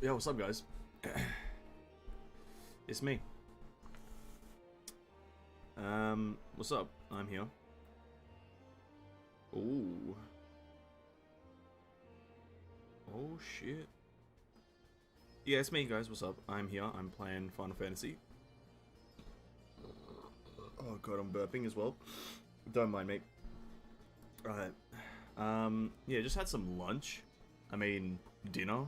Yo, what's up, guys? It's me. What's up? I'm here. Ooh. Oh, shit. Yeah, it's me, guys. What's up? I'm here. I'm playing Final Fantasy. Oh, God, I'm burping as well. Don't mind me. Alright. Yeah, just had some lunch. I mean, dinner.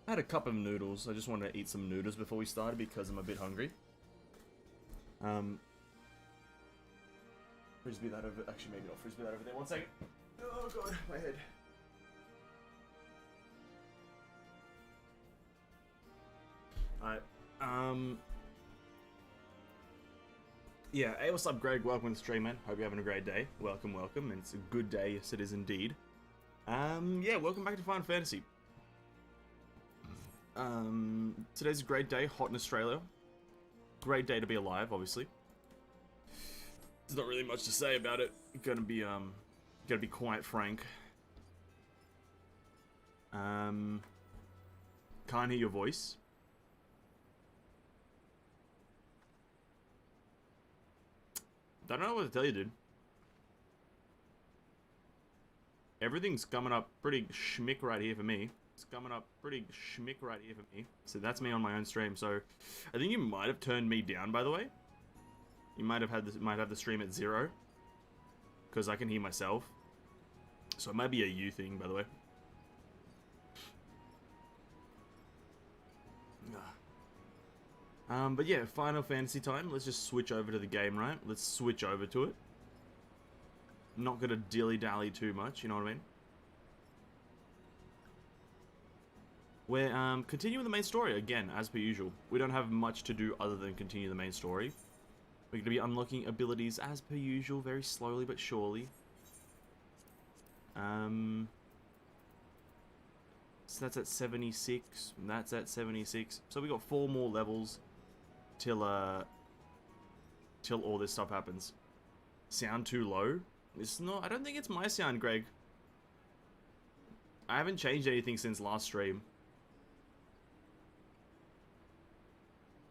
I had a cup of noodles. I just wanted to eat some noodles before we started because I'm a bit hungry. Frisbee that over. Actually, maybe not frisbee that over there. 1 second. Oh god, my head. Alright. Yeah, hey, what's up, Greg? Welcome to the stream, man. Hope you're having a great day. Welcome, welcome. And it's a good day, yes, it is indeed. Yeah, welcome back to Final Fantasy. Today's a great day, hot in Australia. Great day to be alive, obviously. There's not really much to say about it. Gonna be quite frank. Can't hear your voice. Don't know what to tell you, dude. Everything's coming up pretty schmick right here for me. It's coming up pretty schmick right here for me. So that's me on my own stream. So I think you might have turned me down, by the way. You might have the stream at 0, because I can hear myself. So it might be a you thing, by the way. But yeah, Final Fantasy time. Let's just switch over to the game, right? Let's switch over to it. Not gonna dilly-dally too much, you know what I mean? We're continuing the main story again, as per usual. We don't have much to do other than continue the main story. We're going to be unlocking abilities as per usual, very slowly but surely. So that's at 76, and that's at 76. So we got 4 more levels till all this stuff happens. Sound too low? It's not. I don't think it's my sound, Greg. I haven't changed anything since last stream.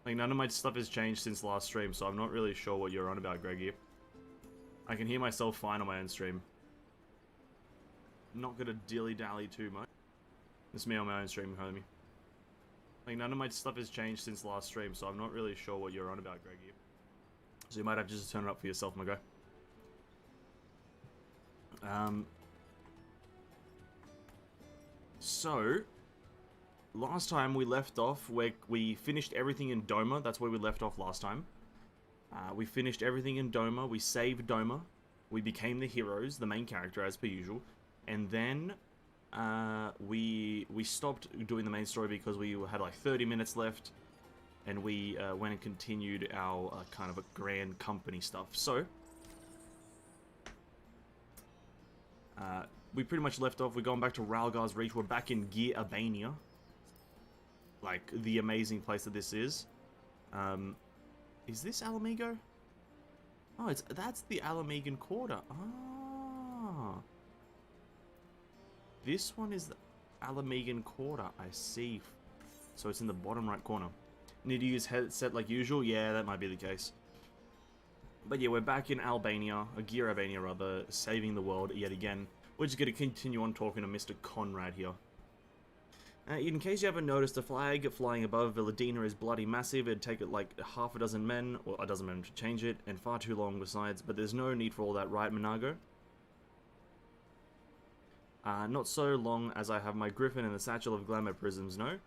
Like, none of my stuff has changed since last stream, so I'm not really sure what you're on about, Greggy. I can hear myself fine on my own stream. Not gonna dilly-dally too much. It's me on my own stream, homie. Like, none of my stuff has changed since last stream, so I'm not really sure what you're on about, Greggy. So you might have to just turn it up for yourself, my guy. So last time we left off, we finished everything in Doma. That's where we left off last time. We finished everything in Doma. We saved Doma. We became the heroes, the main character, as per usual. And then we stopped doing the main story because we had like 30 minutes left. And we went and continued our kind of a grand company stuff. So we pretty much left off. We're going back to Ralgar's Reach. We're back in Gear Albania. Like, the amazing place that this is. Is this Alamigo? Oh, that's the Alamegan Quarter. Ah. This one is the Alamegan Quarter, I see. So it's in the bottom right corner. Need to use headset like usual? Yeah, that might be the case. But yeah, we're back in Albania, Gear Albania rather, saving the world yet again. We're just going to continue on talking to Mr. Conrad here. In case you haven't noticed, the flag flying above Villadina is bloody massive. It'd take it like half a dozen men, or a dozen men to change it, and far too long besides, but there's no need for all that, right, Minago? Not so long as I have my griffin and the satchel of glamour prisms, no?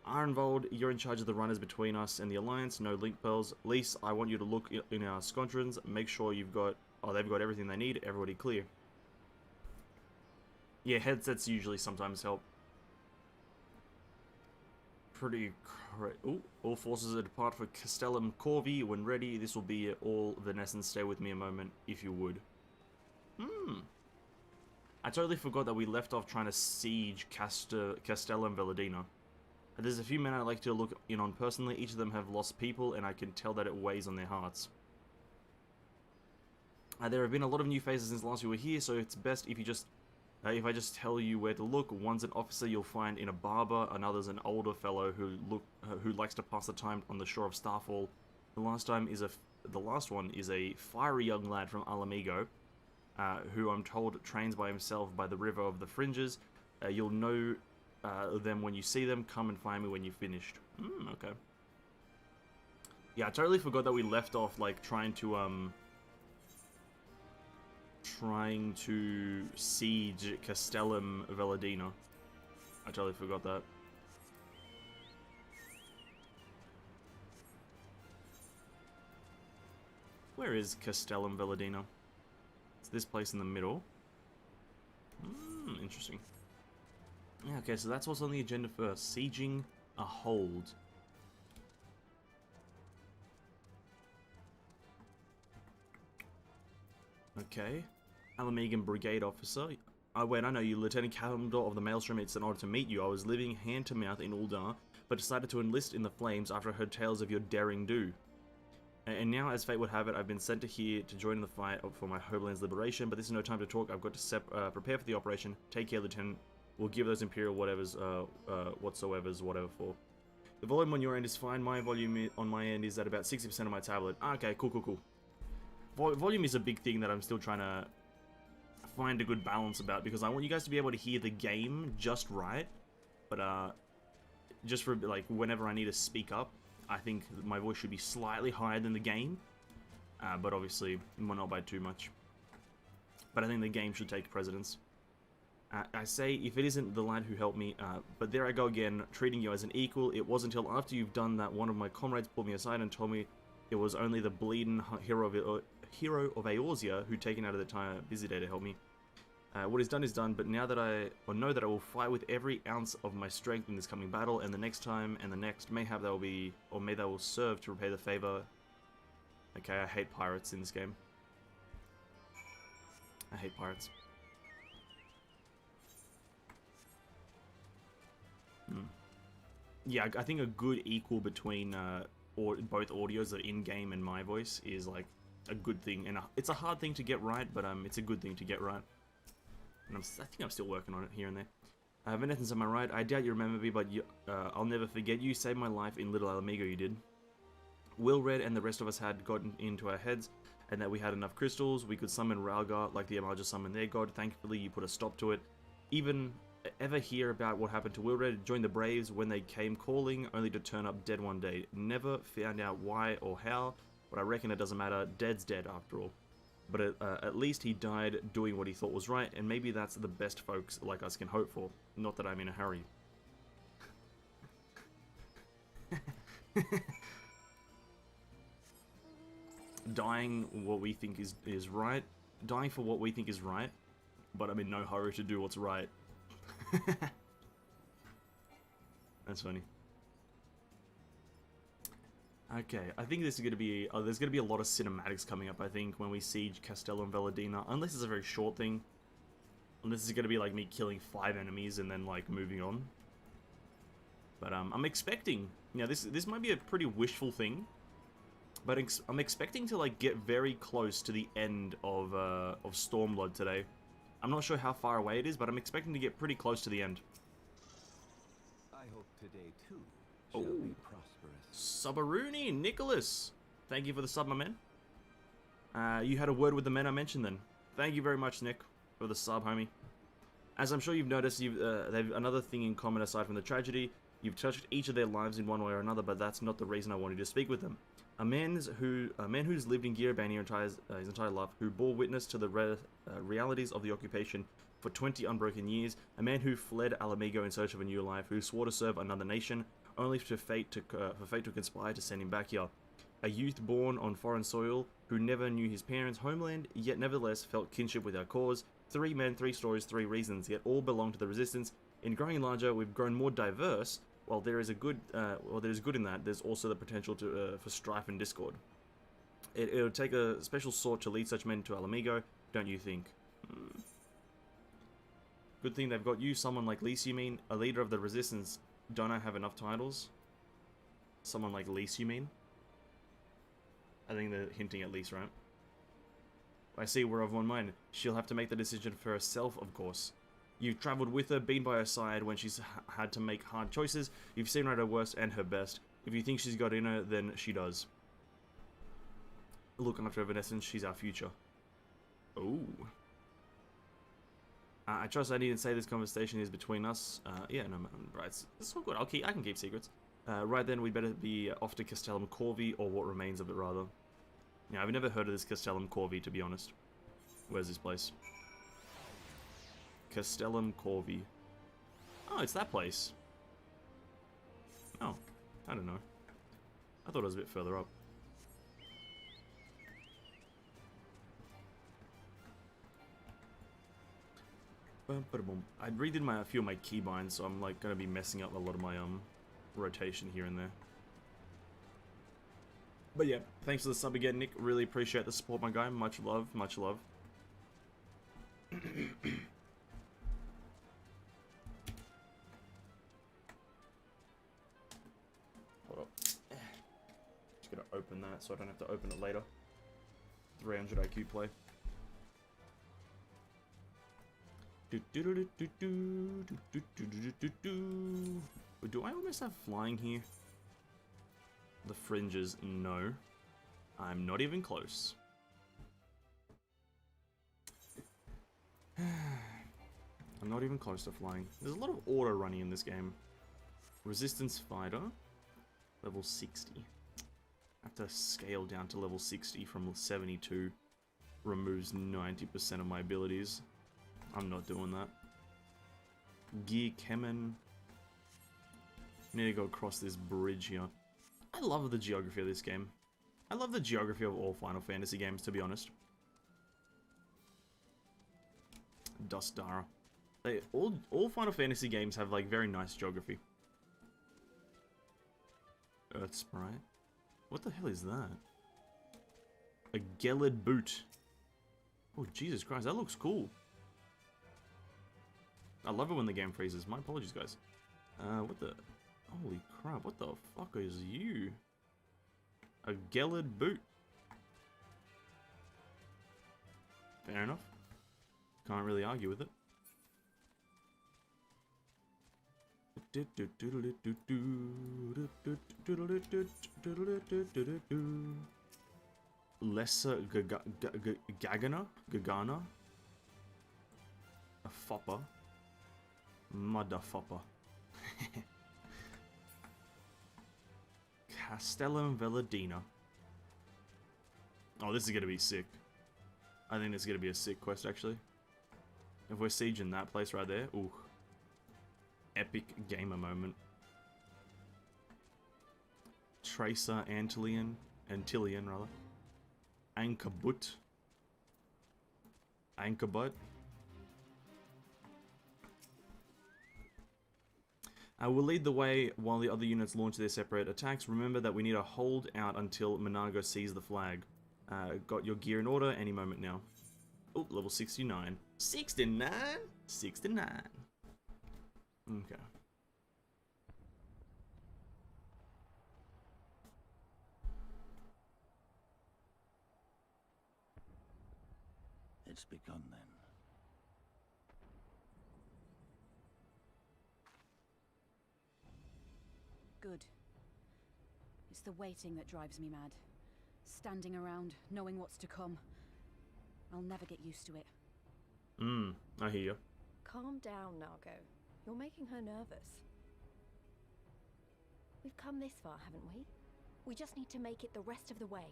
Ironvold, you're in charge of the runners between us and the Alliance, no link pearls. Lise, I want you to look in our squadrons, make sure you've got... Oh, they've got everything they need, everybody clear. Yeah, headsets usually sometimes help. Pretty Ooh, all forces are depart for Castellum Corvi. When ready, this will be all Vanessans. Stay with me a moment, if you would. I totally forgot that we left off trying to siege Castellum Villadina. There's a few men I'd like to look in on personally. Each of them have lost people, and I can tell that it weighs on their hearts. There have been a lot of new faces since last we were here, so it's best if you just If I just tell you where to look, one's an officer you'll find in a barber, another's an older fellow who likes to pass the time on the shore of Starfall. The last one is a fiery young lad from Migho, who I'm told trains by himself by the river of the Fringes. You'll know them when you see them. Come and find me when you've finished. Okay. Yeah, I totally forgot that we left off like trying to siege Castellum Velladina. I totally forgot that. Where is Castellum Velladina? It's this place in the middle. Interesting. Yeah, okay, so that's what's on the agenda first. Sieging a hold. Okay. Alamegan Brigade Officer. Wait, I know you, Lieutenant Commodore of the Maelstrom. It's an honor to meet you. I was living hand to mouth in Uldar, but decided to enlist in the flames after I heard tales of your daring do. And now, as fate would have it, I've been sent to here to join in the fight for my homeland's liberation, but this is no time to talk. I've got to prepare for the operation. Take care, Lieutenant. We'll give those Imperial whatevers, whatever for. The volume on your end is fine. My volume on my end is at about 60% of my tablet. Okay, cool. Volume is a big thing that I'm still trying to find a good balance about, because I want you guys to be able to hear the game just right, but just for like whenever I need to speak up, I think my voice should be slightly higher than the game, but obviously not by too much. But I think the game should take precedence. I say, if it isn't the lad who helped me, but there I go again, treating you as an equal. It wasn't until after you've done that one of my comrades pulled me aside and told me it was only the bleeding hero of Eorzea who'd taken out of the time busy day to help me. What is done is done, but now that know that I will fight with every ounce of my strength in this coming battle, and the next time, and the next, mayhap that will be, or may that will serve to repay the favor. Okay, I hate pirates in this game. I hate pirates. Yeah, I think a good equal between both audios, the in-game and my voice, is like a good thing, and it's a hard thing to get right, but it's a good thing to get right. And I think I'm still working on it here and there. Venethans, am I right? I doubt you remember me, but I'll never forget you. Saved my life in Little Alamigo, you did. Wilred and the rest of us had gotten into our heads, and that we had enough crystals. We could summon Ralgar like the Amaja summoned their god. Thankfully, you put a stop to it. Even ever hear about what happened to Wilred? Joined the Braves when they came calling, only to turn up dead one day. Never found out why or how, but I reckon it doesn't matter. Dead's dead after all. But at least he died doing what he thought was right, and maybe that's the best folks like us can hope for. Not that I'm in a hurry. Dying what we think is right. Dying for what we think is right, but I'm in no hurry to do what's right. That's funny. Okay, I think this is going to be... there's going to be a lot of cinematics coming up, I think, when we siege Castellum Velladina. Unless it's a very short thing. Unless it's going to be like me killing 5 enemies and then, like, moving on. But I'm expecting... You know, this might be a pretty wishful thing. But I'm expecting to, like, get very close to the end of Stormblood today. I'm not sure how far away it is, but I'm expecting to get pretty close to the end. I hope today, too, shall be prosperous. Subaruni, Nicholas! Thank you for the sub, my man. You had a word with the men I mentioned then. Thank you very much, Nick, for the sub, homie. As I'm sure you've noticed, they've another thing in common aside from the tragedy. You've touched each of their lives in one way or another, but that's not the reason I wanted to speak with them. A man who's lived in Girabania his entire life, who bore witness to the realities of the occupation for 20 unbroken years, a man who fled Alamigo in search of a new life, who swore to serve another nation, only for fate to conspire to send him back here. A youth born on foreign soil, who never knew his parents' homeland, yet nevertheless felt kinship with our cause. 3 men, 3 stories, 3 reasons, yet all belong to the resistance. In growing larger, we've grown more diverse. While there is good in that, there's also the potential for strife and discord. It'll take a special sort to lead such men to Alamigo, don't you think? Good thing they've got you, someone like Lise, you mean? A leader of the resistance. Don't I have enough titles? Someone like Lise, you mean? I think they're hinting at Lise, right? I see we're of one mind. She'll have to make the decision for herself, of course. You've travelled with her, been by her side when she's had to make hard choices. You've seen her at her worst and her best. If you think she's got in her, then she does. Looking after Evanescence, she's our future. Ooh. I trust I needn't say this conversation is between us. Yeah, no, right, it's all good. I can keep secrets. Right then, we'd better be off to Castellum Corvi, or what remains of it, rather. Yeah, I've never heard of this Castellum Corvi, to be honest. Where's this place? Castellum Corvi. Oh, it's that place. Oh, I don't know. I thought it was a bit further up. I redid a few of my keybinds, so I'm like gonna be messing up a lot of my rotation here and there. But yeah, thanks for the sub again, Nick. Really appreciate the support, my guy. Much love, much love. Hold up. Just gonna open that so I don't have to open it later. 300 IQ play. Do I almost have flying here? The fringes, no. I'm not even close. I'm not even close to flying. There's a lot of auto running in this game. Resistance fighter, level 60. I have to scale down to level 60 from 72. Removes 90% of my abilities. I'm not doing that. Gear Kemen. Need to go across this bridge here. I love the geography of this game. I love the geography of all Final Fantasy games, to be honest. Dustdara. All Final Fantasy games have like very nice geography. Earth Sprite. What the hell is that? A Gelid boot. Oh Jesus Christ, that looks cool. I love it when the game freezes. My apologies, guys. What the... Holy crap, what the fuck is you? A Gelid boot. Fair enough. Can't really argue with it. Lesser Gagana? A fopper. Motherfopper. Castellum Veladina. Oh, this is gonna be sick. I think this is gonna be a sick quest, actually. If we're sieging that place right there, ooh. Epic gamer moment. Tracer Antilian, rather. Ankerbut. Ankerbut. We'll lead the way while the other units launch their separate attacks. Remember that we need to hold out until Minago sees the flag. Got your gear in order any moment now. Oh, level 69. 69? 69. Okay. It's begun then. Good. It's the waiting that drives me mad. Standing around, knowing what's to come. I'll never get used to it. I hear you. Calm down, Nago. You're making her nervous. We've come this far, haven't we? We just need to make it the rest of the way.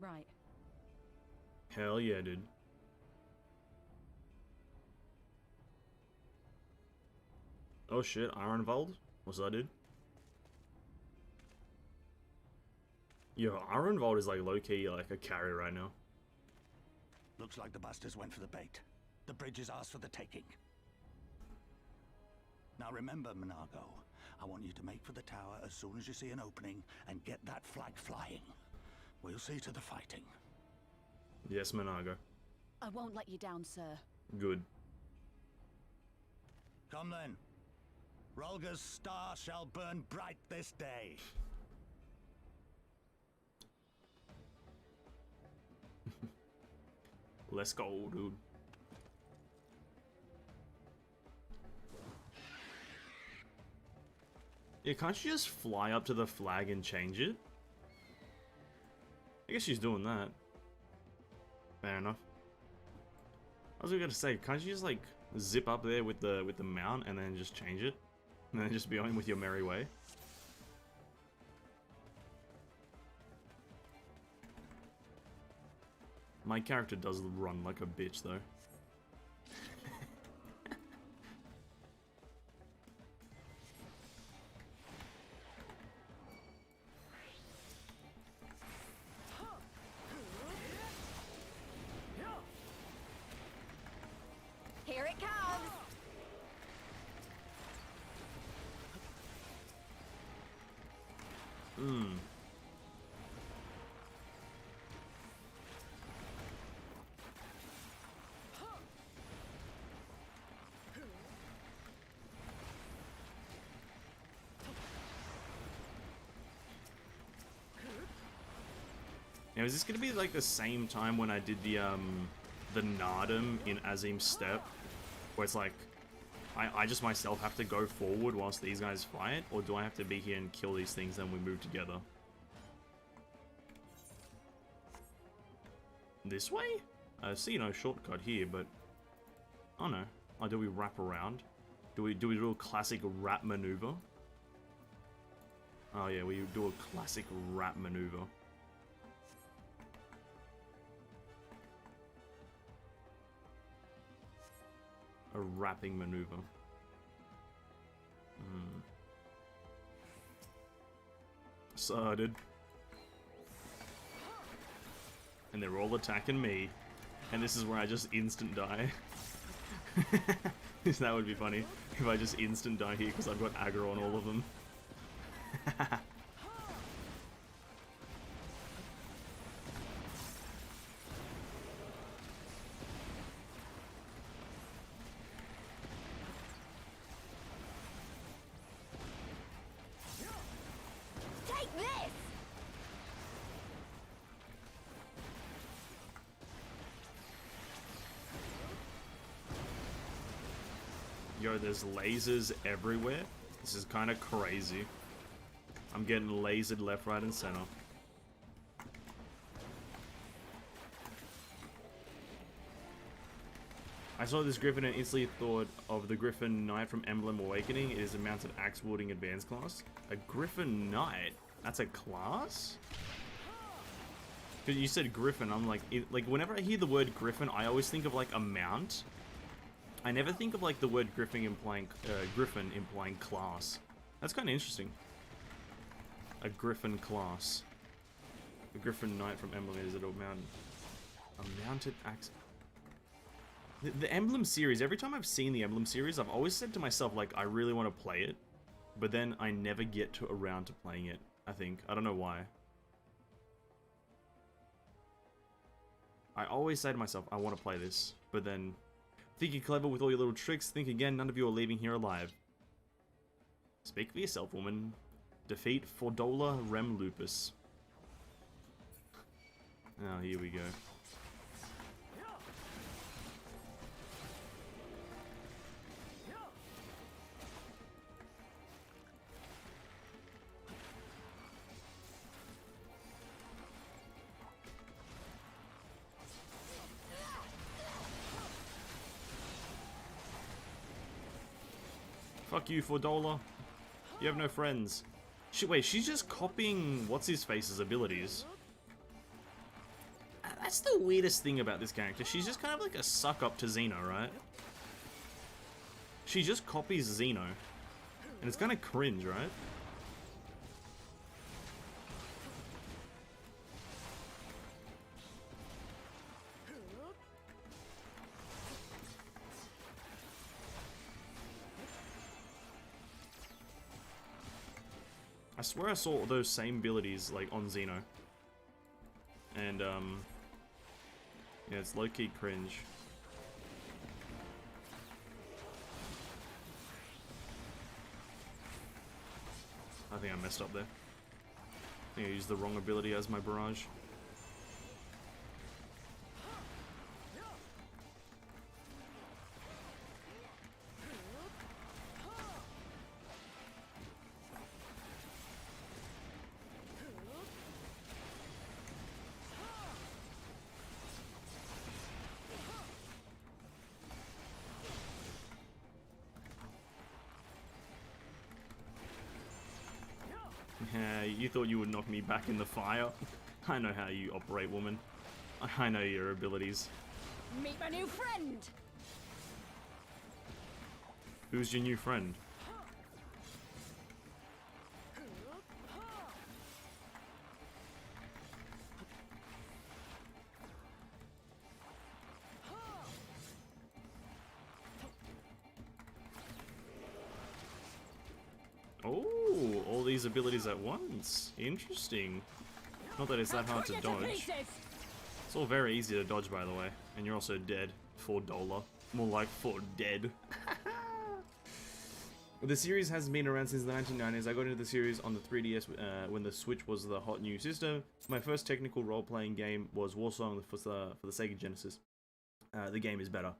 Right. Hell yeah, dude. Oh shit, Ironvald? What's that, dude? Yo, Ironvald is like low-key like a carry right now. Looks like the bastards went for the bait. The bridge is ours for the taking. Now remember, Minago, I want you to make for the tower as soon as you see an opening and get that flag flying. We'll see to the fighting. Yes, Minago. I won't let you down, sir. Good. Come then. Rolga's star shall burn bright this day. Let's go, dude. Yeah, can't you just fly up to the flag and change it? I guess she's doing that. Fair enough. I was gonna say, can't you just like zip up there with the mount and then just change it? And then just be on with your merry way? My character does run like a bitch though. Here it comes! Hmm. Now, is this gonna be like the same time when I did the Nardum in Azim's Step? Where it's like, I just myself have to go forward whilst these guys fight? Or do I have to be here and kill these things and we move together? This way? I see no shortcut here, but... Oh no. Oh, do we wrap around? Do we do a classic wrap maneuver? Oh yeah, we do a classic wrap maneuver. A wrapping maneuver. Started. And they're all attacking me. And this is where I just instant die. That would be funny. If I just instant die here because I've got aggro on all of them. Take this! Yo, there's lasers everywhere. This is kind of crazy. I'm getting lasered left, right, and center. I saw this griffin and instantly thought of the Griffin Knight from Emblem Awakening. It is a mounted axe wielding advanced class. A Griffin Knight? That's a class? Because you said Griffin, I'm like, whenever I hear the word Griffin, I always think of like a mount. I never think of like the word Griffin implying class. That's kind of interesting. A Griffin class. The Griffin Knight from Emblem is it a mounted axe? The Emblem series, every time I've seen the Emblem series, I've always said to myself, like, I really want to play it. But then I never get around to playing it, I think. I don't know why. I always say to myself, I want to play this. But then, think you're clever with all your little tricks, think again, none of you are leaving here alive. Speak for yourself, woman. Defeat Fordola Rem Lupus. Oh, here we go. Fuck you, Fordola. You have no friends. Wait, she's just copying what's-his-face's abilities. That's the weirdest thing about this character. She's just kind of like a suck-up to Zeno, right? She just copies Zeno. And it's kind of cringe, right? I swear I saw those same abilities, like, on Zeno. And, yeah, it's low-key cringe. I think I messed up there. I think I used the wrong ability as my barrage. Yeah, you thought you would knock me back in the fire? I know how you operate, woman. I know your abilities. Meet my new friend! Who's your new friend? Oh, all these abilities at once. Interesting. Not that it's that hard to dodge. It's all very easy to dodge, by the way. And you're also dead. $4. More like 4 dead. The series has been around since the 1990s. I got into the series on the 3DS when the Switch was the hot new system. My first technical role-playing game was Warsong for the Sega Genesis. The game is better.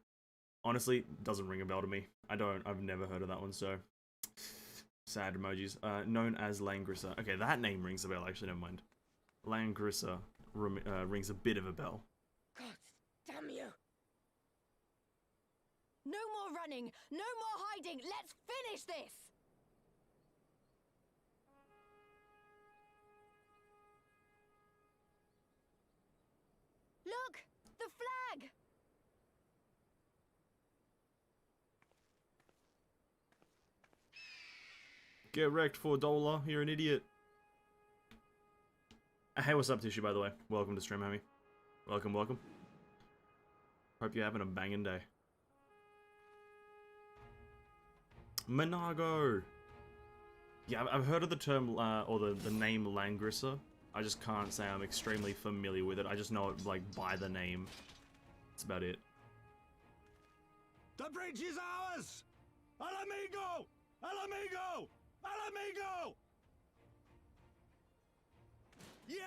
Honestly, doesn't ring a bell to me. I've never heard of that one, so... Sad emojis. Known as Langrissa. Okay, that name rings a bell, actually, never mind. Langrissa rings a bit of a bell. God damn you! No more running! No more hiding! Let's finish this! Look! The flag! Get wrecked, $4. You're an idiot. Hey, what's up, Tissue, by the way? Welcome to stream, homie. Welcome, welcome. Hope you're having a banging day. Minago! Yeah, I've heard of the term, or the name Langrissa. I just can't say I'm extremely familiar with it. I just know it, like, by the name. That's about it. The bridge is ours! Al amigo! Al amigo! Al amigo! Yeah!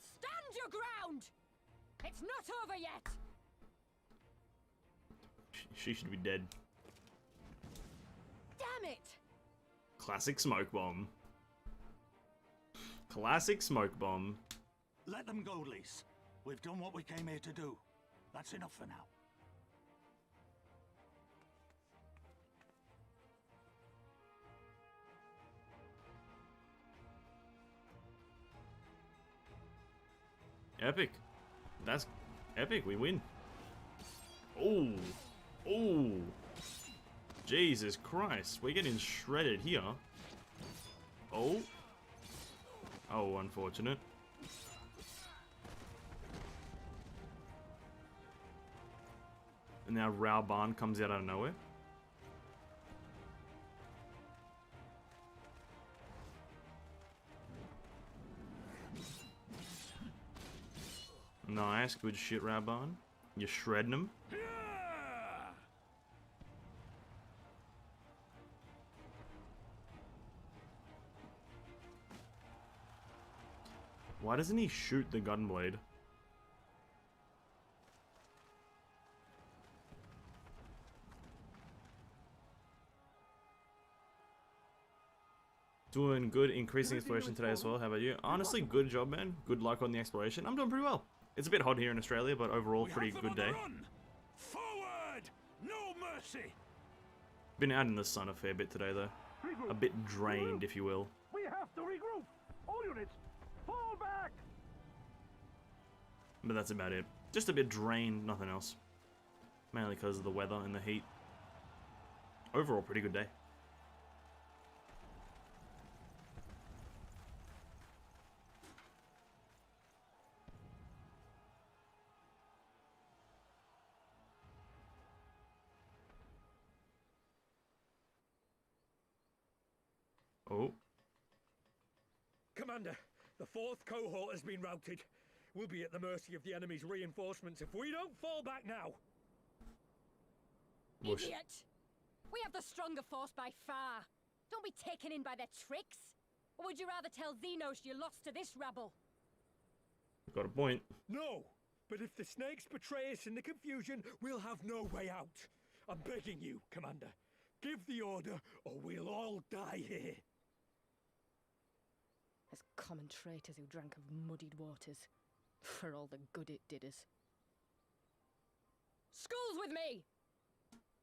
Stand your ground! It's not over yet! She should be dead. Damn it! Classic smoke bomb. Classic smoke bomb. Let them go, Lise. We've done what we came here to do. That's enough for now. Epic. That's epic. We win. Oh. Oh. Jesus Christ. We're getting shredded here. Oh. Oh, unfortunate. And now Raoban comes out of nowhere. Nice, good shit, Raoban. You're shredding him. Why doesn't he shoot the gunblade? Doing good, increasing exploration today as well. How about you? Honestly, good job, man. Good luck on the exploration. I'm doing pretty well. It's a bit hot here in Australia, but overall, pretty good day. Forward! No mercy! Been out in the sun a fair bit today, though. A bit drained, if you will. We have to regroup! All units, fall back! But that's about it. Just a bit drained, nothing else. Mainly because of the weather and the heat. Overall, pretty good day. Oh. Commander, the 4th cohort has been routed. We'll be at the mercy of the enemy's reinforcements if we don't fall back now. Whoosh. Idiot! We have the stronger force by far. Don't be taken in by their tricks. Or would you rather tell Zeno you lost to this rabble? Got a point. No, but if the snakes betray us in the confusion, we'll have no way out. I'm begging you, Commander. Give the order, or we'll all die here. As common traitors who drank of muddied waters. For all the good it did us. School's with me!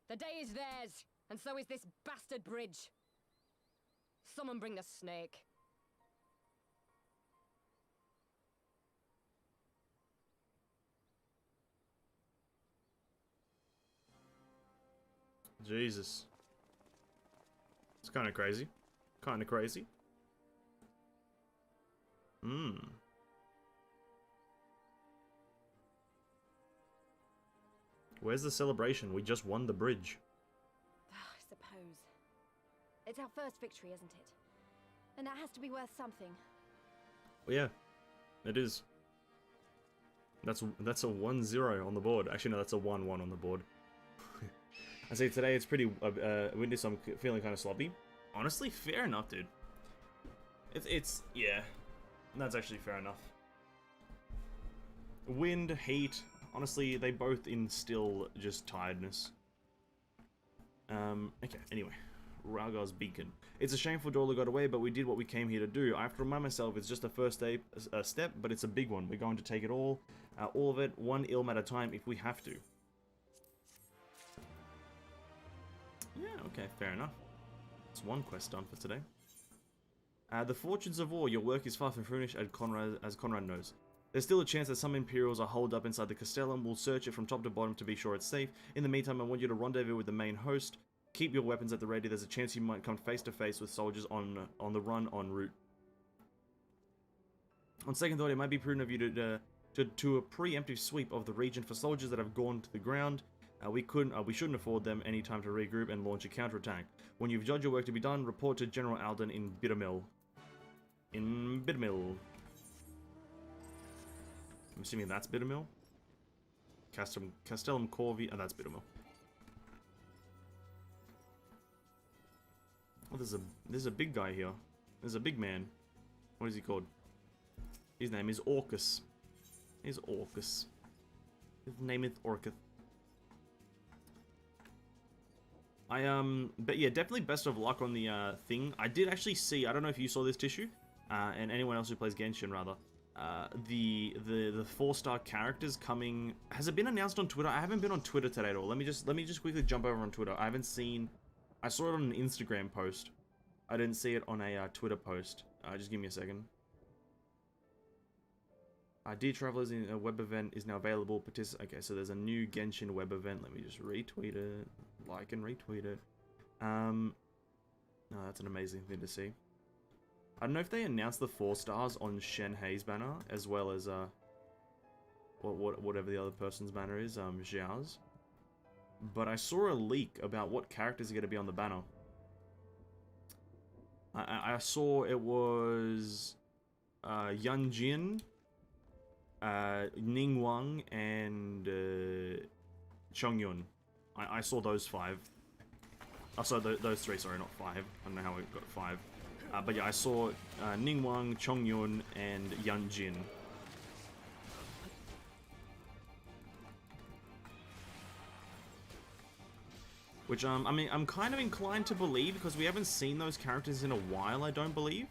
The day is theirs, and so is this bastard bridge. Someone bring the snake. Jesus. It's kind of crazy. Kind of crazy. Where's the celebration? We just won the bridge. I suppose. It's our first victory, isn't it? And that has to be worth something. Well, yeah, it is. That's a 1-0 on the board. Actually, no, that's a 1-1 on the board. I say today it's pretty windy, so I'm feeling kind of sloppy. Honestly, fair enough, dude. Yeah, that's actually fair enough. Wind, heat, honestly, they both instill just tiredness. Okay, anyway. Rhagar's Beacon. It's a shameful Dawla got away, but we did what we came here to do. I have to remind myself it's just a first step, but it's a big one. We're going to take it all of it, one ilm at a time if we have to. Yeah, okay, fair enough. That's one quest done for today. The Fortunes of War. Your work is far from finished, as Conrad knows. There's still a chance that some Imperials are holed up inside the Castellum. We'll search it from top to bottom to be sure it's safe. In the meantime, I want you to rendezvous with the main host. Keep your weapons at the ready. There's a chance you might come face to face with soldiers on the run en route. On second thought, it might be prudent of you to a preemptive sweep of the region for soldiers that have gone to the ground. We shouldn't afford them any time to regroup and launch a counterattack. When you've judged your work to be done, report to General Alden in Bittermill. I'm assuming that's Bittermill. Castellum Corvi, and that's Bittermill. Oh, there's a big guy here. There's a big man. What is he called? His name is Orcus. His name is Orcus. But yeah, definitely best of luck on the thing. I did actually see, I don't know if you saw this, Tissue, and anyone else who plays Genshin rather. The 4-star characters coming. Has it been announced on Twitter? I haven't been on Twitter today at all. Let me just quickly jump over on Twitter. I haven't seen. I saw it on an Instagram post. I didn't see it on a Twitter post. Just give me a second. Dear Travelers, in a web event is now available. Okay, so there's a new Genshin web event. Let me just retweet it. Like and retweet it. No, that's an amazing thing to see. I don't know if they announced the 4 stars on Shen Hei's banner, as well as, whatever the other person's banner is, Xiao's. But I saw a leak about what characters are going to be on the banner. I saw it was Yan Jin, Ning Wang, and Chongyun. I saw those 5. I saw those 3, sorry, not 5. I don't know how it got 5. But yeah, I saw Ning Wang, Chongyun, and Yan Jin. Which, I mean, I'm kind of inclined to believe, because we haven't seen those characters in a while, I don't believe.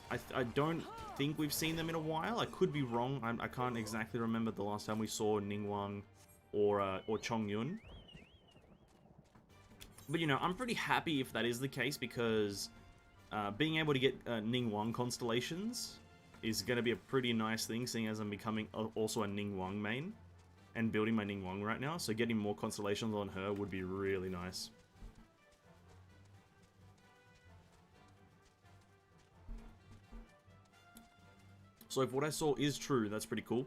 I don't think we've seen them in a while. I could be wrong. I can't exactly remember the last time we saw Ning Wang or Chongyun. But, you know, I'm pretty happy if that is the case, because being able to get Ning Wang constellations is going to be a pretty nice thing, seeing as I'm becoming also a Ning Wang main. And building my Ning Wang right now, so getting more constellations on her would be really nice. So if what I saw is true, that's pretty cool.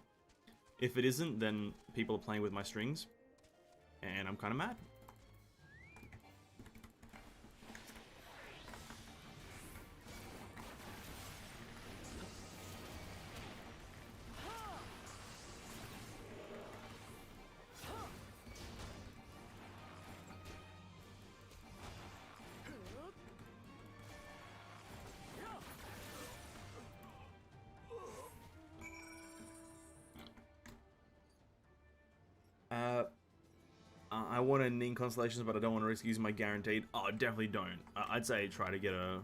If it isn't, then people are playing with my strings, and I'm kind of mad. I want to Ning constellations, but I don't want to risk using my guaranteed. Oh, definitely don't. I'd say try to get a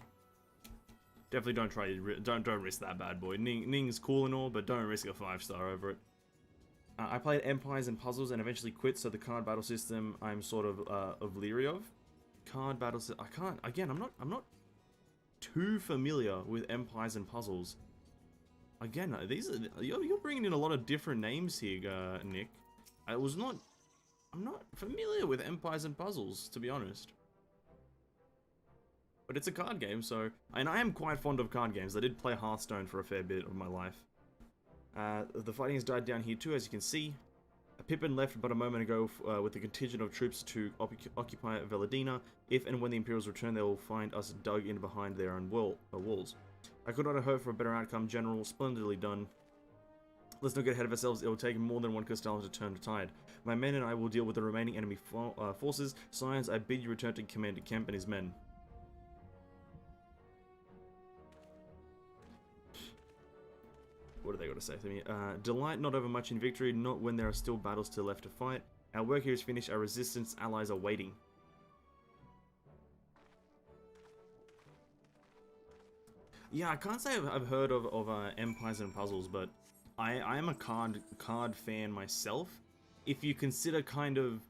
Definitely don't try. Don't risk that bad boy. Ning's cool and all, but don't risk a 5-star over it. I played Empires and Puzzles and eventually quit. So the card battle system I'm sort of leery of. Card battles. I can't. Again, I'm not too familiar with Empires and Puzzles. Again, you're bringing in a lot of different names here, Nick. I'm not familiar with Empires and Puzzles, to be honest. But it's a card game, so... And I am quite fond of card games. I did play Hearthstone for a fair bit of my life. The fighting has died down here too, as you can see. Pippin left but a moment ago with a contingent of troops to occupy Veladina. If and when the Imperials return, they will find us dug in behind their own walls. I could not have hoped for a better outcome, General. Splendidly done. Let's not get ahead of ourselves. It will take more than one Castellan to turn the tide. My men and I will deal with the remaining enemy forces. Science, I bid you return to Commander Kemp and his men. What are they going to say to me? Delight not over much in victory, not when there are still battles to left to fight. Our work here is finished, our resistance allies are waiting. Yeah, I can't say I've heard of Empires and Puzzles, but I am a card fan myself. If you consider kind of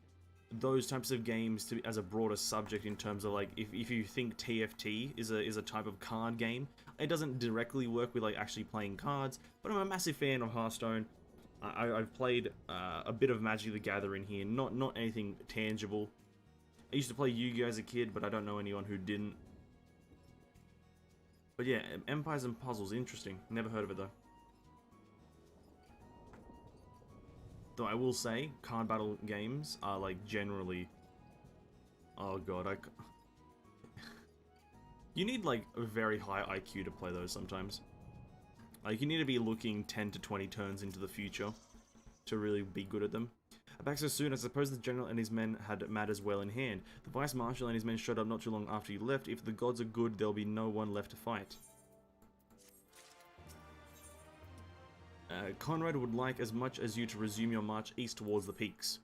those types of games to as a broader subject in terms of like if you think TFT is a type of card game, it doesn't directly work with like actually playing cards, but I'm a massive fan of Hearthstone. I've played a bit of Magic the Gathering here, not anything tangible. I used to play Yu-Gi-Oh as a kid, but I don't know anyone who didn't. But yeah, Empires and Puzzles, interesting. Never heard of it though. Though I will say, card battle games are like generally... Oh god, you need like a very high IQ to play those sometimes. Like you need to be looking 10 to 20 turns into the future to really be good at them. Back so soon, I suppose the general and his men had matters well in hand. The vice marshal and his men showed up not too long after you left. If the gods are good, there'll be no one left to fight. Conrad would like as much as you to resume your march east towards the peaks.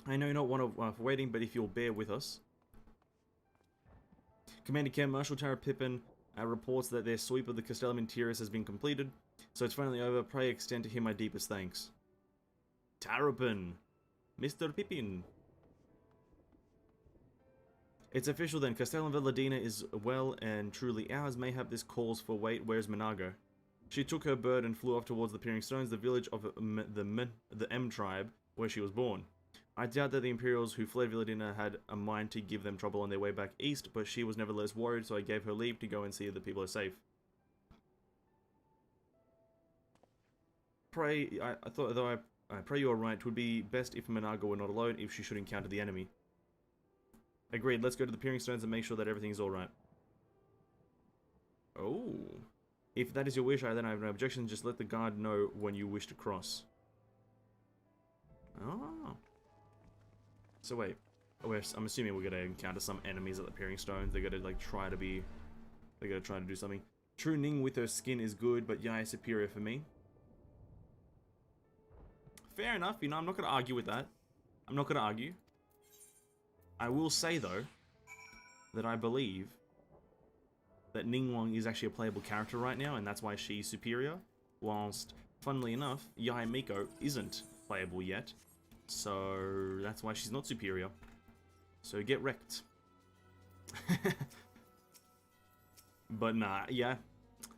I know you're not one for waiting, but if you'll bear with us. Commander Kem, Marshal Tara Pippin reports that their sweep of the Castellum Interior has been completed, so it's finally over. Pray extend to him my deepest thanks. Tarapin, Mr. Pippin. It's official then. Castellum Veladina is well and truly ours. Mayhap this calls for wait. Where's Migho? She took her bird and flew off towards the Peering Stones, the village of the M tribe, where she was born. I doubt that the Imperials who fled Veladina had a mind to give them trouble on their way back east, but she was nevertheless worried, so I gave her leave to go and see if the people are safe. Pray, I thought, though I pray you are right, 'twould be best if Migho were not alone if she should encounter the enemy. Agreed, let's go to the Peering Stones and make sure that everything's alright. Oh. If that is your wish, then I have no objection. Just let the guard know when you wish to cross. Oh. So wait. I'm assuming we're gonna encounter some enemies at the Peering Stones. They're gonna like try to do something. True Ning with her skin is good, but Yai is superior for me. Fair enough, you know, I'm not gonna argue with that. I'm not gonna argue. I will say, though, that I believe that Ningguang is actually a playable character right now, and that's why she's superior, whilst, funnily enough, Yae Miko isn't playable yet, so that's why she's not superior. So get wrecked. But nah, yeah.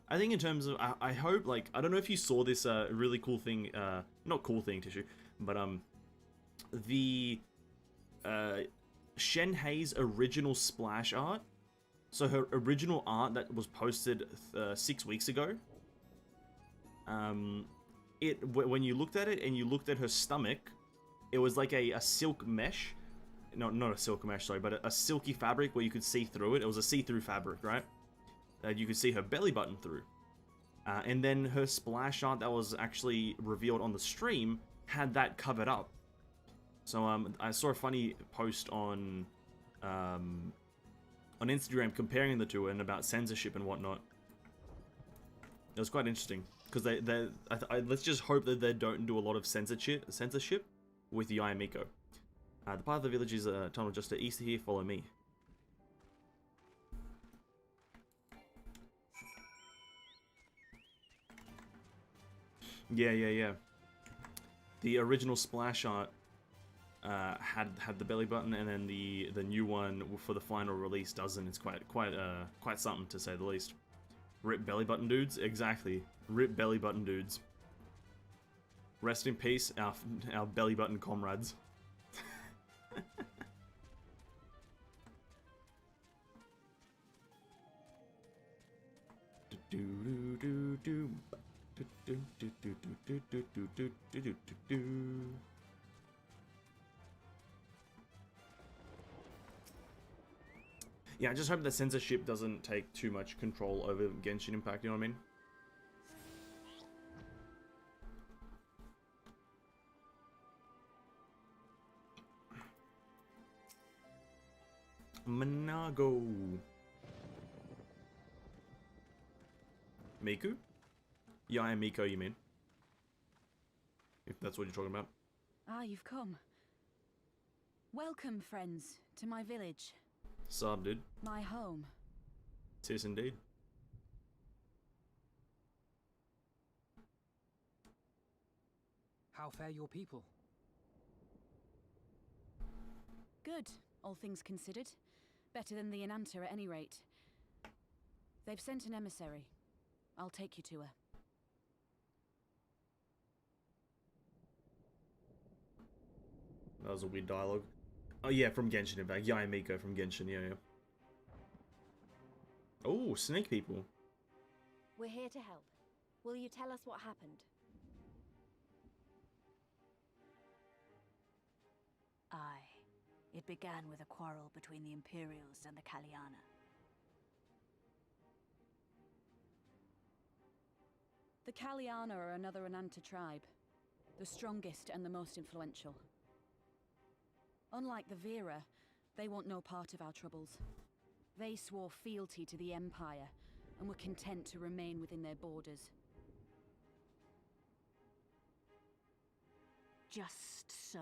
I think in terms of, I hope, like, I don't know if you saw this really cool thing, not cool thing, Tissue, but, the, Shen Hei's original splash art. So her original art that was posted 6 weeks ago. When you looked at it and you looked at her stomach, it was like a silk mesh. No, not a silk mesh, sorry, but a silky fabric where you could see through it. It was a see-through fabric, right? You could see her belly button through. And then her splash art that was actually revealed on the stream had that covered up. So I saw a funny post on Instagram comparing the two and about censorship and whatnot. It was quite interesting because let's just hope that they don't do a lot of censorship with Yae Miko. The path of the village is a tunnel just to east of here. Follow me. Yeah. The original splash art had the belly button, and then the new one for the final release doesn't. It's quite something, to say the least. Rip belly button dudes, exactly. Rip belly button dudes. Rest in peace, our belly button comrades. Yeah, I just hope the censorship doesn't take too much control over Genshin Impact, you know what I mean? Minago. Miku? Yeah, I am Miko, you mean? If that's what you're talking about. Ah, you've come. Welcome, friends, to my village. Sub, dude. My home. Tis indeed. How fare your people? Good, all things considered. Better than the Enanta at any rate. They've sent an emissary. I'll take you to her. That was a weird dialogue. Oh yeah, from Genshin Impact. Yeah, I'm Miko from Genshin, yeah. Oh, snake people. We're here to help. Will you tell us what happened? Aye. It began with a quarrel between the Imperials and the Kaliana. The Kaliana are another Enanta tribe. The strongest and the most influential. Unlike the Vera, they want no part of our troubles. They swore fealty to the Empire, and were content to remain within their borders. Just so.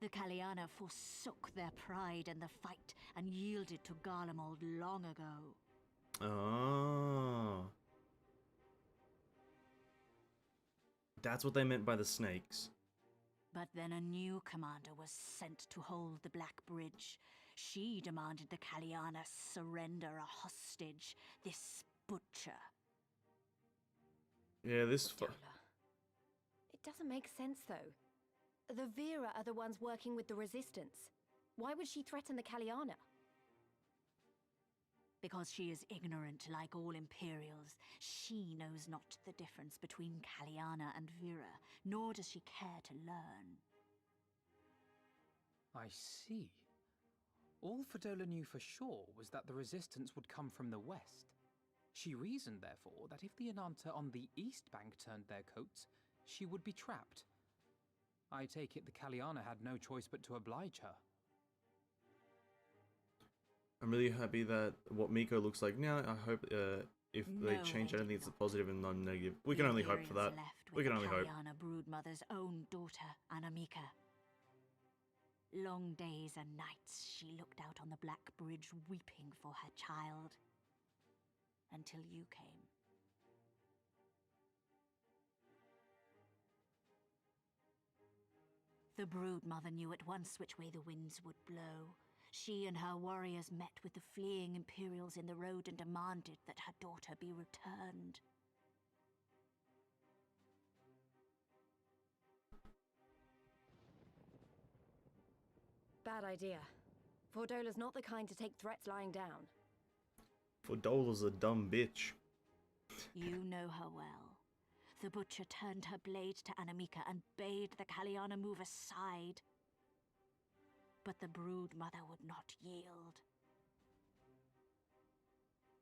The Kaliana forsook their pride in the fight and yielded to Garlemald long ago. Oh. That's what they meant by the snakes. But then a new commander was sent to hold the Black Bridge. She demanded the Kaliana surrender a hostage, this butcher. Yeah, this... It doesn't make sense, though. The Vera are the ones working with the Resistance. Why would she threaten the Kaliana? Because she is ignorant like all Imperials. She knows not the difference between Kaliana and Vera, nor does she care to learn. I see. All Fedola knew for sure was that the resistance would come from the west. She reasoned, therefore, that if the Enanta on the east bank turned their coats, she would be trapped. I take it the Kaliana had no choice but to oblige her. I'm really happy that what Miko looks like now. I hope if they change anything, it's a positive and non-negative. We can only hope for that. We can only hope. Kaliana broodmother's own daughter, Anamika. Long days and nights she looked out on the Black Bridge weeping for her child. Until you came. The broodmother knew at once which way the winds would blow. She and her warriors met with the fleeing Imperials in the road and demanded that her daughter be returned. Bad idea. Fordola's not the kind to take threats lying down. Fordola's a dumb bitch. You know her well. The butcher turned her blade to Anamika and bade the Kaliana move aside. But the broodmother would not yield.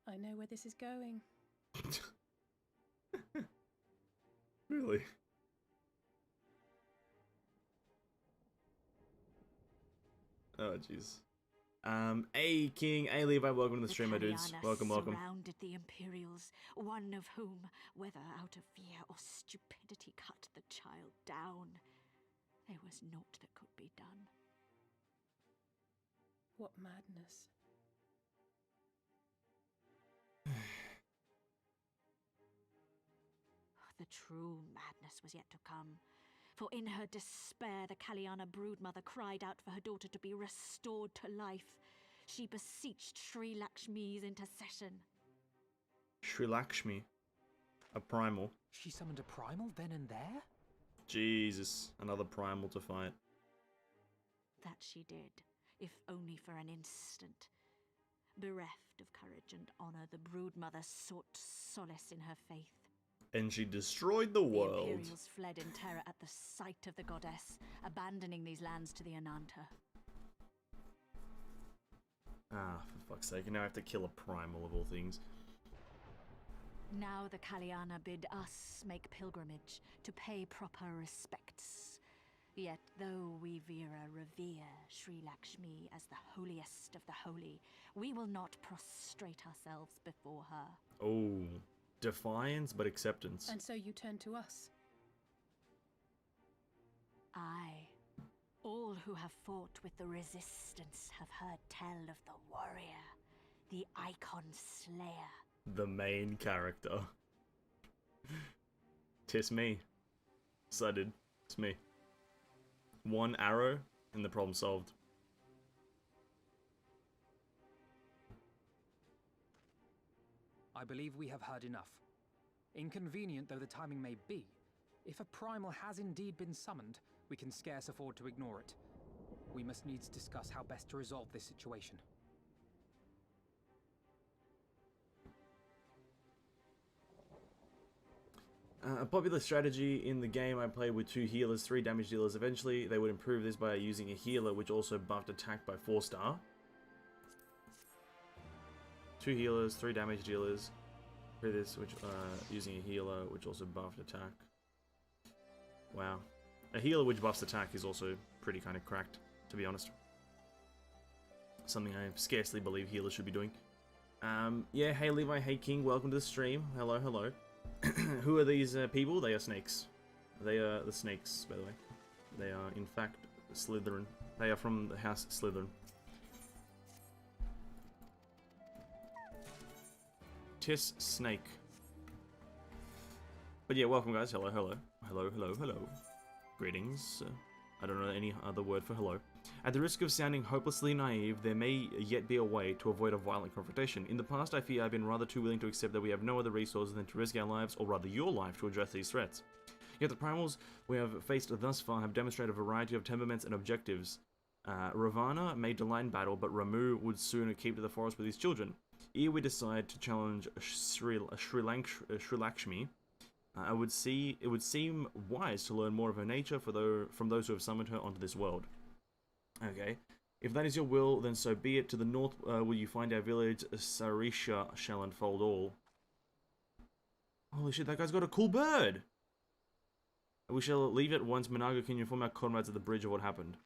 I know where this is going. Really? Oh, jeez. Hey King, hey Levi, welcome to the stream, my dudes. Welcome. Surrounded the Imperials, one of whom, whether out of fear or stupidity, cut the child down. There was naught that could be done. What madness. the true madness was yet to come. For in her despair, the Kalyana broodmother cried out for her daughter to be restored to life. She beseeched Sri Lakshmi's intercession. Sri Lakshmi. A primal. She summoned a primal then and there? Jesus. Another primal to fight. That she did, if only for an instant. Bereft of courage and honor, the broodmother sought solace in her faith. And she destroyed the world. The Imperials fled in terror at the sight of the goddess, abandoning these lands to the Ananta. Ah, for fuck's sake, now I have to kill a primal of all things. Now the Kalyana bid us make pilgrimage to pay proper respects. Yet though we revere Sri Lakshmi as the holiest of the holy, we will not prostrate ourselves before her. Oh, defiance but acceptance. And so you turn to us. Aye. All who have fought with the resistance have heard tell of the warrior, the icon slayer. The main character. Tis me. Sighted. It's me. One arrow and the problem solved. I believe we have heard enough. Inconvenient though the timing may be, if a primal has indeed been summoned, we can scarce afford to ignore it. We must needs discuss how best to resolve this situation. A popular strategy in the game I played with 2 healers, 3 damage dealers. Eventually, they would improve this by using a healer, which also buffed attack by 4-star. 2 healers, 3 damage dealers. For this, which using a healer, which also buffed attack. Wow. A healer which buffs attack is also pretty kind of cracked, to be honest. Something I scarcely believe healers should be doing. Yeah, hey Levi, hey King, welcome to the stream. Hello, hello. Who are these people? They are snakes. They are the snakes, by the way. They are, in fact, Slytherin. They are from the house Slytherin. Tis snake. But yeah, welcome guys. Hello, hello. Hello, hello, hello. Greetings. I don't know any other word for hello. At the risk of sounding hopelessly naive, there may yet be a way to avoid a violent confrontation. In the past, I fear I've been rather too willing to accept that we have no other resources than to risk our lives, or rather your life, to address these threats. Yet the primals we have faced thus far have demonstrated a variety of temperaments and objectives. Ravana may delight in battle, but Ramu would sooner keep to the forest with his children. Ere we decide to challenge Sri Lakshmi, it would seem wise to learn more of her nature from those who have summoned her onto this world. Okay, if that is your will, then so be it. To the north will you find our village, Sarisha shall unfold all. Holy shit, that guy's got a cool bird! We shall leave it once. Minago can inform our comrades at the bridge of what happened.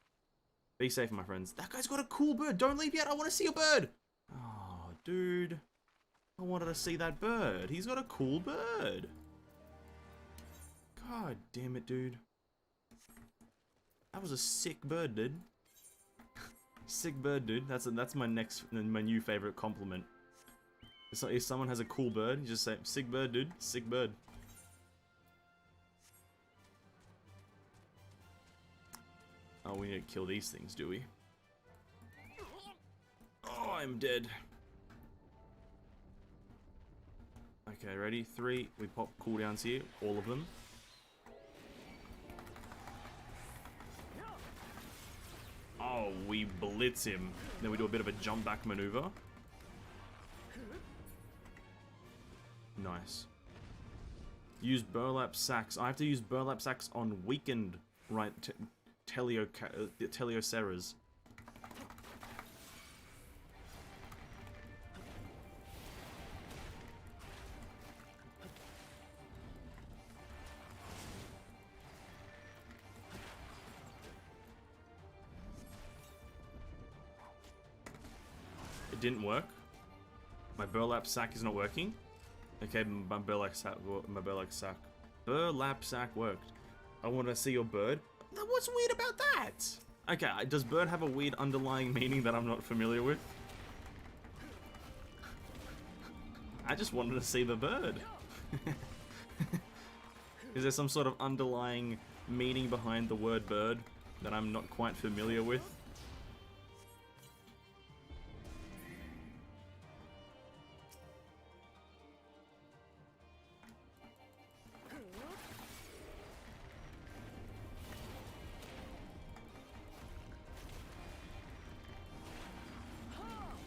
Be safe, my friends. That guy's got a cool bird! Don't leave yet, I want to see your bird! Oh, dude. I wanted to see that bird. He's got a cool bird. God damn it, dude. That was a sick bird, dude. Sick bird, dude. That's my new favorite compliment. So if someone has a cool bird, you just say, sick bird, dude. Sick bird. Oh, we need to kill these things, do we? Oh, I'm dead. Okay, ready? 3. We pop cooldowns here. All of them. Oh, we blitz him. Then we do a bit of a jump back maneuver. Nice. Use burlap sacks. I have to use burlap sacks on weakened right Teleoceras. It didn't work. My burlap sack is not working. Okay, my burlap sack worked. I want to see your bird. What's weird about that? Okay, does bird have a weird underlying meaning that I'm not familiar with? I just wanted to see the bird. Is there some sort of underlying meaning behind the word bird that I'm not quite familiar with?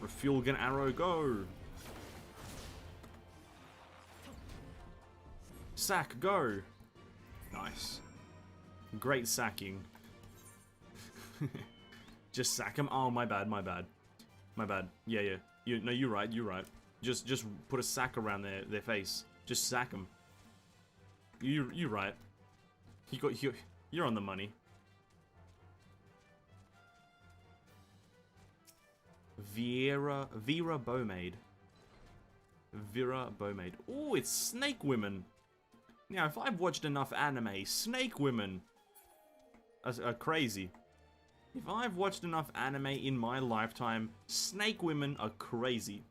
Refuel gun arrow, go! Sack, go! Nice. Great sacking. Just sack him. Oh, my bad, my bad. My bad. Yeah, yeah. No, you're right, you're right. Just put a sack around their face. Just sack them. You're right. You're on the money. Vera Bowmaid. Vera Bowmaid. Oh, it's snake women. Now, if I've watched enough anime, snake women are crazy. If I've watched enough anime in my lifetime, snake women are crazy.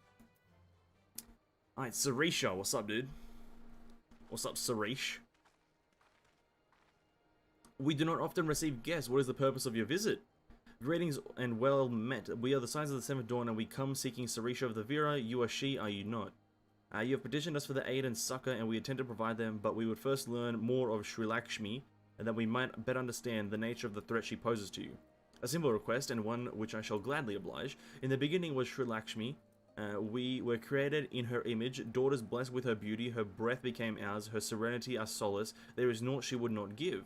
Alright, Sarisha, what's up, dude? What's up, Sarish? We do not often receive guests. What is the purpose of your visit? Greetings and well met. We are the Sons of the Seventh Dawn, and we come seeking Sarisha of the Vera. You are she, are you not? You have petitioned us for the aid and succor, and we intend to provide them, but we would first learn more of Sri Lakshmi, and that we might better understand the nature of the threat she poses to you. A simple request, and one which I shall gladly oblige. In the beginning was Sri Lakshmi. We were created in her image, daughters blessed with her beauty, her breath became ours, her serenity our solace, there is naught she would not give.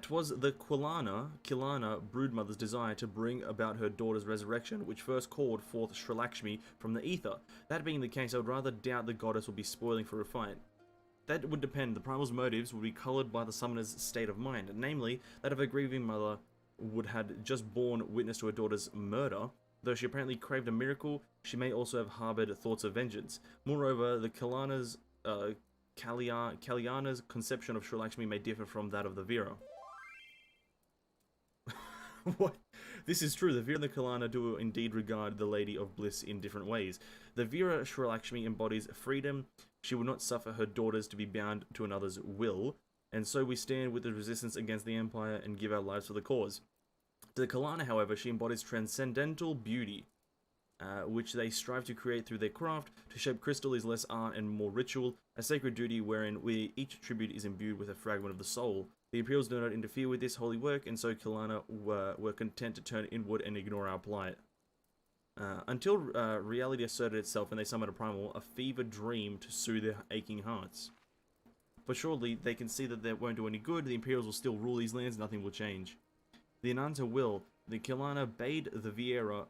'Twas the Kilana broodmother's desire to bring about her daughter's resurrection, which first called forth Sri Lakshmi from the ether. That being the case, I would rather doubt the goddess would be spoiling for a fight. That would depend. The primal's motives would be coloured by the summoner's state of mind, namely, that of a grieving mother would had just borne witness to her daughter's murder. Though she apparently craved a miracle, she may also have harboured thoughts of vengeance. Moreover, the Kalyana's conception of Sri Lakshmi may differ from that of the Vera. What? This is true. The Vera and the Kalyana do indeed regard the Lady of Bliss in different ways. The Vera Sri Lakshmi embodies freedom. She will not suffer her daughters to be bound to another's will, and so we stand with the resistance against the Empire and give our lives for the cause. To the Kalyana, however, she embodies transcendental beauty, which they strive to create through their craft. To shape crystal is less art and more ritual, a sacred duty wherein each tribute is imbued with a fragment of the soul. The Imperials do not interfere with this holy work, and so Kalyana were content to turn inward and ignore our plight. Until reality asserted itself and they summoned a primal, a fever dream to soothe their aching hearts. But surely they can see that that won't do any good. The Imperials will still rule these lands, nothing will change. The Ananta will. The Kalyana bade the Vera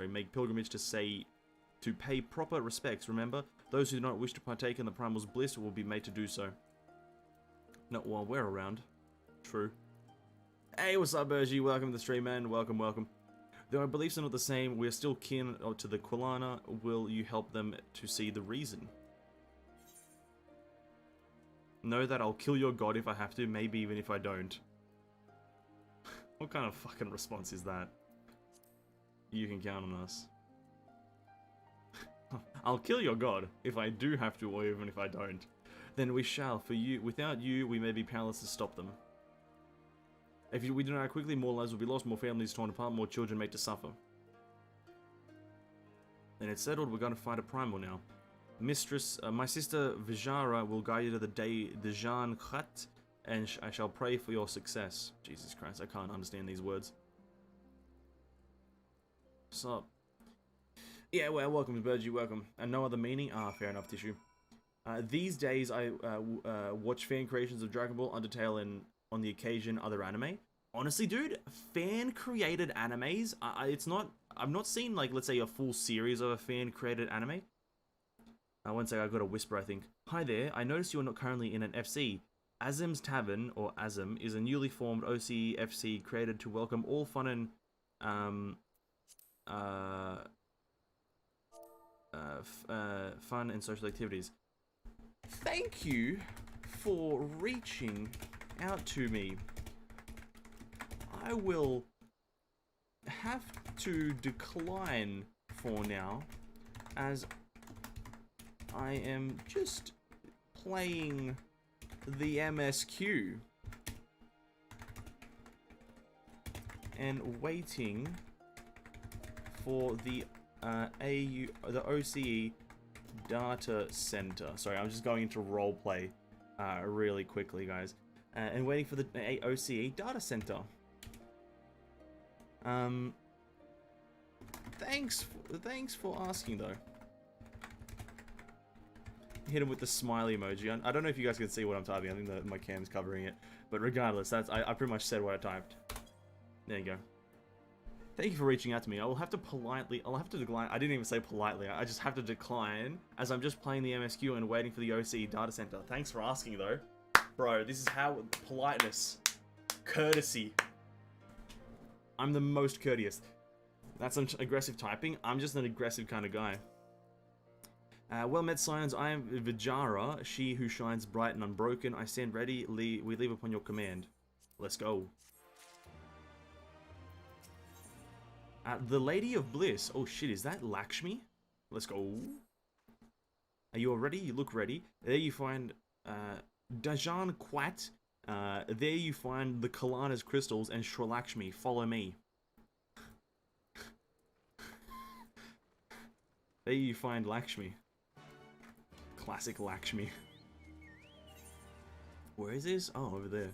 make pilgrimage to pay proper respects. Remember, those who do not wish to partake in the primal's bliss will be made to do so. Not while we're around. True. Hey, what's up, Bergie? Welcome to the stream, man. Welcome, welcome. Though our beliefs are not the same, we are still kin to the Kalyana. Will you help them to see the reason? Know that I'll kill your god if I have to, maybe even if I don't. What kind of fucking response is that? You can count on us. I'll kill your god if I do have to, or even if I don't. Then we shall. For you, without you, we may be powerless to stop them. If we do not act quickly, more lives will be lost, more families torn apart, more children made to suffer. Then it's settled. We're going to fight a primal now. Mistress, my sister Vijara will guide you to the Dejan Khat, and I shall pray for your success. Jesus Christ, I can't understand these words. What's up? Yeah, well, welcome, Bergie, welcome. And no other meaning? Ah, fair enough, Tissue. These days, I watch fan creations of Dragon Ball, Undertale, and on the occasion, other anime. Honestly, dude, fan-created animes, I've not seen, like, let's say, a full series of a fan-created anime. One second, I've got a whisper, I think. Hi there, I notice you are not currently in an FC. Azim's Tavern, or Azim, is a newly formed OCFC created to welcome all fun and, fun and social activities. Thank you for reaching out to me. I will have to decline for now, as I am just playing the MSQ and waiting for the OCE data center. Sorry, I'm just going into roleplay really quickly, guys. And waiting for the OCE data center. Thanks for asking though. Hit him with the smiley emoji. I don't know if you guys can see what I'm typing. I think that my cam's covering it. But regardless, I pretty much said what I typed. There you go. Thank you for reaching out to me. I'll have to decline. I didn't even say politely. I just have to decline as I'm just playing the MSQ and waiting for the OCE data center. Thanks for asking though. Bro, this is how politeness, courtesy. I'm the most courteous. That's some aggressive typing. I'm just an aggressive kind of guy. Well met, Scions. I am Vijara, she who shines bright and unbroken. I stand ready. We leave upon your command. Let's go. The Lady of Bliss. Oh shit, is that Lakshmi? Let's go. Are you all ready? You look ready. There you find Dajan Quat. There you find the Kalana's crystals and Sri Lakshmi. Follow me. There you find Lakshmi. Classic Lakshmi. Where is this? Oh, over there.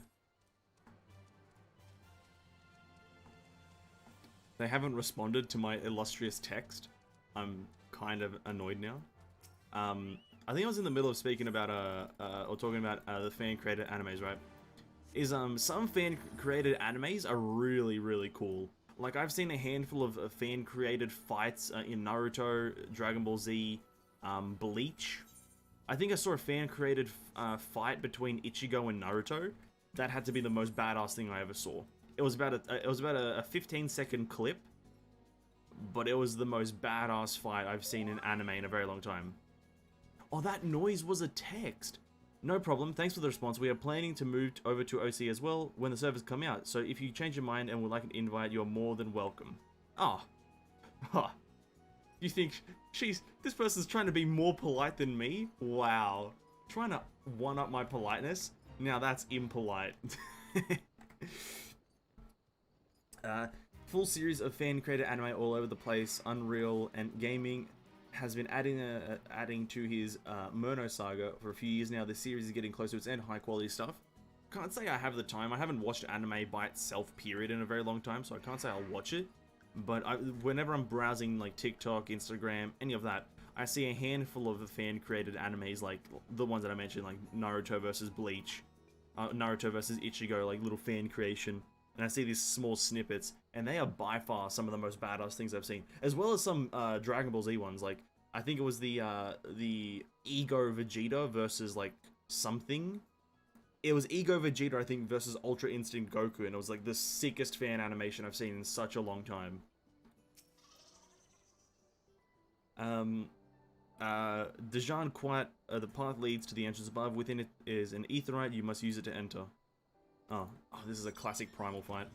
They haven't responded to my illustrious text. I'm kind of annoyed now. I think I was in the middle of speaking about or talking about the fan-created animes, right? Some fan-created animes are really, really cool. Like, I've seen a handful of fan-created fights in Naruto, Dragon Ball Z, Bleach. I think I saw a fan-created fight between Ichigo and Naruto. That had to be the most badass thing I ever saw. It was about a 15-second clip, but it was the most badass fight I've seen in anime in a very long time. Oh, that noise was a text. No problem, thanks for the response. We are planning to move over to OC as well when the servers come out, so if you change your mind and would like an invite, you're more than welcome. Ah. Huh. You think this person's trying to be more polite than me? Wow. Trying to one-up my politeness? Now that's impolite. Full series of fan-created anime all over the place. Unreal and Gaming has been adding to his Murno saga for a few years now. The series is getting close to its end. High quality stuff. Can't say I have the time. I haven't watched anime by itself, period, in a very long time, so I can't say I'll watch it. But whenever I'm browsing like TikTok, Instagram, any of that, I see a handful of the fan-created animes, like the ones that I mentioned, like Naruto versus Bleach, Naruto versus Ichigo, like little fan creation. And I see these small snippets, and they are by far some of the most badass things I've seen. As well as some Dragon Ball Z ones, like, I think it was the Ego Vegeta versus, like, something. It was Ego Vegeta, I think, versus Ultra Instinct Goku, and it was, like, the sickest fan animation I've seen in such a long time. Dajan Quat, the path leads to the entrance above. Within it is an aetheryte. You must use it to enter. Oh, this is a classic primal fight.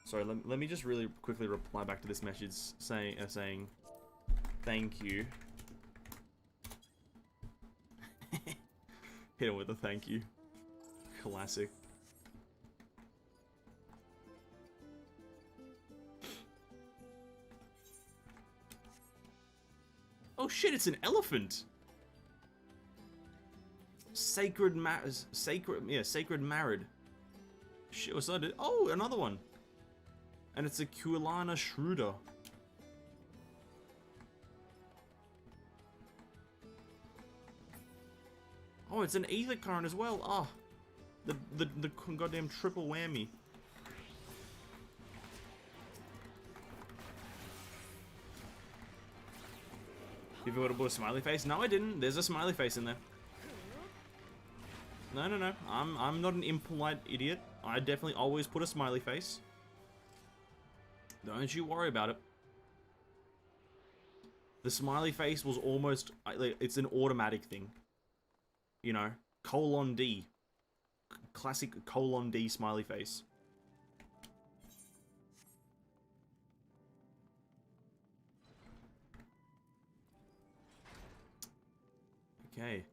Sorry, let me just really quickly reply back to this message saying thank you. Hit him with a thank you. Classic. Oh shit, it's an elephant! Sacred Married. Shit, what's that? Oh, another one. And it's a Kulana Shruder. Oh, it's an ether current as well. Ah, the goddamn triple whammy. You ever put a smiley face? No, I didn't. There's a smiley face in there. No. I'm not an impolite idiot. I definitely always put a smiley face. Don't you worry about it. The smiley face was almost... It's an automatic thing. You know? Colon D. Classic colon D smiley face. Okay.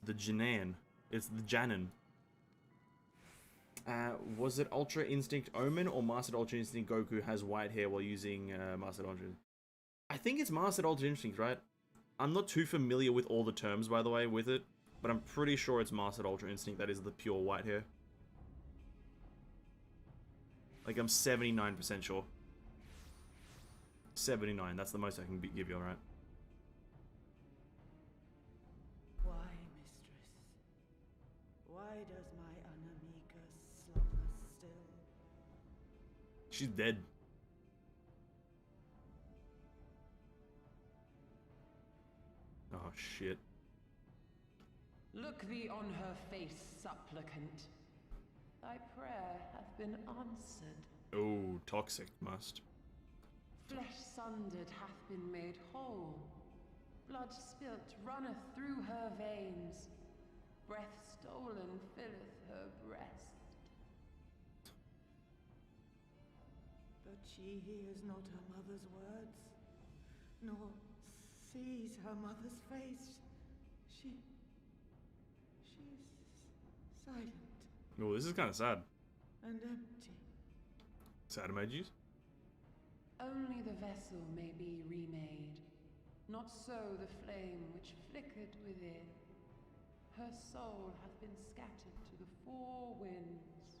The Janan. It's the Janan. Was it Ultra Instinct Omen or Mastered Ultra Instinct Goku has white hair while using Mastered Ultra? I think it's Mastered Ultra Instinct, right? I'm not too familiar with all the terms, by the way, with it, but I'm pretty sure it's Mastered Ultra Instinct that is the pure white hair. Like, I'm 79% sure. 79, that's the most I can give you, alright? Why, mistress? Why does my Anamika slumber still? She's dead. Oh, shit. Look thee on her face, supplicant. Thy prayer hath been answered. Oh, toxic, must. Flesh sundered hath been made whole. Blood spilt runneth through her veins. Breath stolen filleth her breast. But she hears not her mother's words, nor sees her mother's face. She's silent Oh, this is kind of sad. and empty. Sad emojis? Only the vessel may be remade. Not so the flame which flickered within. Her soul hath been scattered to the four winds.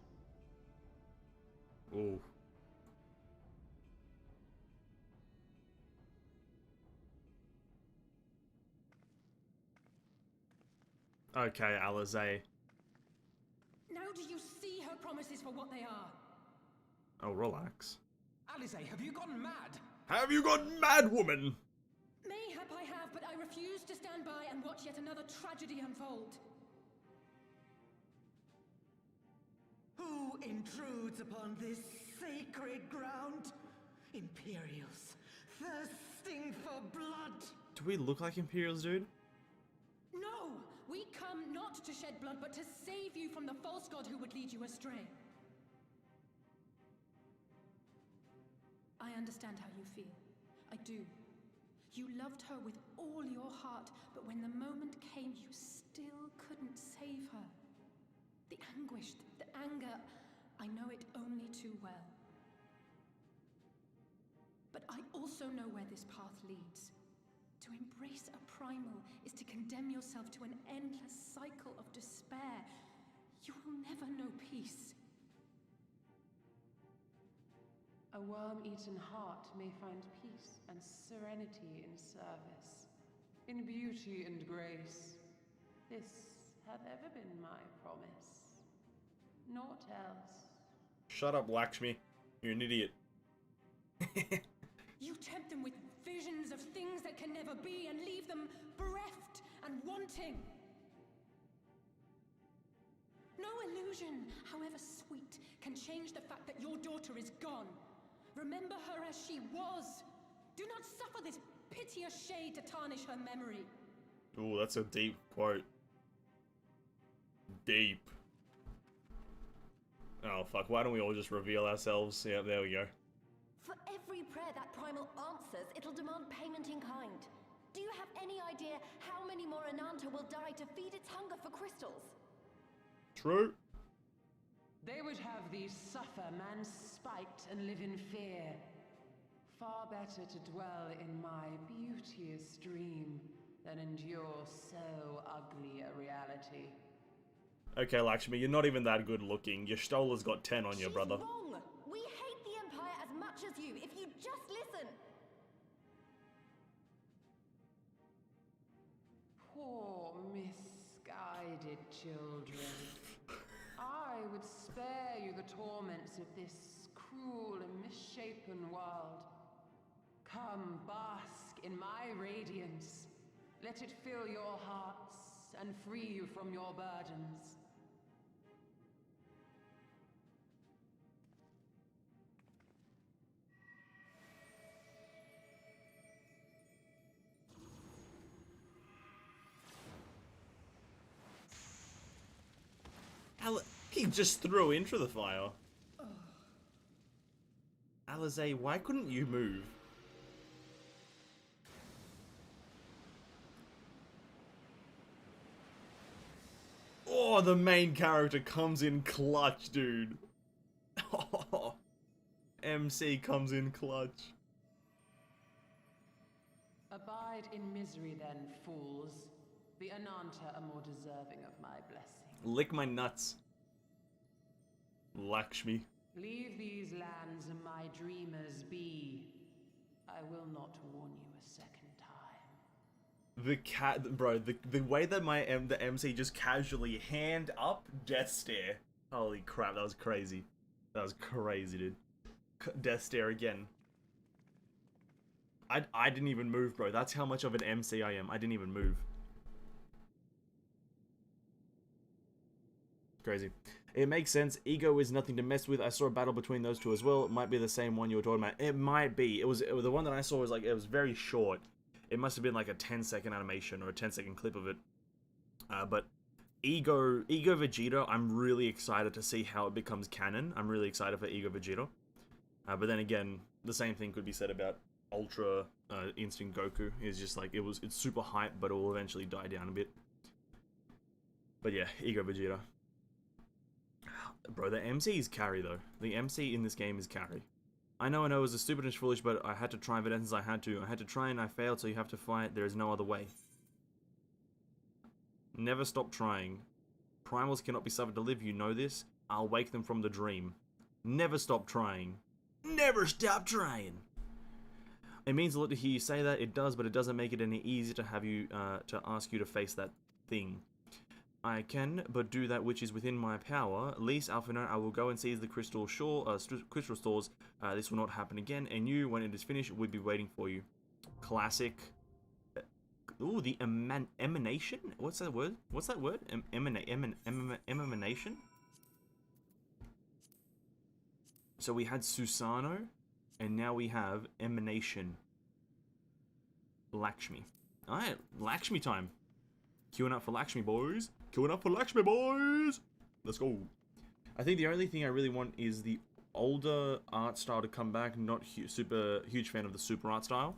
Oh. Okay, Alizé. Now do you see her promises for what they are? Oh, relax. Alizé, have you gone mad? Have you gone mad, woman? Mayhap I have, but I refuse to stand by and watch yet another tragedy unfold. Who intrudes upon this sacred ground? Imperials, thirsting for blood. Do we look like Imperials, dude? No! We come not to shed blood, but to save you from the false god who would lead you astray. I understand how you feel. I do. You loved her with all your heart, but when the moment came, you still couldn't save her. The anguish, the anger, I know it only too well. But I also know where this path leads. To embrace a primal is to condemn yourself to an endless cycle of despair. You will never know peace. A worm-eaten heart may find peace and serenity in service, in beauty and grace. This hath ever been my promise. Naught else. Shut up, Lakshmi. You're an idiot. You tempt them with visions of things that can never be and leave them bereft and wanting. No illusion, however sweet, can change the fact that your daughter is gone. Remember her as she was. Do not suffer this piteous shade to tarnish her memory. Ooh, that's a deep quote. Deep. Oh, fuck. Why don't we all just reveal ourselves? Yep, there we go. For every prayer that primal answers, it'll demand payment in kind. Do you have any idea how many more Ananta will die to feed its hunger for crystals? True. They would have thee suffer man's spite and live in fear. Far better to dwell in my beauteous dream than endure so ugly a reality. Okay, Lakshmi, you're not even that good looking. Your Stola's got 10 on you, brother. Wrong! We hate the Empire as much as you, if you just listen! Poor misguided children. I would spare you the torments of this cruel and misshapen world. Come, bask in my radiance. Let it fill your hearts and free you from your burdens. He just threw into the fire. Alizé, why couldn't you move? Oh, the main character comes in clutch, dude. Oh, MC comes in clutch. Abide in misery then, fools. The Ananta are more deserving of my blessing. Lick my nuts. Lakshmi. Leave these lands and my dreamers be. I will not warn you a second time. The cat, bro, the way that the MC just casually hand up death stare. Holy crap, that was crazy. That was crazy, dude. Death stare again. I didn't even move, bro. That's how much of an MC I am. I didn't even move. Crazy. It makes sense. Ego is nothing to mess with. I saw a battle between those two as well. It might be the same one you were talking about. It might be. It was the one that I saw was like, it was very short. It must have been like a 10-second animation or a 10-second clip of it. But Ego Vegeta, I'm really excited to see how it becomes canon. I'm really excited for Ego Vegeta. But then again, the same thing could be said about Ultra Instinct Goku. It's just like, it's super hype, but it will eventually die down a bit. But yeah, Ego Vegeta. Bro, the MC is carry though. The MC in this game is carry. I know it was a stupid and foolish, but I had to try Evanescence. I had to try and I failed, so you have to fight. There is no other way. Never stop trying. Primals cannot be suffered to live, you know this. I'll wake them from the dream. Never stop trying. Never stop trying. It means a lot to hear you say that. It does, but it doesn't make it any easier to have you, to ask you to face that thing. I can, but do that which is within my power. Least Alphino, I will go and seize the crystal crystal stores. This will not happen again, and you, when it is finished, will be waiting for you. Classic. Ooh, the emanation? What's that word? What's that word? Emanation? So we had Susano, and now we have Emanation. Lakshmi. Alright, Lakshmi time. Queuing up for Lakshmi, boys. Queuing up for Lakshmi, boys. Let's go. I think the only thing I really want is the older art style to come back. Not super huge fan of the super art style.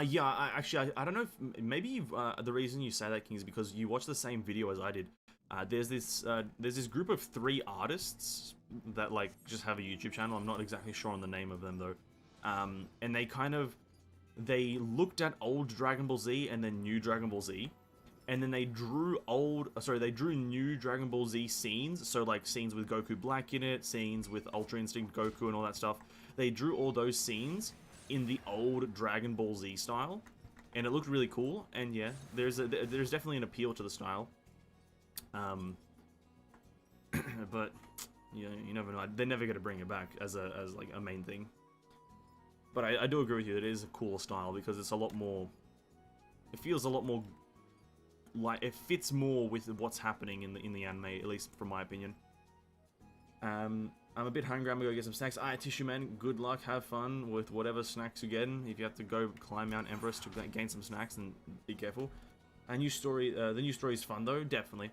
Yeah, I don't know if maybe the reason you say that, King, is because you watch the same video as I did. There's this group of 3 artists that like just have a YouTube channel. I'm not exactly sure on the name of them though. And they looked at old Dragon Ball Z and then new Dragon Ball Z, and then they drew new Dragon Ball Z scenes, so like scenes with Goku Black in it, scenes with Ultra Instinct Goku and all that stuff. They drew all those scenes in the old Dragon Ball Z style, and it looked really cool, and yeah, there's definitely an appeal to the style. But you never know, they're never going to bring it back as like a main thing. But I do agree with you, it is a cooler style because it's a lot more... It feels a lot more... like, it fits more with what's happening in the anime, at least from my opinion. I'm a bit hungry, I'm gonna go get some snacks. Alright, Tissue Man, good luck, have fun with whatever snacks you're getting. If you have to go climb Mount Everest to gain some snacks, then be careful. The new story is fun though, definitely.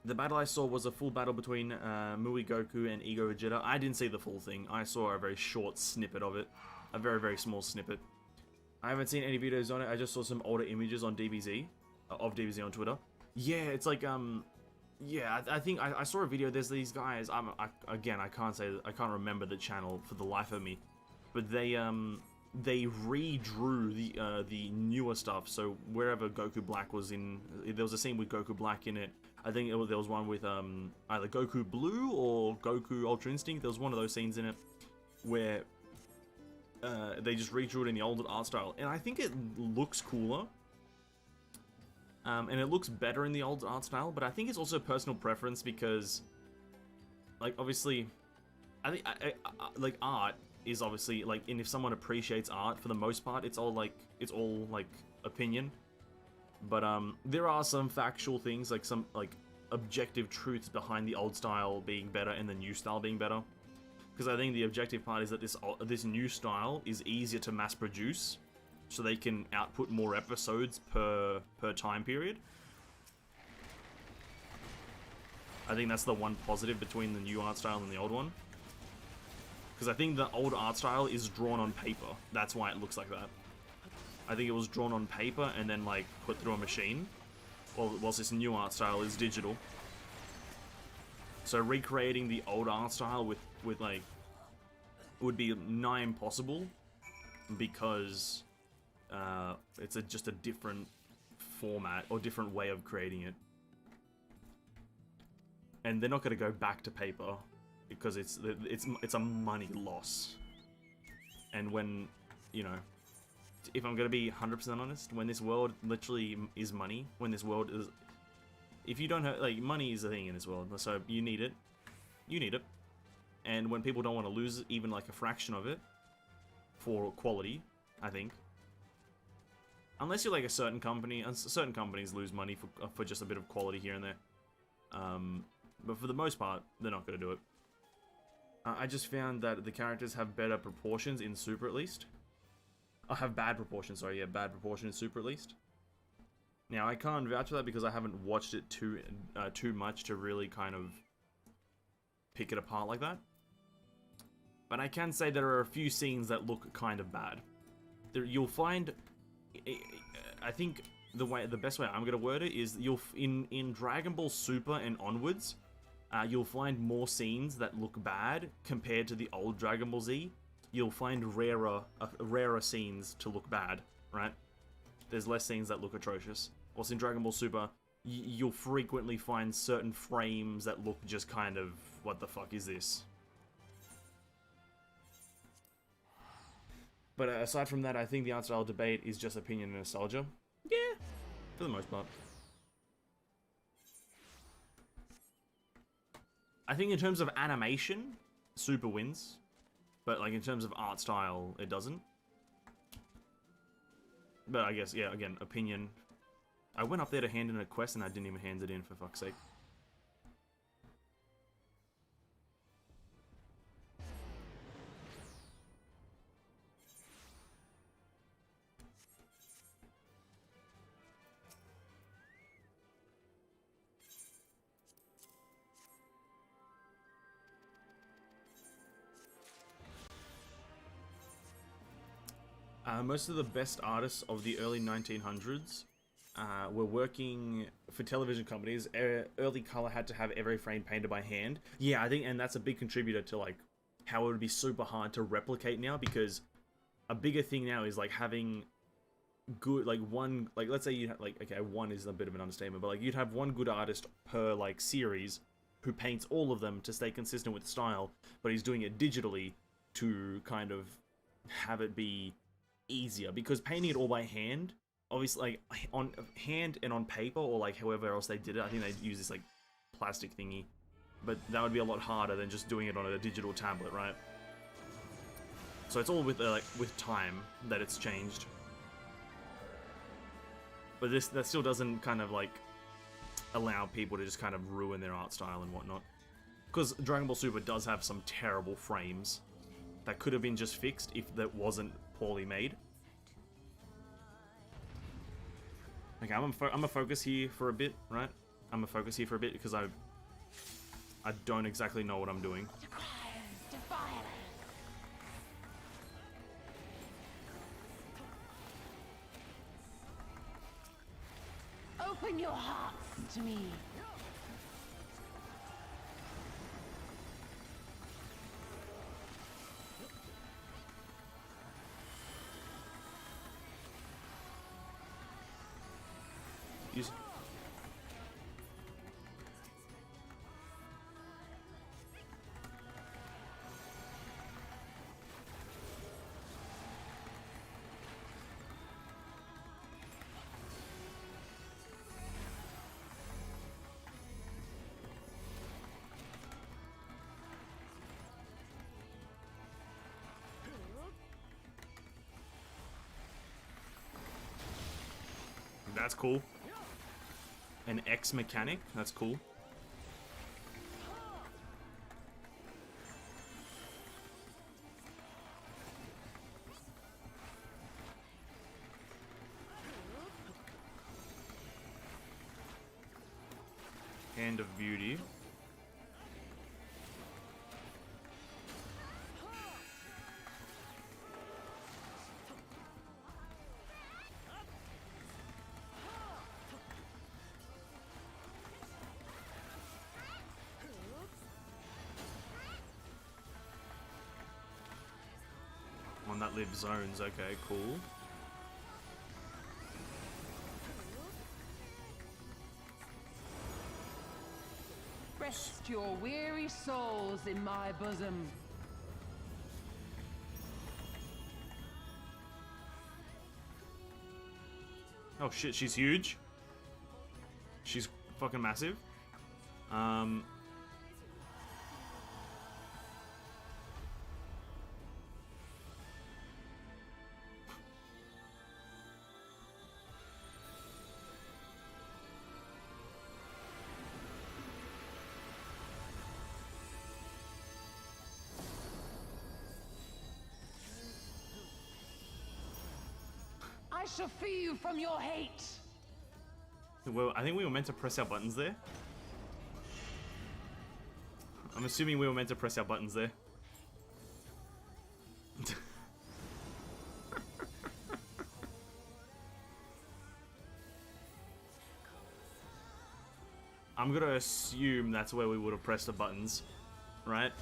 The battle I saw was a full battle between Mui Goku and Ego Vegeta. I didn't see the full thing, I saw a very short snippet of it. A very, very small snippet. I haven't seen any videos on it. I just saw some older images on DBZ, of DBZ on Twitter. Yeah, it's like, yeah, I think I saw a video. There's these guys. Again, I can't remember the channel for the life of me, but they redrew the newer stuff. So wherever Goku Black was in, there was a scene with Goku Black in it. I think there was one with either Goku Blue or Goku Ultra Instinct. There was one of those scenes in it where they just redrew it in the older art style, and I think it looks cooler, and it looks better in the old art style. But I think it's also personal preference because, like, obviously, I think like art is obviously like, and if someone appreciates art, for the most part, it's all like opinion. But there are some factual things, like some like objective truths behind the old style being better and the new style being better. Because I think the objective part is that this new style is easier to mass produce, so they can output more episodes per time period. I think that's the one positive between the new art style and the old one. Because I think the old art style is drawn on paper. That's why it looks like that. I think it was drawn on paper and then like put through a machine. well, whilst this new art style is digital. So recreating the old art style with like, would be nigh impossible, because it's just a different format or different way of creating it. And they're not going to go back to paper because it's a money loss. And when, you know, if I'm going to be 100% honest, when this world literally is money, when this world is, if you don't have, like, money is a thing in this world, so you need it. You need it. And when people don't want to lose even like a fraction of it for quality, I think, unless you're like a certain company, and certain companies lose money for just a bit of quality here and there. But for the most part, they're not going to do it. I just found that the characters have better proportions in Super, at least. I have bad proportions, sorry, yeah, bad proportion in Super, at least. Now, I can't vouch for that because I haven't watched it too much to really kind of pick it apart like that. But I can say there are a few scenes that look kind of bad. You'll find, I think the best way I'm going to word it is in Dragon Ball Super and onwards, you'll find more scenes that look bad compared to the old Dragon Ball Z. You'll find rarer scenes to look bad, right? There's less scenes that look atrocious. Whilst in Dragon Ball Super, you'll frequently find certain frames that look just kind of, what the fuck is this? But aside from that, I think the art style debate is just opinion and nostalgia. Yeah, for the most part. I think in terms of animation, Super wins. But like in terms of art style, it doesn't. But I guess, yeah, again, opinion. I went up there to hand in a quest and I didn't even hand it in, for fuck's sake. Most of the best artists of the early 1900s were working for television companies. Early color had to have every frame painted by hand. Yeah, I think, and that's a big contributor to like how it would be super hard to replicate now, because a bigger thing now is like having good, like one, like let's say you have like, okay, one is a bit of an understatement, but like you'd have one good artist per like series who paints all of them to stay consistent with style, but he's doing it digitally to kind of have it be easier, because painting it all by hand, obviously, like on hand and on paper, or like however else they did it, I think they use this like plastic thingy, but that would be a lot harder than just doing it on a digital tablet, right? So it's all with like with time that it's changed. But that still doesn't kind of like allow people to just kind of ruin their art style and whatnot, because Dragon Ball Super does have some terrible frames that could have been just fixed if that wasn't poorly made. Okay, I'm gonna focus here for a bit, right? I'm gonna focus here for a bit because I don't exactly know what I'm doing. Open your hearts to me. Use. That's cool. An X mechanic, that's cool. Hand of Beauty. one that lives zones. Okay, cool. Rest your weary souls in my bosom. Oh shit, she's huge. She's fucking massive. I shall free you from your hate. Well, I think we were meant to press our buttons there. I'm assuming we were meant to press our buttons there. I'm gonna assume that's where we would have pressed the buttons, right?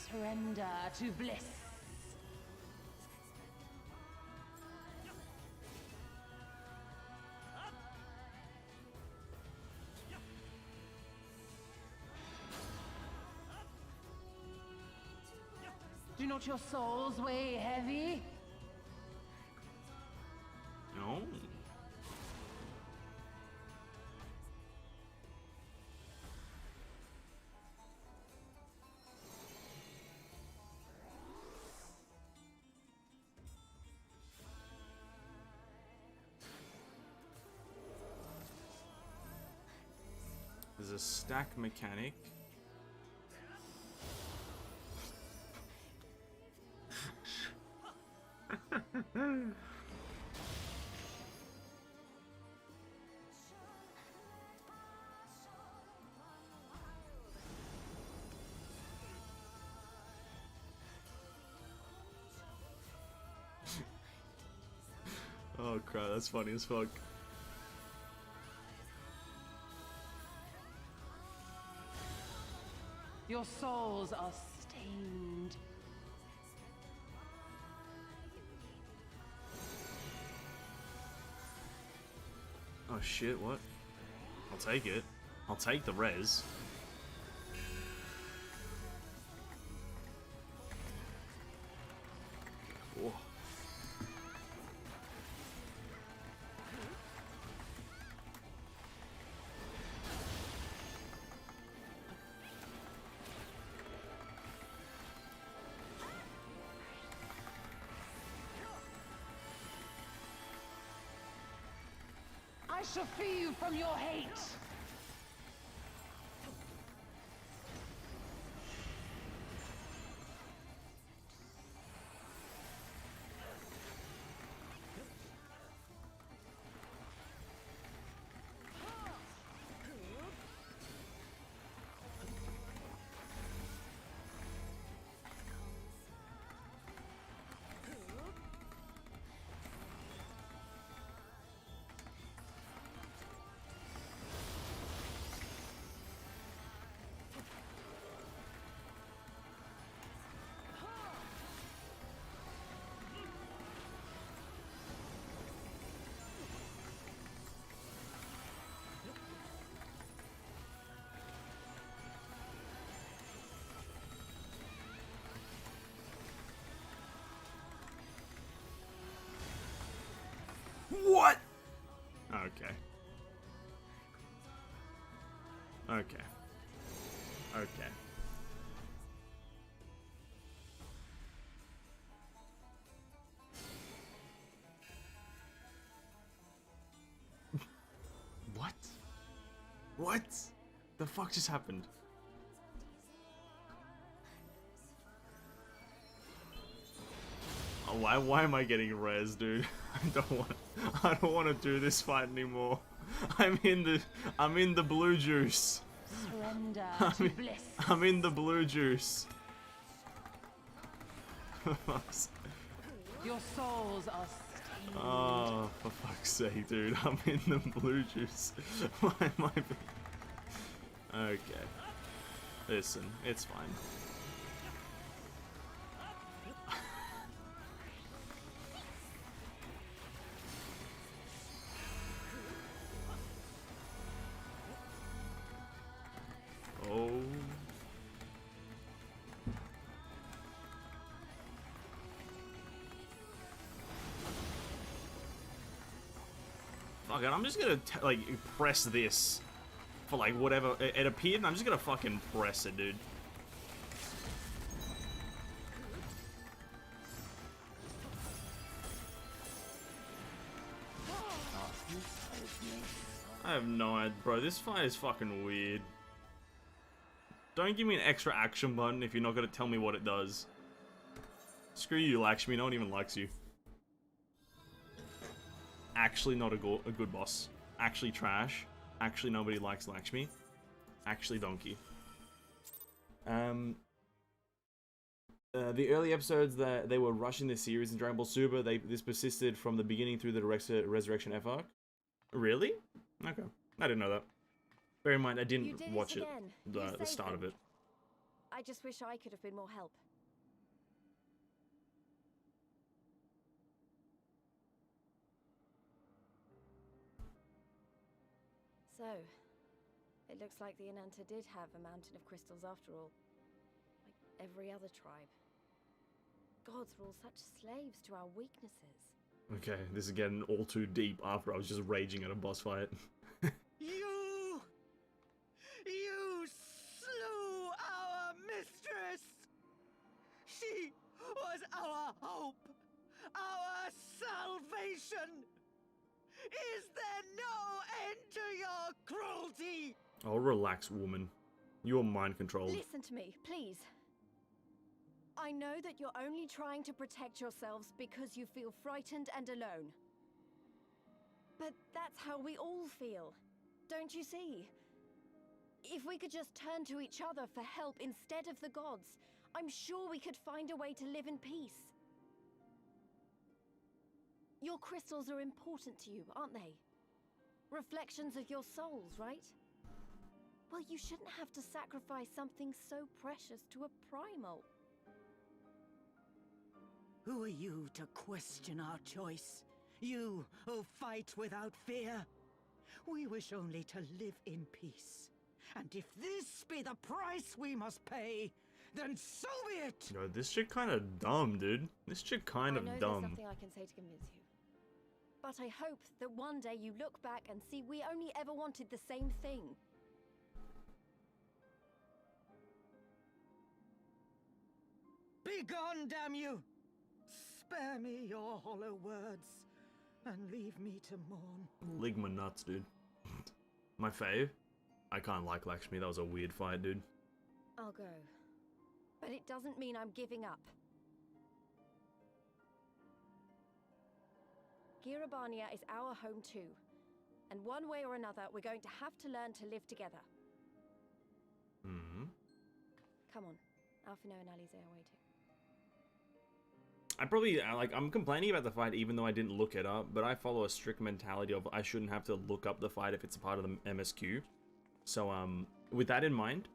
Surrender to bliss. Do not your souls weigh heavy? No. There's a stack mechanic. Oh crap, that's funny as fuck. Your souls are stained. Oh shit, what? I'll take it. I'll take the res. Whoa. I shall free you from your hate. What? Okay. Okay. Okay. What? What? The fuck just happened? Oh, why am I getting res, dude? I don't want to do this fight anymore. I'm in the blue juice. Surrender to bliss. I'm in the blue juice. Your souls are stained. Oh, for fuck's sake, dude. I'm in the blue juice. Why am I... Okay. Listen, it's fine. Oh. Fuck it, I'm just gonna like press this for like whatever it appeared, and I'm just gonna fucking press it, dude. I have no idea, bro. This fight is fucking weird. Don't give me an extra action button if you're not gonna tell me what it does. Screw you, Lakshmi. No one even likes you. Actually not a good boss. Actually trash. Actually nobody likes Lakshmi. Actually donkey. The early episodes that they were rushing the series in Dragon Ball Super, this persisted from the beginning through the Resurrection F arc. Really? Okay. I didn't know that. Bear in mind, I didn't watch it, the start of it. I just wish I could have been more help. So, it looks like the Ananta did have a mountain of crystals after all. Like every other tribe. Gods were all such slaves to our weaknesses. Okay, this is getting all too deep after I was just raging at a boss fight. You slew our mistress! She was our hope, our salvation! Is there no end to your cruelty? Oh, relax, woman. You're mind controlled. Listen to me, please. I know that you're only trying to protect yourselves because you feel frightened and alone. But that's how we all feel. Don't you see? If we could just turn to each other for help instead of the gods, I'm sure we could find a way to live in peace. Your crystals are important to you, aren't they? Reflections of your souls, right? Well, you shouldn't have to sacrifice something so precious to a primal. Who are you to question our choice? You who fight without fear? We wish only to live in peace. And if this be the price we must pay, then so be it! Yo, this shit kinda dumb, dude. This shit kind of I know dumb. there's something I can say to convince you. But I hope that one day you look back and see we only ever wanted the same thing. Begone, damn you! Spare me your hollow words, and leave me to mourn. Ligma nuts, dude. My fave? I can't like Lakshmi, that was a weird fight, dude. I'll go. But it doesn't mean I'm giving up. Girabania is our home too. And one way or another, we're going to have to learn to live together. Mm-hmm. Come on. Alphino and Alize are waiting. I probably, I'm complaining about the fight even though I didn't look it up, but I follow a strict mentality of I shouldn't have to look up the fight if it's a part of the MSQ. So, with that in mind,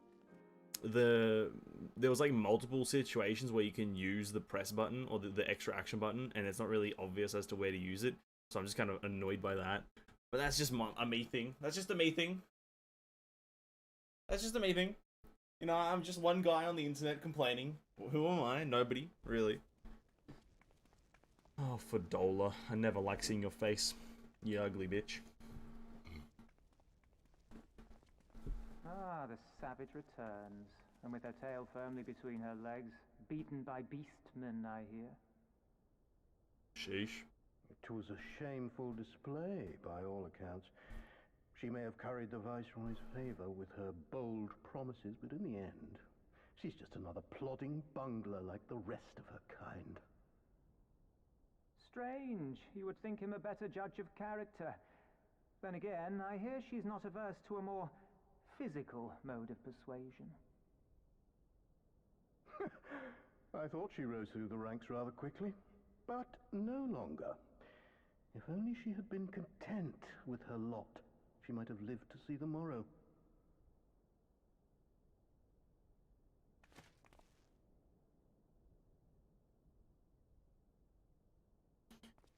there was like multiple situations where you can use the press button or the extra action button, and it's not really obvious as to where to use it. So I'm just kind of annoyed by that. But that's just a me thing. That's just a me thing. That's just a me thing. You know, I'm just one guy on the internet complaining. Who am I? Nobody, really. Oh, Fedola. I never like seeing your face. You ugly bitch. Ah, the savage returns, and with her tail firmly between her legs, beaten by beastmen, I hear. Sheesh. It was a shameful display, by all accounts. She may have curried the Viceroy's favor with her bold promises, but in the end, she's just another plodding bungler like the rest of her kind. Strange. You would think him a better judge of character. Then again, I hear she's not averse to a more physical mode of persuasion. I thought she rose through the ranks rather quickly, but no longer. If only she had been content with her lot, she might have lived to see the morrow.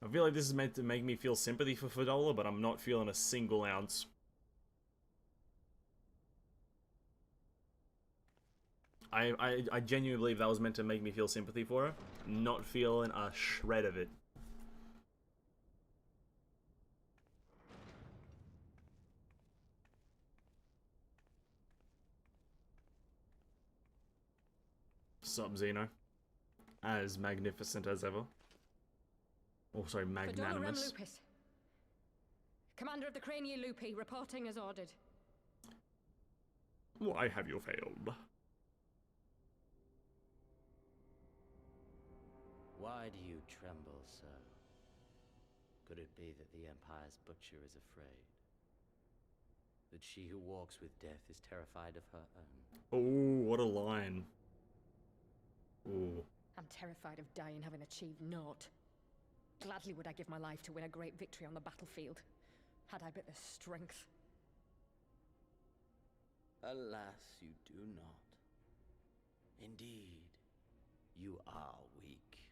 I feel like this is meant to make me feel sympathy for Fidola, but I'm not feeling a single ounce. I genuinely believe that was meant to make me feel sympathy for her. Not feeling a shred of it. Sup, Zeno? As magnificent as ever. Oh, sorry, magnanimous. Lupus. Commander of the Crania Lupi, reporting as ordered. Why have you failed? Why do you tremble so? Could it be that the Empire's butcher is afraid? That she who walks with death is terrified of her own? Oh, what a line. Ooh. I'm terrified of dying having achieved naught. Gladly would I give my life to win a great victory on the battlefield, had I but the strength. Alas, you do not. Indeed, you are weak.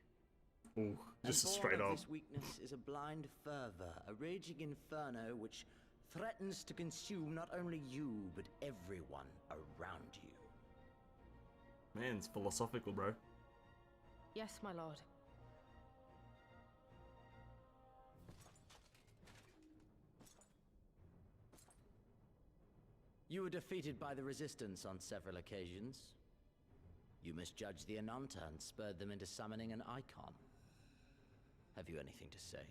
Ooh, just straight up. This weakness is a blind fervor, a raging inferno which threatens to consume not only you, but everyone around you. Man, it's philosophical, bro. Yes, my lord. You were defeated by the Resistance on several occasions. You misjudged the Ananta and spurred them into summoning an icon. Have you anything to say?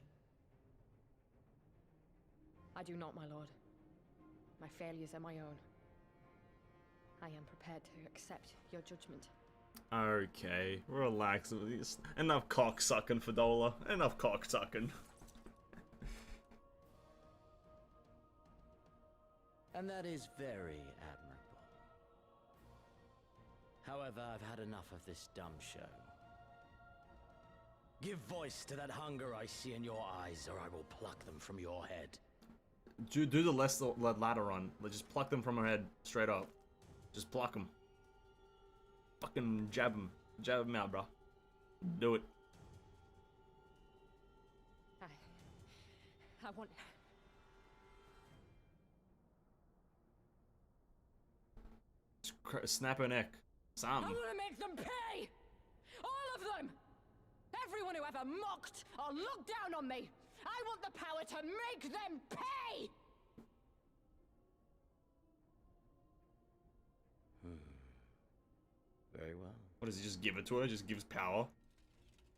I do not, my lord. My failures are my own. I am prepared to accept your judgment. Okay, relax. Enough cocksucking, Fidola. Enough cocksucking. And that is very admirable. However, I've had enough of this dumb show. Give voice to that hunger I see in your eyes, or I will pluck them from your head. Do the ladder run. Just pluck them from her head, straight up. Just pluck them. Fucking jab them. Jab them out, bro. Do it. I want... Snap her neck. I want to make them pay! All of them! Everyone who ever mocked or looked down on me! I want the power to make them pay! Very well. What does he just give it to her? Just gives power?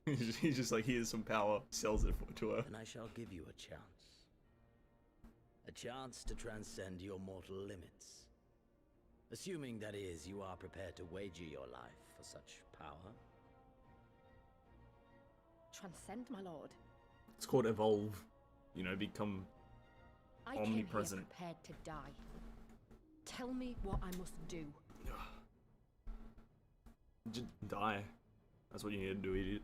He's just like, here's some power, sells it to her. And I shall give you a chance. A chance to transcend your mortal limits. Assuming, that is, you are prepared to wager your life for such power. Transcend, my lord. It's called evolve. You know, become omnipresent. I came here prepared to die. Tell me what I must do. Just die. That's what you need to do, idiot.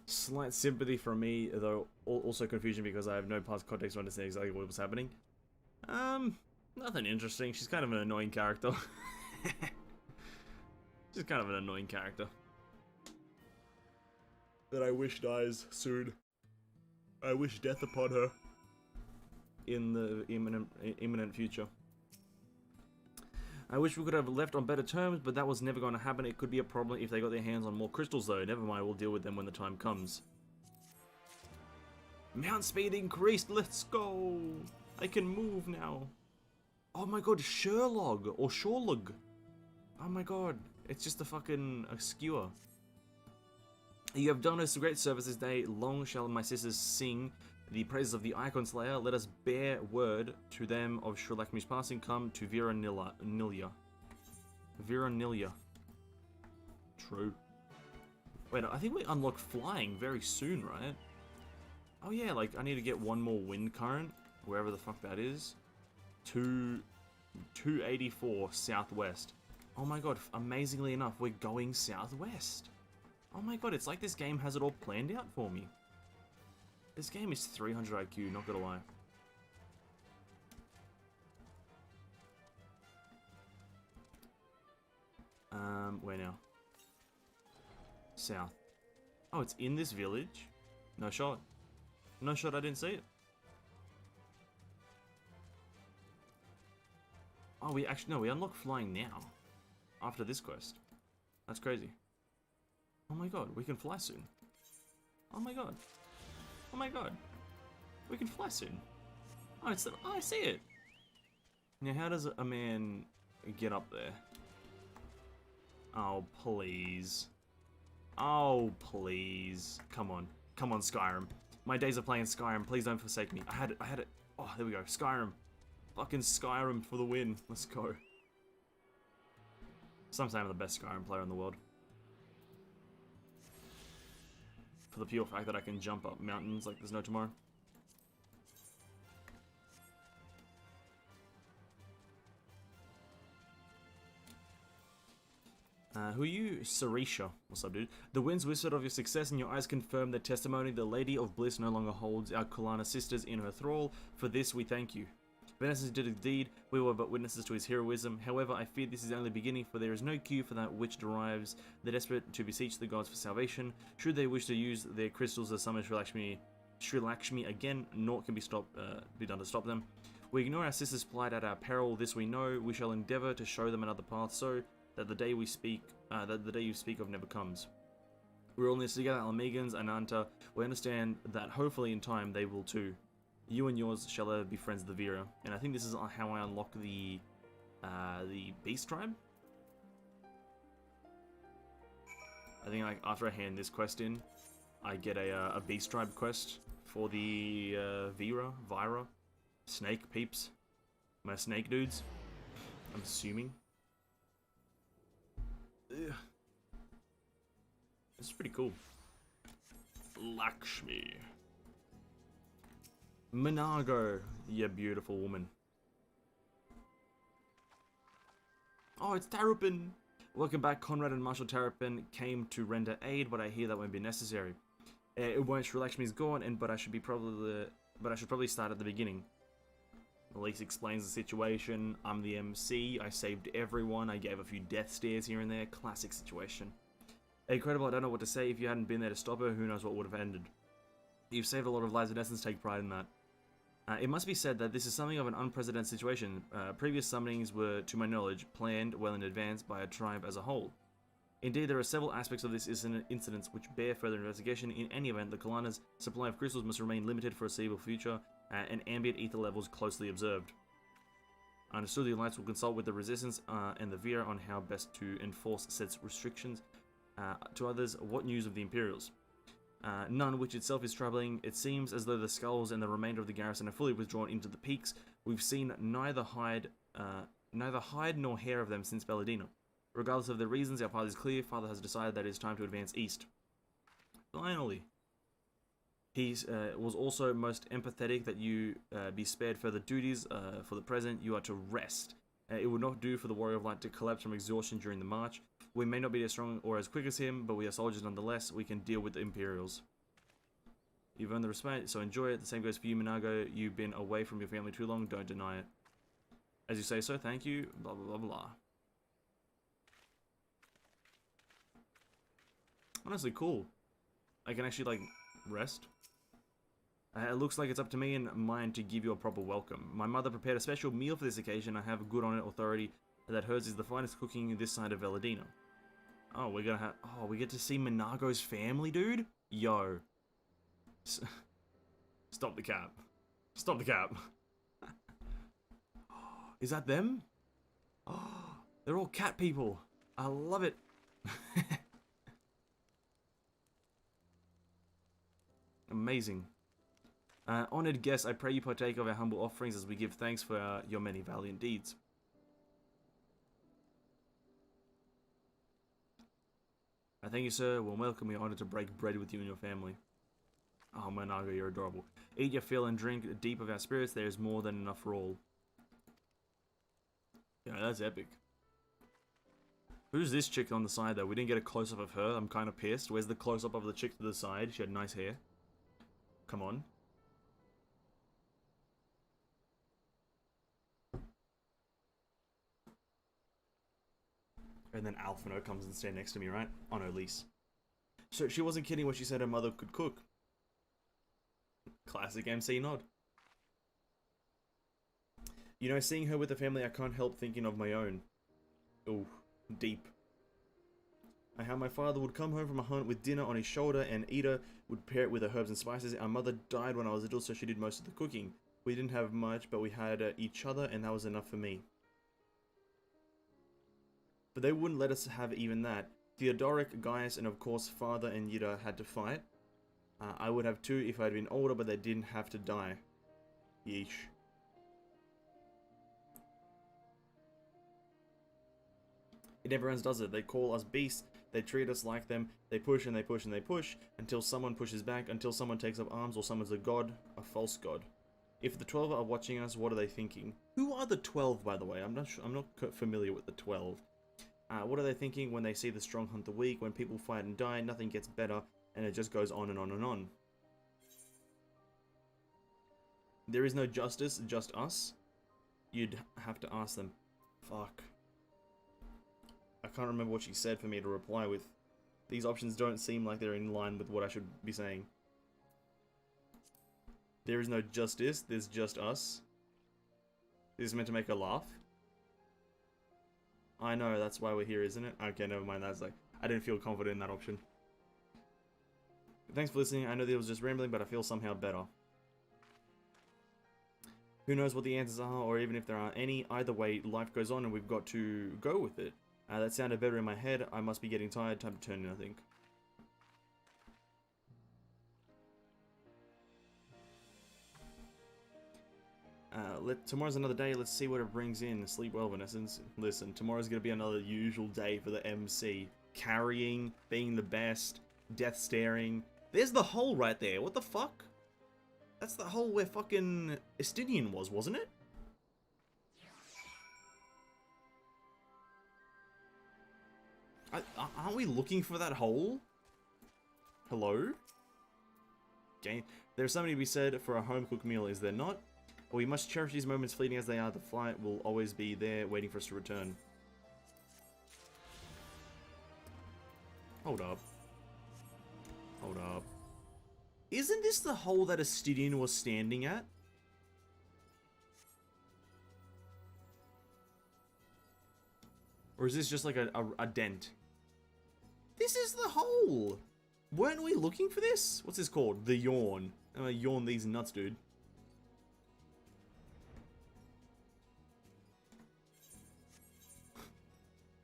Slight sympathy from me, though also confusion because I have no past context to understand exactly what was happening. Nothing interesting. She's kind of an annoying character. She's kind of an annoying character. That I wish dies soon. I wish death upon her. In the imminent future. I wish we could have left on better terms, but that was never going to happen. It could be a problem if they got their hands on more crystals, though. Never mind, we'll deal with them when the time comes. Mount speed increased, let's go! I can move now. Oh my god, Sherlog, or Shorlog. Oh my god, it's just a fucking skewer. You have done us a great service this day. Long shall my sisters sing the praises of the Icon Slayer. Let us bear word to them of Sherlachmi's passing. Come to Vera Nilia. Vera Nilia. True. Wait, I think we unlock flying very soon, right? Oh yeah, like I need to get one more wind current, wherever the fuck that is. 284 southwest. Oh my god, amazingly enough, we're going southwest. Oh my god, it's like this game has it all planned out for me. This game is 300 IQ, not gonna lie. Where now? South. Oh, it's in this village? No shot. No shot, I didn't see it. Oh, we actually, no, we unlock flying now. After this quest. That's crazy. Oh my god, we can fly soon. Oh my god. Oh my god. We can fly soon. Oh, it's the, oh, I see it. Now, how does a man get up there? Oh, please. Oh, please. Come on. Come on, Skyrim. My days of playing Skyrim. Please don't forsake me. I had it. Oh, there we go. Skyrim. Fucking Skyrim for the win. Let's go. Sometimes I'm the best Skyrim player in the world. For the pure fact that I can jump up mountains like there's no tomorrow. Who are you? Sarisha. What's up, dude? The winds whispered of your success and your eyes confirmed the testimony. The Lady of Bliss no longer holds our Kulana sisters in her thrall. For this, we thank you. Venus did a deed, we were but witnesses to his heroism. However, I fear this is only beginning, for there is no cure for that which derives the desperate to beseech the gods for salvation. Should they wish to use their crystals to summon Sri Lakshmi again, naught can be done to stop them. We ignore our sisters' plight at our peril. This we know. We shall endeavour to show them another path, so that the day you speak of never comes. We're all in this together, Alamegans and Anta. We understand that hopefully in time they will too. You and yours shall ever be friends of the Vera. And I think this is how I unlock the Beast Tribe. I think like after I hand this quest in, I get a Beast Tribe quest for the Vira, snake peeps, my snake dudes. I'm assuming. Ugh. This is pretty cool. Lakshmi. Minago, you beautiful woman. Oh, it's Terrapin. Welcome back. Conrad and Marshal Terrapin came to render aid, but I hear that won't be necessary. It won't. Sri Lakshmi's gone, but I should probably start at the beginning. Elise explains the situation. I'm the MC. I saved everyone. I gave a few death stares here and there. Classic situation. Incredible. I don't know what to say. If you hadn't been there to stop her, who knows what would have ended. You've saved a lot of lives, in essence. Take pride in that. It must be said that this is something of an unprecedented situation. Previous summonings were, to my knowledge, planned well in advance by a tribe as a whole. Indeed, there are several aspects of this incident which bear further investigation. In any event, the Kalana's supply of crystals must remain limited for a foreseeable future, and ambient ether levels closely observed. I understood the Alliance will consult with the Resistance and the Vera on how best to enforce said restrictions. To others, what news of the Imperials? None, which itself is troubling. It seems as though the skulls and the remainder of the garrison are fully withdrawn into the peaks. We've seen neither hide nor hair of them since Belladina. Regardless of the reasons, our path is clear. Father has decided that it is time to advance east. Finally. He was also most empathetic that you be spared further duties. For the present, you are to rest. It would not do for the Warrior of Light to collapse from exhaustion during the march. We may not be as strong or as quick as him, but we are soldiers nonetheless. We can deal with the Imperials. You've earned the respect, so enjoy it. The same goes for you, Minago. You've been away from your family too long. Don't deny it. As you say so, thank you. Blah, blah, blah, blah. Honestly, cool. I can actually, like, rest. It looks like it's up to me and mine to give you a proper welcome. My mother prepared a special meal for this occasion. I have good on it authority that hers is the finest cooking this side of Velladina. Oh, we're gonna have... Oh, we get to see Minago's family, dude? Yo. Stop the cap. Stop the cap. Is that them? Oh, they're all cat people. I love it. Amazing. Honored guests, I pray you partake of our humble offerings as we give thanks for your many valiant deeds. I thank you, sir. Well, welcome. We are honored to break bread with you and your family. Oh, Minago, you're adorable. Eat your fill and drink deep of our spirits. There is more than enough for all. Yeah, that's epic. Who's this chick on the side, though? We didn't get a close-up of her. I'm kind of pissed. Where's the close-up of the chick to the side? She had nice hair. Come on. And then Alphino comes and stands next to me, right? Oh no, Lise. So she wasn't kidding when she said her mother could cook. Classic MC nod. You know, seeing her with the family, I can't help thinking of my own. Ooh, deep. How my father would come home from a hunt with dinner on his shoulder, and Ida would pair it with the herbs and spices. Our mother died when I was little, so she did most of the cooking. We didn't have much, but we had each other, and that was enough for me. But they wouldn't let us have even that. Theodoric, Gaius, and of course father and Ida had to fight. I would have too if I had been older, but they didn't have to die. Yeesh. It never ends, does it? They call us beasts, they treat us like them, they push and they push and they push, until someone pushes back, until someone takes up arms or summons a god, a false god. If the 12 are watching us, what are they thinking? Who are the 12, by the way? I'm not familiar with the 12. What are they thinking when they see the strong hunt the weak, when people fight and die, nothing gets better, and it just goes on and on and on. There is no justice, just us. You'd have to ask them. Fuck. I can't remember what she said for me to reply with. These options don't seem like they're in line with what I should be saying. There is no justice, there's just us. This is meant to make her laugh. I know, that's why we're here, isn't it? Okay, never mind, that's like, I didn't feel confident in that option. Thanks for listening, I know that was just rambling, but I feel somehow better. Who knows what the answers are, or even if there are any, either way, life goes on and we've got to go with it. That sounded better in my head, I must be getting tired, time to turn in, I think. Tomorrow's another day, let's see what it brings in. Sleep well, Vanessa. Listen, tomorrow's gonna be another usual day for the MC. Carrying, being the best, death staring. There's the hole right there, what the fuck? That's the hole where fucking Estinian was, wasn't it? Aren't we looking for that hole? Hello? Okay, there's something to be said for a home-cooked meal, is there not? We must cherish these moments, fleeting as they are. The flight will always be there, waiting for us to return. Hold up. Hold up. Isn't this the hole that Estinian was standing at? Or is this just like a dent? This is the hole! Weren't we looking for this? What's this called? The yawn. I'm gonna yawn these nuts, dude.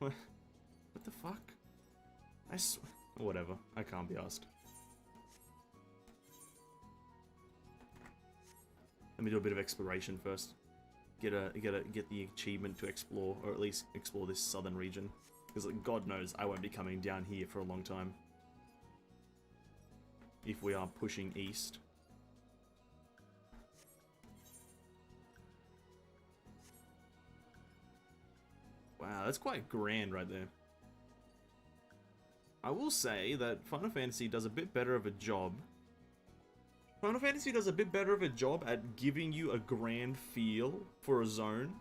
What the fuck? Whatever. I can't be asked. Let me do a bit of exploration first. Get the achievement to explore, or at least explore this southern region. Because like, God knows I won't be coming down here for a long time. If we are pushing east. Wow, that's quite grand right there. I will say that Final Fantasy does a bit better of a job. Final Fantasy does a bit better of a job at giving you a grand feel for a zone.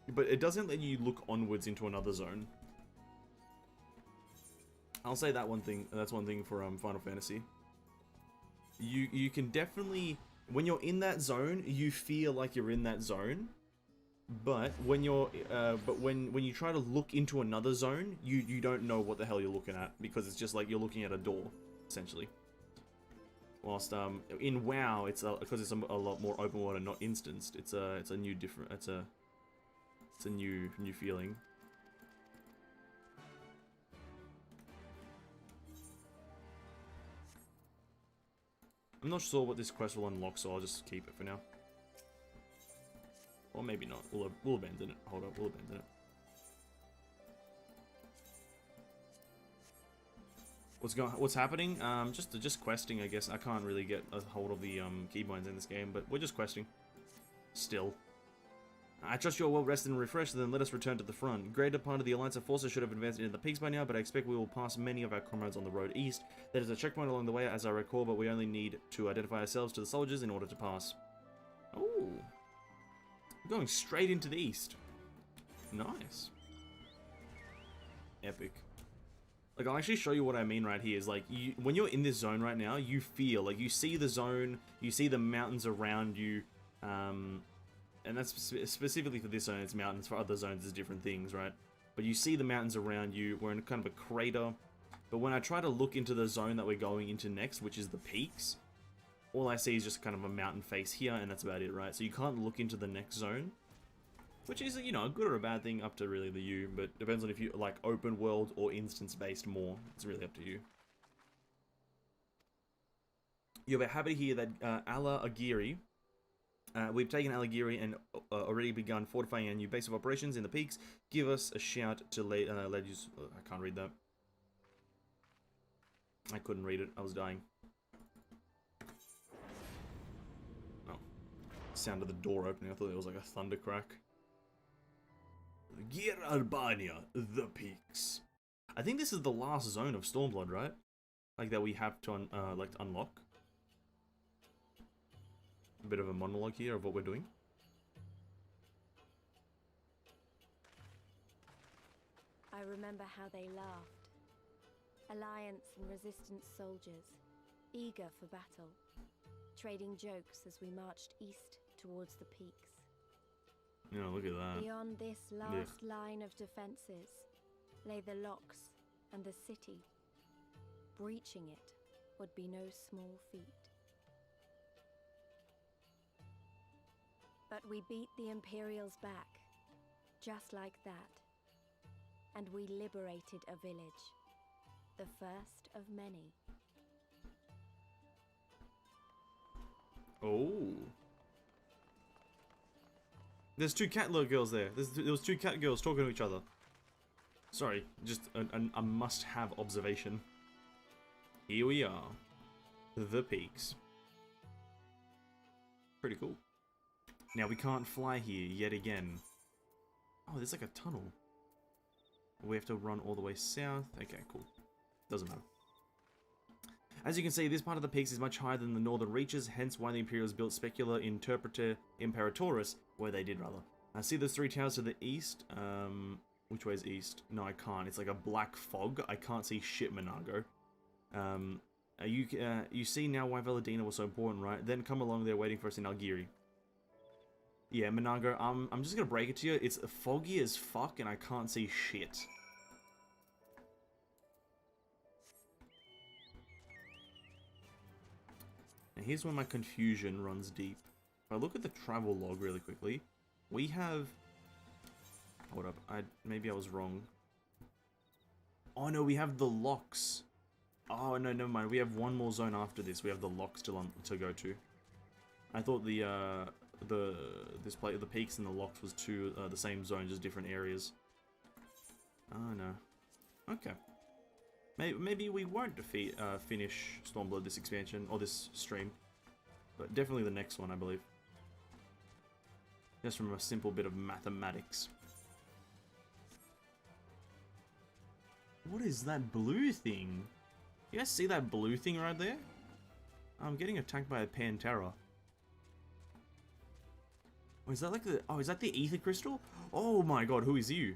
But it doesn't let you look onwards into another zone. I'll say that one thing. That's one thing for Final Fantasy. You can definitely, when you're in that zone, you feel like you're in that zone. But when you're when you try to look into another zone, you don't know what the hell you're looking at, because it's just like you're looking at a door, essentially. Whilst in WoW, it's because it's a lot more open world and not instanced. It's a new different. It's a new feeling. I'm not sure what this quest will unlock, so I'll just keep it for now. Or maybe not. We'll abandon it. Hold up, we'll abandon it. What's happening? Just questing, I guess. I can't really get a hold of the keybinds in this game, but we're just questing. Still. I trust you are well rested and refreshed, then let us return to the front. Greater part of the Alliance of forces should have advanced into the peaks by now, but I expect we will pass many of our comrades on the road east. There is a checkpoint along the way, as I recall, but we only need to identify ourselves to the soldiers in order to pass. Ooh. Going straight into the east. Nice. Epic. Like, I'll actually show you what I mean right here. Is like, when you're in this zone right now, you feel, like, you see the zone, you see the mountains around you, and that's specifically for this zone, it's mountains. For other zones, it's different things, right? But you see the mountains around you. We're in kind of a crater. But when I try to look into the zone that we're going into next, which is the peaks, all I see is just kind of a mountain face here, and that's about it, right? So you can't look into the next zone, which is, you know, a good or a bad thing, up to really the you, but depends on if you like open world or instance-based more. It's really up to you. You have a habit here that Ala Agiri, we've taken Alagiri and already begun fortifying our new base of operations in the peaks. Give us a shout to let you... I can't read that. I couldn't read it. I was dying. Oh. Sound of the door opening. I thought it was like a thunder crack. Gir Albania, the peaks. I think this is the last zone of Stormblood, right? Like that we have to unlock. A bit of a monologue here of what we're doing. I remember how they laughed. Alliance and Resistance soldiers, eager for battle, trading jokes as we marched east towards the peaks. Yeah, look at that. Beyond this last line of defenses lay the locks and the city. Breaching it would be no small feat. But we beat the Imperials back, just like that. And we liberated a village, the first of many. Oh. There's two cat little girls there. There was two cat girls talking to each other. Sorry, just a must-have observation. Here we are. The peaks. Pretty cool. Now we can't fly here yet again. Oh, there's like a tunnel. We have to run all the way south. Okay, cool. Doesn't matter. As you can see, this part of the peaks is much higher than the northern reaches, hence why the Imperials built Specula Imperatoris, where they did rather. I see those three towers to the east. Which way is east? No, I can't. It's like a black fog. I can't see shit, Minago. You see now why Veladina was so important, right? Then come along there waiting for us in Algiri. Yeah, Minago, I'm just gonna break it to you. It's foggy as fuck and I can't see shit. Now here's where my confusion runs deep. If I look at the travel log really quickly, we have... Hold up, maybe I was wrong. Oh no, we have the locks. Oh no, never mind. We have one more zone after this. We have the locks to go to. I thought the peaks and the locks was the same zone, just different areas. Oh no. Okay. Maybe we won't finish Stormblood this expansion or this stream, but definitely the next one, I believe. Just from a simple bit of mathematics. What is that blue thing? You guys see that blue thing right there? I'm getting attacked by a Pantera. Oh, is that like the... Oh, is that the ether crystal? Oh my god, who is you?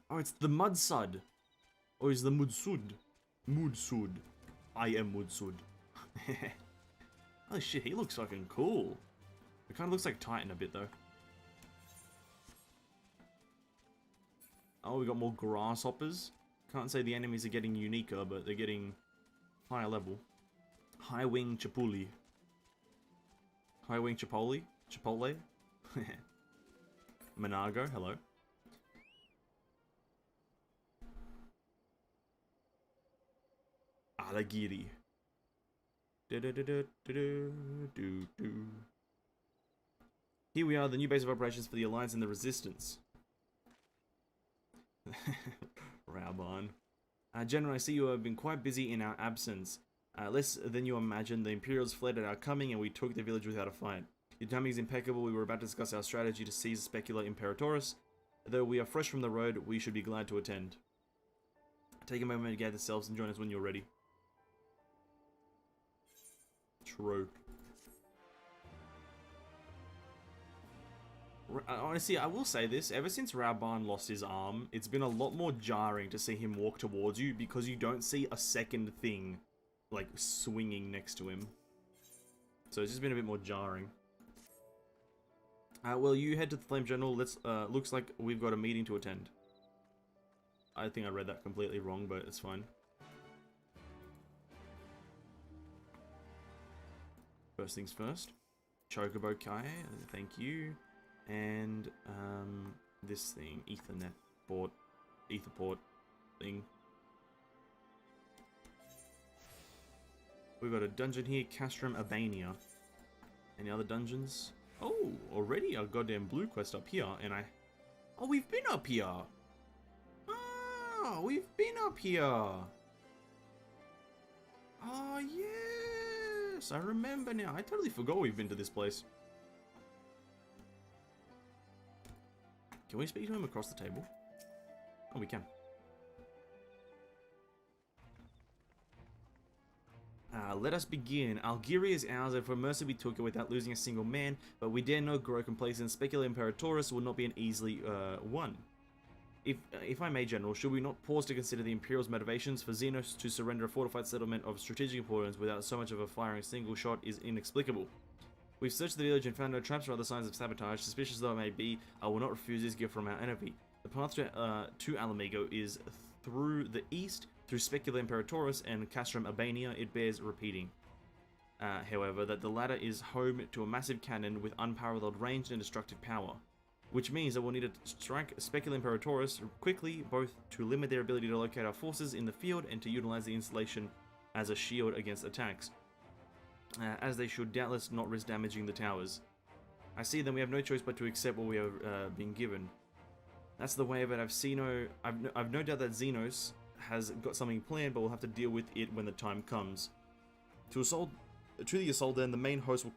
Oh, it's the Mudsud. Or is the Mudsud? Mudsud. I am Mudsud. Oh shit, he looks fucking cool. It kind of looks like Titan a bit though. Oh, we got more grasshoppers. Can't say the enemies are getting uniquer, but they're getting higher level. High wing Chipuli. High wing Chipotle? Chipotle? Minago, hello. Alagiri. Here we are, the new base of operations for the Alliance and the Resistance. Raban. General, I see you have been quite busy in our absence. Less than you imagine, the Imperials fled at our coming and we took the village without a fight. Your timing is impeccable. We were about to discuss our strategy to seize Specula Imperatoris. Though we are fresh from the road, we should be glad to attend. Take a moment to gather yourselves and join us when you're ready. True. Honestly, I will say this. Ever since Raban lost his arm, it's been a lot more jarring to see him walk towards you because you don't see a second thing, like, swinging next to him. So it's just been a bit more jarring. Well, you head to the Flame General. Looks like we've got a meeting to attend. I think I read that completely wrong, but it's fine. First things first. Chocobo Kai, thank you. And, this thing. Etherport thing. We've got a dungeon here, Castrum Albania. Any other dungeons? Oh, already a goddamn blue quest up here, and oh, we've been up here! Oh, we've been up here! Oh, yes! I remember now. I totally forgot we've been to this place. Can we speak to him across the table? Oh, we can. Let us begin. Algeria is ours, and for mercy we took it without losing a single man, but we dare not grow complacent. Specula Imperatoris will not be an easily won. If I may, General, should we not pause to consider the Imperial's motivations for Zeno to surrender a fortified settlement of strategic importance without so much of a firing single shot is inexplicable. We've searched the village and found no traps or other signs of sabotage. Suspicious though it may be, I will not refuse this gift from our enemy. The path to Alamigo is through the east, through Specula Imperatoris and Castrum Albania. It bears repeating. However, that the latter is home to a massive cannon with unparalleled range and destructive power. Which means that we'll need to strike Specula Imperatoris quickly, both to limit their ability to locate our forces in the field and to utilize the installation as a shield against attacks. As they should doubtless not risk damaging the towers. I see then we have no choice but to accept what we have been given. That's the way of it. I've no doubt that Zenos has got something planned, but we'll have to deal with it when the time comes. To the assault then, the main host will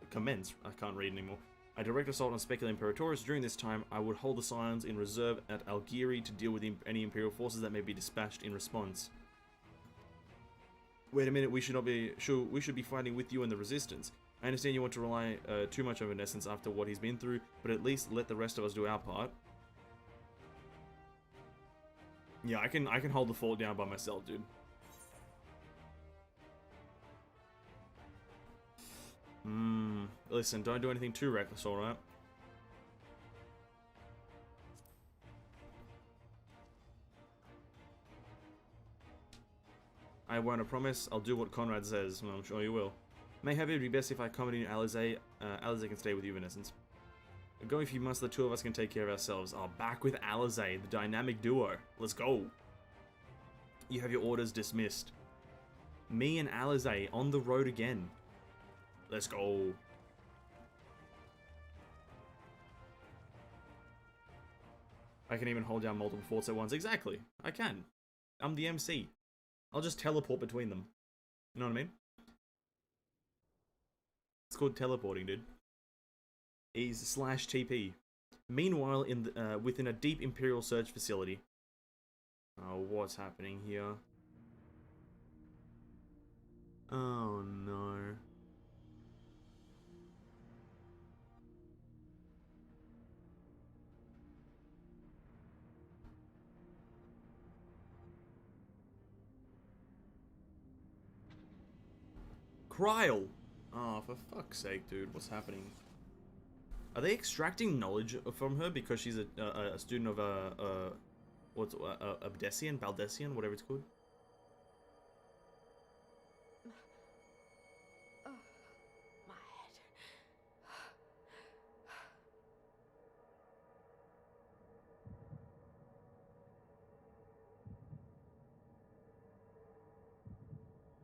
commence. I can't read anymore. A direct assault on Specula Imperatoris. During this time, I would hold the Scions in reserve at Algieri to deal with any Imperial forces that may be dispatched in response. Wait a minute, we should be fighting with you and the Resistance. I understand you want to rely too much on Evanescence after what he's been through, but at least let the rest of us do our part. Yeah, I can hold the fort down by myself, dude. Listen, don't do anything too reckless, alright? I won't, I promise. I'll do what Conrad says, and I'm sure you will. Mayhap it would be best if I accompany Alize. Alize can stay with you, Evanescence. Go if you must, the two of us can take care of ourselves. Oh, back with Alize, the dynamic duo. Let's go. You have your orders dismissed. Me and Alize on the road again. Let's go. I can even hold down multiple forts at once. Exactly. I can. I'm the MC. I'll just teleport between them. You know what I mean? It's called teleporting, dude. /TP. Meanwhile, within a deep Imperial Search facility. Oh, what's happening here? Oh no. Kryl! Oh, for fuck's sake, dude. What's happening? Are they extracting knowledge from her because she's a student of what's Abdesian? Baldesian? Whatever it's called? Oh, my head.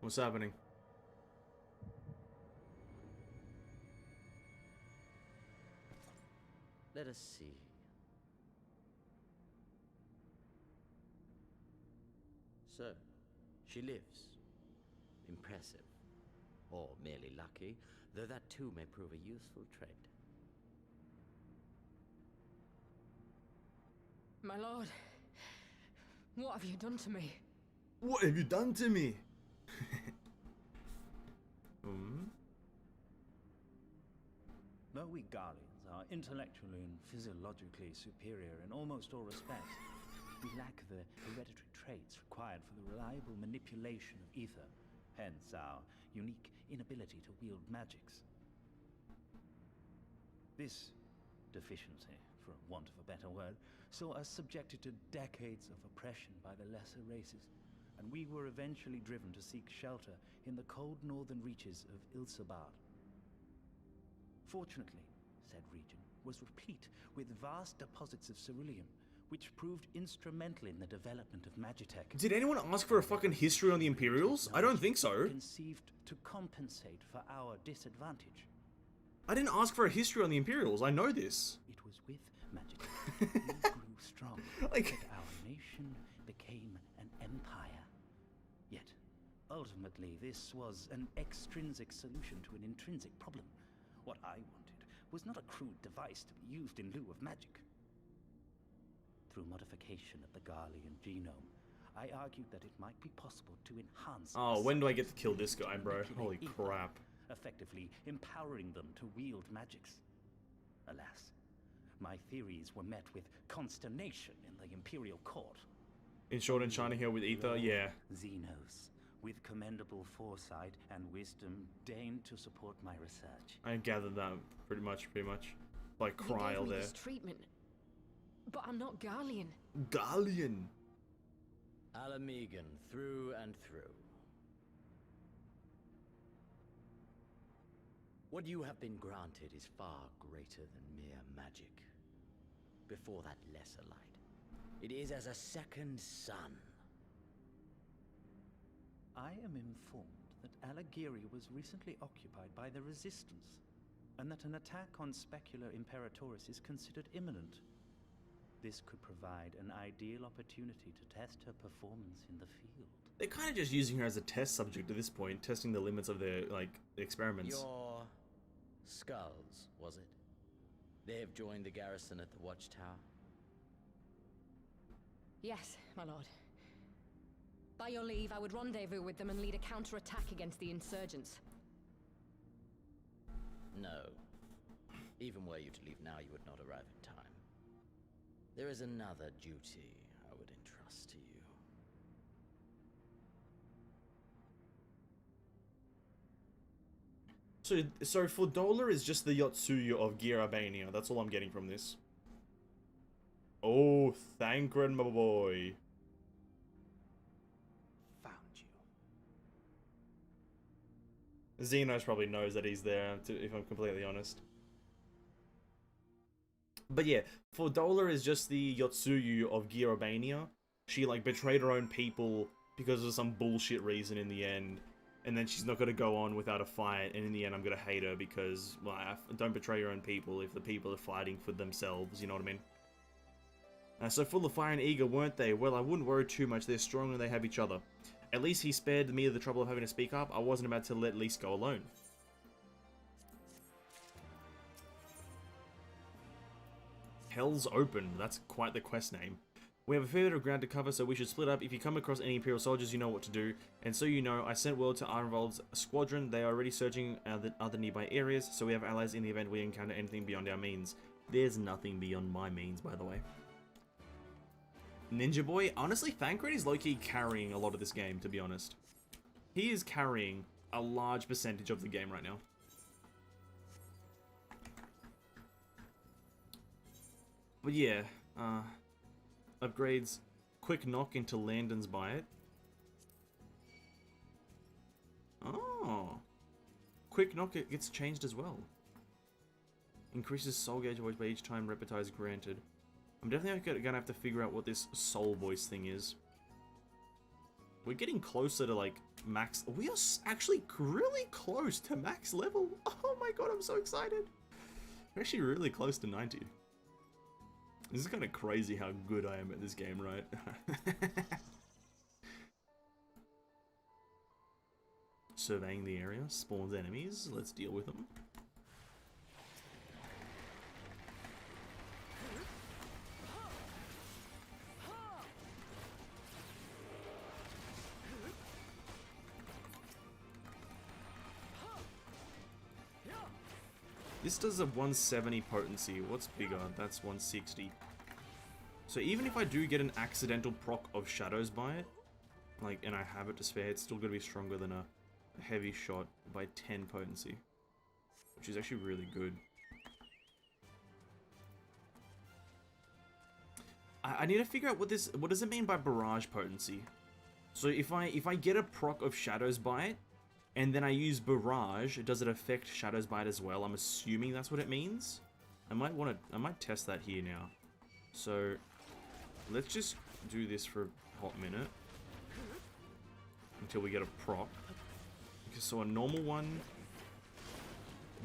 What's happening? Let us see. So, she lives. Impressive. or merely lucky, though that too may prove a useful trait. My lord, what have you done to me? What have you done to me? Though we Garleans are intellectually and physiologically superior in almost all respects, we lack the hereditary traits required for the reliable manipulation of ether, hence our unique inability to wield magics. This deficiency, for want of a better word, saw us subjected to decades of oppression by the lesser races, and we were eventually driven to seek shelter in the cold northern reaches of Ilsabard. Fortunately, said region was replete with vast deposits of ceruleum, which proved instrumental in the development of Magitech. Did anyone ask for a fucking history on the Imperials? I don't think so. Conceived to compensate for our disadvantage. I didn't ask for a history on the Imperials. I know this. It was with Magitech we grew strong, like, that our nation became an empire. Yet, ultimately, this was an extrinsic solution to an intrinsic problem. What I wanted was not a crude device to be used in lieu of magic. Through modification of the Garlean genome, I argued that it might be possible to enhance... Oh, when do I get to kill this guy, bro? Holy crap. Effectively empowering them to wield magics. Alas, my theories were met with consternation in the Imperial Court. In short and shiny here with ether, yeah. Zenos, with commendable foresight and wisdom, deigned to support my research. I gathered that pretty much. Like Cryle there. This treatment, but I'm not Garlean. Garlean. Alamegan, through and through. What you have been granted is far greater than mere magic. Before that lesser light, it is as a second sun. I am informed that Alagiri was recently occupied by the Resistance, and that an attack on Specular Imperatoris is considered imminent. This could provide an ideal opportunity to test her performance in the field. They're kind of just using her as a test subject at this point, testing the limits of their, like, experiments. Your skulls, was it? They have joined the garrison at the watchtower? Yes, my lord. By your leave, I would rendezvous with them and lead a counterattack against the insurgents. No. Even were you to leave now, you would not arrive in time. There is another duty I would entrust to you. So Fordola is just the Yotsuyu of Gear Albania. That's all I'm getting from this. Oh, Thancred, my boy. Found you. Xenos probably knows that he's there, if I'm completely honest. But yeah, Fordola is just the Yotsuyu of Gear Albania. She, like, betrayed her own people because of some bullshit reason in the end. And then she's not going to go on without a fight, and in the end I'm going to hate her because, well, don't betray your own people if the people are fighting for themselves, you know what I mean? So full of fire and eager, weren't they? Well, I wouldn't worry too much, they're strong and they have each other. At least he spared me the trouble of having to speak up. I wasn't about to let Lys go alone. Hell's Open, that's quite the quest name. We have a fair bit of ground to cover, so we should split up. If you come across any Imperial soldiers, you know what to do. And so you know, I sent word to Arnvold's squadron. They are already searching other nearby areas, so we have allies in the event we encounter anything beyond our means. There's nothing beyond my means, by the way. Ninja Boy, honestly, Thancred is low-key carrying a lot of this game, to be honest. He is carrying a large percentage of the game right now. But yeah, upgrades Quick Knock into Landon's Bite. Oh. Quick Knock gets changed as well. Increases soul gauge voice by each time repetize is granted. I'm definitely gonna have to figure out what this soul voice thing is. We're getting closer to, like, max. We are actually really close to max level. Oh my god, I'm so excited. We're actually really close to 90. This is kind of crazy how good I am at this game, right? Surveying the area. Spawns enemies. Let's deal with them. This does a 170 potency. What's bigger? That's 160. So even if I do get an accidental proc of shadows by it, like, and I have it to spare, it's still going to be stronger than a heavy shot by 10 potency, which is actually really good. I need to figure out what does it mean by barrage potency? So if I get a proc of shadows by it, and then I use barrage, does it affect shadows by it as well? I'm assuming that's what it means. I might test that here now. So let's just do this for a hot minute until we get a proc. So a normal one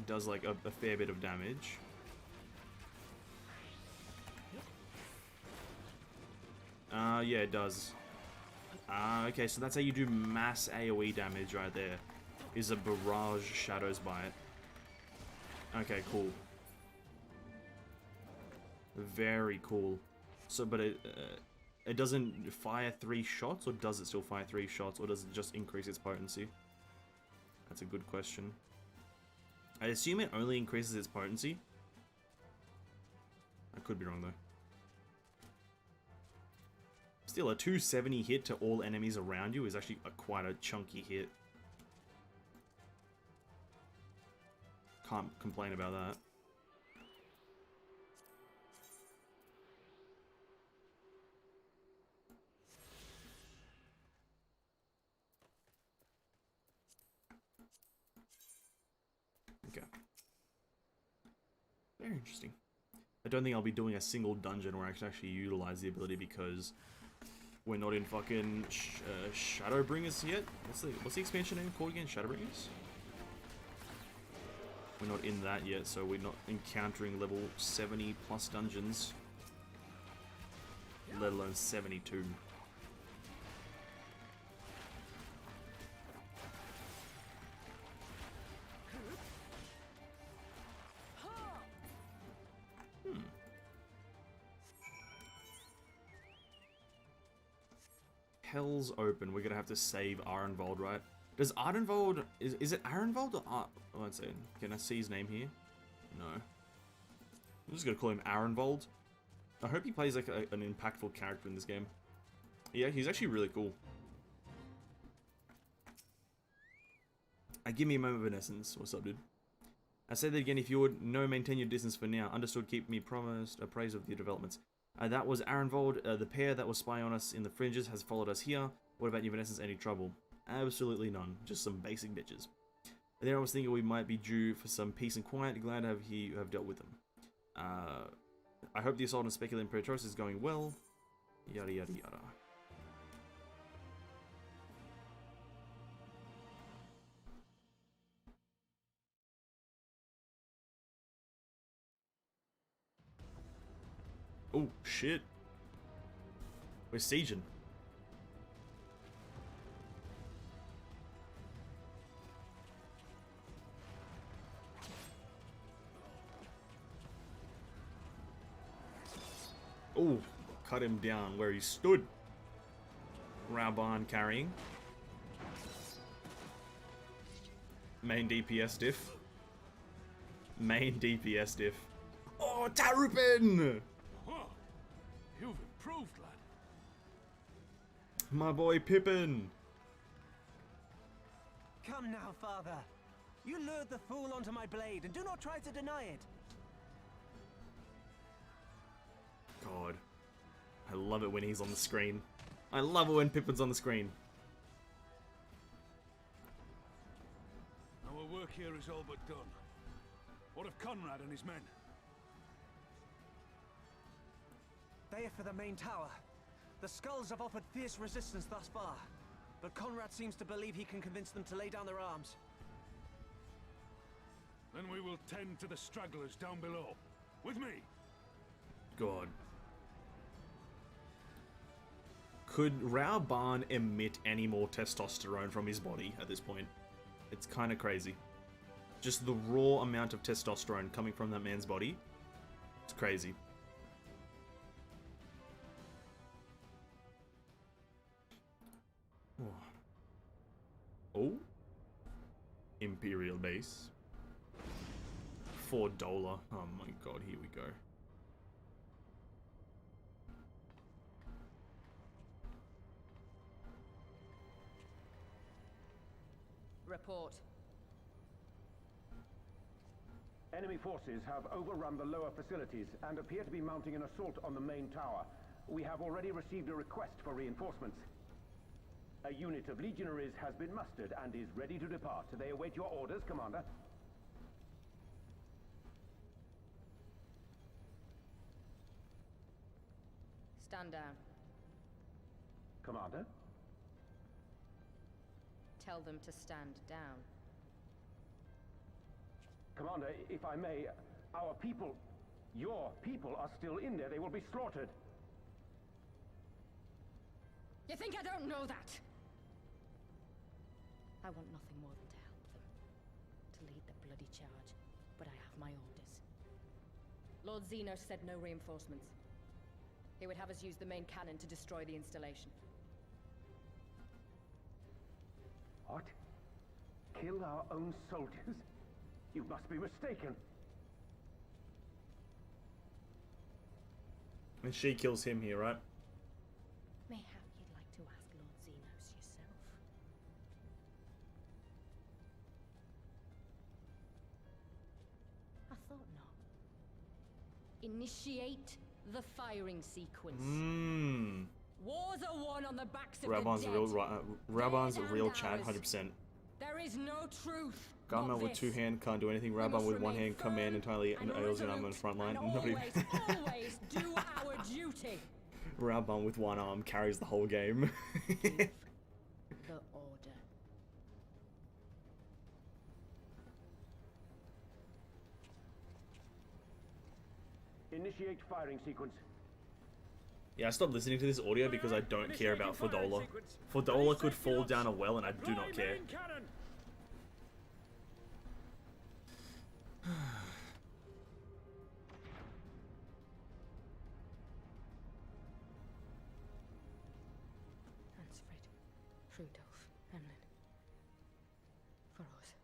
does like a fair bit of damage. Yeah, it does. Okay, so that's how you do mass AoE damage right there. Is a barrage shadows by it. Okay, cool. Very cool. So, but it doesn't fire 3 shots, or does it still fire 3 shots, or does it just increase its potency? That's a good question. I assume it only increases its potency. I could be wrong though. Still, a 270 hit to all enemies around you is actually quite a chunky hit. Can't complain about that. Okay. Very interesting. I don't think I'll be doing a single dungeon where I can actually utilize the ability because we're not in fucking Shadowbringers yet. What's the expansion name called again? Shadowbringers? We're not in that yet, so we're not encountering level 70 plus dungeons, let alone 72. Hell's open. We're gonna have to save Arenvald, right? Does Arenvald... Is it Arenvald or... Oh, let's see. Can I see his name here? No. I'm just gonna call him Arenvald. I hope he plays like an impactful character in this game. Yeah, he's actually really cool. Give me a moment of essence. What's up, dude? I say that again, if you would maintain your distance for now. Understood, keep me promised appraise of the developments. That was Arenvald. The pair that was spying on us in the fringes has followed us here. What about you, Evanescence? Any trouble? Absolutely none. Just some basic bitches. And then I was thinking we might be due for some peace and quiet. Glad to have you have dealt with them. I hope the assault on Speculum Praetors is going well. Yada yada yada. Oh shit. We're sieging. Oh, cut him down where he stood. Raban carrying. Main DPS diff. Main DPS diff. Oh, Tarupin! Huh. You've improved, lad. My boy Pippin. Come now, father. You lured the fool onto my blade, and do not try to deny it. God. I love it when he's on the screen. I love it when Pippin's on the screen. Our work here is all but done. What of Conrad and his men? They are for the main tower. The skulls have offered fierce resistance thus far, but Conrad seems to believe he can convince them to lay down their arms. Then we will tend to the stragglers down below. With me. God. Could Raoban emit any more testosterone from his body at this point? It's kind of crazy. Just the raw amount of testosterone coming from that man's body. It's crazy. Oh. Imperial base. $4. Oh my god, here we go. Report. Enemy forces have overrun the lower facilities and appear to be mounting an assault on the main tower. We have already received a request for reinforcements. A unit of legionaries has been mustered and is ready to depart. They await your orders, Commander. Stand down. Commander? Tell them to stand down. Commander, if I may, our people, your people are still in there. They will be slaughtered. You think I don't know that? I want nothing more than to help them. To lead the bloody charge. But I have my orders. Lord Zeno said no reinforcements. He would have us use the main cannon to destroy the installation. What? Kill our own soldiers? You must be mistaken. And she kills him here, right? Mayhap you'd like to ask Lord Zenos yourself. I thought not. Initiate the firing sequence. Wars are won on the backs of Rabban's the a dead. Rabban's a real Chad, 100%. There is no truth. Gunman with two hands can't do anything. Rabban with one hand command entirely and Ael's on the front line. Always do our duty. Rabban with one arm carries the whole game. The order. Initiate firing sequence. Yeah, I stopped listening to this audio because I don't care about Fordola. Fordola could fall down a well and I do not care. Rudolph, Emlyn. For us.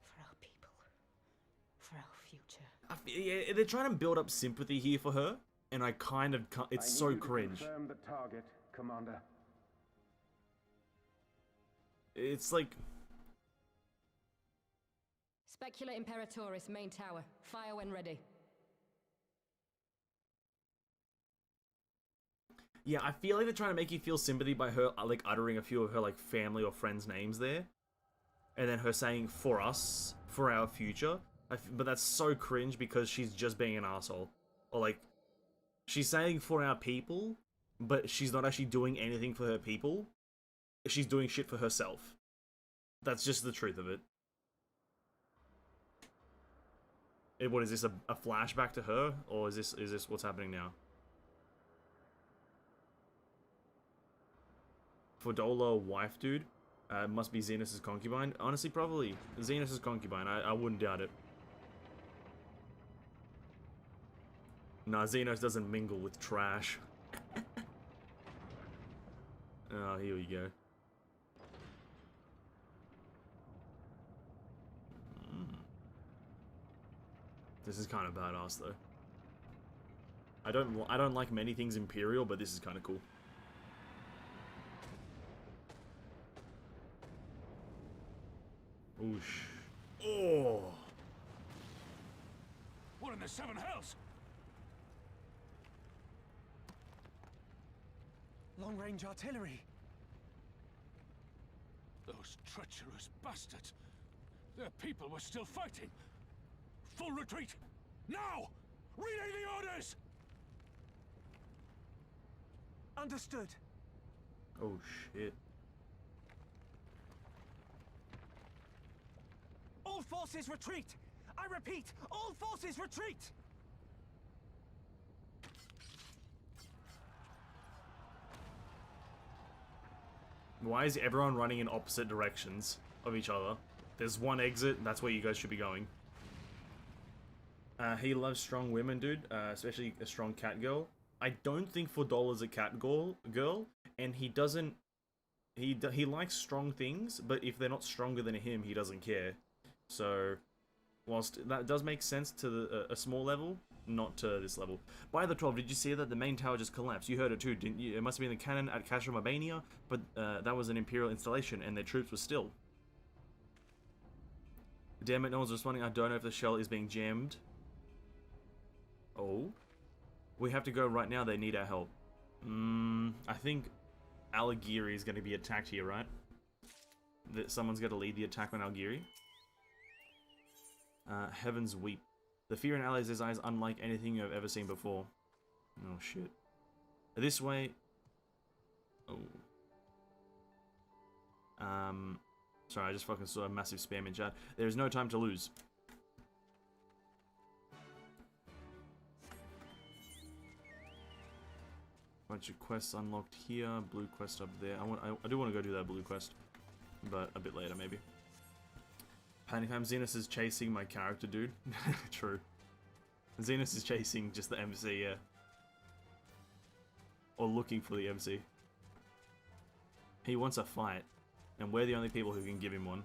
For our people. For our future. Yeah, they're trying to build up sympathy here for her, and I kind of can't. It's so cringe. Confirm the target, Commander. It's like. Specula Imperatoris, main tower. Fire when ready. Yeah, I feel like they're trying to make you feel sympathy by her, like, uttering a few of her, like, family or friends' names there. And then her saying, for us, for our future. But that's so cringe because she's just being an asshole. Or, like, she's saying for our people, but she's not actually doing anything for her people. She's doing shit for herself. That's just the truth of it. What, is this a flashback to her? Or is this what's happening now? Fordola, wife dude, must be Zenos' concubine. Honestly, probably Zenos' concubine. I wouldn't doubt it. Nah, Zenos doesn't mingle with trash. Oh, here we go. This is kind of badass, though. I don't like many things Imperial, but this is kind of cool. Oosh. Oh. What in the seven hells? Long-range artillery. Those treacherous bastards. Their people were still fighting. Full retreat. Now! Relay the orders! Understood. Oh, shit. All forces retreat! I repeat, all forces retreat! Why is everyone running in opposite directions of each other? There's one exit. That's where you guys should be going. He loves strong women, dude. Especially a strong cat girl. I don't think $4 a cat girl, and he doesn't. He likes strong things, but if they're not stronger than him, he doesn't care. So, whilst that does make sense to a small level, not to this level. By the 12, did you see that the main tower just collapsed? You heard it too, didn't you? It must have been the cannon at Castrum Albania, but that was an Imperial installation, and their troops were still. Damn it, no one's responding. I don't know if the shell is being jammed. Oh. We have to go right now, they need our help. I think Algieri is going to be attacked here, right? That someone's got to lead the attack on Algieri. Heavens weep. The fear in Allies' eyes unlike anything you have ever seen before. Oh shit. This way. Oh. Sorry, I just fucking saw a massive spam in chat. There is no time to lose. Bunch of quests unlocked here. Blue quest up there. I do want to go do that blue quest, but a bit later maybe. Panicam Xenos is chasing my character, dude. True. Xenos is chasing just the MC, yeah. Or looking for the MC. He wants a fight, and we're the only people who can give him one.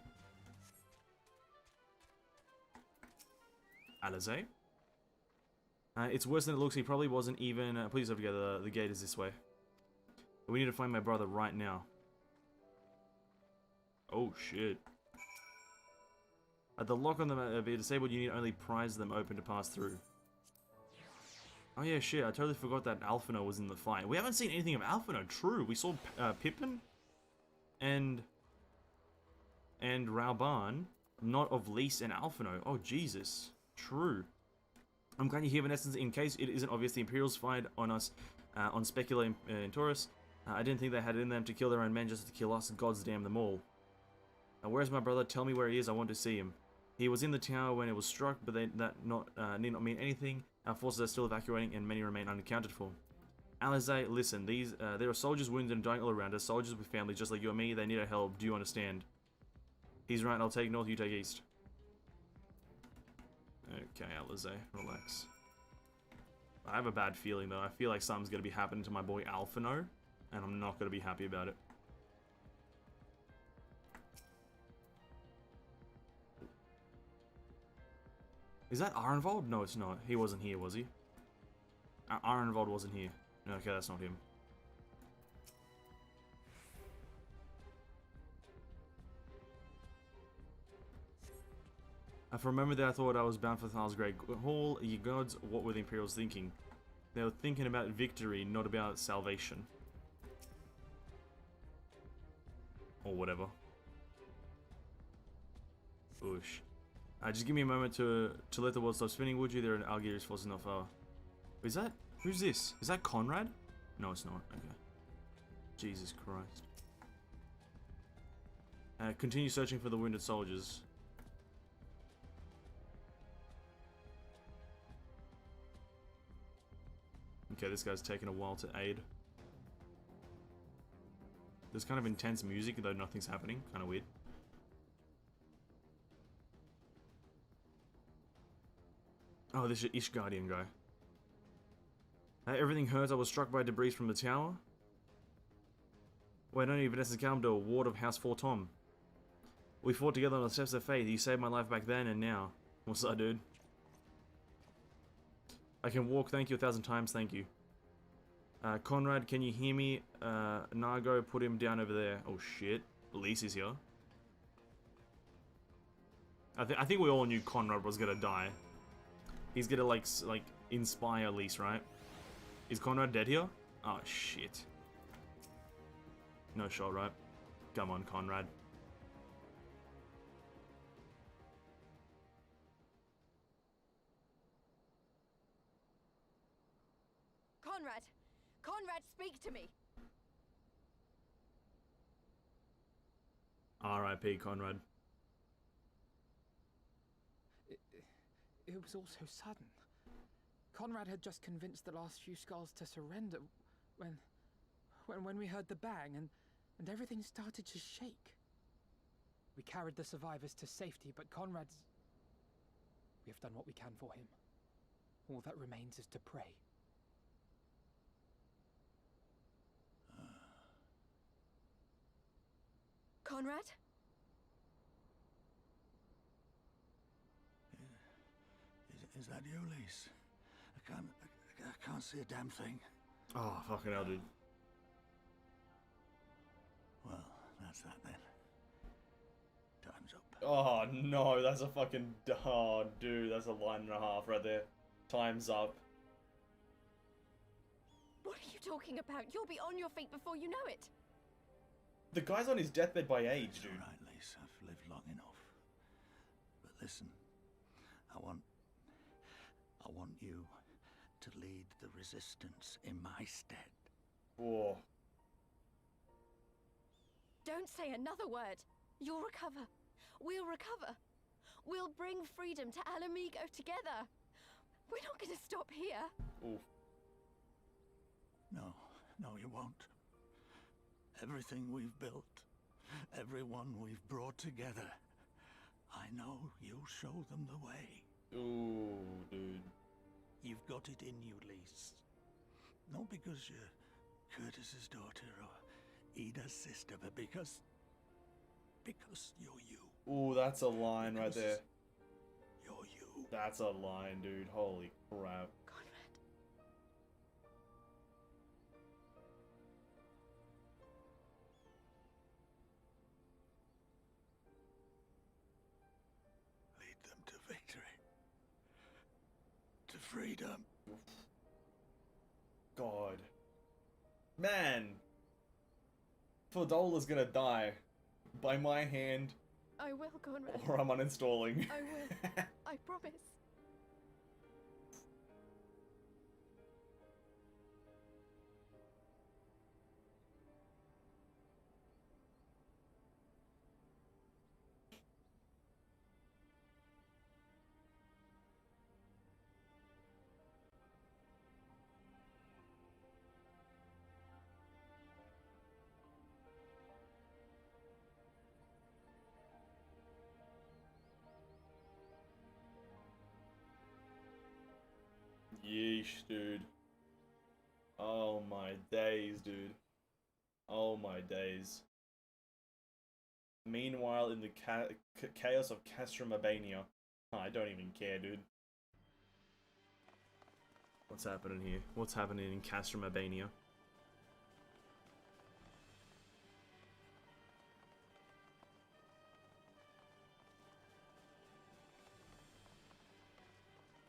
Alizé? It's worse than it looks. He probably wasn't even... please don't forget, the gate is this way. We need to find my brother right now. Oh, shit. The lock on them be disabled, you need to only prise them open to pass through. Oh yeah, shit, I totally forgot that Alphino was in the fight. We haven't seen anything of Alphino, true. We saw Pippin and Rauban, not of Lys and Alphino. Oh, Jesus. True. I'm glad you hear Vanessence. In case it isn't obvious, the Imperials fired on us on Specula in Taurus. I didn't think they had it in them to kill their own men just to kill us. Gods damn them all. Where's my brother? Tell me where he is. I want to see him. He was in the tower when it was struck, but that need not mean anything. Our forces are still evacuating, and many remain unaccounted for. Alizé, listen. There are soldiers wounded and dying all around us. Soldiers with families just like you and me. They need our help. Do you understand? He's right. I'll take north. You take east. Okay, Alizé, relax. I have a bad feeling though. I feel like something's gonna be happening to my boy Alphino, and I'm not gonna be happy about it. Is that Arenvald? No, it's not. He wasn't here, was he? Arenvald wasn't here. No, okay, that's not him. For a moment there, I thought I was bound for Thal's Great Hall. Ye gods, what were the Imperials thinking? They were thinking about victory, not about salvation. Or whatever. Oosh. Just give me a moment to let the world stop spinning, would you? There are Algieri's forces not far. Is that... Who's this? Is that Conrad? No, it's not. Okay. Jesus Christ. Continue searching for the wounded soldiers. Okay, this guy's taking a while to aid. There's kind of intense music, though nothing's happening. Kind of weird. Oh, this is Ishgardian guy. Everything hurts. I was struck by debris from the tower. Wait, only Vanessa's calmed a ward of House 4 Tom. We fought together on the steps of faith. You saved my life back then and now. What's up, dude? I can walk, thank you 1,000 times, thank you. Conrad, can you hear me? Nargo, put him down over there. Oh shit, Lys is here. I think we all knew Conrad was gonna die. He's gonna like inspire Lys, right? Is Conrad dead here? Oh shit. No shot, right? Come on, Conrad. Conrad! Conrad, speak to me! R.I.P. Conrad. It was all so sudden. Conrad had just convinced the last few skulls to surrender when we heard the bang and everything started to shake. We carried the survivors to safety, but Conrad's... We have done what we can for him. All that remains is to pray. Conrad? Is that you, Lise? I can't see a damn thing. Oh, fucking hell, dude. Well, that's that then. Time's up. Oh, no, that's a fucking... Oh, dude, that's a line and a half right there. Time's up. What are you talking about? You'll be on your feet before you know it. The guy's on his deathbed by age, dude. All right, Lise, I've lived long enough. But listen, I want you to lead the resistance in my stead. Whoa. Don't say another word. You'll recover. We'll recover. We'll bring freedom to Migho together. We're not going to stop here. Ooh. No, you won't. Everything we've built, everyone we've brought together, I know you'll show them the way. Ooh, dude. You've got it in you, Lise. Not because you're Curtis's daughter or Ida's sister, but because you're you. Ooh, that's a line right there. You're you. That's a line, dude. Holy crap. Lead them to victory. To freedom. God. Man. Fodola's gonna die. By my hand. I will, Conrad. Or I'm uninstalling. I will. I promise. Yeesh, dude. Oh my days, dude. Oh my days. Meanwhile, in the chaos of Castrum Albania. I don't even care, dude. What's happening here? What's happening in Castrum Albania?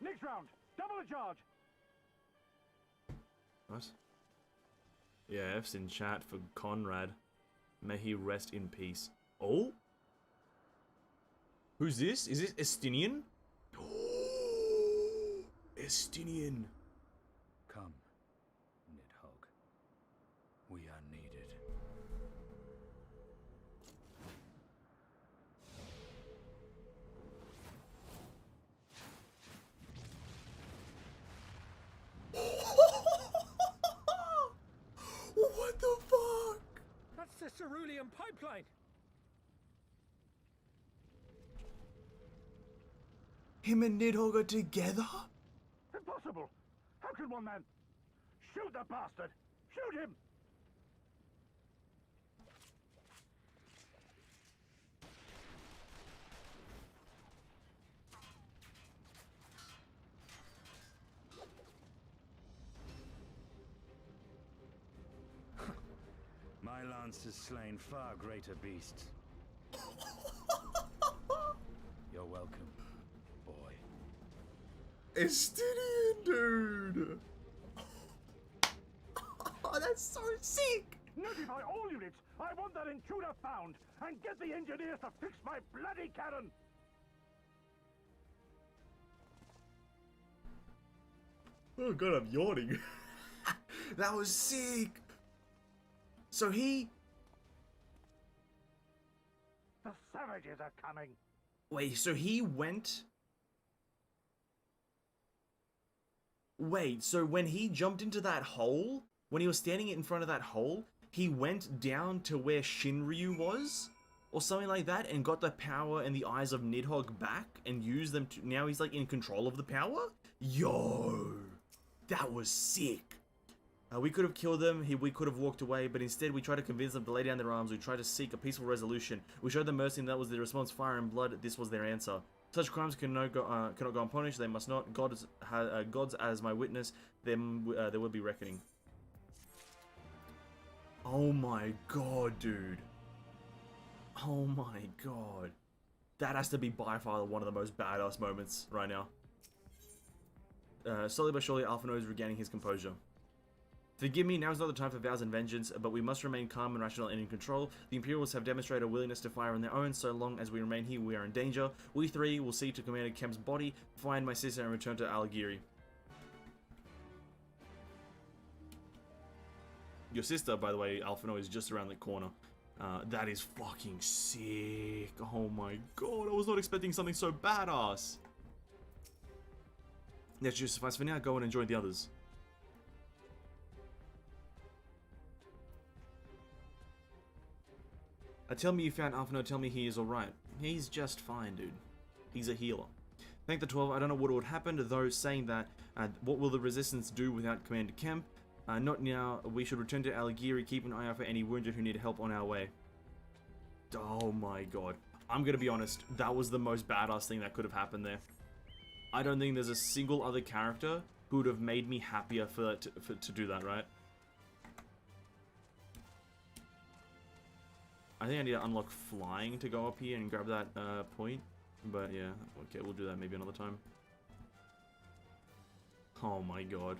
Next round, double the charge. What? Yeah, F's in chat for Conrad. May he rest in peace. Oh? Who's this? Is it Estinian? Oh, Estinian. Come, Nidhogg. We are needed. What the fuck? That's the cerulean pipeline. Him and Nidhogg are together? Impossible! How can one man... Shoot the bastard! Shoot him! My lance has slain far greater beasts. You're welcome, boy. Estinian, dude! Oh, that's so sick! Notify all units! I want that intruder found! And get the engineers to fix my bloody cannon! Oh god, I'm yawning. That was sick! So he... The savages are coming! Wait, so he went... Wait, so when he jumped into that hole, when he was standing in front of that hole, he went down to where Shinryu was? or something like that, and got the power and the eyes of Nidhogg back and used them to. Now he's like in control of the power. Yo, that was sick. We could have killed them, we could have walked away, but instead we tried to convince them to lay down their arms. We tried to seek a peaceful resolution. We showed them mercy, and that was their response. Fire and blood, this was their answer. Such crimes cannot go unpunished. They must not. God's as my witness. There will be reckoning. Oh my god, dude. Oh my god. That has to be by far one of the most badass moments right now. Slowly but surely, Alphinaud is regaining his composure. Forgive me, now is not the time for vows and vengeance, but we must remain calm and rational and in control. The Imperials have demonstrated a willingness to fire on their own. So long as we remain here, we are in danger. We three will see to Commander Kemp's body, find my sister, and return to Alagiri. Your sister, by the way, Alphinaud, is just around the corner. That is fucking sick. Oh my god, I was not expecting something so badass. That should suffice for now. Go and enjoy the others. Tell me you found Alphinaud, tell me he is alright. He's just fine, dude. He's a healer. Thank the 12, I don't know what would happen, though saying that, what will the resistance do without Commander Kemp? Not now, we should return to Alagiri, keep an eye out for any wounded who need help on our way. Oh my god. I'm gonna be honest, that was the most badass thing that could have happened there. I don't think there's a single other character who would have made me happier to do that, right? I think I need to unlock flying to go up here and grab that point. But yeah, okay, we'll do that maybe another time. Oh my god.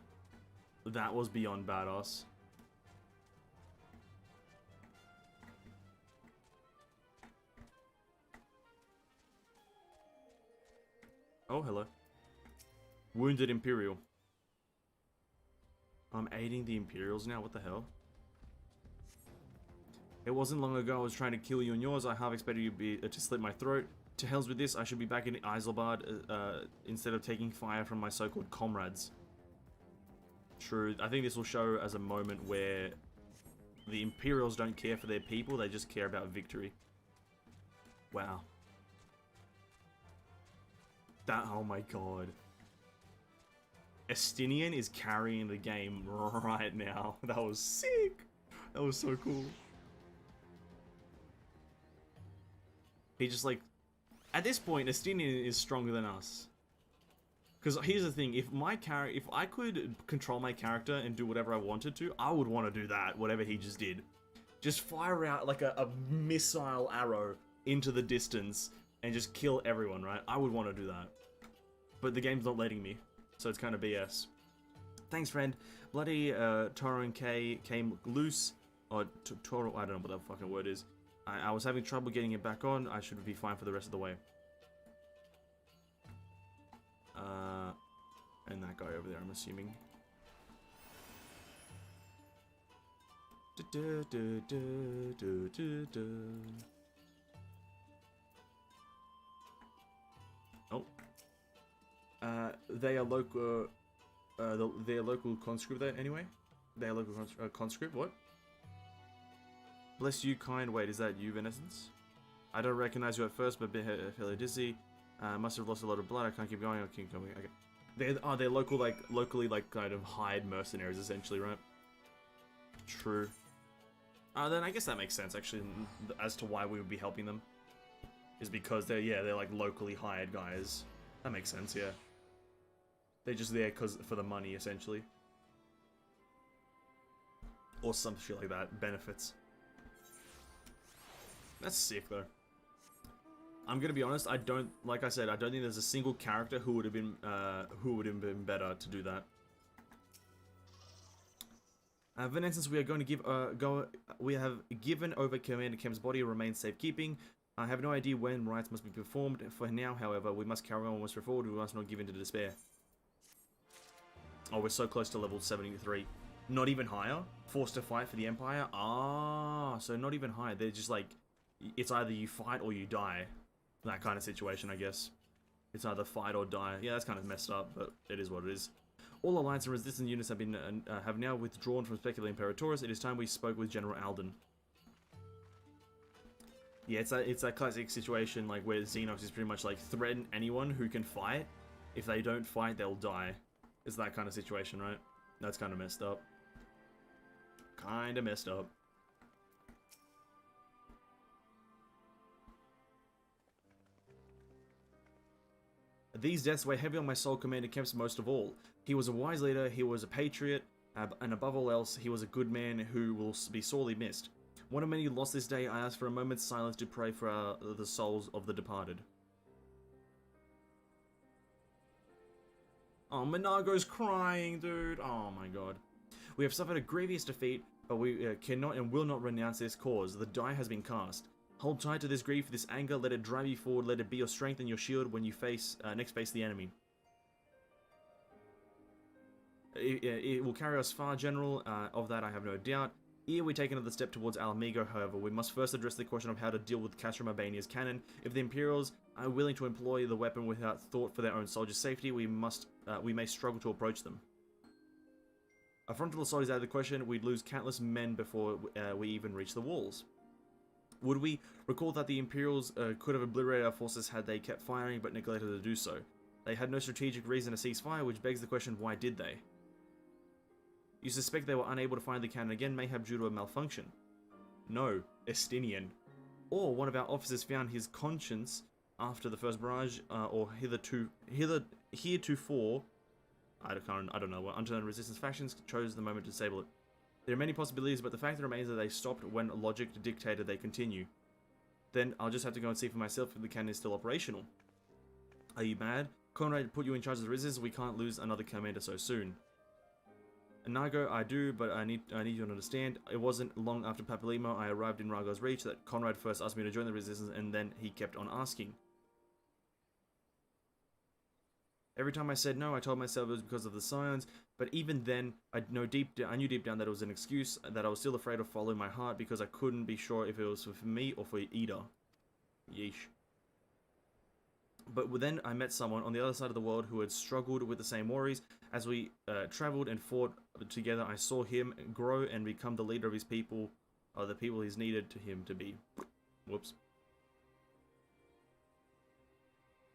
That was beyond badass. Oh, hello. Wounded Imperial. I'm aiding the Imperials now, what the hell? It wasn't long ago I was trying to kill you and yours. I half expected you to slit my throat. To hells with this, I should be back in Eiselbad instead of taking fire from my so-called comrades. True, I think this will show as a moment where the Imperials don't care for their people, they just care about victory. Wow. That, oh my god. Estinian is carrying the game right now. That was sick. That was so cool. He just like, at this point, Estinian is stronger than us. Because here's the thing, if I could control my character and do whatever I wanted to, I would want to do that, whatever he just did. Just fire out like a missile arrow into the distance and just kill everyone, right? I would want to do that. But the game's not letting me, so it's kind of BS. Thanks, friend. Bloody Toro and K came loose. Or Toro, I don't know what that fucking word is. I was having trouble getting it back on. I should be fine for the rest of the way. And that guy over there, I'm assuming. Oh. They are local. They're local conscript there anyway. They are local conscript. What? Bless you, kind. Wait, is that you, Venessence? I don't recognize you at first, but fairly dizzy. Must have lost a lot of blood. I can't keep going. I keep going. Okay. They're locally kind of hired mercenaries, essentially, right? True. Then I guess that makes sense, actually, as to why we would be helping them. Is because they're like locally hired guys. That makes sense, yeah. They're just there for the money, essentially. Or some shit like that. Benefits. That's sick, though. I'm gonna be honest. Like I said, I don't think there's a single character who would have been better to do that. Venessence, we are going to give we have given over Commander Kemp's body to remain safekeeping. I have no idea when rites must be performed. For now, however, we must carry on and must move forward. We must not give in to despair. Oh, we're so close to level 73. Not even higher? Forced to fight for the Empire? Ah, so not even higher. They're just like, it's either you fight or you die. That kind of situation, I guess. It's either fight or die. Yeah, that's kind of messed up, but it is what it is. All Alliance and Resistance units have now withdrawn from Speculative Imperatorus. It is time we spoke with General Alden. Yeah, it's that classic situation like where Xenox is pretty much like threaten anyone who can fight. If they don't fight, they'll die. It's that kind of situation, right? That's kind of messed up. Kind of messed up. These deaths weigh heavy on my soul, Commander Kemp's most of all. He was a wise leader, he was a patriot, and above all else, he was a good man who will be sorely missed. One of many lost this day, I ask for a moment's silence to pray for the souls of the departed. Oh, Minago's crying, dude. Oh my god. We have suffered a grievous defeat, but we cannot and will not renounce this cause. The die has been cast. Hold tight to this grief, this anger, let it drive you forward, let it be your strength and your shield when you next face the enemy. It will carry us far, General, of that I have no doubt. Here we take another step towards Migho, however, we must first address the question of how to deal with Castrum Albania's cannon. If the Imperials are willing to employ the weapon without thought for their own soldiers' safety, we may struggle to approach them. A frontal assault is out of the question, we'd lose countless men before we even reach the walls. Would we recall that the Imperials could have obliterated our forces had they kept firing but neglected to do so? They had no strategic reason to cease fire, which begs the question, why did they? You suspect they were unable to find the cannon again, mayhap due to a malfunction? No, Estinian. Or one of our officers found his conscience after the first barrage, or heretofore, I don't know what, unturned resistance factions chose the moment to disable it. There are many possibilities, but the fact remains that they stopped when logic dictated they continue. Then I'll just have to go and see for myself if the cannon is still operational. Are you mad? Conrad put you in charge of the resistance, we can't lose another commander so soon. Nago, I do, but I need you to understand, it wasn't long after Papalimo I arrived in Rago's Reach that Conrad first asked me to join the resistance, and then he kept on asking. Every time I said no, I told myself it was because of the scions, but even then, I knew deep down that it was an excuse, that I was still afraid of following my heart because I couldn't be sure if it was for me or for Ida. Yeesh. But then I met someone on the other side of the world who had struggled with the same worries. As we traveled and fought together, I saw him grow and become the leader of his people, or the people he's needed to him to be. Whoops.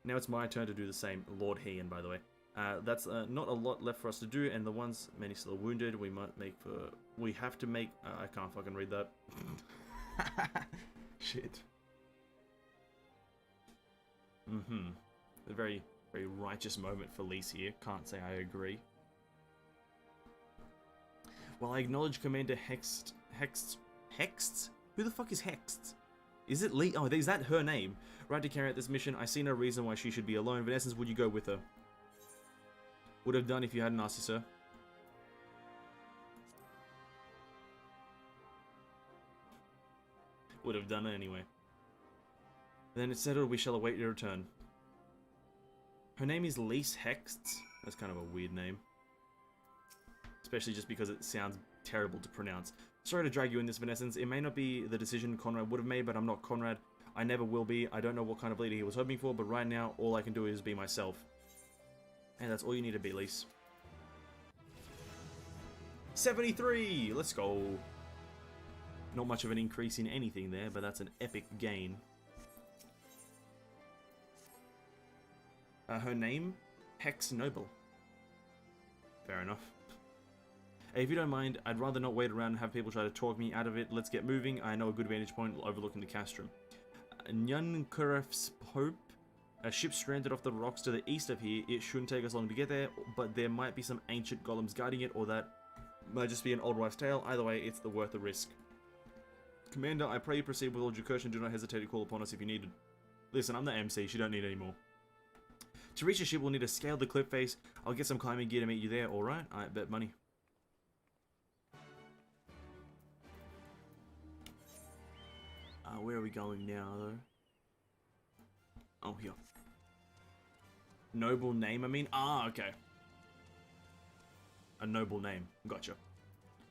Now it's my turn to do the same, Lord Heian, by the way. That's not a lot left for us to do, and the ones many still wounded, we have to make. I can't fucking read that. Shit. A very, very righteous moment for Lise here. Can't say I agree. Well, I acknowledge Commander Hext? Who the fuck is Hext? Is it Lee? Oh, is that her name? Right to carry out this mission. I see no reason why she should be alone. But in essence, would you go with her? Would have done if you hadn't asked her, sir. Would have done it anyway. Then it's settled, we shall await your return. Her name is Lise Hext. That's kind of a weird name. Especially just because it sounds terrible to pronounce. Sorry to drag you in this, Vanessence. It may not be the decision Conrad would have made, but I'm not Conrad. I never will be. I don't know what kind of leader he was hoping for, but right now, all I can do is be myself. And that's all you need to be, Lise. 73! Let's go. Not much of an increase in anything there, but that's an epic gain. Her name? Hex Noble. Fair enough. Hey, if you don't mind, I'd rather not wait around and have people try to talk me out of it. Let's get moving. I know a good vantage point overlooking the castrum. Nyankuref's Hope. A ship stranded off the rocks to the east of here. It shouldn't take us long to get there, but there might be some ancient golems guarding it, or that might just be an old wives' tale. Either way, it's worth the risk. Commander, I pray you proceed with all due caution. Do not hesitate to call upon us if you need it. Listen, I'm the MC. She don't need any more. To reach the ship, we'll need to scale the cliff face. I'll get some climbing gear to meet you there, alright? I bet money. Where are we going now, though? Oh, here. Noble name, I mean? Ah, okay. A noble name. Gotcha.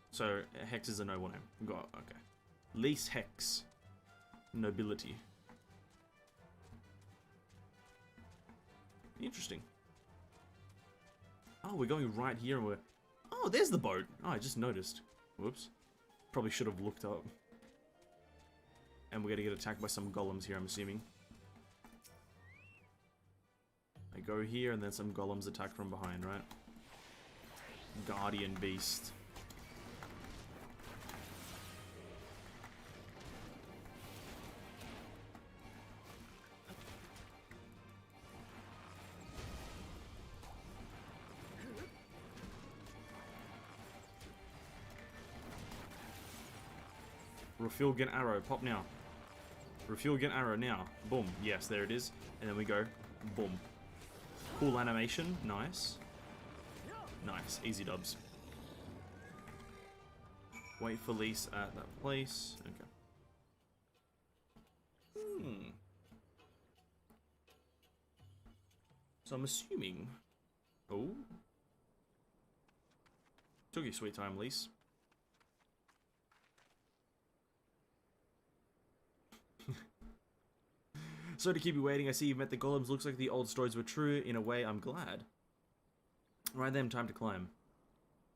So, Hex is a noble name. Got, okay. Lise Hex. Nobility. Interesting. Oh, we're going right here and we're... Oh, there's the boat. Oh, I just noticed. Whoops. Probably should have looked up. And we're gonna get attacked by some golems here, I'm assuming. I go here, and then some golems attack from behind, right? Guardian Beast. Refuel, get arrow, pop now. Refuel, get arrow now. Boom. Yes, there it is. And then we go, boom. Cool animation, nice. Nice, easy dubs. Wait for Lise at that place. Okay. So I'm assuming... Oh. Took your sweet time, Lise. So to keep you waiting, I see you've met the golems. Looks like the old stories were true. In a way, I'm glad. Right then, time to climb.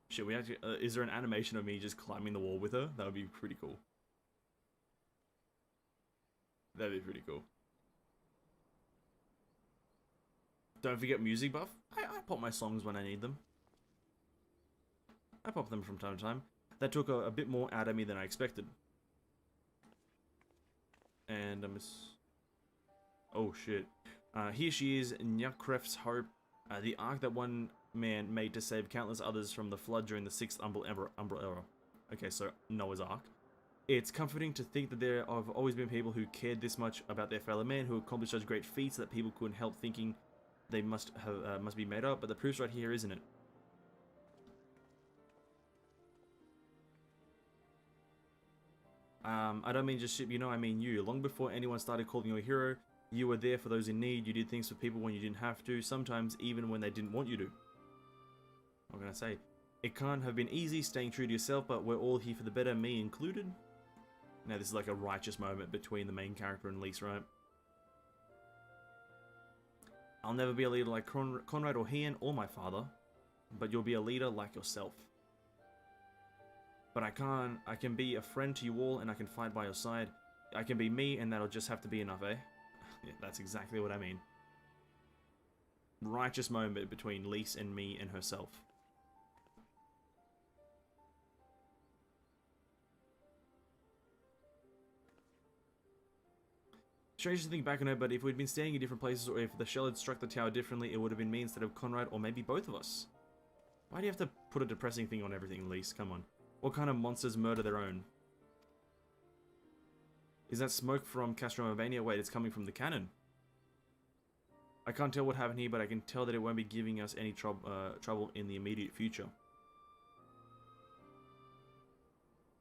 Shit, we actually... is there an animation of me just climbing the wall with her? That would be pretty cool. That'd be pretty cool. Don't forget music buff. I pop my songs when I need them. I pop them from time to time. That took a bit more out of me than I expected. And oh shit. Here she is, Nyakref's Hope, the ark that one man made to save countless others from the flood during the 6th Umbral Era. Okay, so Noah's Ark. It's comforting to think that there have always been people who cared this much about their fellow man, who accomplished such great feats that people couldn't help thinking they must be made up, but the proof's right here, isn't it? I don't mean just ship, you know, I mean you. Long before anyone started calling you a hero, you were there for those in need. You did things for people when you didn't have to, sometimes even when they didn't want you to. What can I say? It can't have been easy staying true to yourself, but we're all here for the better, me included. Now this is like a righteous moment between the main character and Lise, right? I'll never be a leader like Conrad or Hian or my father, but you'll be a leader like yourself. But I can be a friend to you all, and I can fight by your side. I can be me, and that'll just have to be enough, eh? Yeah, that's exactly what I mean. Righteous moment between Lise and me and herself. Strange to think back on it, but if we'd been standing in different places, or if the shell had struck the tower differently, it would have been me instead of Conrad, or maybe both of us. Why do you have to put a depressing thing on everything, Lise? Come on. What kind of monsters murder their own? Is that smoke from Castrum Albania? Wait, it's coming from the cannon. I can't tell what happened here, but I can tell that it won't be giving us any trouble in the immediate future.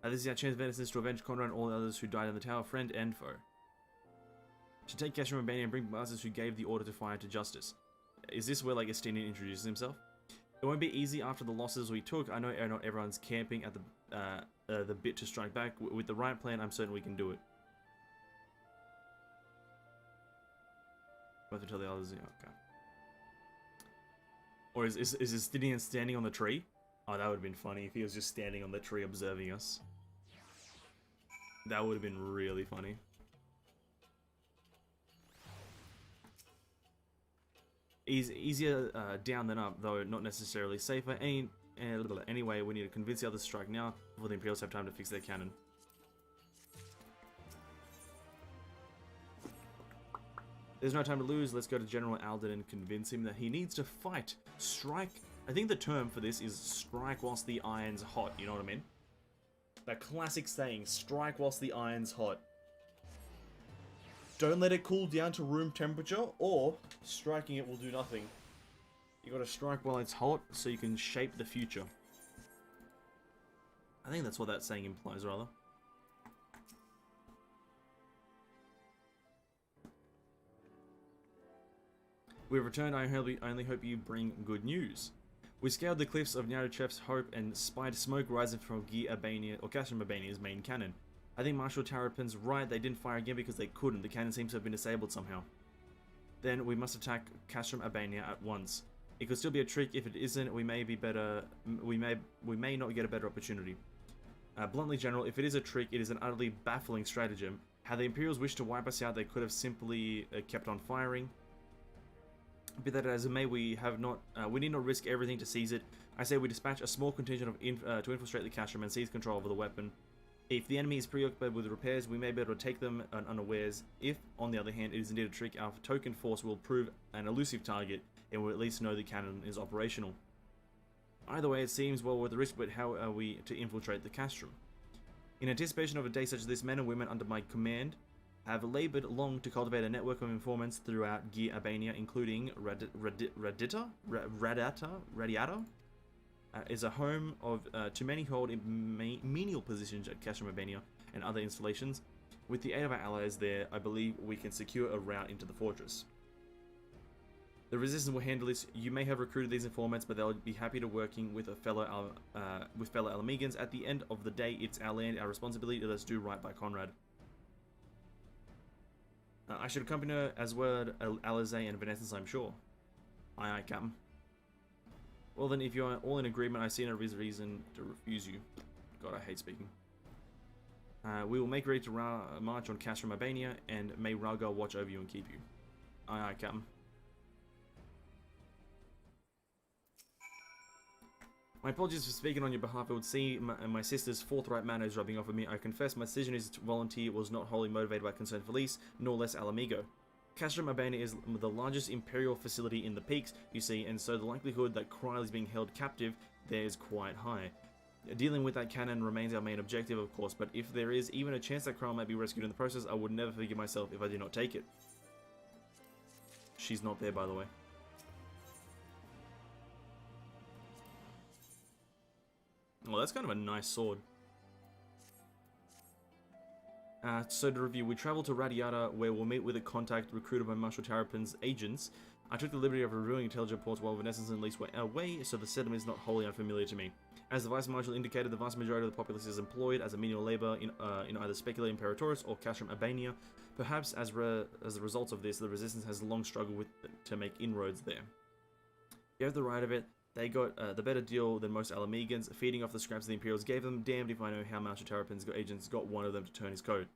This is our chance of vengeance to avenge Conrad and all the others who died in the tower, friend and foe. Should take Castrum Albania and bring bastards who gave the order to fire to justice. Is this where, like, Estinian introduces himself? It won't be easy after the losses we took. I know not everyone's camping at the bit to strike back. With the right plan, I'm certain we can do it. Both to tell the others, okay. Or is Estinian standing on the tree? Oh, that would have been funny if he was just standing on the tree observing us. That would have been really funny. Easier down than up, though not necessarily safer. Anyway, we need to convince the others to strike now before the Imperials have time to fix their cannon. There's no time to lose. Let's go to General Alden and convince him that he needs to fight. Strike. I think the term for this is strike whilst the iron's hot. You know what I mean? That classic saying, strike whilst the iron's hot. Don't let it cool down to room temperature, or striking it will do nothing. You gotta strike while it's hot so you can shape the future. I think that's what that saying implies, rather. We've returned. I only hope you bring good news. We scaled the cliffs of Nyakref's Hope and spied smoke rising from Castrum Albania's main cannon. I think Marshal Tarapin's right, they didn't fire again because they couldn't. The cannon seems to have been disabled somehow. Then we must attack Castrum Albania at once. It could still be a trick. If it isn't, we may not get a better opportunity. Bluntly, General, if it is a trick, it is an utterly baffling stratagem. Had the Imperials wished to wipe us out, they could have simply kept on firing. Be that as it may, we need not risk everything to seize it. I say we dispatch a small contingent to infiltrate the cash room and seize control over the weapon. If the enemy is preoccupied with repairs, we may be able to take them unawares. If, on the other hand, it is indeed a trick, our token force will prove an elusive target, and we'll at least know the cannon is operational. Either way, it seems well worth the risk, but how are we to infiltrate the castrum? In anticipation of a day such as this, men and women under my command have labored long to cultivate a network of informants throughout Gear Albania, including Radiata is a home of to many who hold menial positions at Castrum Albania and other installations. With the aid of our allies there, I believe we can secure a route into the fortress. The resistance will handle this. You may have recruited these informants, but they'll be happy to working with fellow Alamegans. At the end of the day, it's our land, our responsibility. Let's do right by Conrad. I should accompany her as well, Alizé and Vanessa, I'm sure. Aye, aye, Captain. Well then, if you're all in agreement, I see no reason to refuse you. God, I hate speaking. We will make ready to march on Castrum Albania, and may Rhaegar watch over you and keep you. Aye, aye, Captain. My apologies for speaking on your behalf. I would see my sister's forthright manner is rubbing off on me. I confess my decision to volunteer was not wholly motivated by concern for Lys, nor less Alamigo. Castrum Albania is the largest imperial facility in the peaks, you see, and so the likelihood that Kryl is being held captive there is quite high. Dealing with that cannon remains our main objective, of course, but if there is even a chance that Kryl might be rescued in the process, I would never forgive myself if I did not take it. She's not there, by the way. Well, that's kind of a nice sword. So to review, we travel to Radiata, where we'll meet with a contact recruited by Marshal Tarapin's agents. I took the liberty of reviewing intelligence reports while Vanessa and Lys were away, so the settlement is not wholly unfamiliar to me. As the Vice Marshal indicated, the vast majority of the populace is employed as a menial labor in either Specula Imperatoris or Castrum Albania. Perhaps as a result of this, the Resistance has long struggled to make inroads there. You have the right of it. They got the better deal than most Alamegans, feeding off the scraps the Imperials gave them. Damned if I know how Marshal Tarapin's agents got one of them to turn his code.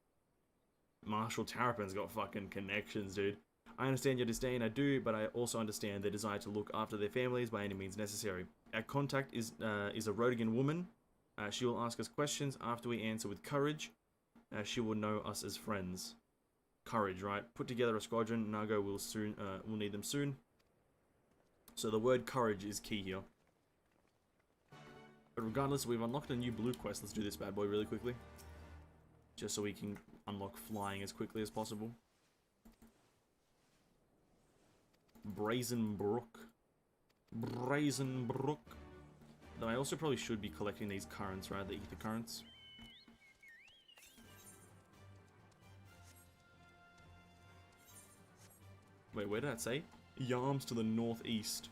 Marshal Tarapin's got fucking connections, dude. I understand your disdain, I do, but I also understand their desire to look after their families by any means necessary. Our contact is a Rodigan woman. She will ask us questions. After we answer with courage, she will know us as friends. Courage, right? Put together a squadron. Nago will need them soon. So the word courage is key here. But regardless, we've unlocked a new blue quest. Let's do this bad boy really quickly. Just so we can unlock flying as quickly as possible. Brazen Brook. Brazen Brook. Though I also probably should be collecting these currents, right? The ether currents. Wait, where did that say? Yarms to the northeast.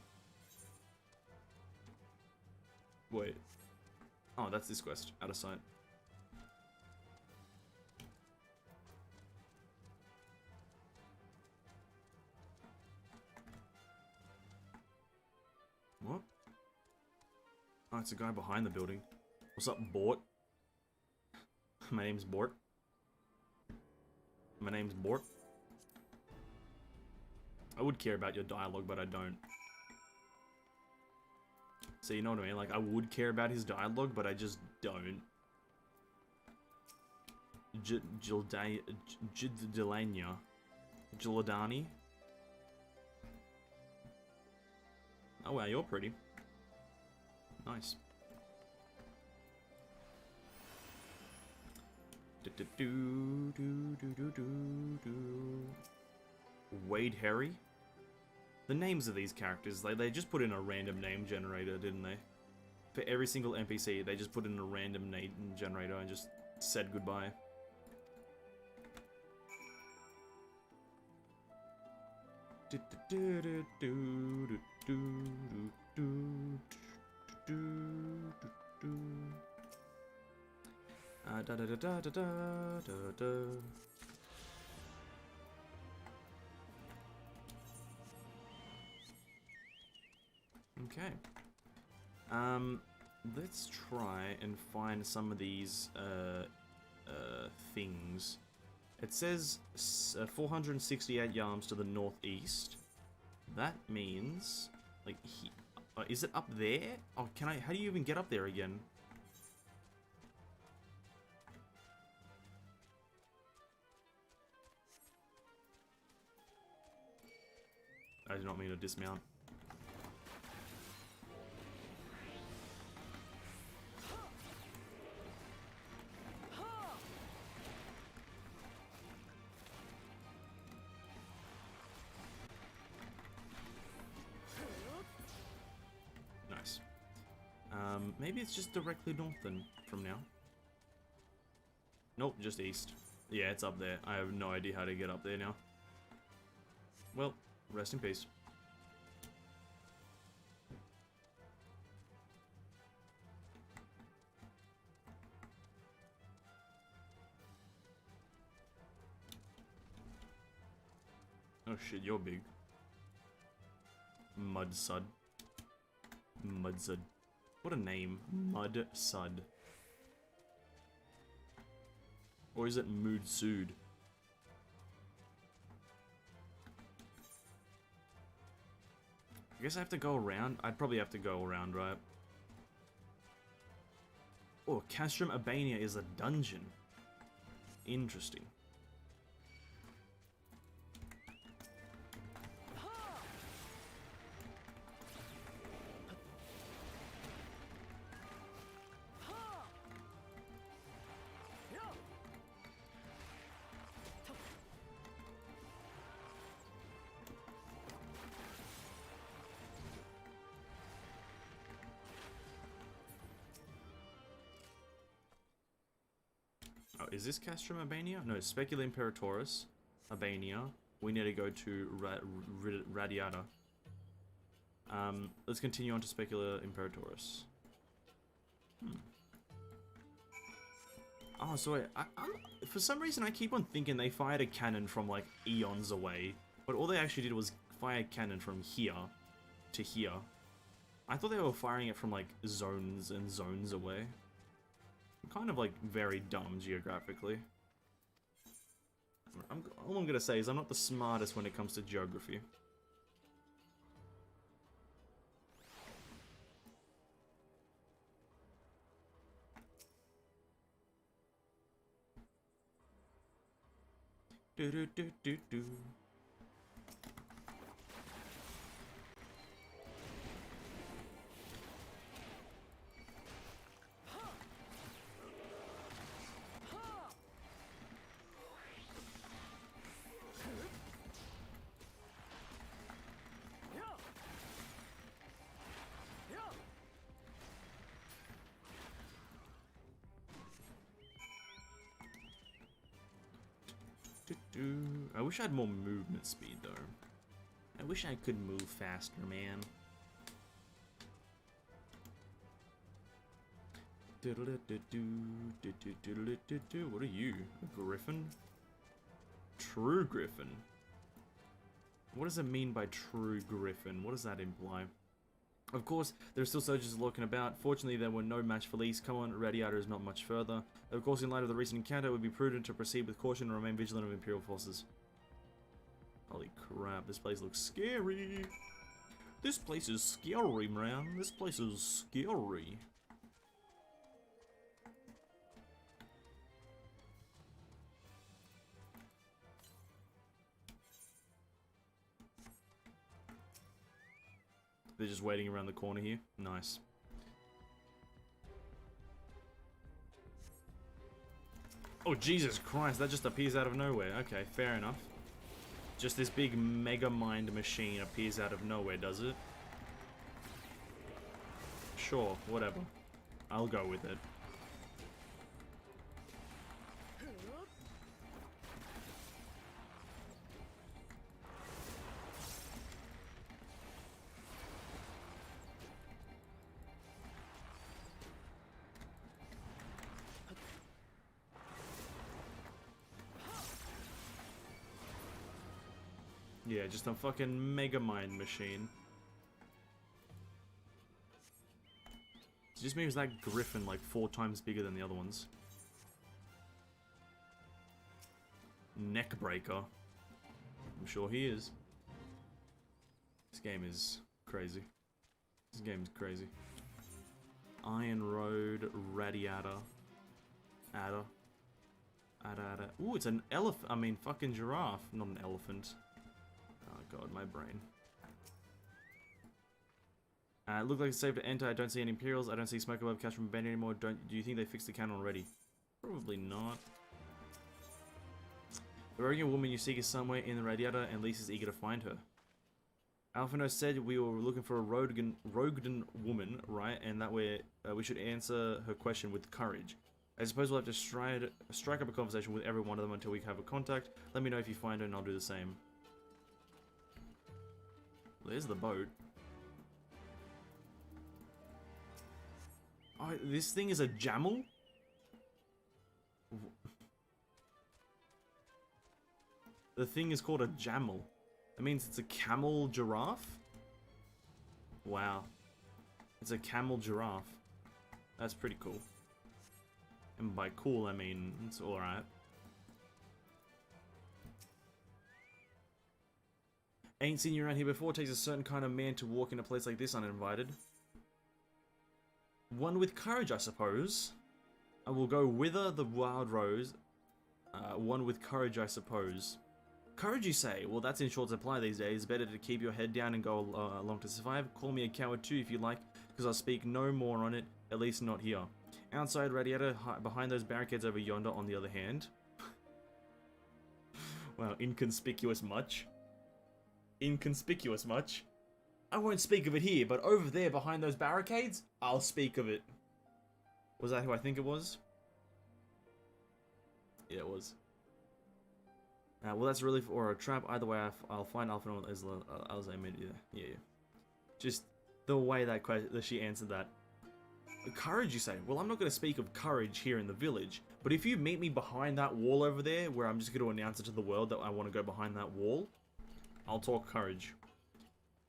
Wait. Oh, that's this quest. Out of sight. What? Oh, it's a guy behind the building. What's up, Bort? My name's Bort. My name's Bort. I would care about your dialogue, but I don't. So you know what I mean? Like, I would care about his dialogue, but I just don't. Jildania. Jiladani. Oh wow, you're pretty. Nice. Wade Harry? The names of these characters, they just put in a random name generator, didn't they? For every single NPC, they just put in a random name generator and just said goodbye. Okay. Let's try and find some of these things. It says 468 yards to the northeast. That means, like, is it up there? Oh, can I? How do you even get up there again? I did not mean to dismount. Nice. Maybe it's just directly north then, from now. Nope, just east. Yeah, it's up there. I have no idea how to get up there now. Well, rest in peace. Oh shit, you're big. Mudsud. Mudsud. What a name. Mudsud. Or is it Moodsud? I guess I have to go around. I'd probably have to go around, right? Oh, Castrum Urbania is a dungeon. Interesting. Oh, is this Castrum Urbania? No, Specula Imperatoris, Urbania. We need to go to Radiata. Let's continue on to Specula Imperatoris. Oh, so for some reason I keep on thinking they fired a cannon from like eons away, but all they actually did was fire a cannon from here to here. I thought they were firing it from like zones and zones away. Kind of like very dumb geographically. All I'm gonna say is I'm not the smartest when it comes to geography. Do do do do do. I wish I had more movement speed though. I wish I could move faster, man. What are you? A griffin? True griffin? What does it mean by true griffin? What does that imply? Of course, there are still soldiers lurking about. Fortunately, there were no match for Lee's. Come on, Radiator is not much further. Of course, in light of the recent encounter, it would be prudent to proceed with caution and remain vigilant of Imperial forces. Holy crap, this place looks scary. This place is scary, man. This place is scary. They're just waiting around the corner here. Nice. Oh, Jesus Christ, that just appears out of nowhere. Okay, fair enough. Just this big mega mind machine appears out of nowhere, does it? Sure, whatever. I'll go with it. Yeah, just a fucking mega mind machine. It just means that griffin like 4 times bigger than the other ones. neckbreaker. I'm sure he is. This game is crazy. This game is crazy. Iron Road, Radiator. Adder. Adder. Ooh, it's an elephant. I mean, fucking giraffe. Not an elephant. Oh god, my brain. Look like it's safe to enter. I don't see any Imperials. I don't see smoke above cash from band anymore. Do you think they fixed the cannon already? Probably not. The Rogan woman you seek is somewhere in the Radiator, and Lisa's eager to find her. Alphino said we were looking for a Rogden woman, right? And that we should answer her question with courage. I suppose we'll have to strike up a conversation with every one of them until we have a contact. Let me know if you find her and I'll do the same. Well, there's the boat. Oh, this thing is a jamel? The thing is called a jamel. That means it's a camel giraffe? Wow. It's a camel giraffe. That's pretty cool. And by cool, I mean it's alright. Ain't seen you around here before. It takes a certain kind of man to walk in a place like this uninvited. One with courage, I suppose. I will go wither the wild rose. One with courage, I suppose. Courage, you say? Well, that's in short supply these days. Better to keep your head down and go along to survive. Call me a coward too if you like, because I'll speak no more on it, at least not here. Outside Radiator, behind those barricades over yonder, on the other hand. Wow, inconspicuous much. Inconspicuous much. I won't speak of it here, but over there behind those barricades, I'll speak of it. Was that who I think it was? Yeah, it was. Well, that's really for a trap. Either way, I'll find Alpha as I made. Yeah. Just the way that she answered that. Courage, you say? Well, I'm not going to speak of courage here in the village, but if you meet me behind that wall over there, where I'm just going to announce it to the world that I want to go behind that wall, I'll talk courage.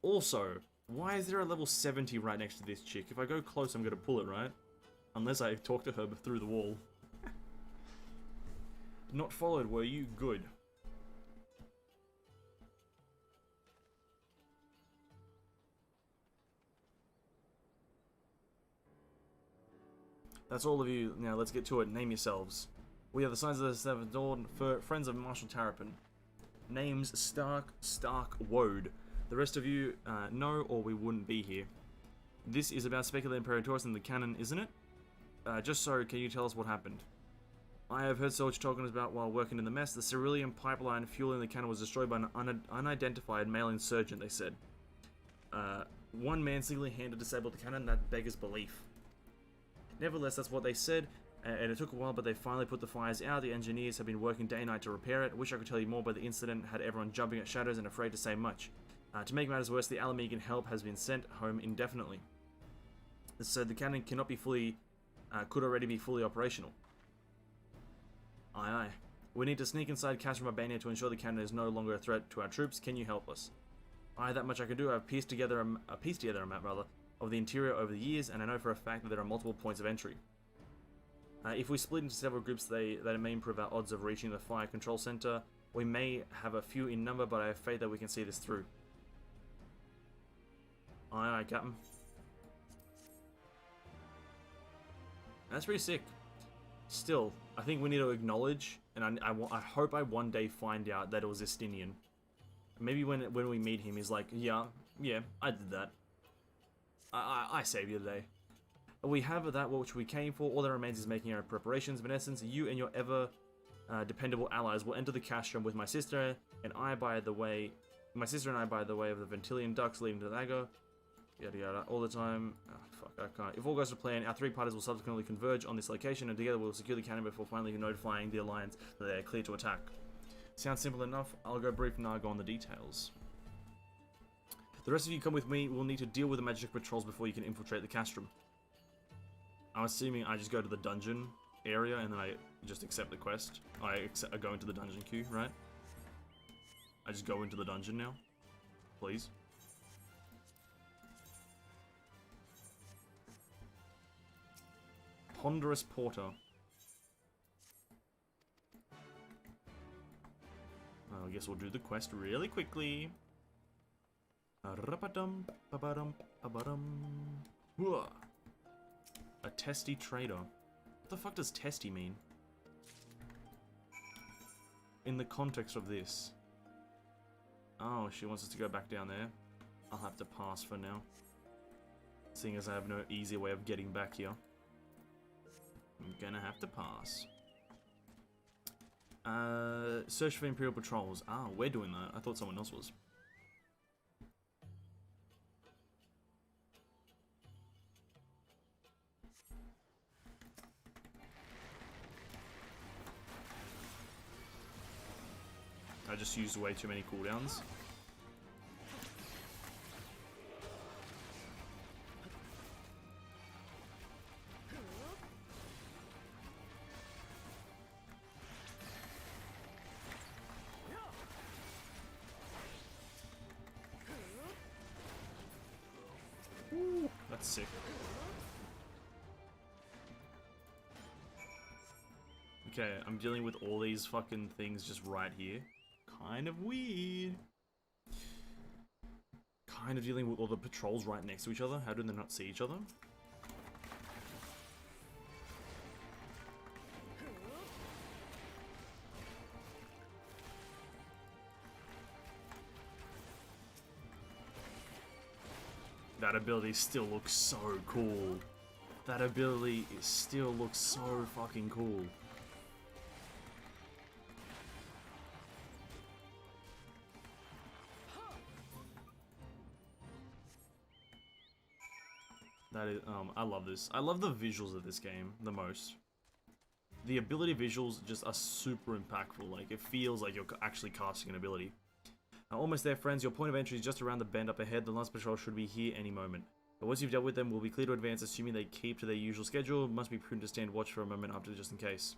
Also, why is there a level 70 right next to this chick? If I go close, I'm going to pull it, right? Unless I talk to her through the wall. Not followed, were you? Good. That's all of you. Now let's get to it. Name yourselves. We are the Sons of the Seventh Dawn, friends of Marshal Terrapin. Names Stark Woad. The rest of you know, or we wouldn't be here. This is about Speculator Imperatorus and the cannon, isn't it? Just so, can you tell us what happened? I have heard so much talking about while working in the mess. The cerulean pipeline fueling the cannon was destroyed by an unidentified male insurgent, they said. One man single-handed disabled the cannon. That beggars belief. Nevertheless, that's what they said, and it took a while, but they finally put the fires out. The engineers have been working day and night to repair it. I wish I could tell you more, but the incident had everyone jumping at shadows and afraid to say much. To make matters worse, the Alamegan help has been sent home indefinitely. So the cannon cannot be could already be fully operational. Aye aye. We need to sneak inside Castrum Albania to ensure the cannon is no longer a threat to our troops. Can you help us? Aye, that much I can do. I've pieced together a map, of the interior over the years, and I know for a fact that there are multiple points of entry. If we split into several groups, that may improve our odds of reaching the fire control center. We may have a few in number, but I have faith that we can see this through. Aye, Captain. That's pretty sick. Still, I think we need to acknowledge, and I hope I one day find out that it was Estinian. Maybe when we meet him, he's like, yeah, I did that. I saved you today. We have that which we came for. All that remains is making our preparations. But in essence, you and your ever dependable allies will enter the castrum with my sister and I by the way of the Ventilian ducts leading to the Lago. Yada yada. All the time. Oh, fuck, I can't. If all goes to plan, our three parties will subsequently converge on this location, and together we'll secure the cannon before finally notifying the alliance that they are clear to attack. Sounds simple enough. I'll go brief and I'll go on the details. The rest of you come with me. We'll need to deal with the magic patrols before you can infiltrate the castrum. I'm assuming I just go to the dungeon area and then I just accept the quest. I go into the dungeon queue, right? I just go into the dungeon now. Please. Ponderous Porter. I guess we'll do the quest really quickly. Whoa. A testy trader. What the fuck does testy mean? In the context of this. Oh, she wants us to go back down there. I'll have to pass for now. Seeing as I have no easy way of getting back here. I'm gonna have to pass. Search for Imperial patrols. Ah, we're doing that. I thought someone else was. I just used way too many cooldowns. Ooh, that's sick. Okay, I'm dealing with all these fucking things just right here. Kind of weird. Kind of dealing with all the patrols right next to each other. How do they not see each other? That ability still looks so cool. That ability still looks so fucking cool. That is, I love this. I love the visuals of this game the most. The ability visuals just are super impactful. Like, it feels like you're actually casting an ability. Almost there, friends. Your point of entry is just around the bend up ahead. The last patrol should be here any moment. But once you've dealt with them, we'll be clear to advance, assuming they keep to their usual schedule. Must be prudent to stand watch for a moment after, just in case.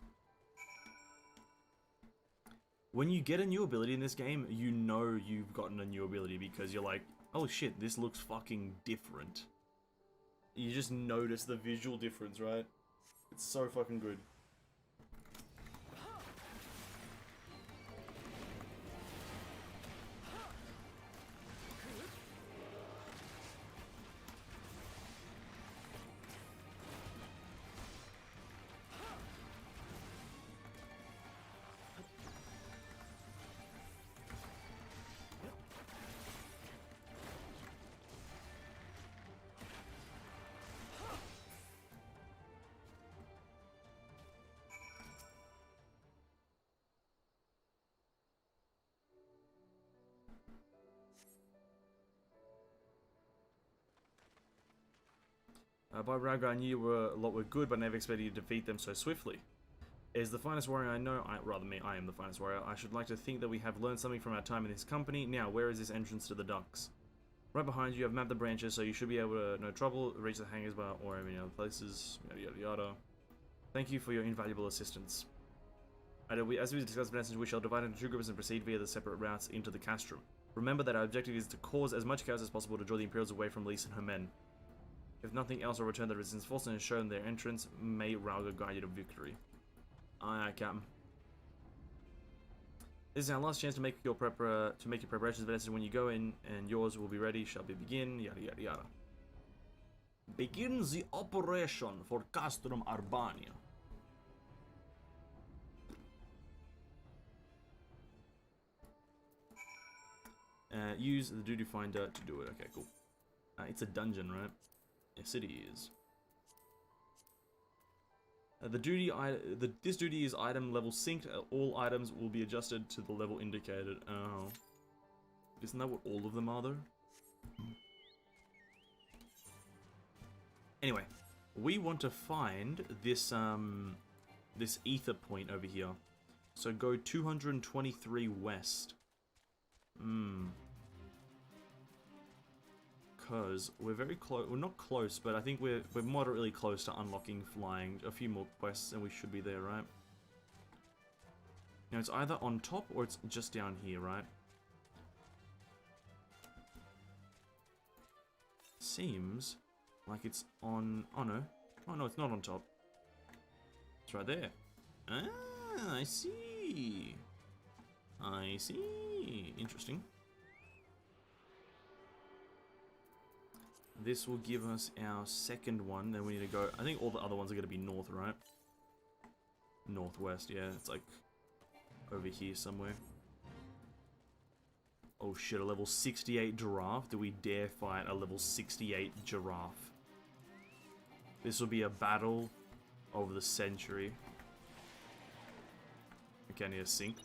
When you get a new ability in this game, you know you've gotten a new ability because you're like, oh shit, this looks fucking different. You just notice the visual difference, right? It's so fucking good. By Raga, I knew a lot were good, but never expected you to defeat them so swiftly. As the finest warrior I know, I am the finest warrior, I should like to think that we have learned something from our time in this company. Now, where is this entrance to the docks? Right behind you, I've mapped the branches, so you should be able to, no trouble, reach the hangars bar or any other places, yada yada yada. Thank you for your invaluable assistance. As we discussed, we shall divide into two groups and proceed via the separate routes into the castrum. Remember that our objective is to cause as much chaos as possible to draw the Imperials away from Lise and her men. If nothing else, will return the resistance force and show them their entrance. May Rauga guide you to victory. Aye, Captain. This is our last chance to make your preparations better. When you go in, and yours will be ready. Shall we begin? Yada yada yada. Begin the operation for Castrum Arbania. Use the duty finder to do it. Okay, cool. It's a dungeon, right? Yes, it is. This duty is item level synced. All items will be adjusted to the level indicated. Oh, isn't that what all of them are, though? Anyway, we want to find this this ether point over here. So go 223 west. Because we're very close. We're not close, but I think we're moderately close to unlocking flying. A few more quests and we should be there, right? Now it's either on top or it's just down here, right? Seems like it's on. Oh no! Oh no, it's not on top. It's right there. Ah, I see. I see. Interesting. This will give us our second one. Then we need to go... I think all the other ones are going to be north, right? Northwest, yeah. It's like over here somewhere. Oh shit, a level 68 giraffe? Do we dare fight a level 68 giraffe? This will be a battle over the century. Okay, I need a sink.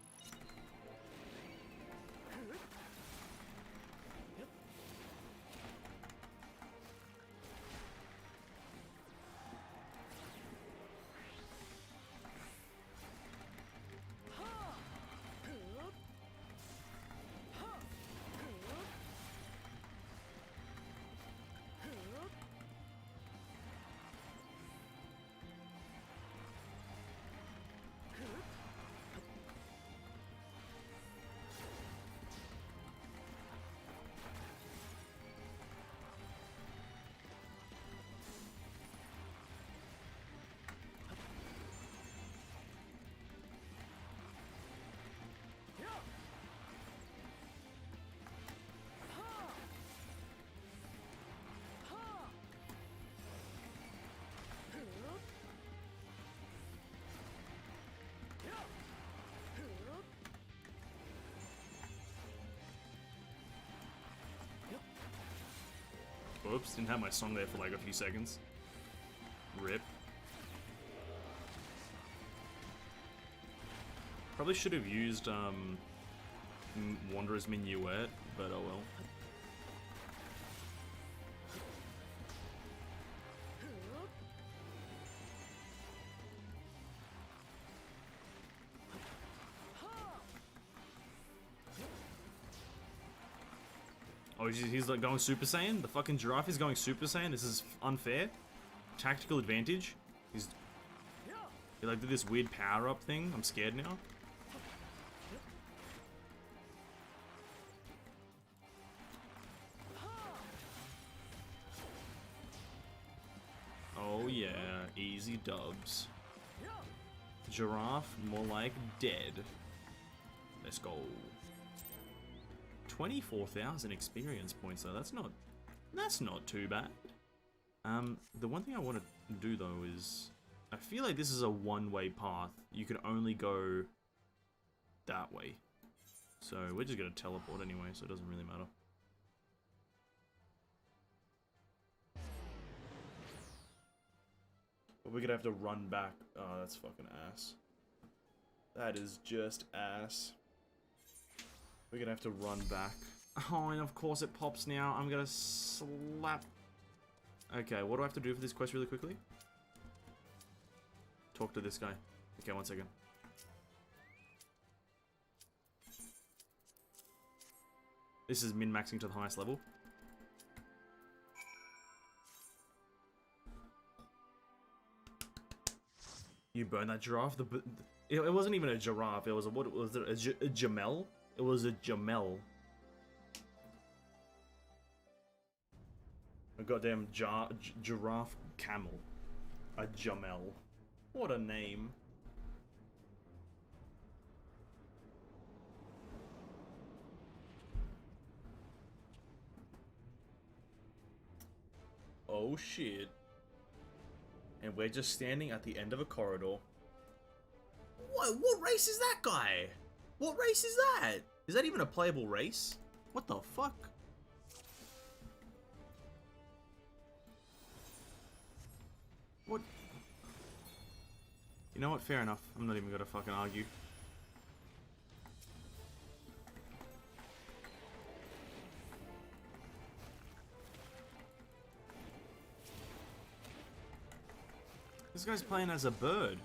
Oops, didn't have my song there for like a few seconds. Rip. Probably should have used Wanderer's Minuet, but oh well. Oh, he's like going Super Saiyan? The fucking giraffe is going Super Saiyan? This is unfair? Tactical advantage? He like did this weird power-up thing? I'm scared now. Oh yeah, easy dubs. Giraffe, more like dead. Let's go. 24,000 experience points though, that's not too bad. The one thing I want to do though is, I feel like this is a one-way path. You can only go that way. So we're just gonna teleport anyway, so it doesn't really matter. But we're gonna have to run back. Oh, that's fucking ass. That is just ass. We're gonna have to run back. Oh, and of course it pops now. I'm gonna slap. Okay, what do I have to do for this quest really quickly? Talk to this guy. Okay, one second. This is min-maxing to the highest level. You burn that giraffe? It wasn't even a giraffe. It was a, what was it? A Jamel? It was a Jamel. A goddamn giraffe camel. A Jamel. What a name. Oh shit. And we're just standing at the end of a corridor. What race is that guy? What race is that? Is that even a playable race? What the fuck? What? You know what? Fair enough. I'm not even gonna fucking argue. This guy's playing as a bird.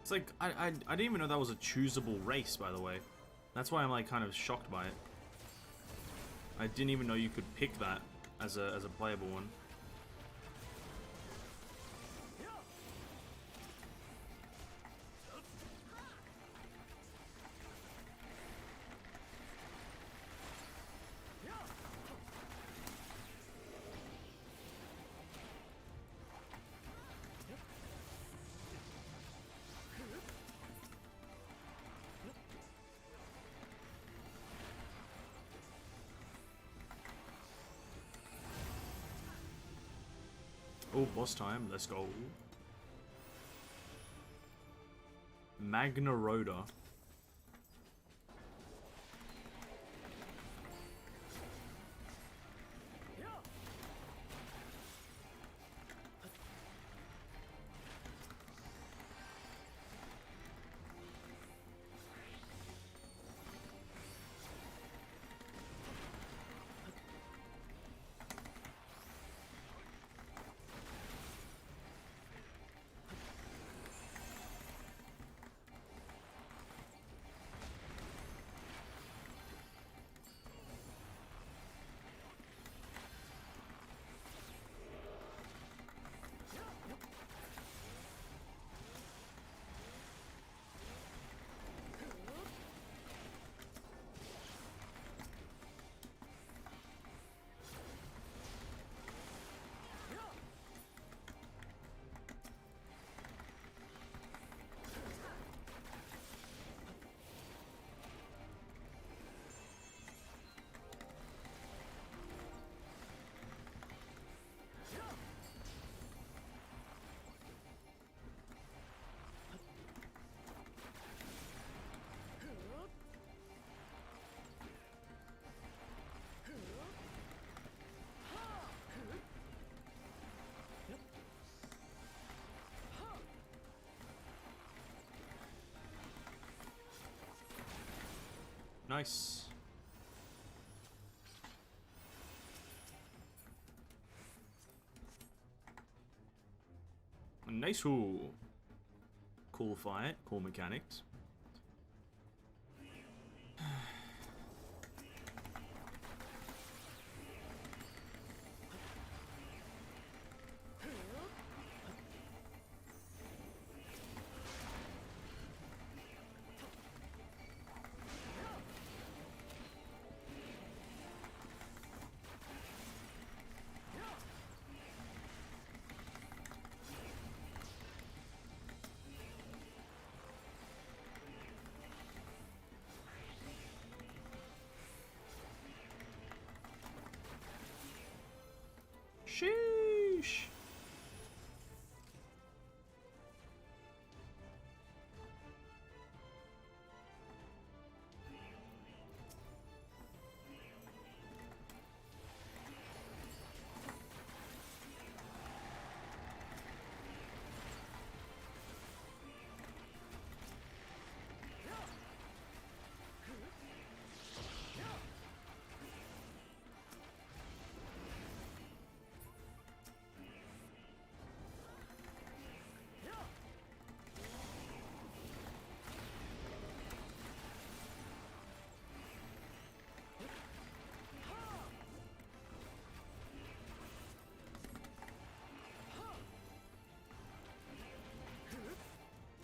It's like, I didn't even know that was a choosable race, by the way. That's why I'm like kind of shocked by it. I didn't even know you could pick that as a playable one. Oh, boss time. Let's go. Magna Rhoda. Nice. Nice. Cool fight, cool mechanics. Sheesh.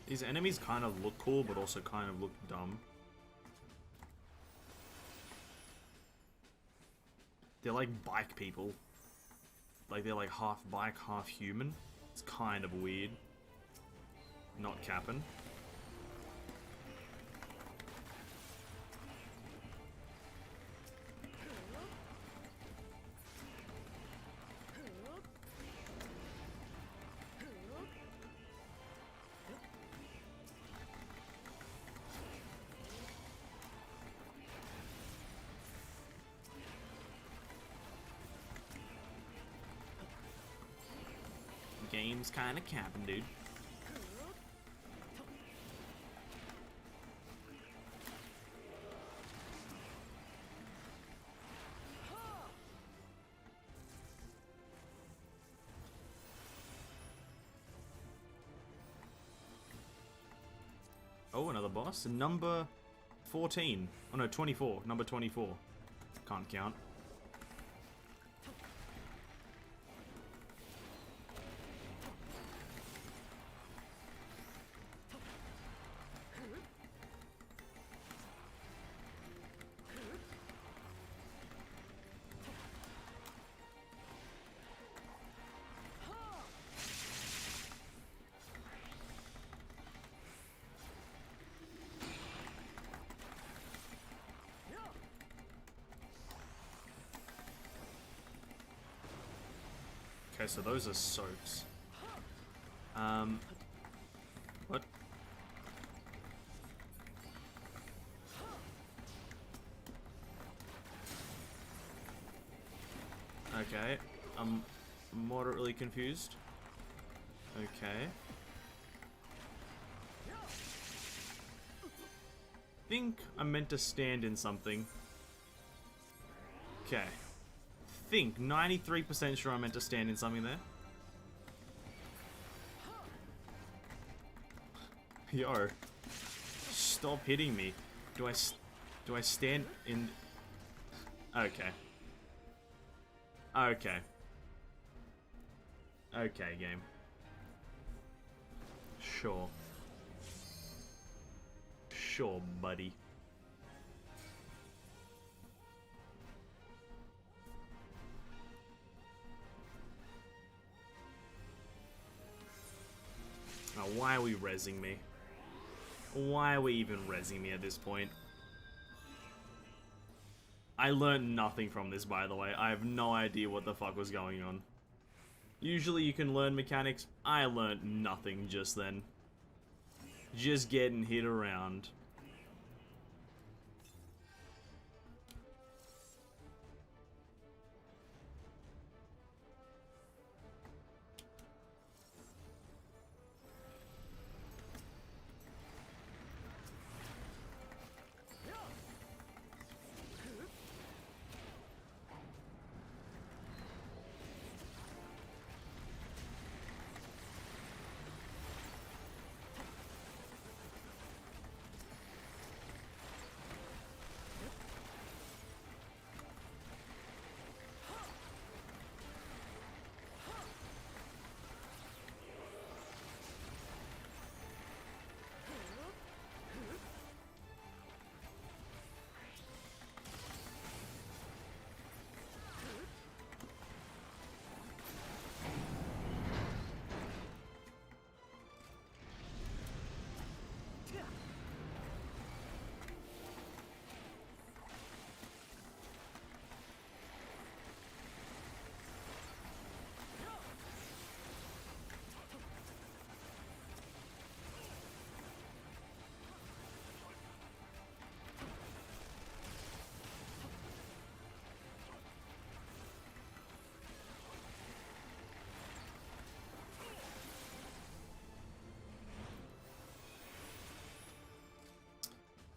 These enemies kind of look cool, but also kind of look dumb. They're like bike people. Like they're like half bike, half human. It's kind of weird. Not capping. Game's kind of capping, dude. Oh, another boss. Number 14. Oh no, 24. Number 24. Can't count. Okay, so those are soaps. What? Okay, I'm moderately confused. Okay. Think I'm meant to stand in something. Okay. Think 93% sure I'm meant to stand in something there. Yo, stop hitting me. Do I stand in? Okay. Okay. Okay, game. Sure. Sure, buddy. Now, why are we rezzing me? Why are we even rezzing me at this point? I learned nothing from this, by the way. I have no idea what the fuck was going on. Usually you can learn mechanics. I learned nothing just then. Just getting hit around.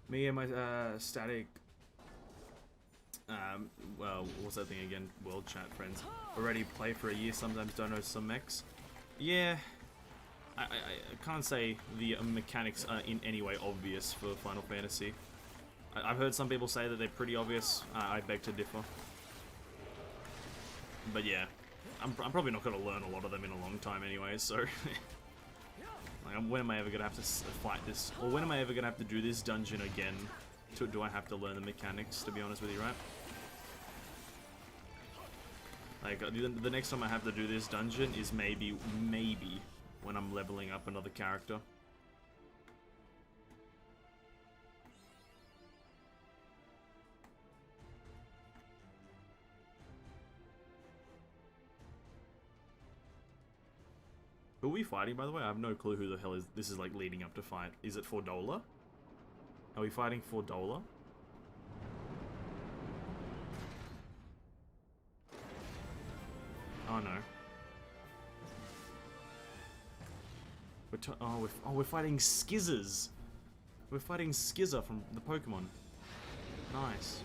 Me and my static, well, what's that thing again? World chat friends. Already play for a year, sometimes don't know some mechs. Yeah, I can't say the mechanics are in any way obvious for Final Fantasy. I've heard some people say that they're pretty obvious. I beg to differ. But yeah, I'm probably not going to learn a lot of them in a long time anyway, so... Like, when am I ever going to have to fight this? Or when am I ever going to have to do this dungeon again? Do I have to learn the mechanics, to be honest with you, right? Like, the next time I have to do this dungeon is maybe when I'm leveling up another character. Who are we fighting, by the way? I have no clue who the hell this is, like, leading up to fight. Is it Fordola? Are we fighting Fordola? Oh, no. We're fighting Skizzers! We're fighting Skizzer from the Pokemon. Nice.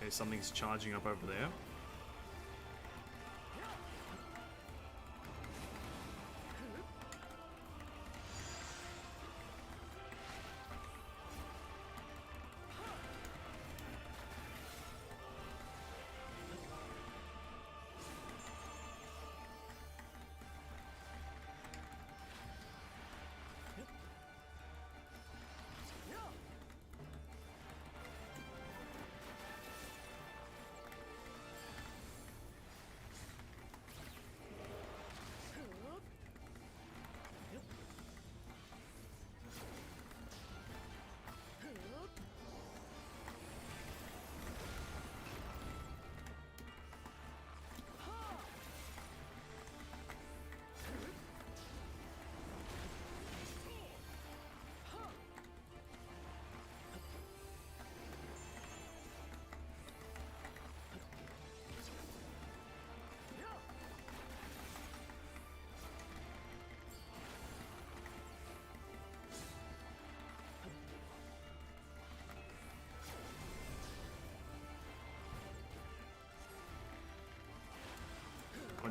Okay, something's charging up over there.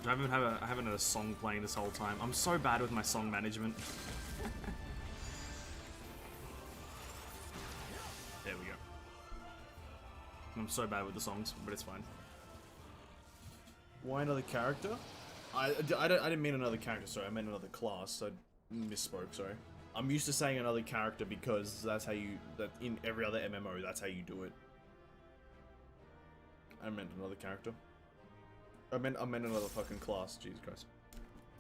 I haven't had a song playing this whole time. I'm so bad with my song management. There we go. I'm so bad with the songs, but it's fine. Why another character? I didn't mean another character, sorry. I meant another class. I misspoke, sorry. I'm used to saying another character because that's how you... that in every other MMO, that's how you do it. I meant another character. I meant another fucking class, Jesus Christ.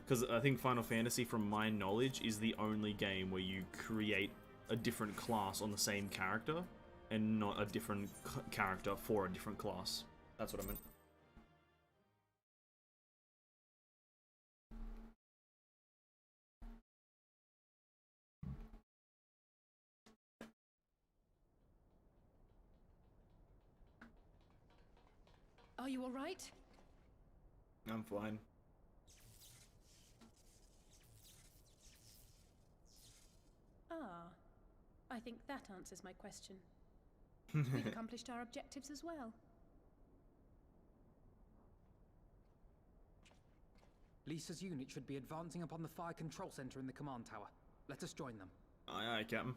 Because I think Final Fantasy, from my knowledge, is the only game where you create a different class on the same character, and not a different character for a different class. That's what I meant. Are you all right? I'm fine. Ah, I think that answers my question. We've accomplished our objectives as well. Lisa's unit should be advancing upon the fire control center in the command tower. Let us join them. Aye, aye, Captain.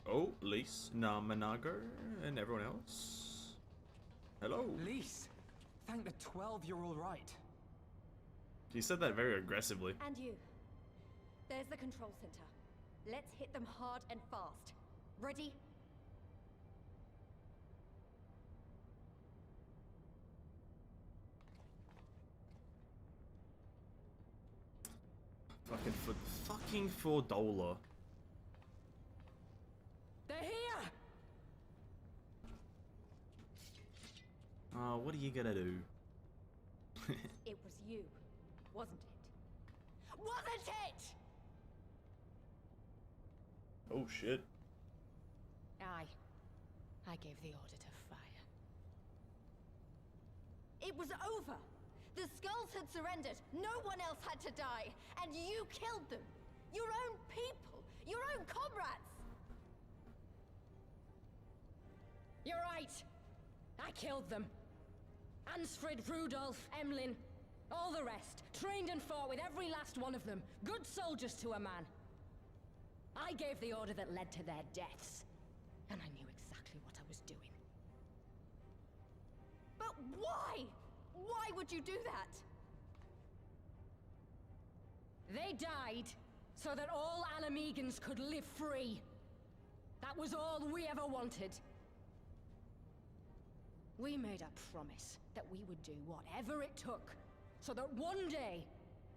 Oh, Lise, Manago, and everyone else. Hello. Lise, thank the 12 you're all right. She said that very aggressively. And you. There's the control center. Let's hit them hard and fast. Ready? Fucking Fordola. They're here! What are you gonna do? It was you, wasn't it? Wasn't it? Oh shit. Aye. I gave the order to fire. It was over. The Skulls had surrendered. No one else had to die. And you killed them. Your own people. Your own comrades. You're right. I killed them. Ansfrid, Rudolph, Emlyn, all the rest. Trained and fought with every last one of them. Good soldiers to a man. I gave the order that led to their deaths. And I knew exactly what I was doing. But why? Why would you do that? They died so that all Alamegans could live free. That was all we ever wanted. We made a promise that we would do whatever it took, so that one day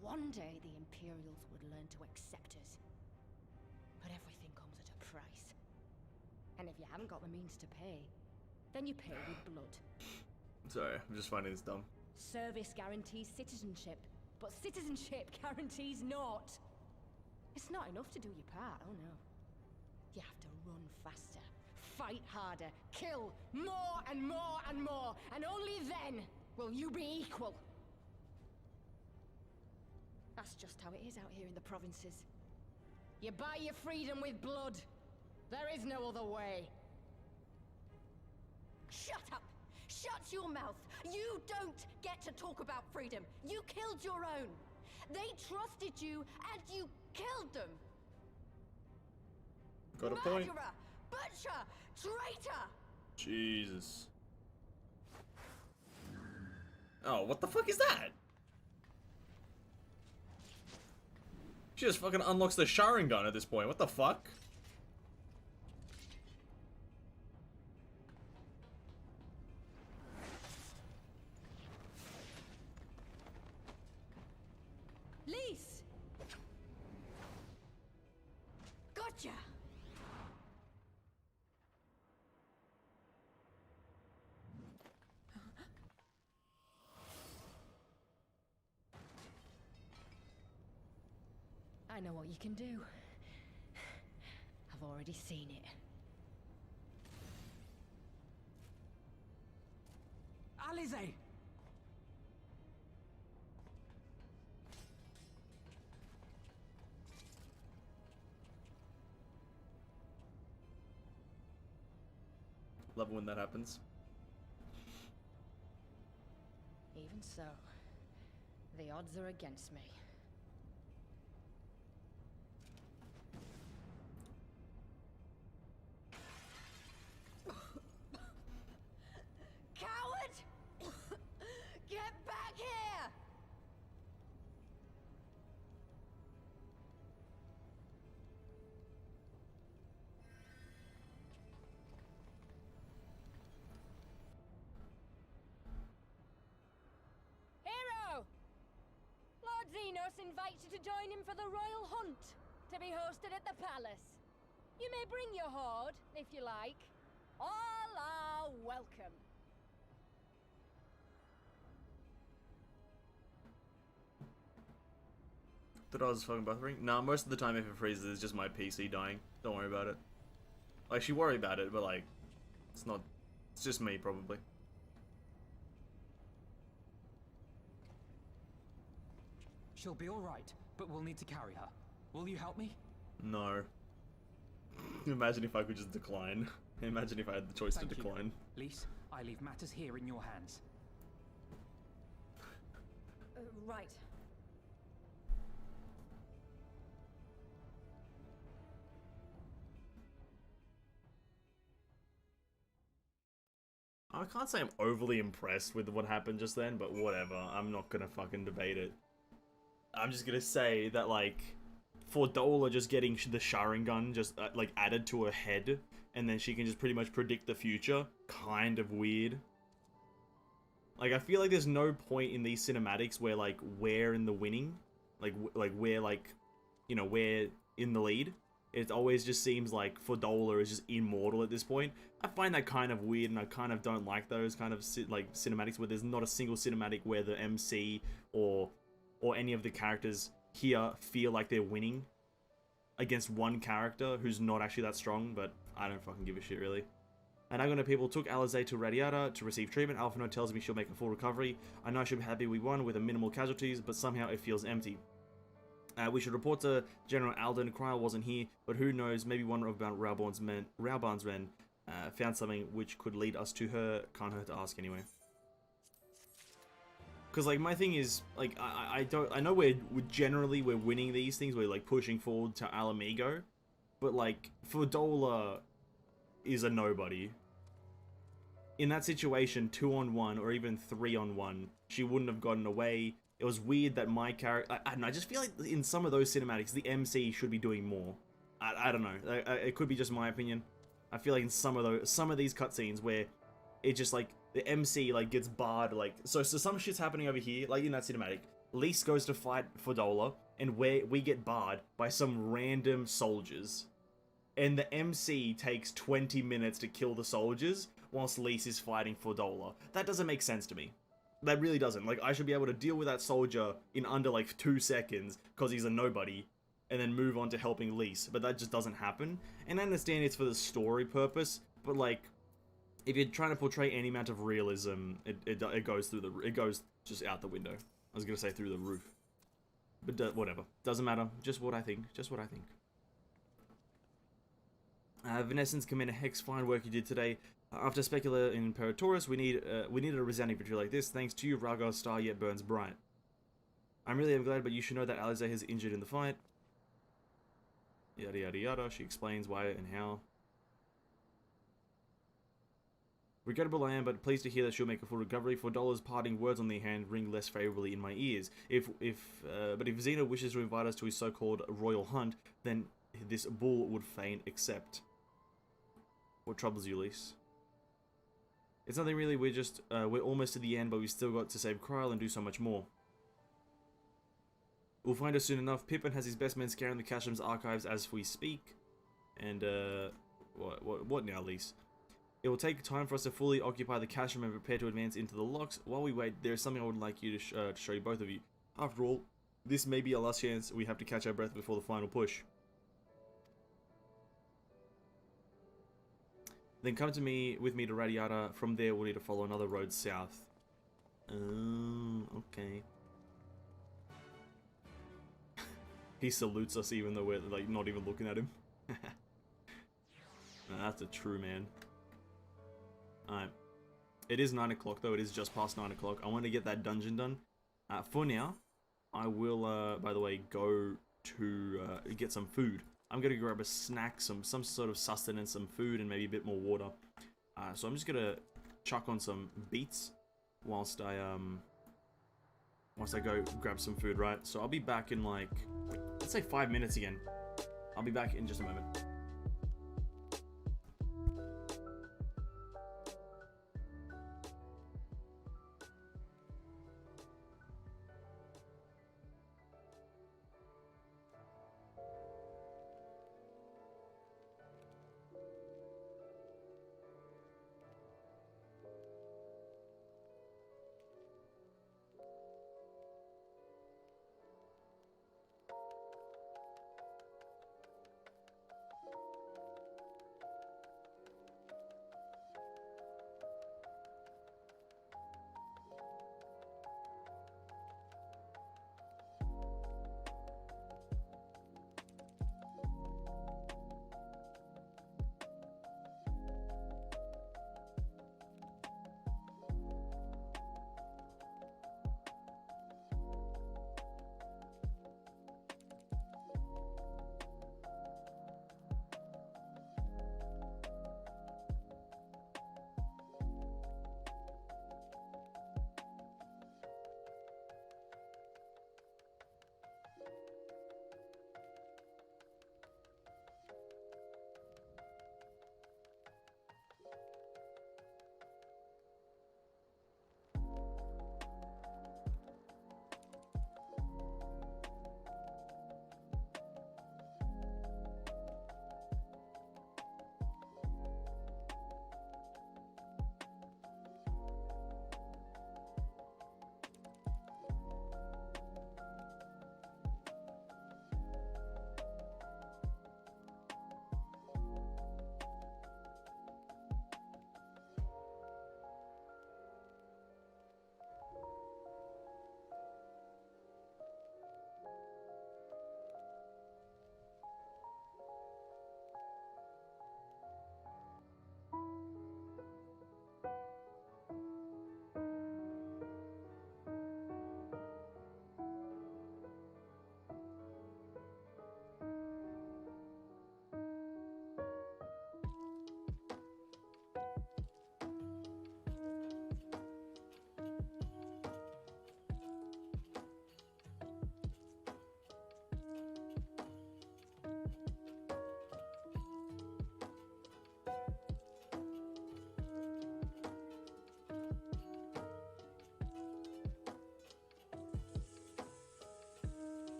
the Imperials would learn to accept us. But everything comes at a price. And if you haven't got the means to pay, then you pay with blood. Sorry, I'm just finding this dumb. Service guarantees citizenship. but citizenship guarantees naught. It's not enough to do your part, oh no. You have to run faster, fight harder, kill more and more and more, and only then will you be equal. That's just how it is out here in the provinces. You buy your freedom with blood. There is no other way. Shut up! Shut your mouth! You don't get to talk about freedom. You killed your own. They trusted you, and you killed them. Got a point. Murderer! Butcher! Traitor! Jesus. Oh, what the fuck is that? She just fucking unlocks the Sharingan at this point. What the fuck? Lise! Gotcha! I know what you can do. I've already seen it. Alize! Love it when that happens. Even so, the odds are against me. Coward! Get back here! Hero! Lord Zenos invites you to join him for the royal hunt, to be hosted at the palace. You may bring your horde, if you like. All are welcome. Thought I was fucking buffering? Nah, most of the time if it freezes, it's just my PC dying. Don't worry about it. I actually worry about it, but like, it's not. It's just me, probably. She'll be alright, but we'll need to carry her. Will you help me? No. Imagine if I could just decline. Imagine if I had the choice to decline. Lise, I leave matters here in your hands. Right. I can't say I'm overly impressed with what happened just then, but whatever. I'm not gonna fucking debate it. I'm just gonna say that, like, for Dola just getting the Sharingan just, like, added to her head, and then she can just pretty much predict the future, kind of weird. Like, I feel like there's no point in these cinematics where, like, we're in the winning. Like we're, like, you know, we're in the lead. It always just seems like Fordola is just immortal at this point. I find that kind of weird, and I kind of don't like those kind of like cinematics where there's not a single cinematic where the MC or any of the characters here feel like they're winning against one character who's not actually that strong, but I don't fucking give a shit, really. And Agona people took Alize to Radiata to receive treatment. Alphino tells me she'll make a full recovery. I know she'll be happy we won with a minimal casualties, but somehow it feels empty. We should report to General Alden. Kryl wasn't here, but who knows, maybe one of Rauburn's men found something which could lead us to her. Can't hurt to ask anyway. Because, like, my thing is, like, I know we're winning these things, we're, like, pushing forward to Migho, but, like, Fordola is a nobody. In that situation, 2-on-1 or even 3-on-1, she wouldn't have gotten away. It was weird that my character... I don't know, I just feel like in some of those cinematics, the MC should be doing more. I don't know. It could be just my opinion. I feel like in some of these cutscenes where it just, like, the MC, like, gets barred, like... So some shit's happening over here, like in that cinematic. Lise goes to fight Fordola, and we get barred by some random soldiers. And the MC takes 20 minutes to kill the soldiers, whilst Lise is fighting Fordola. That doesn't make sense to me. That really doesn't. Like, I should be able to deal with that soldier in under, like, 2 seconds, because he's a nobody, and then move on to helping Lise, but that just doesn't happen. And I understand it's for the story purpose, but, like, if you're trying to portray any amount of realism, it goes through the, it goes just out the window. I was gonna say through the roof. But whatever. Doesn't matter. Just what I think. Just what I think. Vanessans commend a hex fine work you did today. After Specula in Imperatorus, we needed a resounding victory like this. Thanks to you, Rhagar's star yet burns bright. I'm really glad, but you should know that Alize is injured in the fight. Yada yada yada. She explains why and how. Regrettable I am, but pleased to hear that she'll make a full recovery. For Dollar's parting words on the hand ring less favorably in my ears. But if Zeno wishes to invite us to his so-called royal hunt, then this bull would fain accept. What troubles you, Lise? It's nothing really. We're almost to the end, but we've still got to save Kryl and do so much more. We'll find her soon enough. Pippin has his best men scouring the Cashram's archives as we speak. And what now, Lise? It will take time for us to fully occupy the Cashram and prepare to advance into the locks. While we wait, there is something I would like you to show you, both of you. After all, this may be our last chance. We have to catch our breath before the final push. Then come with me to Radiata. From there, we'll need to follow another road south. Okay. He salutes us even though we're like not even looking at him. That's a true man. Alright. It is 9 o'clock though. It is just past 9 o'clock. I want to get that dungeon done. For now, I will, by the way, go to get some food. I'm going to grab a snack, some sort of sustenance, some food, and maybe a bit more water. So I'm just going to chuck on some beets whilst I go grab some food, right? So I'll be back in like, let's say 5 minutes again. I'll be back in just a moment.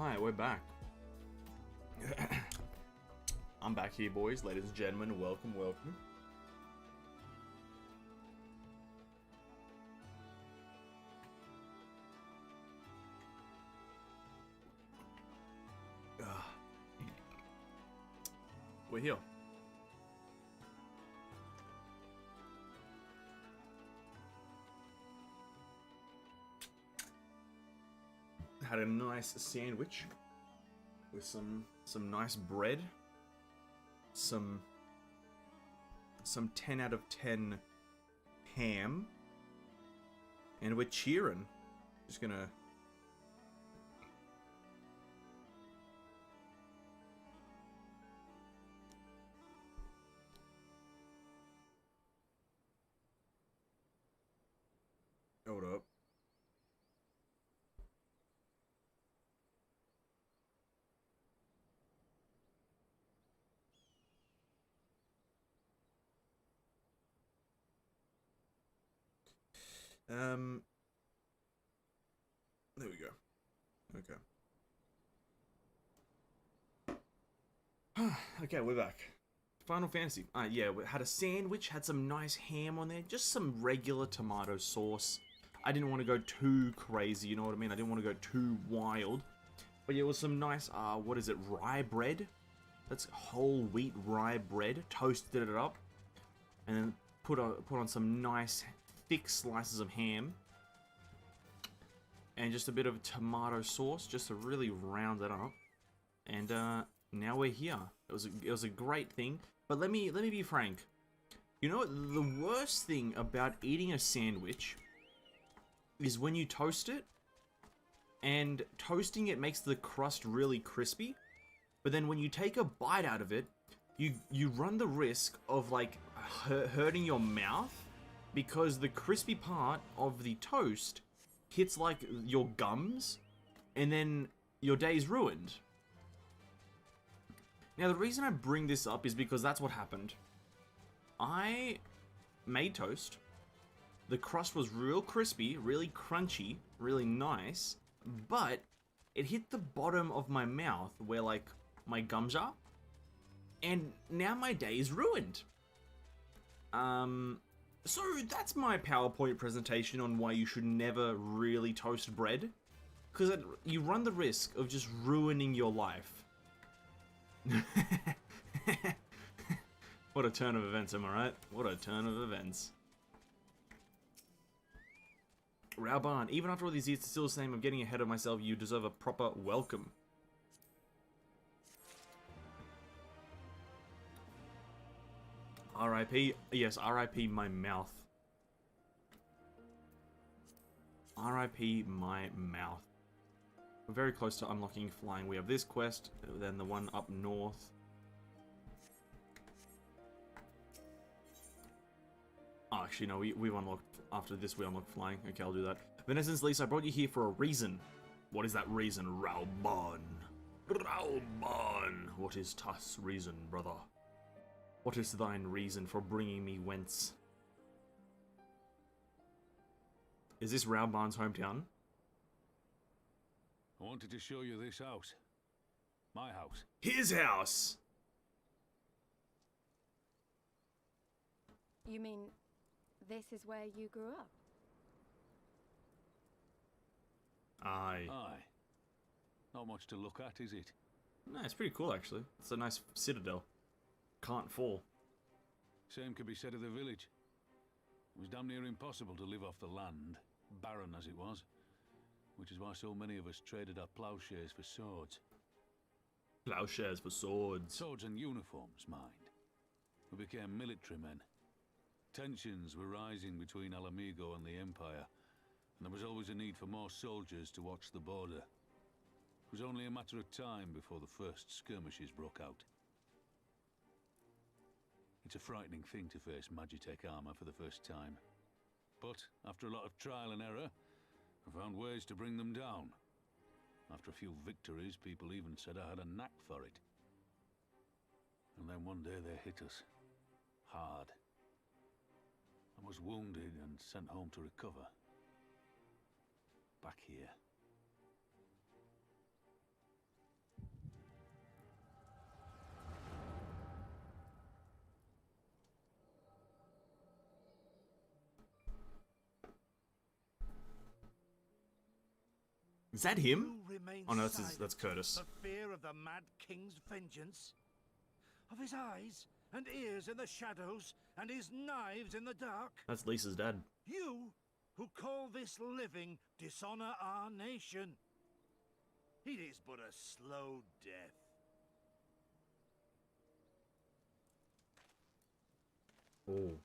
Hi, we're back. I'm back here, boys, ladies and gentlemen. Welcome, welcome. We're here. Had a nice sandwich with some nice bread, some 10 out of 10 ham, and we're cheering. Just gonna hold up. There we go. Okay. Okay, we're back. Final Fantasy. Yeah, we had a sandwich, had some nice ham on there, just some regular tomato sauce. I didn't want to go too crazy, you know what I mean? I didn't want to go too wild. But yeah, it was some nice, what is it, rye bread? That's whole wheat rye bread. Toasted it up. And then put on some nice thick slices of ham. And just a bit of tomato sauce, just to really round it up. And now we're here. It was a great thing. But let me be frank. You know what? The worst thing about eating a sandwich is when you toast it. And toasting it makes the crust really crispy. But then when you take a bite out of it, you run the risk of like hurting your mouth, because the crispy part of the toast hits like your gums, and then your day's ruined. Now the reason I bring this up is because that's what happened. I made toast. The crust was real crispy, really crunchy, really nice, but it hit the bottom of my mouth where like my gums are, and now my day is ruined. So that's my PowerPoint presentation on why you should never really toast bread, because you run the risk of just ruining your life. What a turn of events, am I right? What a turn of events. Rauban, even after all these years, it's still the same. I'm getting ahead of myself. You deserve a proper welcome. R.I.P. Yes, R.I.P. my mouth. R.I.P. my mouth. We're very close to unlocking flying. We have this quest, then the one up north. Oh, actually, no, we've unlocked... After this, we unlock flying. Okay, I'll do that. Venessence Lisa, I brought you here for a reason. What is that reason, Rauban? Rauban! What is Tuss' reason, brother? What is thine reason for bringing me whence? Is this Rauban's hometown? I wanted to show you this house. My house. His house! You mean this is where you grew up? Aye. Aye. Not much to look at, is it? No, it's pretty cool, actually. It's a nice citadel. Can't fall. Same could be said of the village. It was damn near impossible to live off the land, barren as it was. Which is why so many of us traded our plowshares for swords. Plowshares for swords. Swords and uniforms, mind. We became military men. Tensions were rising between Migho and the Empire, and there was always a need for more soldiers to watch the border. It was only a matter of time before the first skirmishes broke out. It's a frightening thing to face Magitech armor for the first time. But after a lot of trial and error, I found ways to bring them down. After a few victories, people even said I had a knack for it. And then one day they hit us. Hard. I was wounded and sent home to recover. Back here. Is that him? You remain Oh no, silent that's Curtis. for fear of the Mad King's vengeance? Of his eyes and ears in the shadows and his knives in the dark? That's Lisa's dad. You, who call this living dishonor our nation. It is but a slow death. Oh.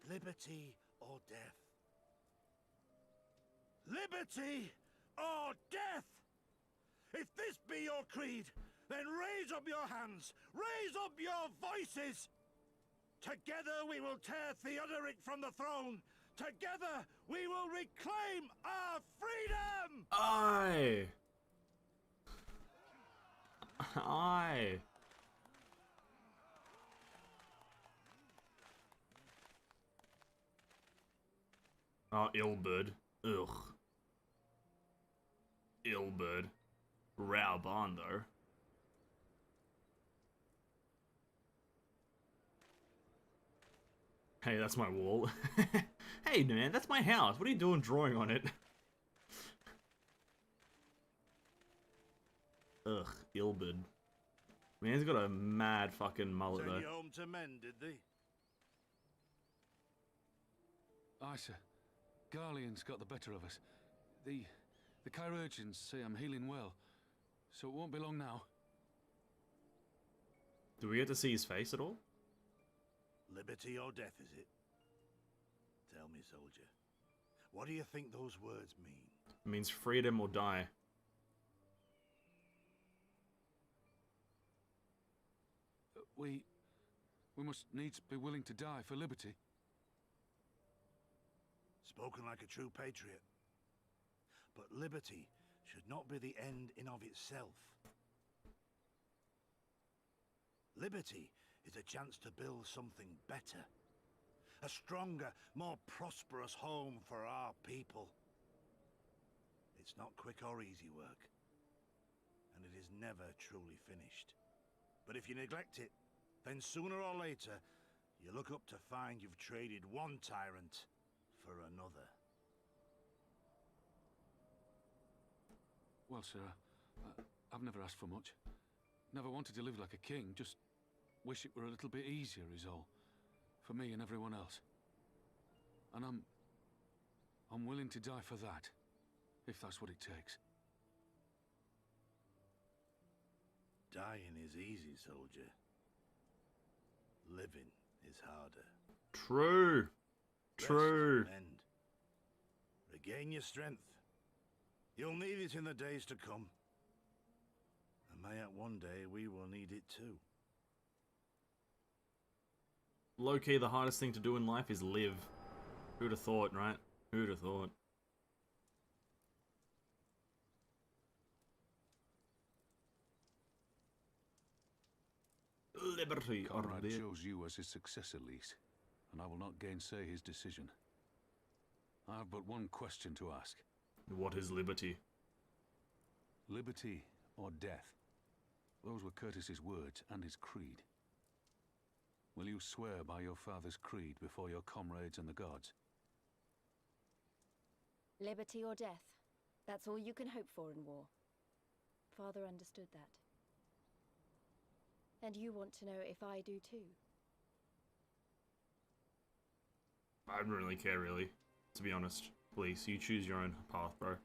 Liberty or death? Liberty or death? If this be your creed, then raise up your hands, raise up your voices! Together we will tear Theodoric from the throne! Together we will reclaim our freedom! Aye! Aye! Oh, Ilbird. Ugh. Ilbird. Row barn, though. Hey, that's my wall. Hey, man, that's my house. What are you doing drawing on it? Ugh, Ilbird. Man's got a mad fucking mullet, Send though. you home to men, did they? Aye, sir. Garlean's got the better of us. The chirurgeons say I'm healing well, so it won't be long now. Do we get to see his face at all? Liberty or death, is it? Tell me, soldier. What do you think those words mean? It means freedom or die. We must needs be willing to die for liberty. Spoken like a true patriot. But liberty should not be the end in of itself. Liberty is a chance to build something better. A stronger, more prosperous home for our people. It's not quick or easy work. And it is never truly finished. But if you neglect it, then sooner or later, you look up to find you've traded one tyrant for another. Well, sir, I've never asked for much. Never wanted to live like a king, just wish it were a little bit easier is all. For me and everyone else. And I'm willing to die for that, if that's what it takes. Dying is easy, soldier. Living is harder. True. True. Rest and regain your strength. You'll need it in the days to come. And mayhap one day we will need it too. Low-key, the hardest thing to do in life is live. Who'd have thought, right? Who'd have thought? Liberty or Conrad death. chose you as his successor, Lise, and I will not gainsay his decision. I have but one question to ask. What is liberty? Liberty or death? Those were Curtis's words and his creed. Will you swear by your father's creed before your comrades and the gods? Liberty or death. That's all you can hope for in war. Father understood that. And you want to know if I do too? I don't really care, really. To be honest. Please, you choose your own path, bro.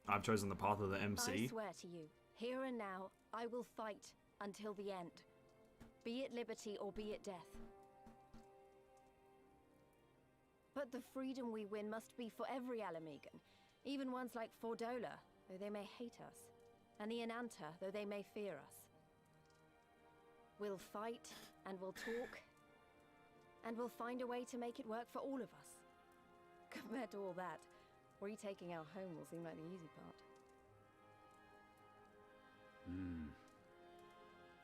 I've chosen the path of the MC. I swear to you, here and now, I will fight until the end. Be it liberty or be it death. But the freedom we win must be for every Alamegan, even ones like Fordola, though they may hate us, and the Enanta, though they may fear us. We'll fight, and we'll talk, and we'll find a way to make it work for all of us. Compared to all that, retaking our home will seem like the easy part.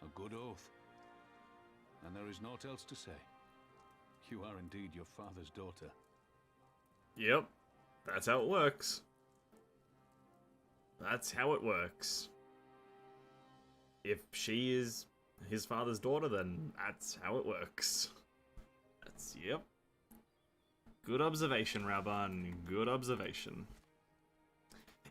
A good oath. And there is naught else to say. You are indeed your father's daughter. Yep. That's how it works. That's how it works. If she is his father's daughter, then that's how it works. That's, yep. Good observation, Raban. Good observation.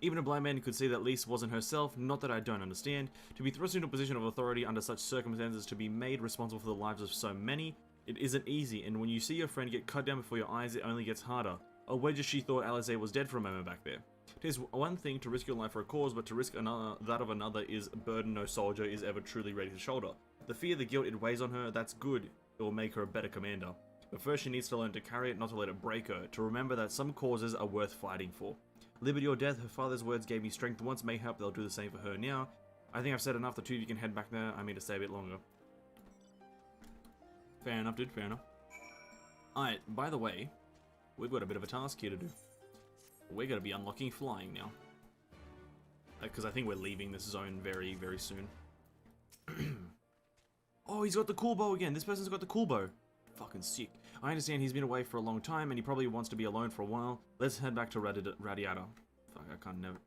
Even a blind man could see that Lise wasn't herself, not that I don't understand. To be thrust into a position of authority under such circumstances, to be made responsible for the lives of so many, it isn't easy, and when you see your friend get cut down before your eyes, it only gets harder. Or wager she thought Alisaie was dead for a moment back there. It is one thing to risk your life for a cause, but to risk that of another is a burden no soldier is ever truly ready to shoulder. The fear, the guilt it weighs on her, that's good. It will make her a better commander. But first she needs to learn to carry it, not to let it break her, to remember that some causes are worth fighting for. Liberty or death, her father's words gave me strength once, mayhap they'll do the same for her now. I think I've said enough, the two of you can head back there, I mean to stay a bit longer. Fair enough, dude, fair enough. Alright, by the way, we've got a bit of a task here to do. We're going to be unlocking flying now. Because I think we're leaving this zone very, very soon. Oh, he's got the cool bow again. This person's got the cool bow. Fucking sick. I understand he's been away for a long time and he probably wants to be alone for a while. Let's head back to Radiata. Fuck, I can't never.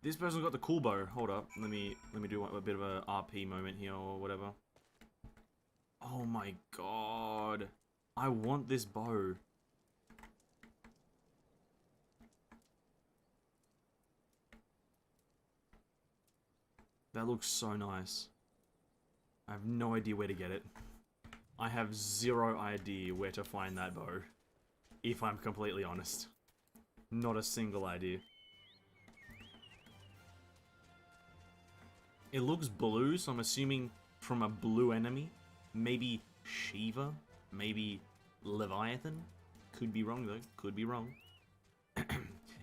This person's got the cool bow. Hold up. Let me do a bit of a RP moment here or whatever. Oh my god. I want this bow. That looks so nice. I have no idea where to get it. I have zero idea where to find that bow. If I'm completely honest. Not a single idea. It looks blue, so I'm assuming from a blue enemy. Maybe Shiva? Maybe Leviathan? Could be wrong though. Could be wrong.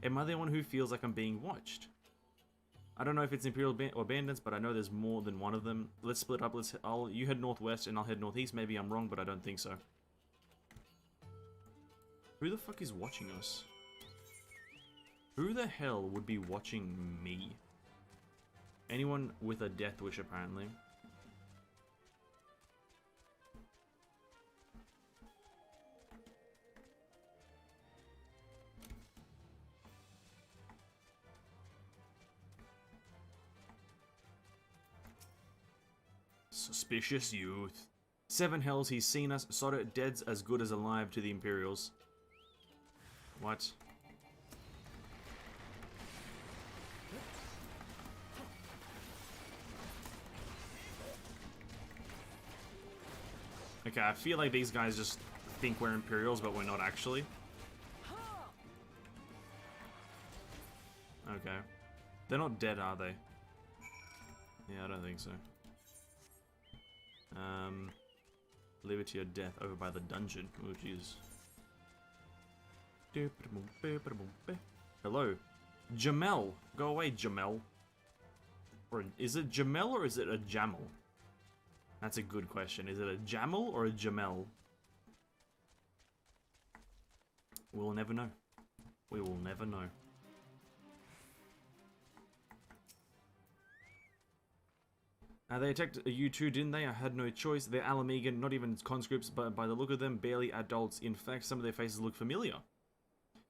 Am I the one who feels like I'm being watched? I don't know if it's Imperial or Bandits, but I know there's more than one of them. Let's split up. You head northwest and I'll head northeast. Maybe I'm wrong, but I don't think so. Who the fuck is watching us? Who the hell would be watching me? Anyone with a death wish, apparently. Suspicious youth. 7 hells, he's seen us. Sodder, dead's as good as alive to the Imperials. What? Okay, I feel like these guys just think we're Imperials, but we're not actually. Okay. They're not dead, are they? Yeah, I don't think so. Liberty or death over by the dungeon. Oh, jeez. Hello. Jamel. Go away, Jamel. Or is it Jamel or is it a Jamel? That's a good question. Is it a Jamel or a Jamel? We'll never know. We will never know. They attacked you too, didn't they? I had no choice. They're Alamegan, not even conscripts, but by the look of them, barely adults. In fact, some of their faces look familiar.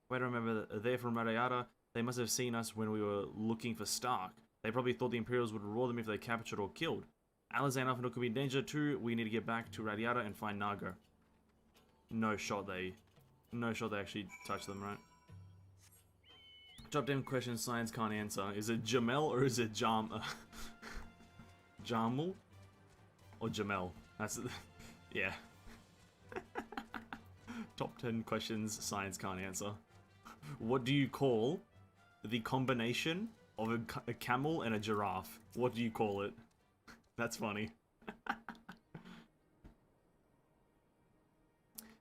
Wait, I remember they're from Radiata. They must have seen us when we were looking for Stark. They probably thought the Imperials would reward them if they captured or killed. Alisaie and Alpha could be in danger too. We need to get back to Radiata and find Nago. No shot they actually touch them, right? Drop down question science can't answer. Is it Jamel or is it Jamel? Or Jamel? That's yeah. Top 10 questions science can't answer. What do you call the combination of a camel and a giraffe? What do you call it? That's funny.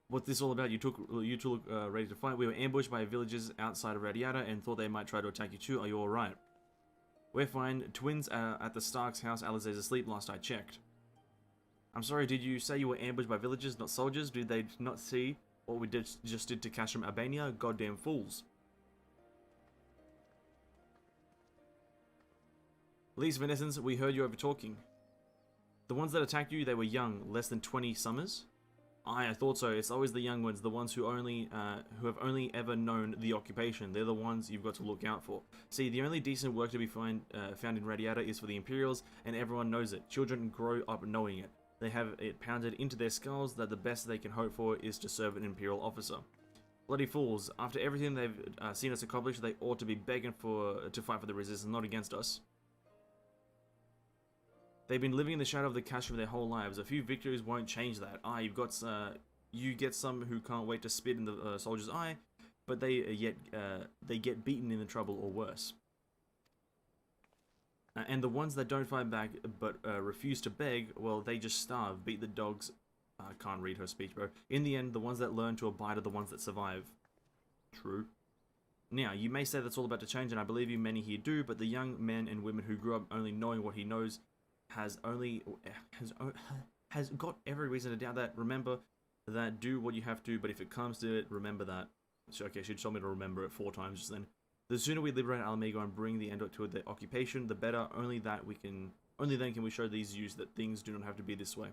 What's this all about? You two look ready to fight. We were ambushed by villagers outside of Radiata and thought they might try to attack you too. Are you alright? We're fine. Twins at the Stark's house. Alisaie's asleep last I checked. I'm sorry, did you say you were ambushed by villagers, not soldiers? Did they not see what we just did to Cashram Albania? Goddamn fools. Lise Venessence, we heard you over talking. The ones that attacked you, they were young, less than 20 summers? I thought so. It's always the young ones, the ones who who have only ever known the occupation. They're the ones you've got to look out for. See, the only decent work to be found in Radiata is for the Imperials, and everyone knows it. Children grow up knowing it. They have it pounded into their skulls that the best they can hope for is to serve an Imperial officer. Bloody fools! After everything they've seen us accomplish, they ought to be begging to fight for the Resistance, not against us. They've been living in the shadow of the Castrum their whole lives. A few victories won't change that. You get some who can't wait to spit in the soldier's eye, but they get beaten in the trouble or worse. And the ones that don't fight back but refuse to beg, well, they just starve, beat the dogs. I can't read her speech, bro. In the end, the ones that learn to abide are the ones that survive. True. Now, you may say that's all about to change, and I believe you many here do, but the young men and women who grew up only knowing what he knows has got every reason to doubt that. Remember that, do what you have to, but if it comes to it, remember that. So, okay, she told me to remember it 4 times just then. The sooner we liberate Alamigo and bring the Endwalker to the occupation, the better. Only then can we show these youths that things do not have to be this way.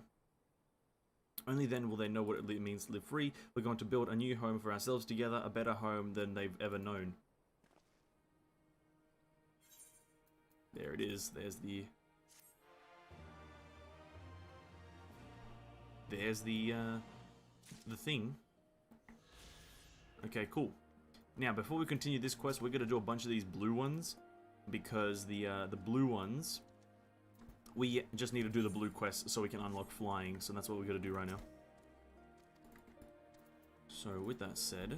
Only then will they know what it means to live free. We're going to build a new home for ourselves together, a better home than they've ever known. There it is. There's the thing. Okay, cool. Now, before we continue this quest, we're gonna do a bunch of these blue ones, because the blue ones, we just need to do the blue quest so we can unlock flying. So that's what we're gonna do right now. So with that said,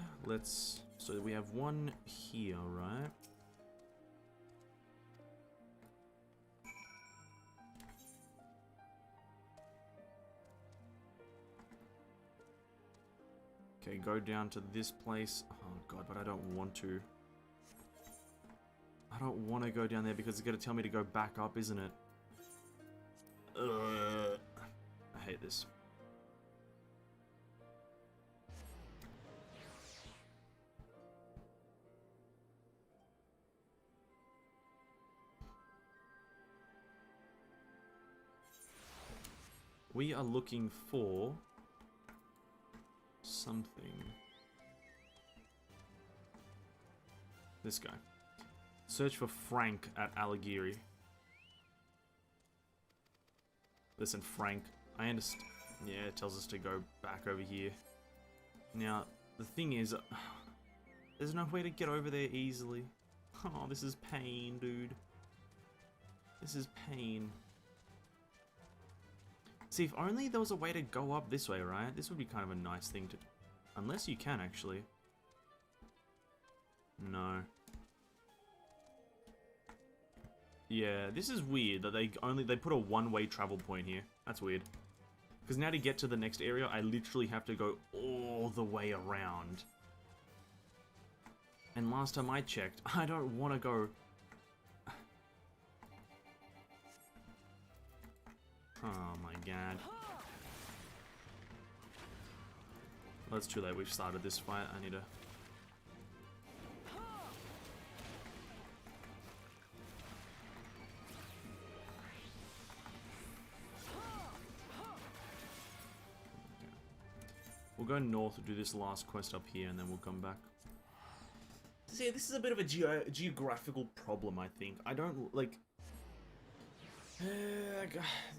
so we have one here, right? Okay, go down to this place. Oh god, but I don't want to. I don't want to go down there because it's going to tell me to go back up, isn't it? Ugh. I hate this. We are looking for something. This guy. Search for Frank at Alighieri. Listen, Frank, I understand. Yeah, it tells us to go back over here. Now, the thing is, there's no way to get over there easily. Oh, this is pain, dude. This is pain. See, if only there was a way to go up this way, right? This would be kind of a nice thing to do. Unless you can, actually. No. Yeah, this is weird that they put a one-way travel point here. That's weird. Because now to get to the next area, I literally have to go all the way around. And last time I checked, I don't want to go... Oh my god. Well, it's too late, we've started this fight, I need to... We'll go north to do this last quest up here, and then we'll come back. See, this is a bit of a geographical problem, I think. I don't, like...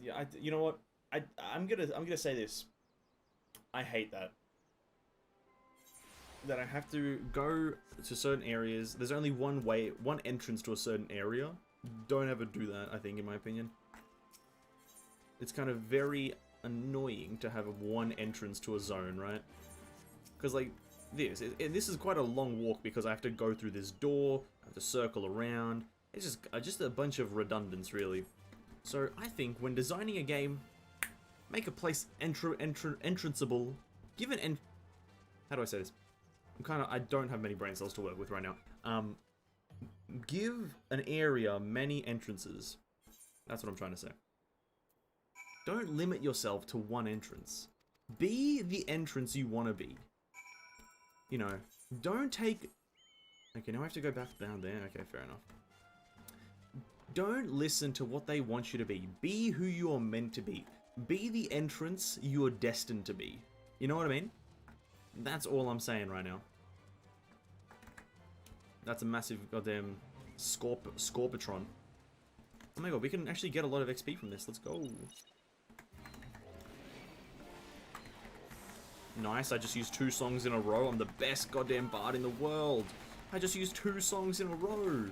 yeah, you know what? I'm gonna say this. I hate that. That I have to go to certain areas. There's only one way, one entrance to a certain area. Don't ever do that, I think, in my opinion. It's kind of very annoying to have one entrance to a zone, right? Because, like, this is quite a long walk because I have to go through this door, I have to circle around. It's just a bunch of redundance, really. So I think when designing a game, make a place entranceable. Give an how do I say this? I don't have many brain cells to work with right now. Give an area many entrances. That's what I'm trying to say. Don't limit yourself to one entrance. Be the entrance you want to be. You know, don't take... Okay, now I have to go back down there. Okay, fair enough. Don't listen to what they want you to be. Be who you are meant to be. Be the entrance you are destined to be. You know what I mean? That's all I'm saying right now. That's a massive goddamn Scorpitron. Oh my god, we can actually get a lot of XP from this. Let's go. Nice, I just used 2 songs in a row. I'm the best goddamn bard in the world. I just used 2 songs in a row.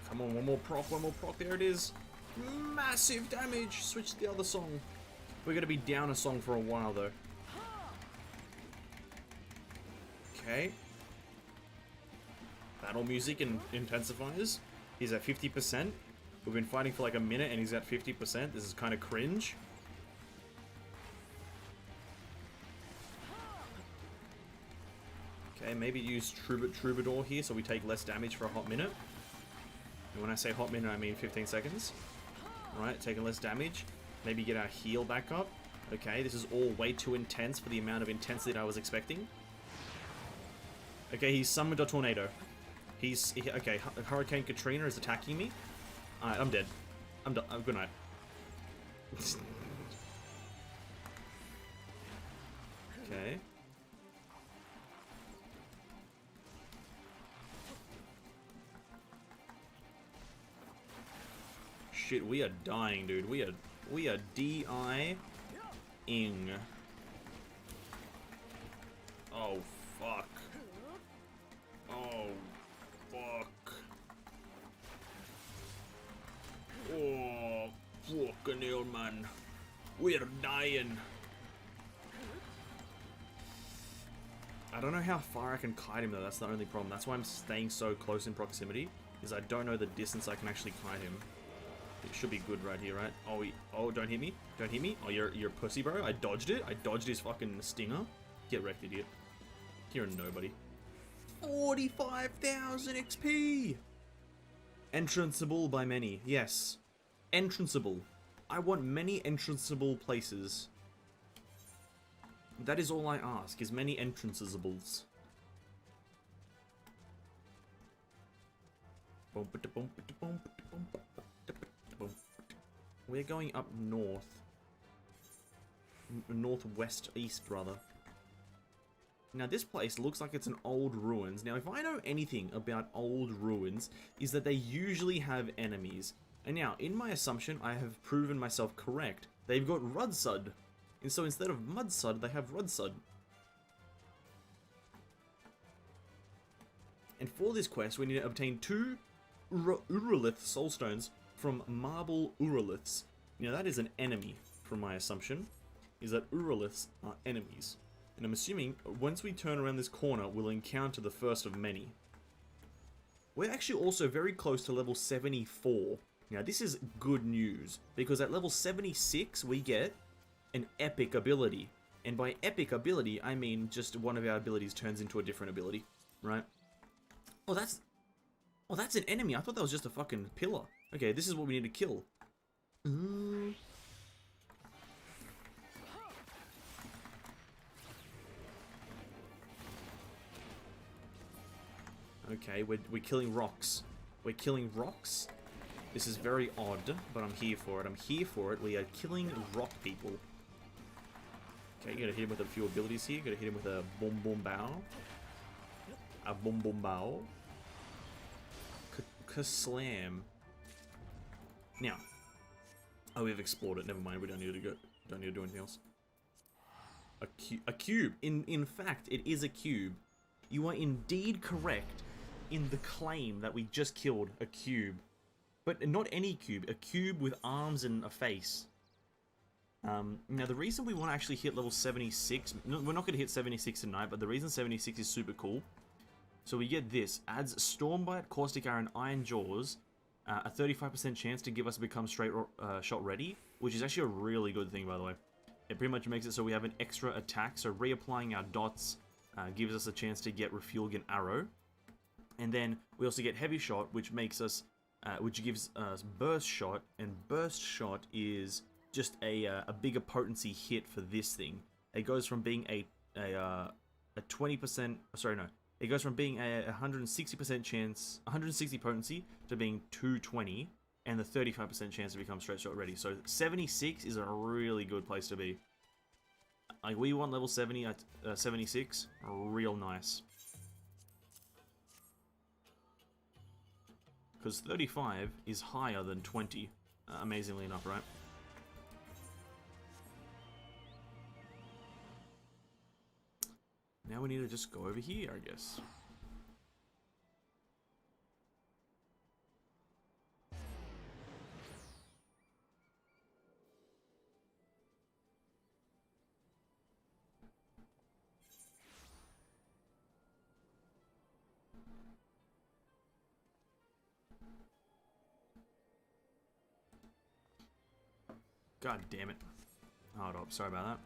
Come on, one more proc, there it is. Massive damage! Switch to the other song. We're gonna be down a song for a while though. Okay. Battle music and intensifiers. He's at 50%. We've been fighting for like a minute and he's at 50%. This is kind of cringe. Okay, maybe use Troubadour here so we take less damage for a hot minute. And when I say hot minute, I mean 15 seconds. Right, taking less damage. Maybe get our heal back up. Okay, this is all way too intense for the amount of intensity that I was expecting. Okay, he's summoned a tornado. Okay, Hurricane Katrina is attacking me. Alright, I'm dead. I'm done. Good night. Okay. Shit, we are dying, dude. We are D-I-ing. Oh, fuck. Oh, fuck. Oh, fucking hell, man. We're dying. I don't know how far I can kite him, though. That's the only problem. That's why I'm staying so close in proximity, is I don't know the distance I can actually kite him. It should be good right here, right? Oh, don't hit me. Don't hit me. Oh, you're a pussy, bro. I dodged it. I dodged his fucking stinger. Get wrecked, idiot. You're a nobody. 45,000 XP! Entranceable by many. Yes. Entranceable. I want many entranceable places. That is all I ask, is many entranceables. We're going up north. Northwest, east, rather. Now, this place looks like it's an old ruins. Now, if I know anything about old ruins, is that they usually have enemies. And now, in my assumption, I have proven myself correct. They've got Rudsud. And so instead of Mudsud, they have Rudsud. And for this quest, we need to obtain 2 Urolith soulstones from Marble Uroliths. Now, that is an enemy, from my assumption, is that Uroliths are enemies. And I'm assuming, once we turn around this corner, we'll encounter the first of many. We're actually also very close to level 74. Now, this is good news, because at level 76, we get an epic ability. And by epic ability, I mean just one of our abilities turns into a different ability, right? Oh, that's an enemy. I thought that was just a fucking pillar. Okay, this is what we need to kill. Okay, we're killing rocks. We're killing rocks. This is very odd, but I'm here for it. I'm here for it. We are killing rock people. Okay, you gotta hit him with a few abilities here. You gotta hit him with a boom boom bow. A boom boom bow. Ka-slam. Now. Oh, we've explored it. Never mind. We don't need to go. Don't need to do anything else. A cube. In fact, it is a cube. You are indeed correct in the claim that we just killed a cube. But not any cube. A cube with arms and a face. Now, the reason we want to actually hit level 76... we're not going to hit 76 tonight, but the reason 76 is super cool... So we get this. Adds Stormbite, Caustic Arrow, and Iron Jaws. A 35% chance to give us become straight shot ready. which is actually a really good thing, by the way. It pretty much makes it so we have an extra attack, so reapplying our dots gives us a chance to get refueling an arrow. And then we also get heavy shot, which makes us, which gives us burst shot, and burst shot is just a bigger potency hit for this thing. It goes from being a 20%, sorry no, it goes from being a 160% chance, 160 potency to being 220, and the 35% chance to become straight shot ready. So 76 is a really good place to be. Like, we want level 70 at 76, real nice. Because 35 is higher than 20, amazingly enough, right? Now we need to just go over here, I guess. God damn it. Hold up, sorry about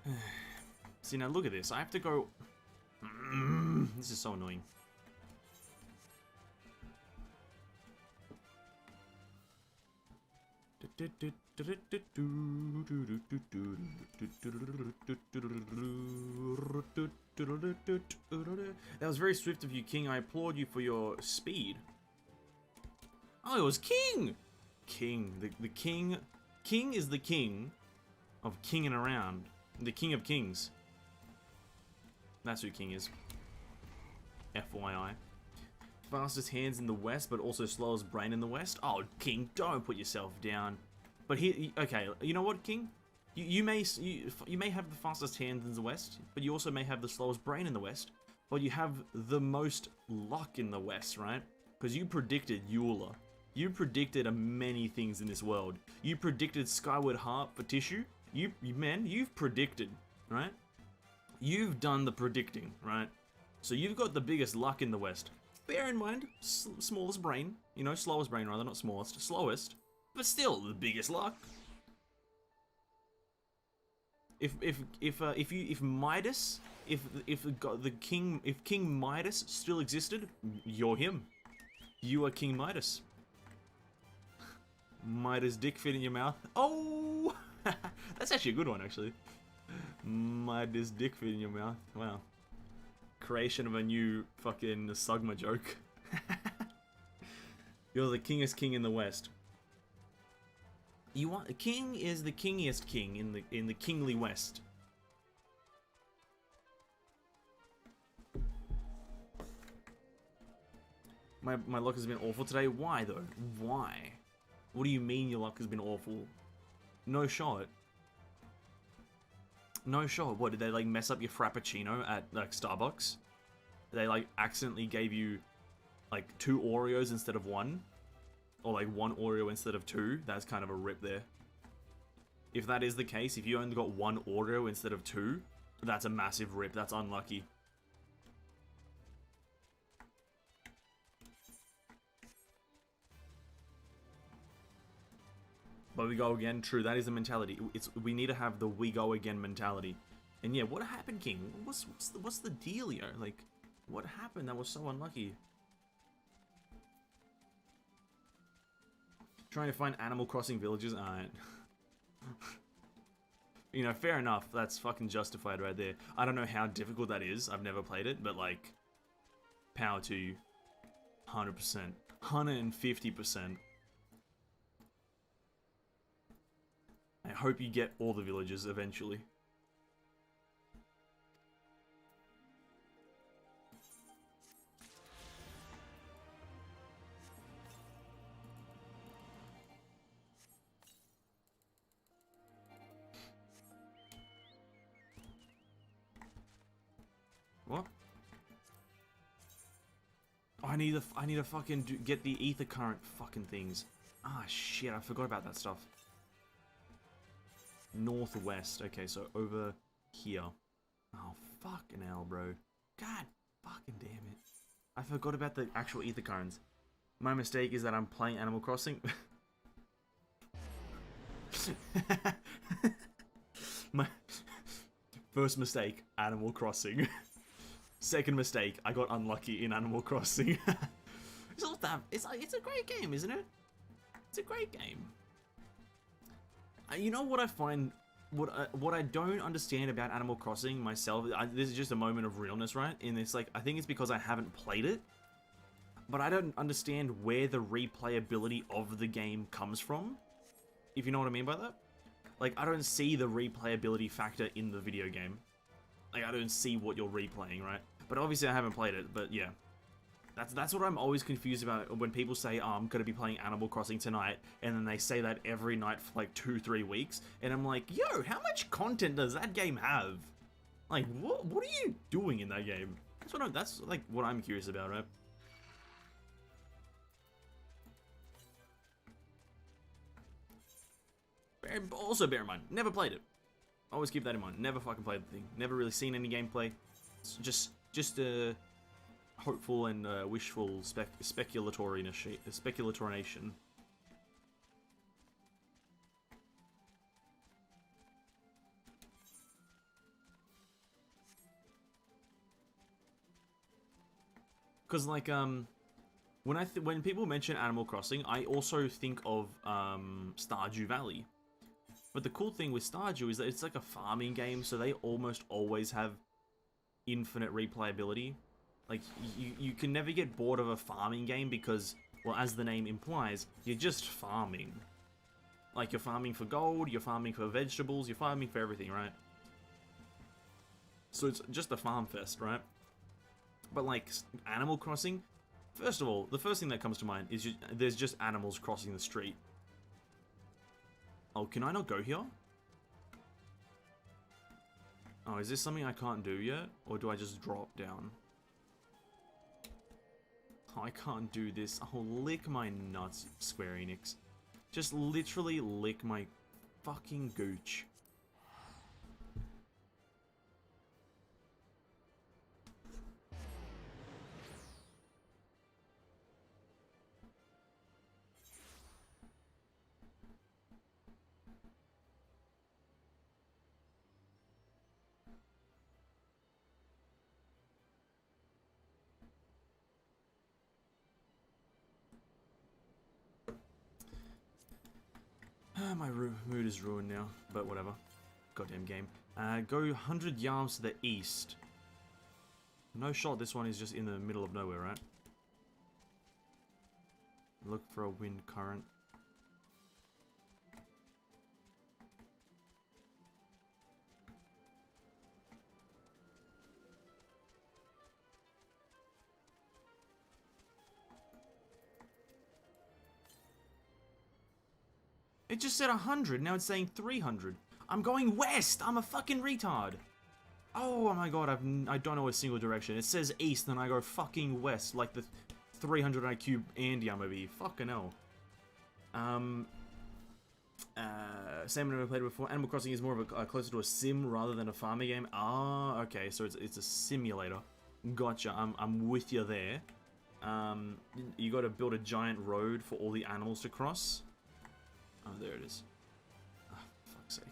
that. See, now look at this. I have to go... This is so annoying. That was very swift of you, King. I applaud you for your speed. Oh, it was King! King. The King... King is the king of kinging around. The King of Kings. That's who King is. FYI. Fastest hands in the West, but also slowest brain in the West? Oh, King, don't put yourself down. But he... Okay, you know what, King? You may have the fastest hands in the West, but you also may have the slowest brain in the West. But you have the most luck in the West, right? Because you predicted Eula. You predicted many things in this world. You predicted Skyward Harp for Tissue. You've predicted, right? You've done the predicting, right? So you've got the biggest luck in the West. Bear in mind, smallest brain. You know, slowest brain rather, not smallest. Slowest. But still, the biggest luck. If Midas, if King Midas still existed, you're him. You are King Midas. Midas dick fit in your mouth. Oh, that's actually a good one, actually. Midas dick fit in your mouth. Wow. Creation of a new fucking Sugma joke. You're the kingest king in the West. You want a king is the kingiest king in the kingly West. My luck has been awful today. Why though? Why? What do you mean your luck has been awful? No shot. No shot. What, did they like mess up your Frappuccino at like Starbucks? They like accidentally gave you like 2 Oreos instead of 1? Or like 1 Oreo instead of 2? That's kind of a rip there. If that is the case, if you only got 1 Oreo instead of 2, that's a massive rip. That's unlucky. But we go again. True, that is the mentality. We need to have the we go again mentality. And yeah, what happened, King? What's the dealio? Like, what happened that was so unlucky? Trying to find Animal Crossing villages? Alright. You know, fair enough. That's fucking justified right there. I don't know how difficult that is. I've never played it, but like, power to you. 100%. 150%. I hope you get all the villages eventually. What? Oh, I need to fucking get the ether current fucking things. Ah, shit, I forgot about that stuff. Northwest. Okay, so over here. Oh, fucking hell, bro. God fucking damn it. I forgot about the actual ether currents. My mistake is that I'm playing Animal Crossing. My first mistake, Animal Crossing. Second mistake, I got unlucky in Animal Crossing. It's not that. It's a great game, isn't it? It's a great game. You know what I find, what I don't understand about Animal Crossing myself. This is just a moment of realness, right? And it's like, I think it's because I haven't played it, but I don't understand where the replayability of the game comes from. If you know what I mean by that. Like, I don't see the replayability factor in the video game. Like, I don't see what you're replaying, right? But obviously I haven't played it, but yeah. That's what I'm always confused about when people say, oh, I'm going to be playing Animal Crossing tonight, and then they say that every night for like 2-3 weeks, and I'm like, yo, how much content does that game have? Like, what are you doing in that game? That's like what I'm curious about, right? Also bear in mind, never played it. Always keep that in mind. Never fucking played the thing. Never really seen any gameplay. It's just a hopeful and wishful speculatory nation. Because like when people mention Animal Crossing, I also think of Stardew Valley. But the cool thing with Stardew is that it's like a farming game, so they almost always have infinite replayability. Like, you can never get bored of a farming game because, well, as the name implies, you're just farming. Like, you're farming for gold, you're farming for vegetables, you're farming for everything, right? So it's just a farm fest, right? But, like, Animal Crossing, first of all, the first thing that comes to mind is there's just animals crossing the street. Oh, can I not go here? Oh, is this something I can't do yet? Or do I just drop down? Oh, I can't do this. Oh, lick my nuts, Square Enix. Just literally lick my fucking gooch. My mood is ruined now, but whatever. Goddamn game. Go 100 yards to the east. No shot, this one is just in the middle of nowhere, right? Look for a wind current. It just said 100, now it's saying 300. I'm going west! I'm a fucking retard! Oh my god, I don't know a single direction. It says east, then I go fucking west, like the 300 IQ Andy I'm over here. Fucking hell. Same I've never played before. Animal Crossing is more of a closer to a sim rather than a farming game. Ah, okay, so it's a simulator. Gotcha, I'm with you there. You gotta build a giant road for all the animals to cross. Oh, there it is. Oh, for fuck's sake.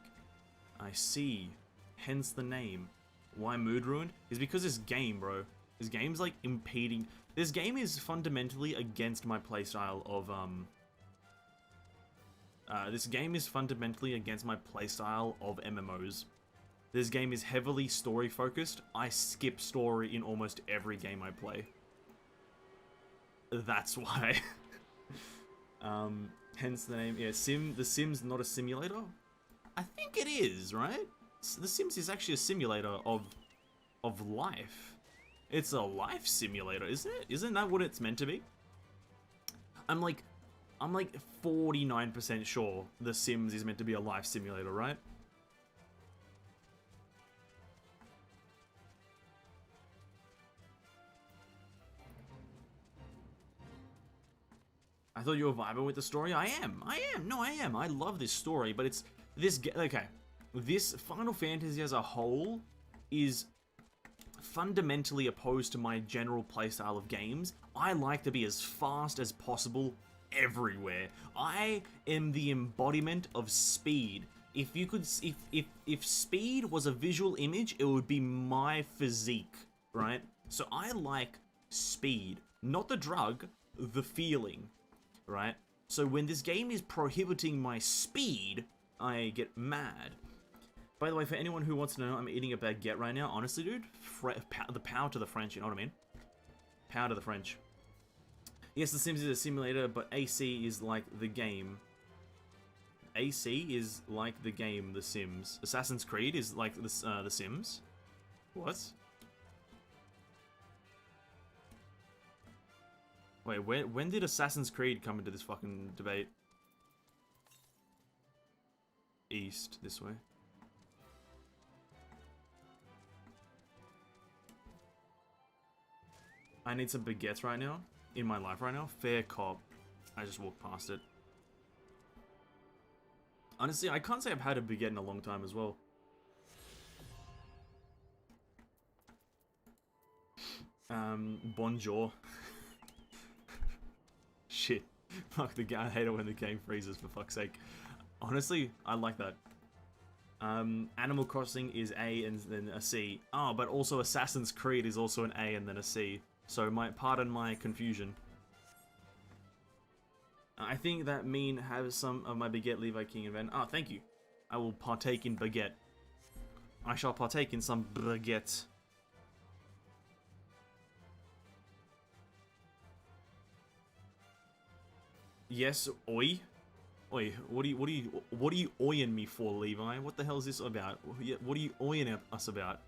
I see. Hence the name. Why mood ruined? Is because this game, bro. This game's like impeding. This game is fundamentally against my playstyle of this game is fundamentally against my playstyle of MMOs. This game is heavily story focused. I skip story in almost every game I play. That's why. Hence the name. Yeah, The Sims not a simulator? I think it is, right? The Sims is actually a simulator of life. It's a life simulator, isn't it? Isn't that what it's meant to be? I'm like 49% sure The Sims is meant to be a life simulator, right? I thought you were vibing with the story. I am. No, I am. I love this story, but it's this. Okay, this Final Fantasy as a whole is fundamentally opposed to my general playstyle of games. I like to be as fast as possible everywhere. I am the embodiment of speed. If you could, if speed was a visual image, it would be my physique, right? So I like speed, not the drug, the feeling, right? So when this game is prohibiting my speed, I get mad. By the way, for anyone who wants to know, I'm eating a baguette right now. Honestly, dude, the power to the French, you know what I mean? Power to the French. Yes, The Sims is a simulator, but AC is like the game. AC is like the game, The Sims. Assassin's Creed is like the Sims. What? Wait, when did Assassin's Creed come into this fucking debate? East, this way. I need some baguettes right now, in my life right now. Fair cop. I just walked past it. Honestly, I can't say I've had a baguette in a long time as well. Bonjour. Shit. Fuck, I hate it when the game freezes, for fuck's sake. Honestly, I like that. Animal Crossing is A and then a C. Oh, but also Assassin's Creed is also an A and then a C. So pardon my confusion. I think that mean have some of my baguette Levi King event. Ah, thank you. I will partake in baguette. I shall partake in some baguette. Yes, oi. Oi, what are you oiing me for, Levi? What the hell is this about? What are you oiing us about?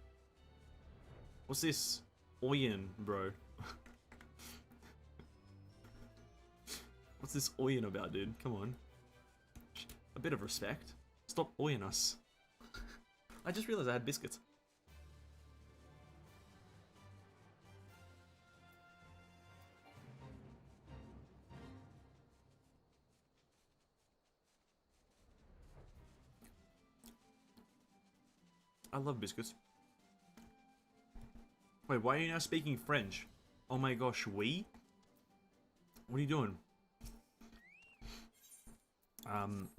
What's this oiing, bro? What's this oiing about, dude? Come on. A bit of respect. Stop oiing us. I just realized I had biscuits. I love biscuits. Wait, why are you now speaking French? Oh my gosh, we? What are you doing?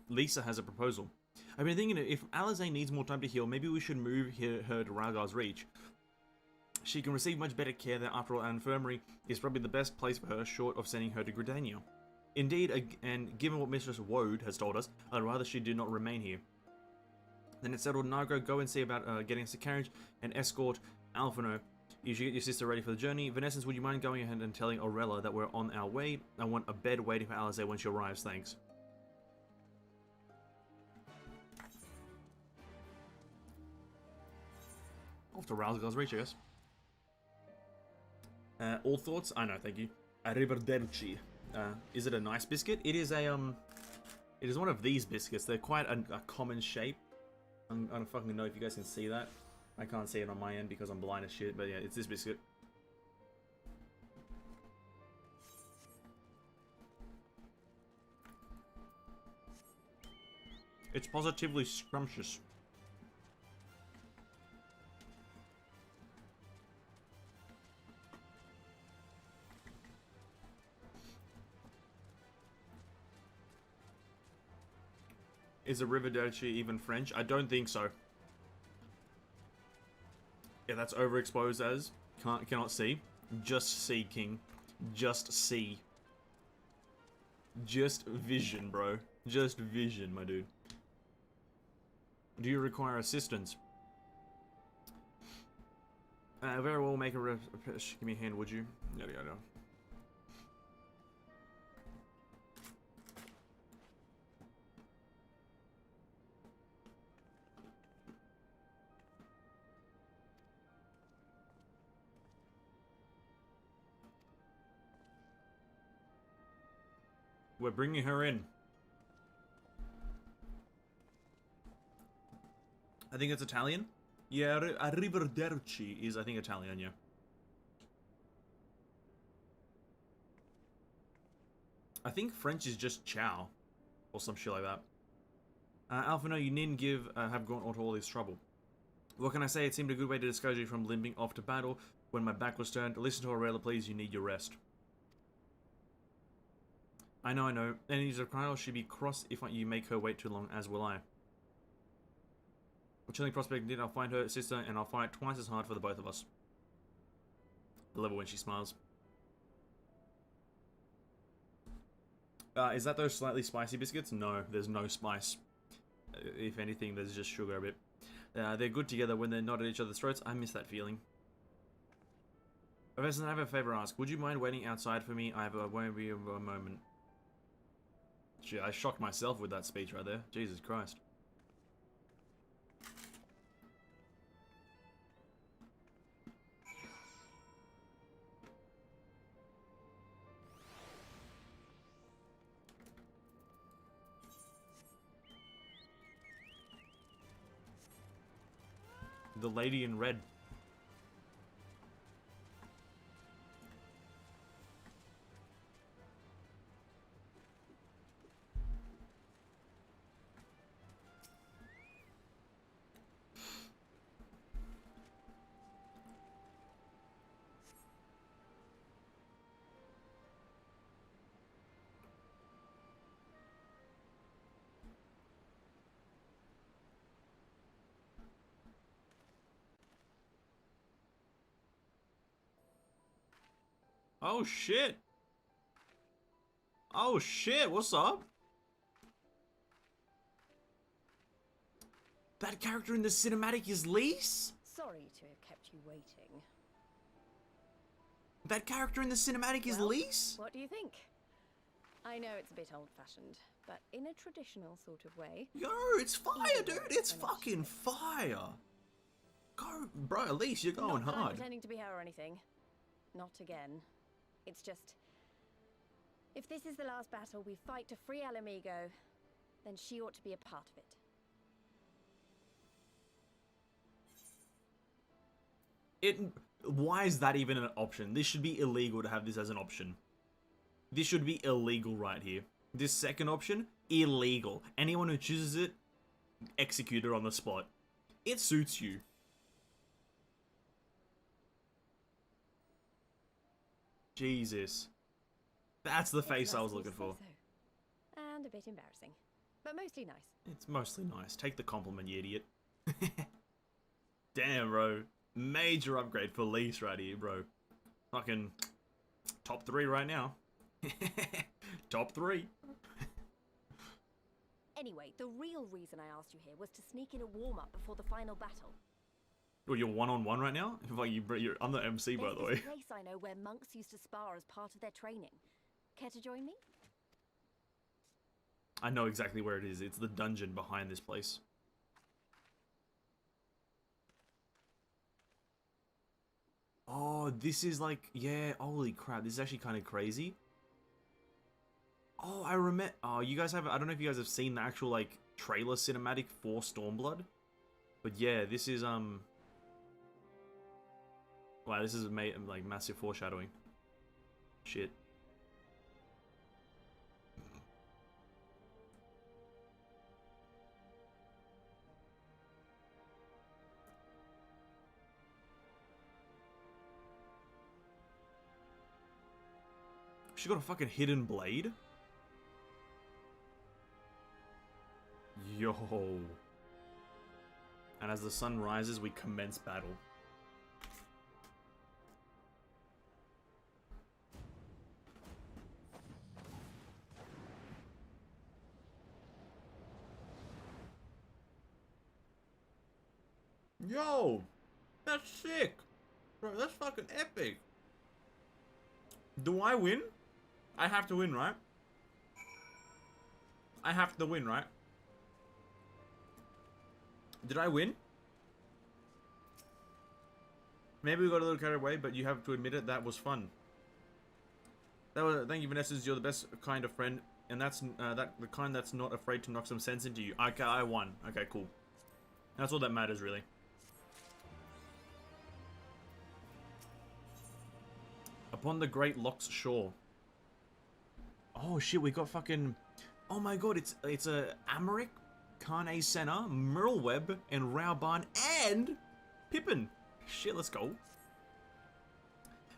Lisa has a proposal. I've been thinking if Alize needs more time to heal, maybe we should move her to Rhaegar's Reach. She can receive much better care there. After all, an infirmary is probably the best place for her, short of sending her to Gridania. Indeed, and given what Mistress Woad has told us, I'd rather she did not remain here. Then it's settled. Nargo, go and see about getting us a carriage and escort Alphino. You should get your sister ready for the journey. Vanessens, would you mind going ahead and telling Aurella that we're on our way? I want a bed waiting for Alize when she arrives, thanks. Off to Rhaegar's Reach, I guess. All thoughts? I know, thank you. Arrivederci. Is it a nice biscuit? It is a, it is one of these biscuits. They're quite a common shape. I don't fucking know if you guys can see that. I can't see it on my end because I'm blind as shit, but yeah, it's this biscuit. It's positively scrumptious. Is Arrivederci even French? I don't think so. Yeah, that's overexposed as. Cannot see. Just see, King. Just see. Just vision, bro. Just vision, my dude. Do you require assistance? Very well, make a give me a hand, would you? Yada yada. We're bringing her in. I think it's Italian. Yeah, Arrivederci is, I think, Italian, yeah. I think French is just ciao. Or some shit like that. Alphino, you needn't have gone to all this trouble. What can I say? It seemed a good way to discourage you from limping off to battle when my back was turned. Listen to Aurela, please. You need your rest. I know, I know. Enemies of Kryl should be crossed if you make her wait too long, as will I. A chilling prospect indeed. I'll find her sister and I'll fight twice as hard for the both of us. I love it when she smiles. Is that those slightly spicy biscuits? No, there's no spice. If anything, there's just sugar a bit. They're good together when they're not at each other's throats. I miss that feeling. Professor, I have a favor to ask. Would you mind waiting outside for me? I won't be a moment. Gee, I shocked myself with that speech right there. Jesus Christ. The lady in red. Oh shit! Oh shit, what's up? That character in the cinematic is Lise? Sorry to have kept you waiting. That character in the cinematic is Well, Lise? what do you think? I know it's a bit old-fashioned, but in a traditional sort of way. Yo, it's fire, dude! It's fucking fire! Go, bro, Elise, you're going Not that I'm hard. pretending to be her or anything. Not again. It's just, if this is the last battle we fight to free Migho, then she ought to be a part of it. Why is that even an option? This should be illegal to have this as an option. This should be illegal right here. This second option, illegal. Anyone who chooses it, execute her on the spot. It suits you. Jesus. That's the face I was looking for. And a bit embarrassing, but mostly nice. It's mostly nice. Take the compliment, you idiot. Damn, bro. Major upgrade for Lise right here, bro. Fucking top 3 right now. Top 3. Anyway, the real reason I asked you here was to sneak in a warm-up before the final battle. Well, you're one-on-one right now? Like I'm the MC, by the way. There's a place I know where monks used to spar as part of their training. Care to join me? I know exactly where it is. It's the dungeon behind this place. Oh, this is like, yeah, holy crap. This is actually kind of crazy. Oh, I remember. Oh, you guys have, I don't know if you guys have seen the actual, like, trailer cinematic for Stormblood. But yeah, this is, wow, this is, like, massive foreshadowing. Shit. She got a fucking hidden blade? Yo. And as the sun rises, we commence battle. Yo! That's sick! Bro, that's fucking epic! Do I win? I have to win, right? I have to win, right? Did I win? Maybe we got a little carried away, but you have to admit it, that was fun. Thank you, Vanessa. You're the best kind of friend, and that's the kind that's not afraid to knock some sense into you. Okay, I won. Okay, cool. That's all that matters, really. Upon the Great Loch's shore. Oh shit, we got fucking... Oh my god, it's a Amaric, Carne Senna, Merlweb, and Rauban, and Pippin. Shit, let's go.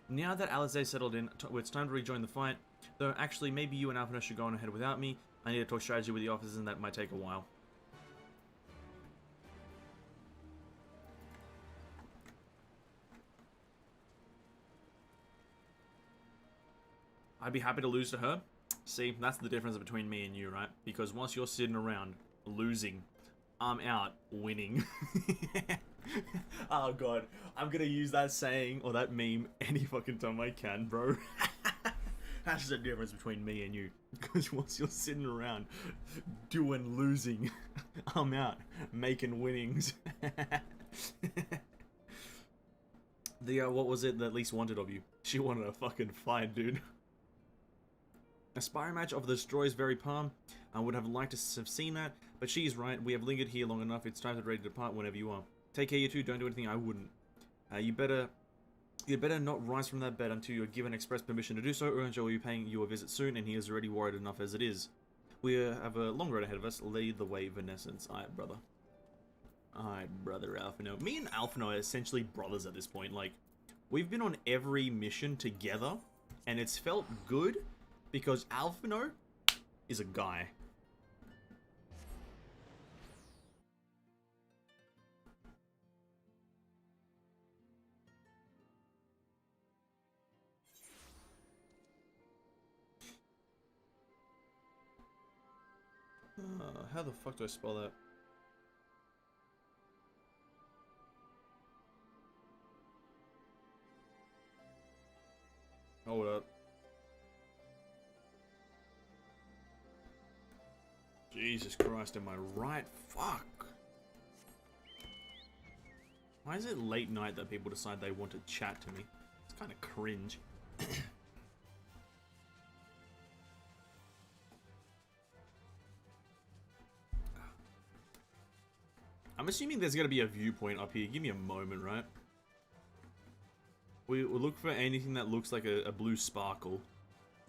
Now that Alizé settled in, it's time to rejoin the fight. Though, actually, maybe you and Alphino should go on ahead without me. I need to talk strategy with the officers, and that might take a while. I'd be happy to lose to her. See, that's the difference between me and you, right? Because once you're sitting around losing, I'm out winning. Oh god, I'm gonna use that saying or that meme any fucking time I can, bro. That's the difference between me and you. Because once you're sitting around doing losing, I'm out making winnings. What was it that Lise wanted of you? She wanted a fucking fight, dude. A sparring match of the Destroyer's very palm. I would have liked to have seen that, but she's right. We have lingered here long enough. It's time to ready to depart whenever you are. Take care, you two. Don't do anything I wouldn't. You'd better not rise from that bed until you're given express permission to do so, or Angel will be paying you a visit soon, and he is already worried enough as it is. We have a long road ahead of us. Lead the way, Vanessence. Alright, brother. Alright, brother Alphino. Me and Alphino are essentially brothers at this point. Like, we've been on every mission together, and it's felt good, because Alphino is a guy. How the fuck do I spell that? Hold up. Jesus Christ, am I right? Fuck. Why is it late night that people decide they want to chat to me? It's kind of cringe. I'm assuming there's going to be a viewpoint up here. Give me a moment, right? We'll look for anything that looks like a blue sparkle.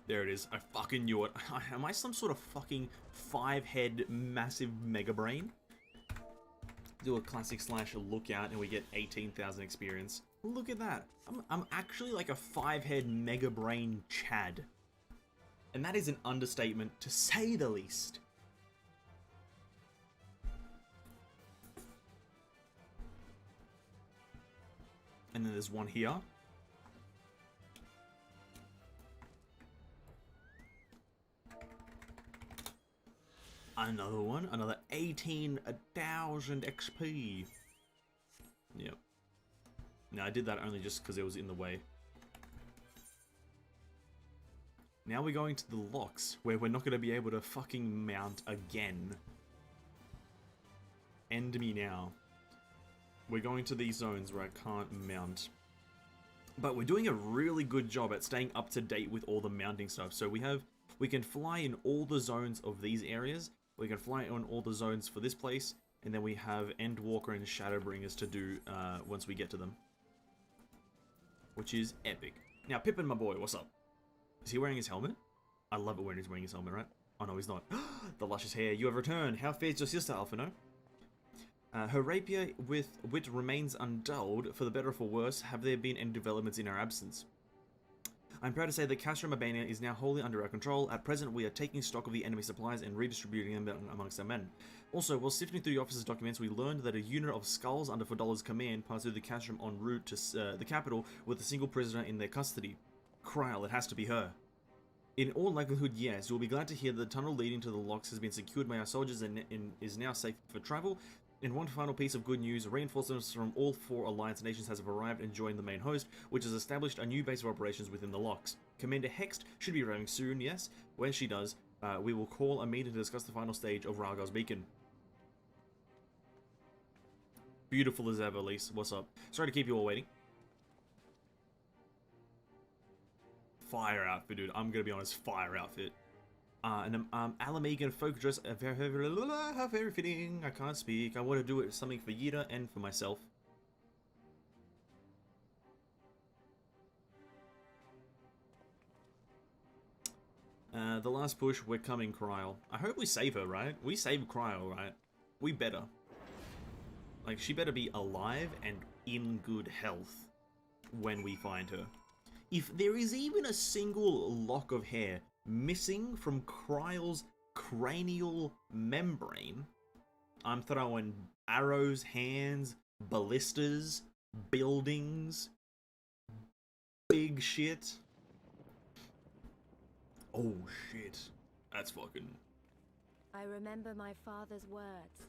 There it is. I fucking knew it. Am I some sort of fucking 5-head massive mega brain? Do a classic slash lookout and we get 18,000 experience. Look at that. I'm actually like a 5-head mega brain Chad. And that is an understatement to say the least. And then there's one here. Another one. Another 18,000 XP. Yep. Now I did that only just because it was in the way. Now we're going to the locks, where we're not going to be able to fucking mount again. End me now. We're going to these zones where I can't mount. But we're doing a really good job at staying up to date with all the mounting stuff. So we can fly in all the zones of these areas. We can fly on all the zones for this place. And then we have Endwalker and Shadowbringers to do once we get to them. Which is epic. Now, Pippin, my boy, what's up? Is he wearing his helmet? I love it when he's wearing his helmet, right? Oh no, he's not. The luscious hair, you have returned. How fares your sister, Alphino? Her rapier with wit remains undulled. For the better or for worse, have there been any developments in our absence? I'm proud to say that Castro Mabania is now wholly under our control. At present, we are taking stock of the enemy supplies and redistributing them amongst our men. Also, while sifting through the officer's documents, we learned that a unit of skulls under Fodola's command passed through the Castrum en route to the capital with a single prisoner in their custody. Kryl, it has to be her. In all likelihood, yes. You'll be glad to hear that the tunnel leading to the locks has been secured by our soldiers and is now safe for travel. In one final piece of good news, reinforcements from all 4 Alliance nations have arrived and joined the main host, which has established a new base of operations within the locks. Commander Hext should be arriving soon, yes. When she does, we will call a meeting to discuss the final stage of Ralgar's Beacon. Beautiful as ever, Lise. What's up? Sorry to keep you all waiting. Fire outfit, dude. I'm gonna be honest, fire outfit. And Alamegan folk dress, very fitting. I can't speak. I want to do it something for Yida and for myself. The last push, we're coming, Kryl. I hope we save her, right? We save Kryl, right? We better. Like, she better be alive and in good health when we find her. If there is even a single lock of hair missing from Kryle's cranial membrane, I'm throwing arrows, hands, ballistas, buildings, big shit. Oh shit. That's fucking... I remember my father's words,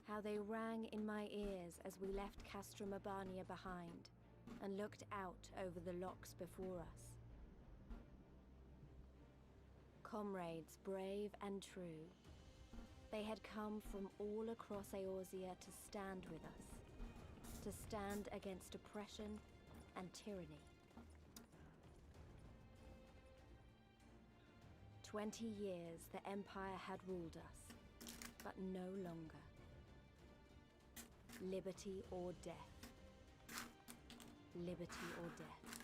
how they rang in my ears as we left Castra Mabania behind and looked out over the locks before us. Comrades brave and true, they had come from all across Eorzea to stand with us, to stand against oppression and tyranny. 20 years the Empire had ruled us, but no longer. Liberty or death. Liberty or death.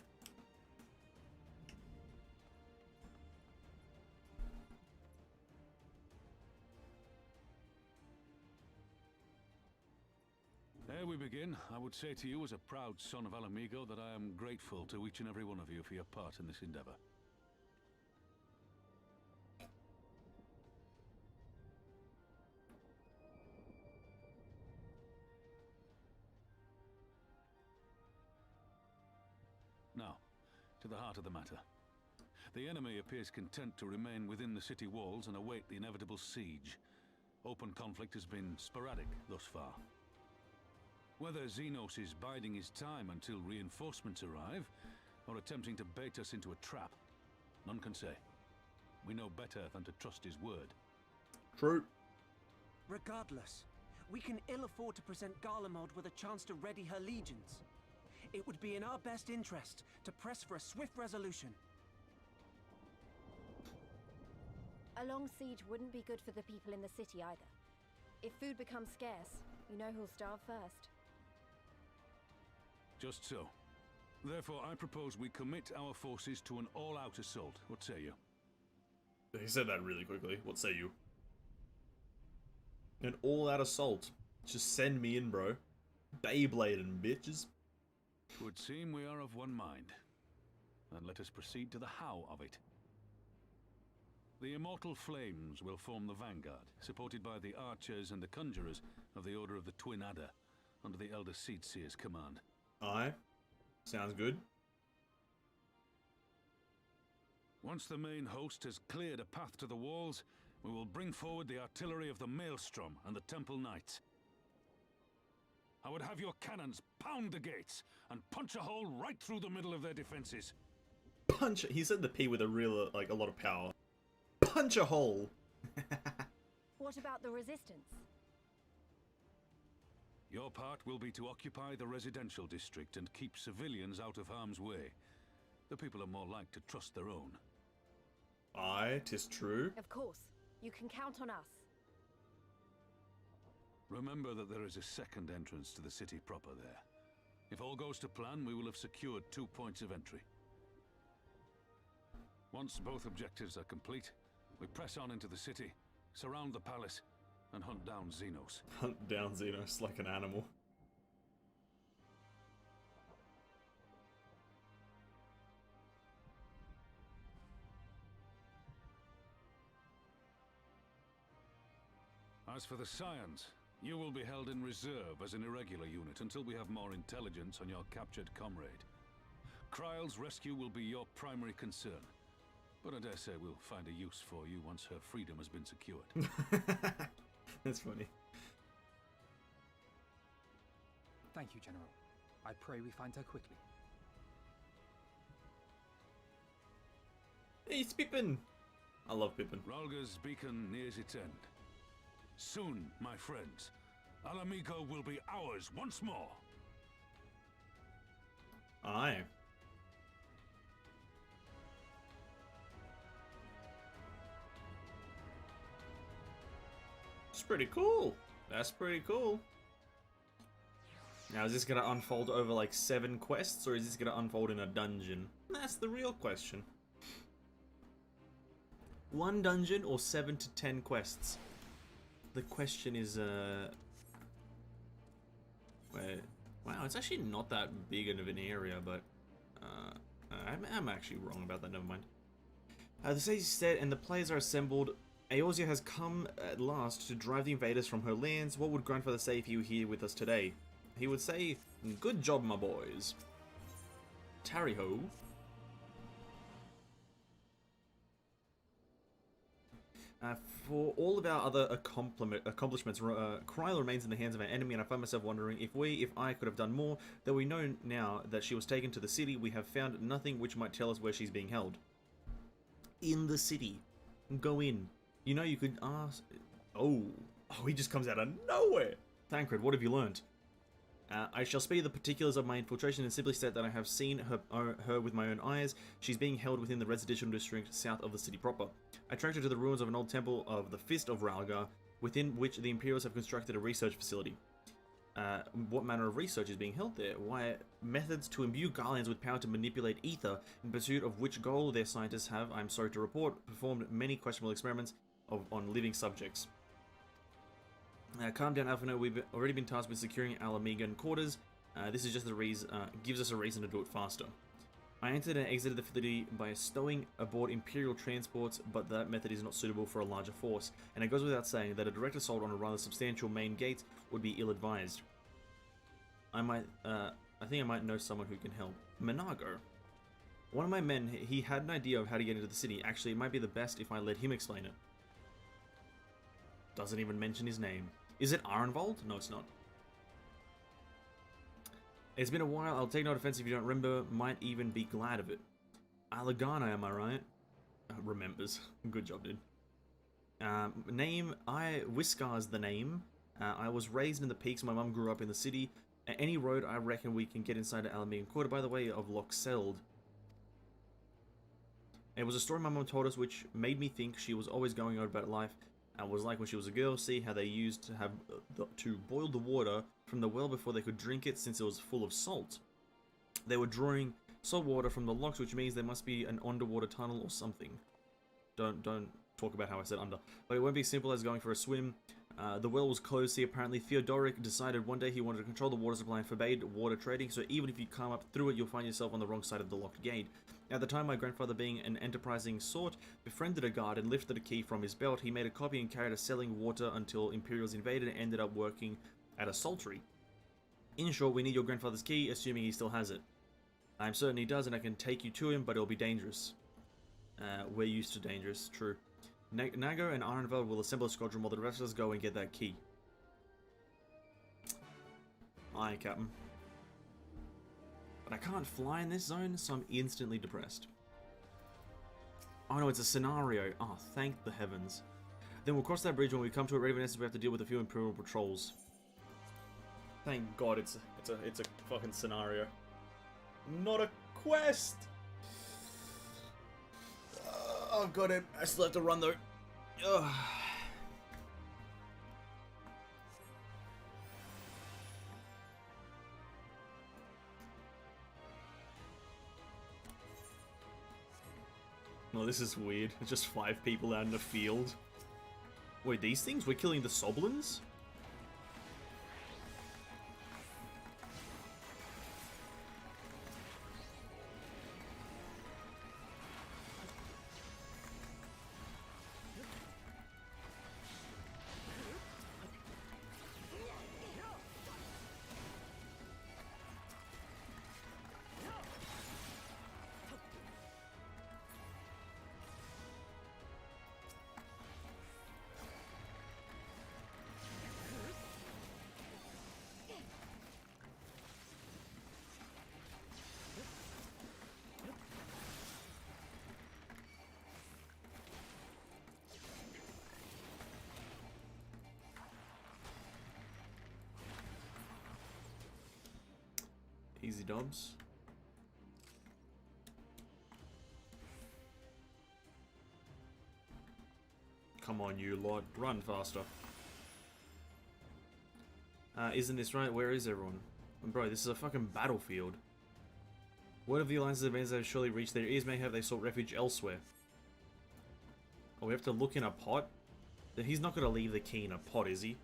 Ere we begin, I would say to you as a proud son of Migho that I am grateful to each and every one of you for your part in this endeavor. Now, to the heart of the matter. The enemy appears content to remain within the city walls and await the inevitable siege. Open conflict has been sporadic thus far. Whether Zenos is biding his time until reinforcements arrive, or attempting to bait us into a trap, none can say. We know better than to trust his word. True. Regardless, we can ill afford to present Garlemald with a chance to ready her legions. It would be in our best interest to press for a swift resolution. A long siege wouldn't be good for the people in the city either. If food becomes scarce, you know who'll starve first. Just so. Therefore, I propose we commit our forces to an all-out assault. What say you? He said that really quickly. What say you? An all-out assault. Just send me in, bro. Beyblading, bitches. Would seem we are of one mind. Then let us proceed to the how of it. The Immortal Flames will form the vanguard, supported by the archers and the conjurers of the Order of the Twin Adder, under the Elder Seedseer's command. Aye. Sounds good. Once the main host has cleared a path to the walls, we will bring forward the artillery of the Maelstrom and the Temple Knights. I would have your cannons pound the gates and punch a hole right through the middle of their defenses. Punch. He said the P with a real, like, a lot of power. Punch a hole. What about the resistance? Your part will be to occupy the residential district and keep civilians out of harm's way. The people are more like to trust their own. Aye, 'tis true. Of course. You can count on us. Remember that there is a second entrance to the city proper there. If all goes to plan, we will have secured 2 points of entry. Once both objectives are complete, we press on into the city, surround the palace, and hunt down Zenos. Hunt down Zenos like an animal. As for the Scions, you will be held in reserve as an irregular unit until we have more intelligence on your captured comrade. Kryle's rescue will be your primary concern, but I dare say we'll find a use for you once her freedom has been secured. That's funny. Thank you, General. I pray we find her quickly. Hey, it's Pippin! I love Pippin. Rhalga's beacon nears its end. Soon, my friends, Migho will be ours once more. Aye. It's pretty cool. That's pretty cool. Now, is this going to unfold over like 7 quests, or is this going to unfold in a dungeon? That's the real question. 1 dungeon or 7 to 10 quests? The question is, wait, wow, it's actually not that big of an area, but, I'm actually wrong about that, never mind. The stage is set and the players are assembled. Eorzea has come at last to drive the invaders from her lands. What would Grandfather say if he were here with us today? He would say, "Good job, my boys." Tarry-ho. For all of our other accomplishments, Kryla remains in the hands of our enemy, and I find myself wondering if I could have done more. Though we know now that she was taken to the city, we have found nothing which might tell us where she's being held. In the city. Go in. You know, you could ask... Oh, he just comes out of nowhere! Thancred, what have you learned? I shall spare you the particulars of my infiltration and simply state that I have seen her with my own eyes. She's being held within the residential district south of the city proper. I tracked her to the ruins of an old temple of the Fist of Ralgar, within which the Imperials have constructed a research facility. What manner of research is being held there? Why, methods to imbue Garlands with power to manipulate ether, in pursuit of which goal their scientists have, I'm sorry to report, performed many questionable experiments on living subjects. Calm down, Alphino. We've already been tasked with securing our Amigan quarters. This is just gives us a reason to do it faster. I entered and exited the facility by stowing aboard Imperial transports, but that method is not suitable for a larger force, and it goes without saying that a direct assault on a rather substantial main gate would be ill-advised. I think I might know someone who can help. Menago. One of my men, he had an idea of how to get into the city. Actually, it might be the best if I let him explain it. Doesn't even mention his name. Is it Arenvold? No, it's not. It's been a while. I'll take no offense if you don't remember. Might even be glad of it. Alagana, am I right? Remembers. Good job, dude. Name, Whiskar's the name. I was raised in the peaks. My mum grew up in the city. Any road, I reckon we can get inside the Alamigan Quarter by the way of Loxeld. It was a story my mum told us which made me think she was always going on about life. Was like when she was a girl. See how they used to have to boil the water from the well before they could drink it, since it was full of salt. They were drawing salt water from the locks, which means there must be an underwater tunnel or something. Don't talk about how I said under. But it won't be simple as going for a swim. The well was closed. See, apparently Theodoric decided one day he wanted to control the water supply and forbade water trading. So even if you climb up through it, you'll find yourself on the wrong side of the locked gate. At the time, my grandfather, being an enterprising sort, befriended a guard and lifted a key from his belt. He made a copy and carried it selling water until Imperials invaded and ended up working at a saltery. In short, we need your grandfather's key, assuming he still has it. I'm certain he does, and I can take you to him, but it'll be dangerous. We're used to dangerous, true. Nago and Arenveld will assemble a squadron while the rest of us go and get that key. Aye, Captain. But I can't fly in this zone, so I'm instantly depressed. Oh no, it's a scenario. Oh, thank the heavens. Then we'll cross that bridge when we come to it. Ravenous, we have to deal with a few Imperial patrols. Thank God it's a fucking scenario. Not a quest! Oh god, I still have to run though. Ugh. Oh, this is weird. It's just 5 people out in the field. Wait, these things? We're killing the Soblins? Easy dubs. Come on, you lot. Run faster. Isn't this right? Where is everyone? Bro, this is a fucking battlefield. Word of the Alliance's advances have surely reached their ears. May have they sought refuge elsewhere. Oh, we have to look in a pot? He's not going to leave the key in a pot, is he?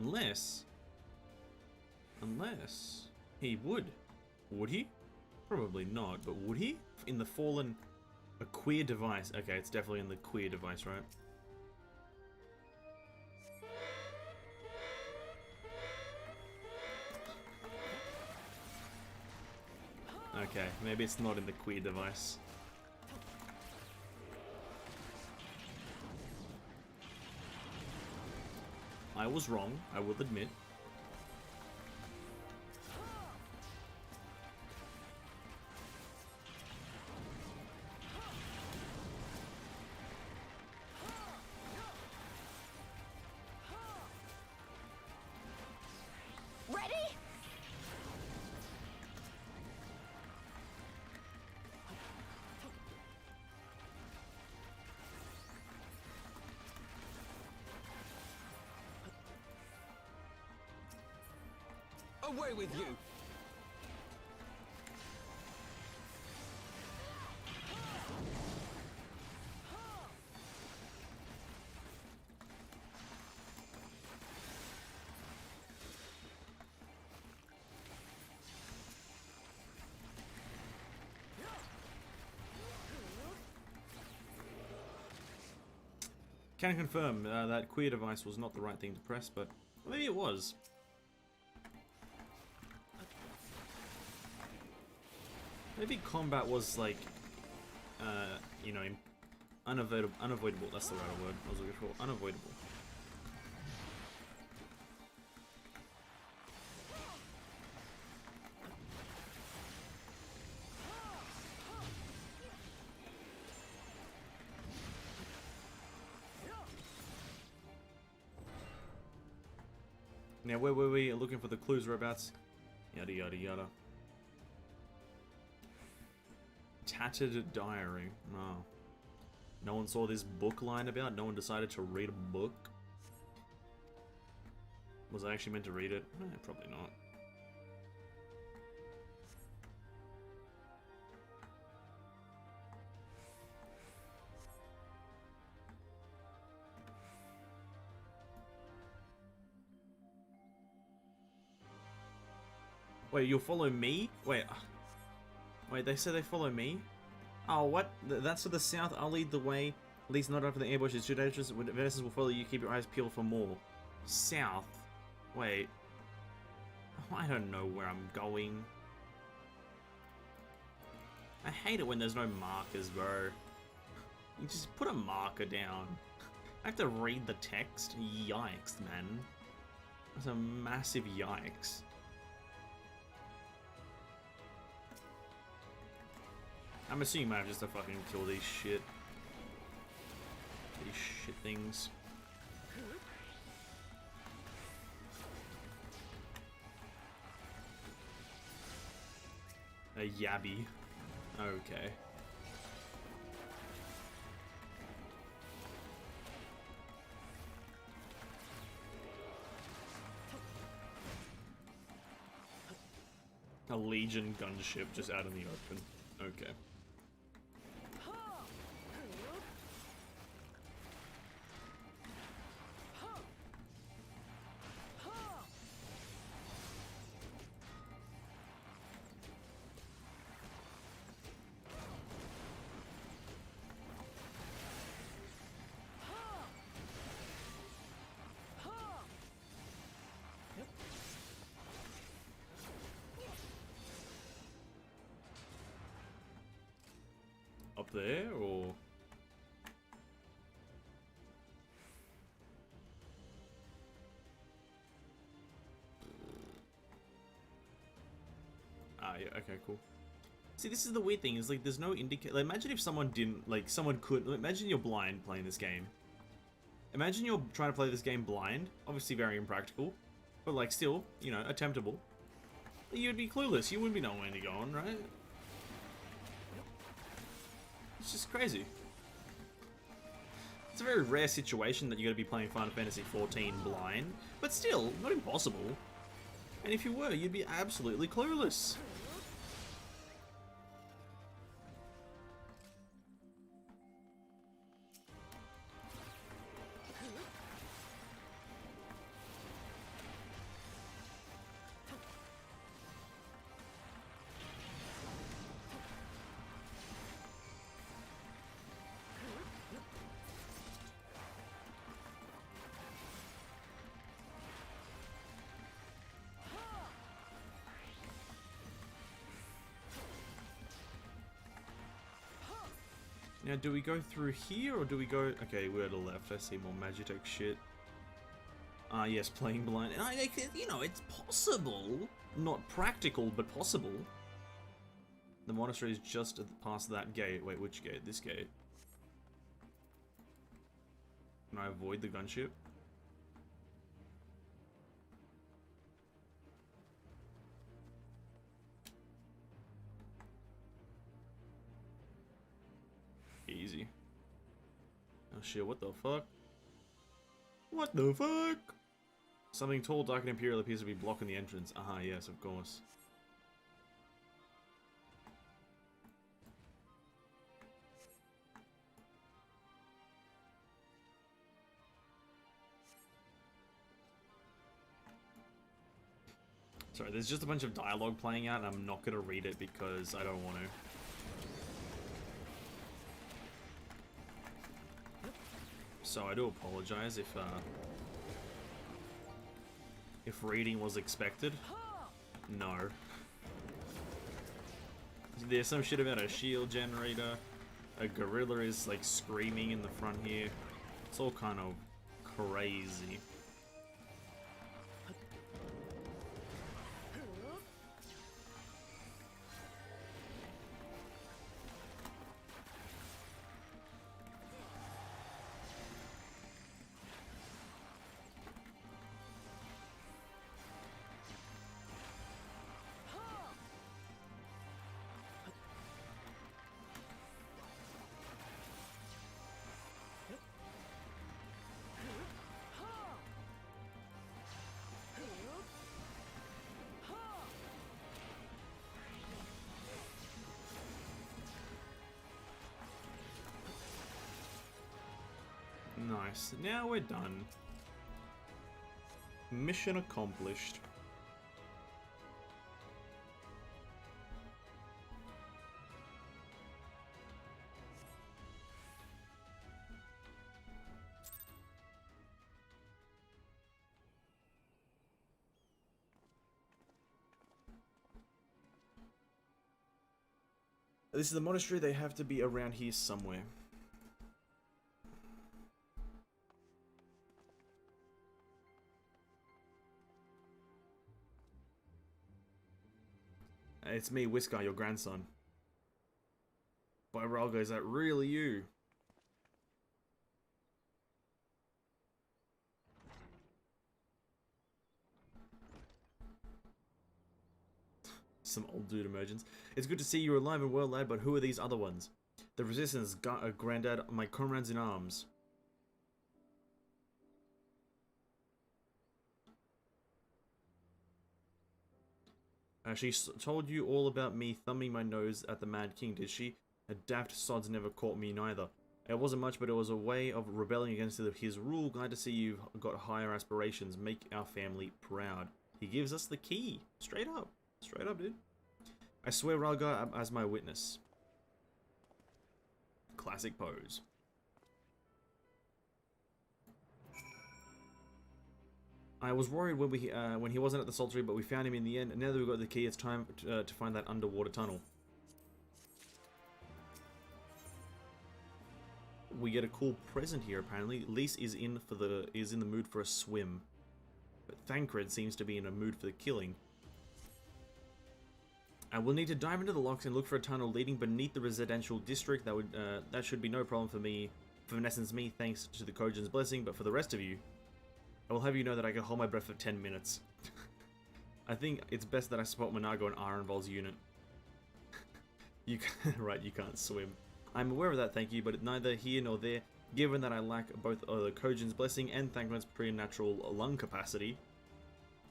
Unless he would. Would he? Probably not, but would he? In the fallen... A queer device. Okay, it's definitely in the queer device, right? Okay, maybe it's not in the queer device. I was wrong, I will admit. Ready? Away with you! Can confirm that queer device was not the right thing to press, but maybe it was. Maybe combat was like, you know, unavoidable. That's the right word I was looking for. Unavoidable. Now, where were we? Looking for the clues whereabouts? Yada yada yada. Tattered diary. Oh. No one saw this book lying about? No one decided to read a book? Was I actually meant to read it? Probably not. Wait, you'll follow me? Wait, they said they follow me? Oh, what? That's to the south. I'll lead the way. At least not after the ambushes. Shoot agents with vessels will follow you. Keep your eyes peeled for more. South? Wait. I don't know where I'm going. I hate it when there's no markers, bro. You just put a marker down. I have to read the text? Yikes, man. That's a massive yikes. I'm assuming I have just to fucking kill these shit. These shit things. A yabby. Okay. A Legion gunship just out in the open. Okay. Up there, or...? Ah, yeah, okay, cool. See, this is the weird thing, is like, there's no indicator. Like, imagine if someone didn't, like, someone could, imagine you're blind playing this game. Imagine you're trying to play this game blind, obviously very impractical, but like, still, you know, attemptable. You'd be clueless, you wouldn't be knowing where to go on, right? It's just crazy. It's a very rare situation that you're going to be playing Final Fantasy XIV blind, but still, not impossible. And if you were, you'd be absolutely clueless. Now, do we go through here, or do we go... Okay, we're to the left. I see more Magitech shit. Ah, yes, playing blind. And you know, it's possible. Not practical, but possible. The monastery is just past that gate. Wait, which gate? This gate. Can I avoid the gunship? Easy. Oh shit, what the fuck? What the fuck? Something tall, dark, and imperial appears to be blocking the entrance. Aha, yes, of course. Sorry, there's just a bunch of dialogue playing out, and I'm not gonna read it because I don't want to. So I do apologize if reading was expected. No. There's some shit about a shield generator. A gorilla is like screaming in the front here. It's all kind of crazy. Nice. Now we're done. Mission accomplished. This is the monastery. They have to be around here somewhere. It's me, Whisker, your grandson. By Ralgo, is that really you? Some old dude emergence. It's good to see you alive and well, lad, but who are these other ones? The Resistance, Grandad, my comrades in arms. She told you all about me thumbing my nose at the Mad King, did she? A daft sods never caught me neither. It wasn't much, but it was a way of rebelling against his rule. Glad to see you've got higher aspirations. Make our family proud. He gives us the key. Straight up. Straight up, dude. I swear Ralgar as my witness. Classic pose. I was worried when he wasn't at the Saltery, but we found him in the end. And now that we've got the key, it's time to find that underwater tunnel. We get a cool present here. Apparently, Lise is in the mood for a swim, but Thancred seems to be in a mood for the killing. I will need to dive into the locks and look for a tunnel leading beneath the residential district. That should be no problem for me. For in essence, me, thanks to the Kojin's blessing. But for the rest of you, I will have you know that I can hold my breath for 10 minutes. I think it's best that I support Monago and Arenval's unit. You can't swim. I'm aware of that, thank you, but neither here nor there, given that I lack both the Kojin's blessing and Thancred's preternatural lung capacity.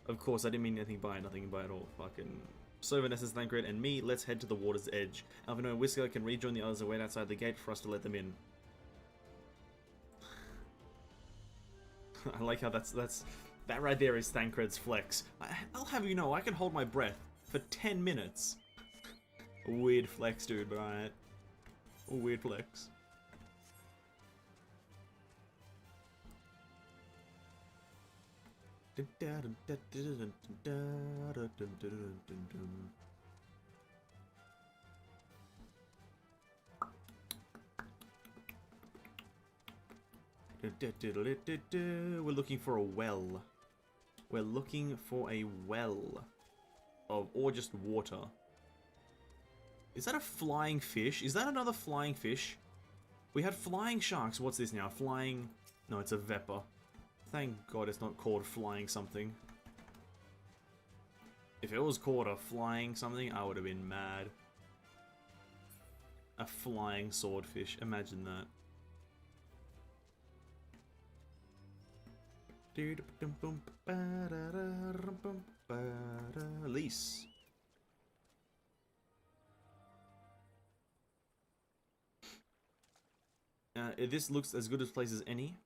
Of course, I didn't mean anything by it, nothing by it at all. Fucking... So Vanessa's Thancred and me, let's head to the water's edge. Alvino and Whisker can rejoin the others and wait outside the gate for us to let them in. I like how that right there is Thancred's flex. I'll have you know, I can hold my breath for 10 minutes. A weird flex, dude, but alright. A weird flex. We're looking for a well. We're looking for a well. Or just water. Is that a flying fish? Is that another flying fish? We had flying sharks. What's this now? Flying... No, it's a Vepper. Thank God it's not called flying something. If it was called a flying something, I would have been mad. A flying swordfish. Imagine that. Lease. This looks as good a place as any.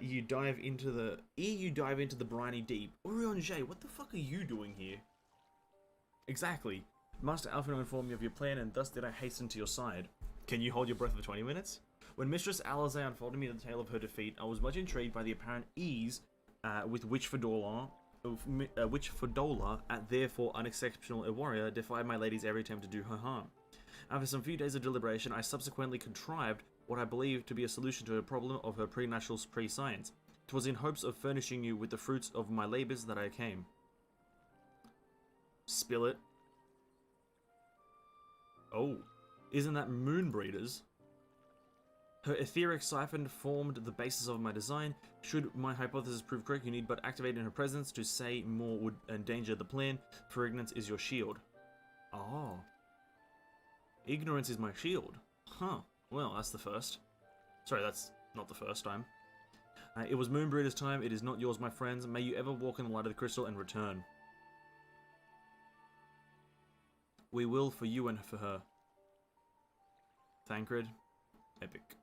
You dive into the briny deep. Orion J, what the fuck are you doing here? Exactly. Master Alphino informed me of your plan, and thus did I hasten to your side. Can you hold your breath for 20 minutes? When Mistress Alizé unfolded me the tale of her defeat, I was much intrigued by the apparent ease with which Fodola, at therefore unexceptional a warrior, defied my lady's every attempt to do her harm. After some few days of deliberation, I subsequently contrived what I believed to be a solution to the problem of her pre-natural pre-science. 'Twas in hopes of furnishing you with the fruits of my labours that I came. Spill it. Oh, isn't that moon breeders? Her etheric siphon formed the basis of my design. Should my hypothesis prove correct, you need but activate in her presence. To say more would endanger the plan, for ignorance is your shield. Oh. Ignorance is my shield. Huh. Well, that's the first. Sorry, that's not the first time. It was Moonbreeder's time. It is not yours, my friends. May you ever walk in the light of the crystal and return. We will for you and for her. Thancred. Epic.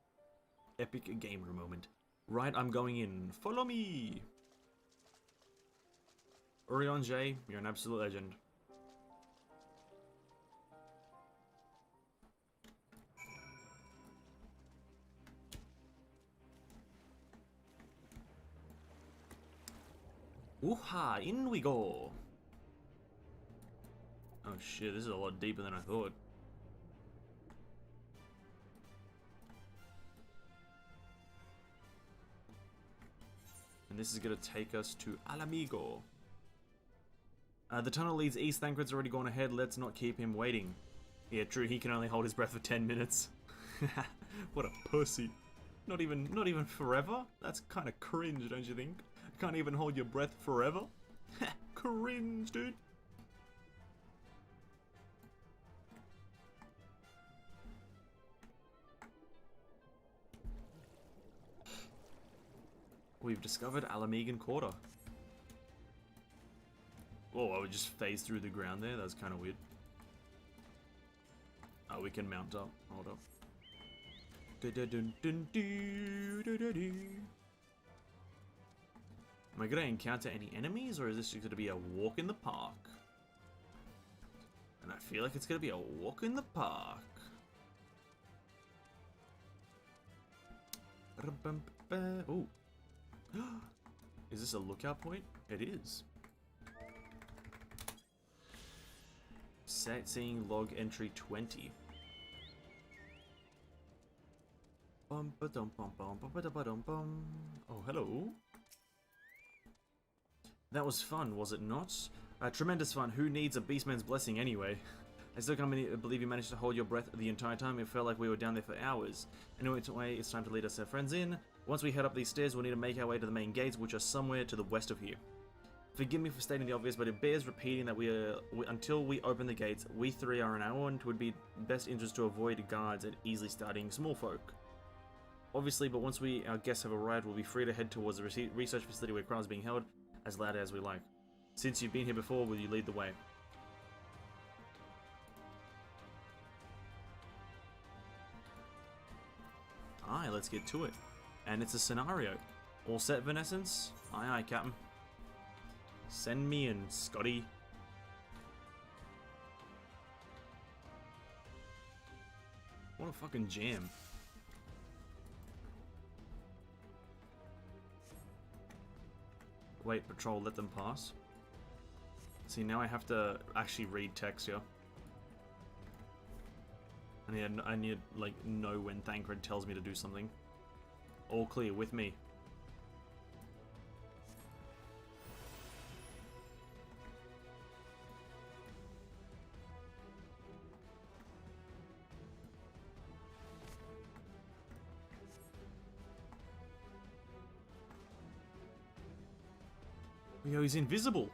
Epic gamer moment. Right, I'm going in. Follow me! Orion J, you're an absolute legend. Wooha! In we go! Oh shit, this is a lot deeper than I thought. And this is going to take us to Alamigo. The tunnel leads east. Thancred's already gone ahead. Let's not keep him waiting. Yeah, true. He can only hold his breath for 10 minutes. What a pussy. Not even forever? That's kind of cringe, don't you think? Can't even hold your breath forever? Cringe, dude. We've discovered Alamegan Quarter. Whoa, I would just phase through the ground there. That's kind of weird. Oh, we can mount up. Hold up. Am I going to encounter any enemies, or is this going to be a walk in the park? And I feel like it's going to be a walk in the park. Ooh. Is this a lookout point? It is. Sightseeing log entry 20. Oh, hello. That was fun, was it not? Tremendous fun. Who needs a beastman's blessing anyway? I still can't believe you managed to hold your breath the entire time. It felt like we were down there for hours. Anyway, it's time to lead us our friends in. Once we head up these stairs, we'll need to make our way to the main gates, which are somewhere to the west of here. Forgive me for stating the obvious, but it bears repeating that until we open the gates, we three are on our own. It would be best interest to avoid guards and easily starting small folk. Obviously, but once our guests have arrived, we'll be free to head towards the research facility where crowds are being held as loud as we like. Since you've been here before, will you lead the way? Aye, let's get to it. And it's a scenario. All set, Vanessence? Aye, aye, Captain. Send me in, Scotty. What a fucking jam. Wait, patrol, let them pass. See, now I have to actually read text here. I need like know when Thancred tells me to do something. All clear with me. Yo, he's invisible.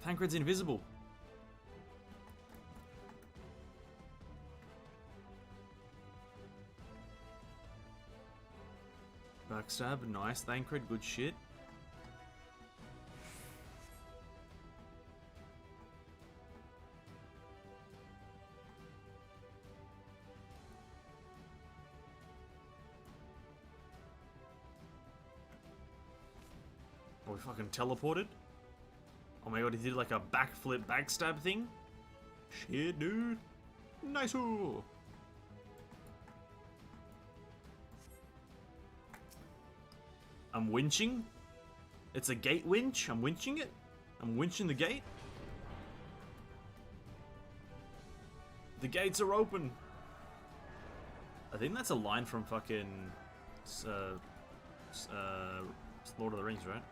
Tancred's invisible. Backstab, nice. Tancred, good shit. Oh, we fucking teleported? Oh my god, he did like a backflip backstab thing? Shit, dude. Nice-oo. I'm winching. It's a gate winch. I'm winching it. I'm winching the gate. The gates are open. I think that's a line from fucking Lord of the Rings, right?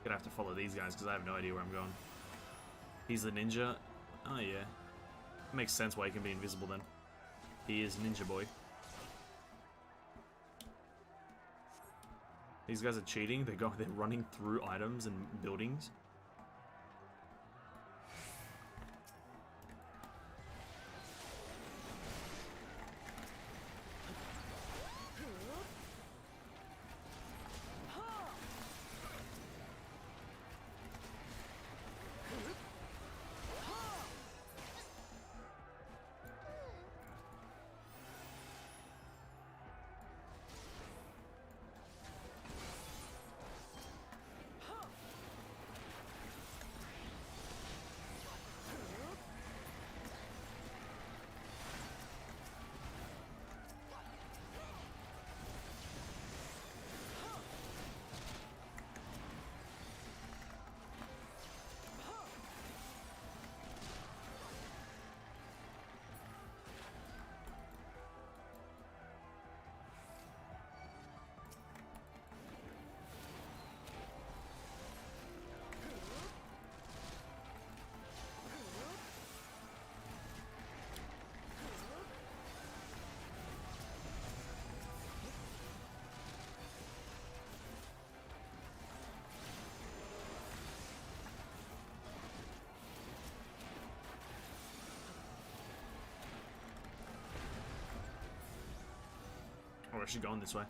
Gonna have to follow these guys because I have no idea where I'm going. He's the ninja. Oh yeah, makes sense why he can be invisible then. He is Ninja Boy. These guys are cheating. They're running through items and buildings. Oh, we're actually going this way.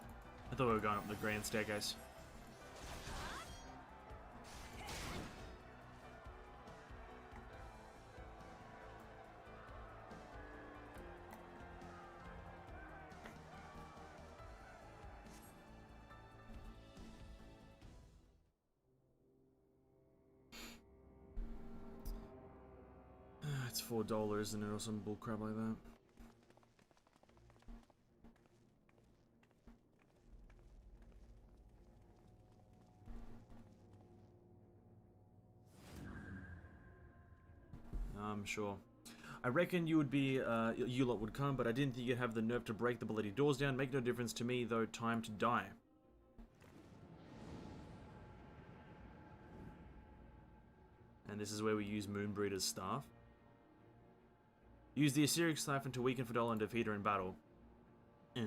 I thought we were going up the grand staircase. It's $4, isn't it, or some bullcrap like that? I'm sure. I reckon you would be, you lot would come, but I didn't think you'd have the nerve to break the bloody doors down. Make no difference to me, though. Time to die. And this is where we use Moonbreeder's staff. Use the Assyric Siphon to weaken Fedora and defeat her in battle. Oh.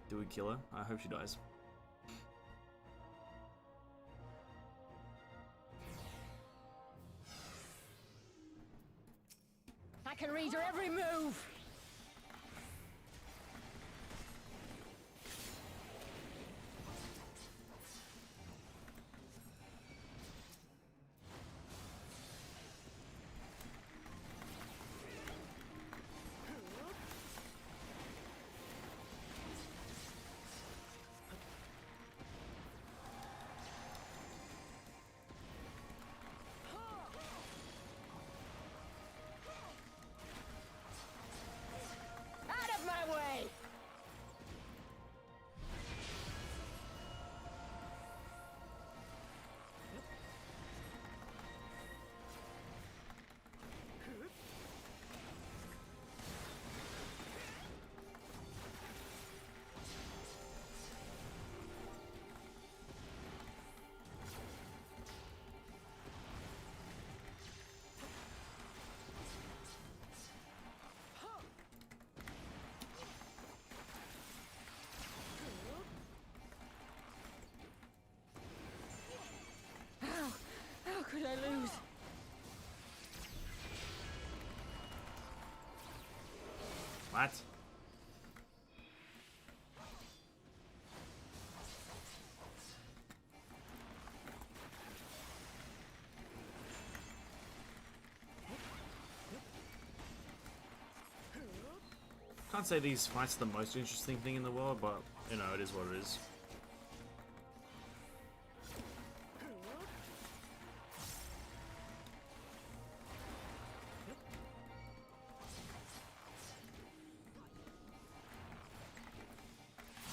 Do we kill her? I hope she dies. I can read your every move! What? Can't say these fights are the most interesting thing in the world, but, you know, it is what it is.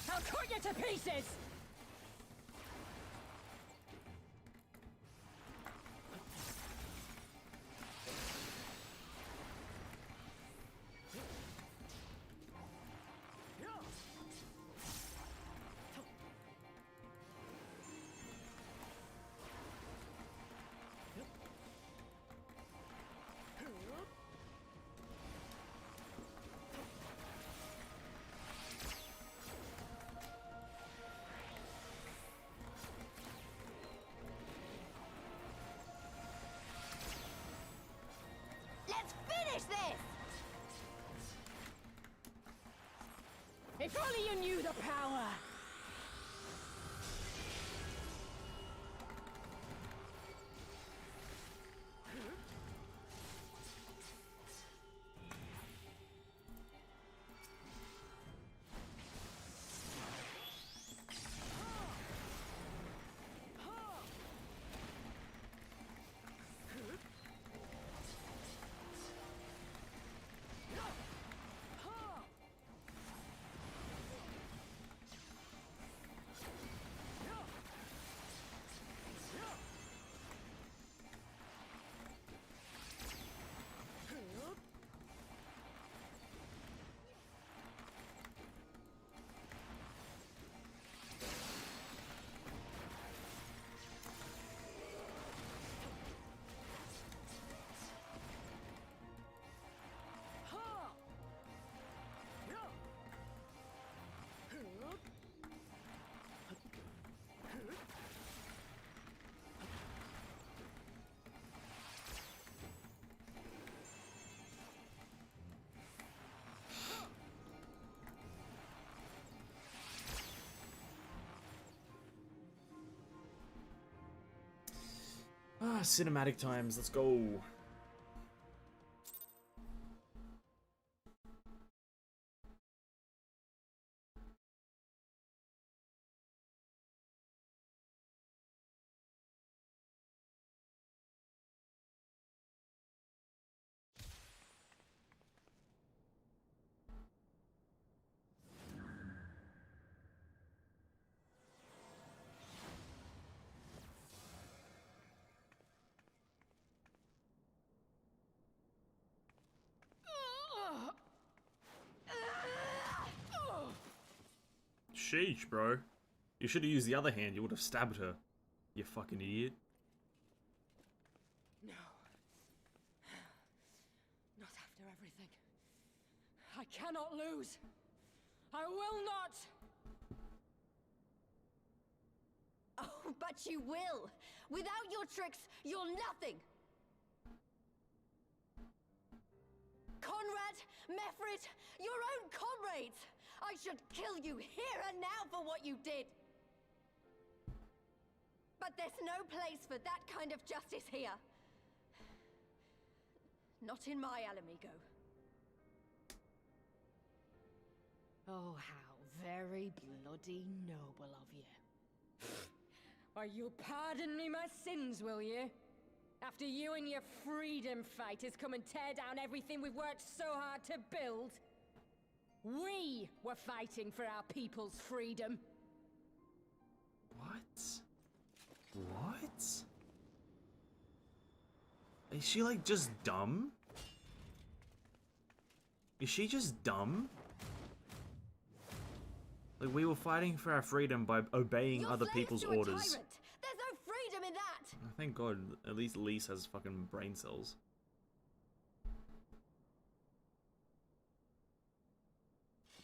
I'll cut you to pieces! Let's finish this! If only you knew the power! Ah, cinematic times, let's go. Sheesh, bro. You should have used the other hand, you would have stabbed her. You fucking idiot. No. Not after everything. I cannot lose. I will not! Oh, but you will! Without your tricks, you're nothing! Conrad, Mefrid, your own comrades! I should kill you here and now for what you did! But there's no place for that kind of justice here. Not in my Alamigo. Oh, how very bloody noble of you. Why, you'll pardon me my sins, will you? After you and your freedom fighters come and tear down everything we've worked so hard to build? We were fighting for our people's freedom. What? What? Is she like just dumb? Is she just dumb? Like, we were fighting for our freedom by obeying other people's orders. Tyrant. There's no freedom in that! Oh, thank God, at least Lise has fucking brain cells.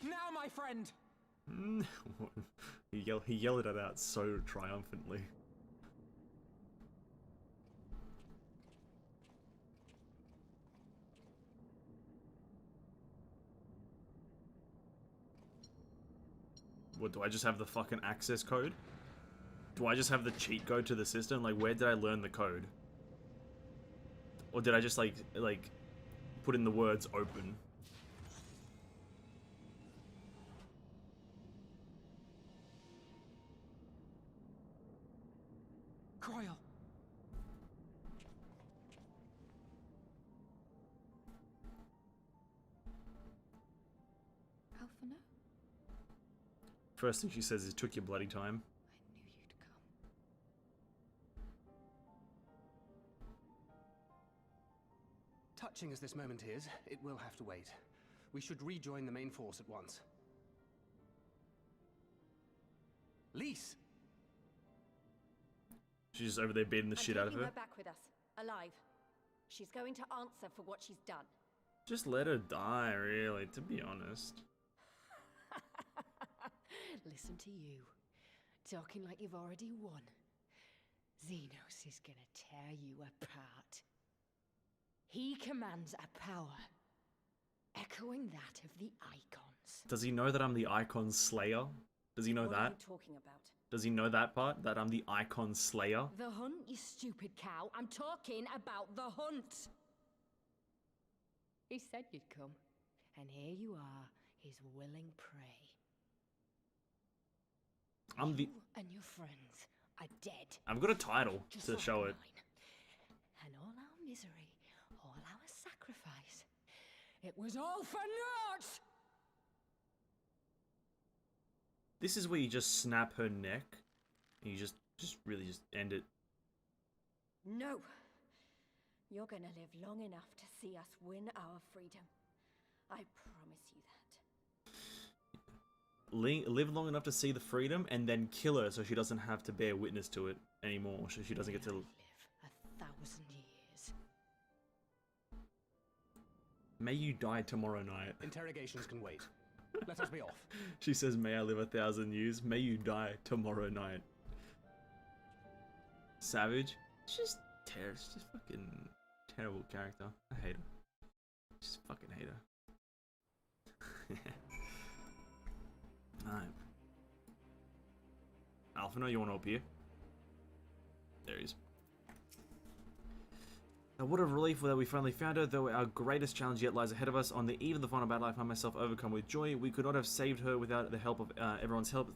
Now, my friend! He yelled it out so triumphantly. What, do I just have the fucking access code? Do I just have the cheat code to the system? Like, where did I learn the code? Or did I just, like, put in the words open? Croyle. Alphina? First thing she says is, "It took your bloody time." I knew you'd come. Touching as this moment is, it will have to wait. We should rejoin the main force at once. Lise! She's just over there beating the shit out of Taking her. her back with us, alive. She's going to answer for what she's done. Just let her die, really, to be honest. Listen to you, talking like you've already won. Zenos is gonna tear you apart. He commands a power echoing that of the Icons. Does he know that I'm the Icon Slayer? Does he know What that? are you talking about? Does he know that part? That I'm the Icon Slayer? The hunt, you stupid cow. I'm talking about the hunt. He said you'd come, and here you are, his willing prey. I'm the... You and your friends are dead. I've got a title Just to like show it. mine. And all our misery, all our sacrifice, it was all for naught! This is where you just snap her neck, and you just really just end it. No! You're gonna live long enough to see us win our freedom. I promise you that. Live long enough to see the freedom, and then kill her so she doesn't have to bear witness to it anymore, so she doesn't get to... Live 1,000 years. May you die tomorrow night. Interrogations can wait. Let us be off. She says, may I live 1,000 years. May you die tomorrow night. Savage. It's just terrible. It's just fucking terrible character. I hate her. Just fucking hate her. Alright. Alphina, you want to appear? There he is. What a relief that we finally found her, though our greatest challenge yet lies ahead of us. On the eve of the final battle, I find myself overcome with joy. We could not have saved her without the help of everyone's help.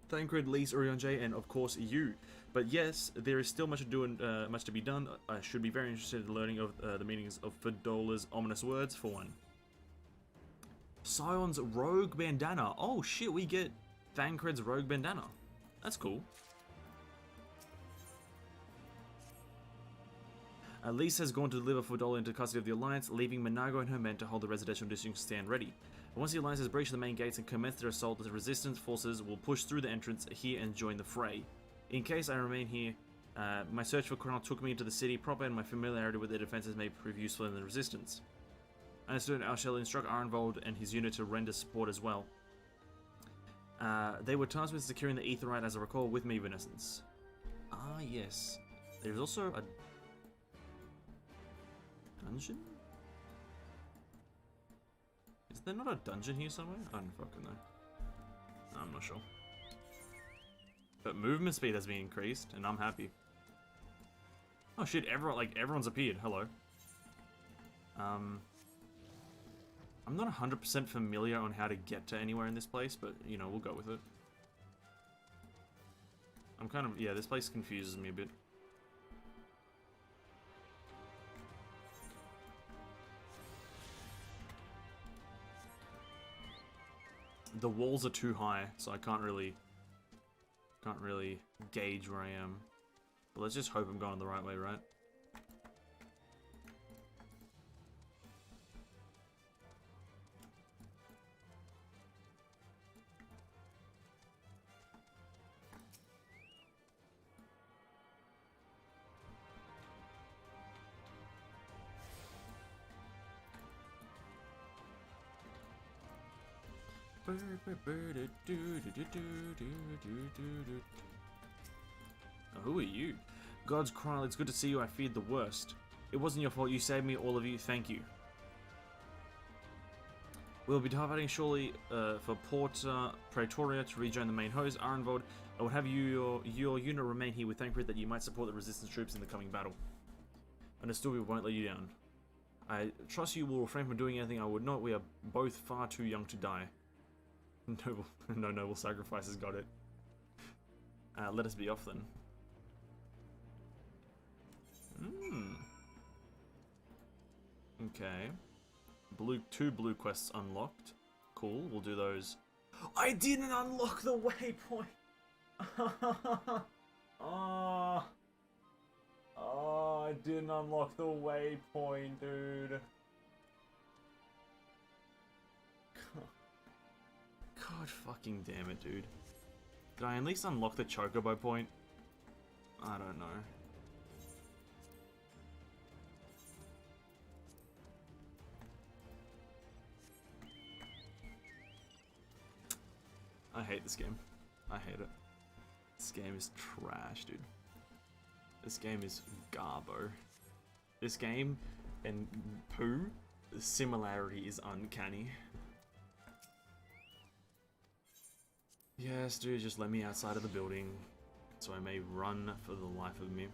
Thancred, Lise, Urianger, and of course you. But yes, there is still much to do and much to be done. I should be very interested in learning of the meanings of Fidola's ominous words, for one. Scion's rogue bandana. Oh shit, we get Thancred's rogue bandana. That's cool. Lise has gone to deliver Fidola into custody of the Alliance, leaving Migho and her men to hold the residential district and stand ready. But once the Alliance has breached the main gates and commenced their assault, the Resistance forces will push through the entrance here and join the fray. In case I remain here, my search for Crown took me into the city proper, and my familiarity with their defenses may prove useful in the Resistance. Understood. I shall instruct Arenvold and his unit to render support as well. They were tasked with securing the Aetheryte, as I recall, with me, Evanescence. Ah, yes. There's also a dungeon? Is there not a dungeon here somewhere? I don't fucking know. I'm not sure. But movement speed has been increased, and I'm happy. Oh shit, everyone's appeared. Hello. I'm not 100% familiar on how to get to anywhere in this place, but, you know, we'll go with it. I'm kind of... yeah, this place confuses me a bit. The walls are too high, so I can't really gauge where I am. But let's just hope I'm going the right way, right? Oh, who are you? God's Cry, it's good to see you. I feared the worst. It wasn't your fault. You saved me, all of you. Thank you. We'll be departing shortly for Port Praetoria to rejoin the main host, Arenvold. I would have your unit remain here with thankful that you might support the resistance troops in the coming battle. Understood, we won't let you down. I trust you will refrain from doing anything I would not. We are both far too young to die. No noble sacrifices, got it. Let us be off then. Okay. Two blue quests unlocked. Cool, we'll do those. I didn't unlock the waypoint! Oh, I didn't unlock the waypoint, dude. God fucking damn it, dude. Did I at least unlock the chocobo point? I don't know. I hate this game. I hate it. This game is trash, dude. This game is garbo. This game and poo, the similarity is uncanny. Yes, dude, just let me outside of the building so I may run for the life of me.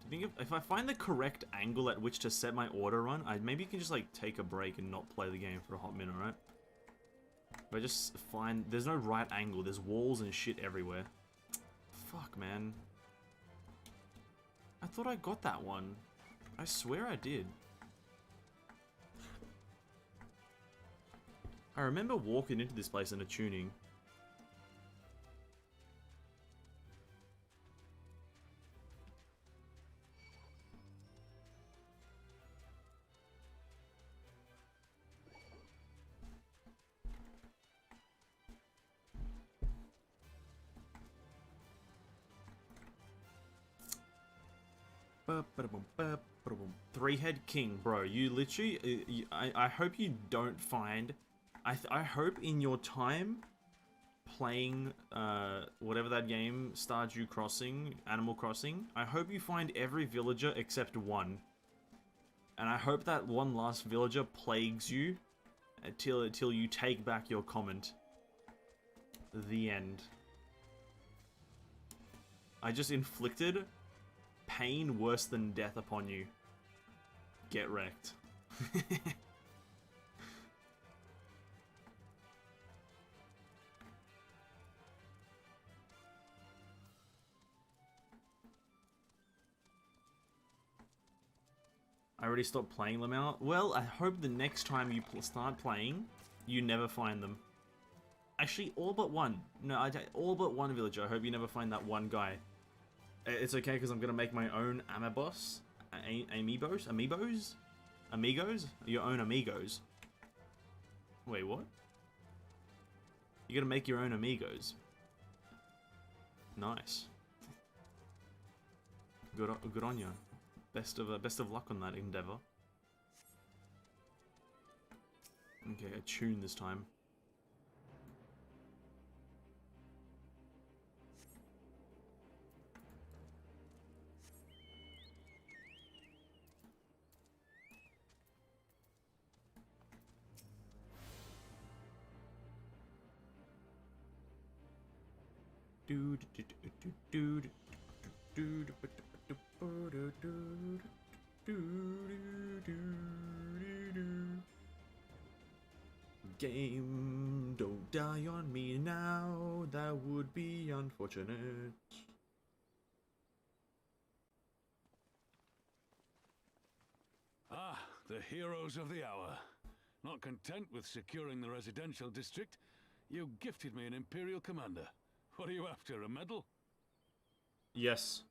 Do you think if I find the correct angle at which to set my auto run, maybe you can just like take a break and not play the game for a hot minute, right? If I just find there's no right angle, there's walls and shit everywhere. Fuck, man. I thought I got that one. I swear I did. I remember walking into this place in a tuning. Three-head king, bro. You literally... I hope you don't find... I hope in your time playing whatever that game, Stardew Crossing, Animal Crossing, I hope you find every villager except one. And I hope that one last villager plagues you until you take back your comment. The end. I just inflicted pain worse than death upon you. Get wrecked. I already stopped playing them out. Well, I hope the next time you start playing, you never find them. Actually, all but one. No, all but one villager. I hope you never find that one guy. It's okay because I'm gonna make my own amigos, amigos, your own amigos. Wait, what? You're gonna make your own amigos. Nice. Good on you. Best of luck on that endeavor. Okay, a tune this time. Game, don't die on me now, that would be unfortunate. Ah, the heroes of the hour. Not content with securing the residential district, you gifted me an Imperial Commander. What are you after, a medal? Yes.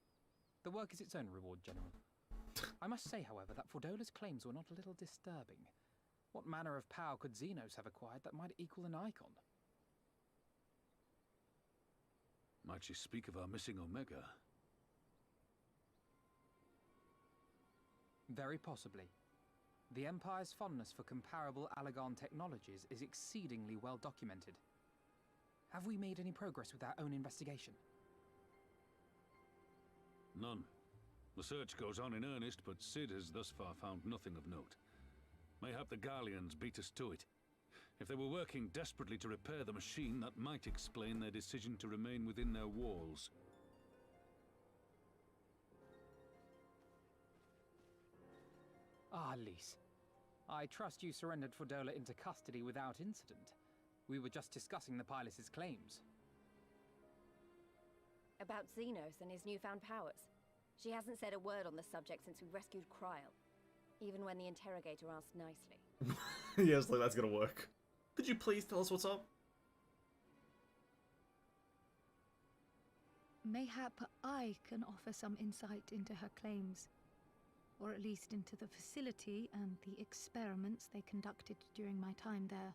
The work is its own reward, General. I must say, however, that Fordola's claims were not a little disturbing. What manner of power could Zenos have acquired that might equal an icon? Might you speak of our missing Omega? Very possibly. The Empire's fondness for comparable Allagan technologies is exceedingly well documented. Have we made any progress with our own investigation? None. The search goes on in earnest, but Cid has thus far found nothing of note. Mayhap the Garleans beat us to it. If they were working desperately to repair the machine, that might explain their decision to remain within their walls. Ah, Lys. I trust you surrendered Fordola into custody without incident. We were just discussing the pilot's claims. About Zenos and his newfound powers. She hasn't said a word on the subject since we rescued Kryl. Even when the interrogator asked nicely. Yes, like that's gonna work. Could you please tell us what's up? Mayhap I can offer some insight into her claims, or at least into the facility and the experiments they conducted during my time there.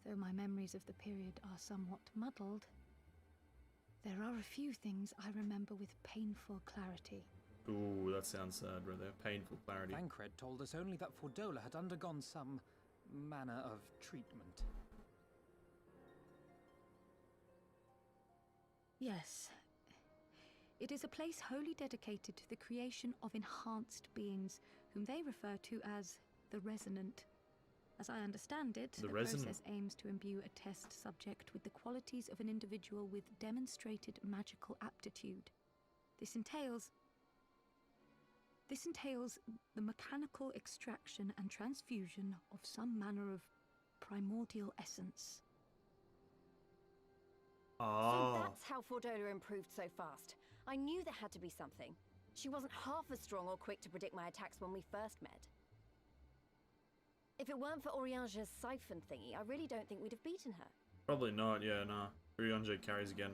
Though my memories of the period are somewhat muddled, there are a few things I remember with painful clarity. Ooh, that sounds sad right there. Painful clarity. Thancred told us only that Fordola had undergone some manner of treatment. Yes. It is a place wholly dedicated to the creation of enhanced beings, whom they refer to as the Resonant. As I understand it, the process aims to imbue a test subject with the qualities of an individual with demonstrated magical aptitude. This entails the mechanical extraction and transfusion of some manner of primordial essence. So that's how Fordola improved so fast. I knew there had to be something. She wasn't half as strong or quick to predict my attacks when we first met. If it weren't for Oriange's siphon thingy, I really don't think we'd have beaten her. Probably not, yeah, nah. Urianger carries again.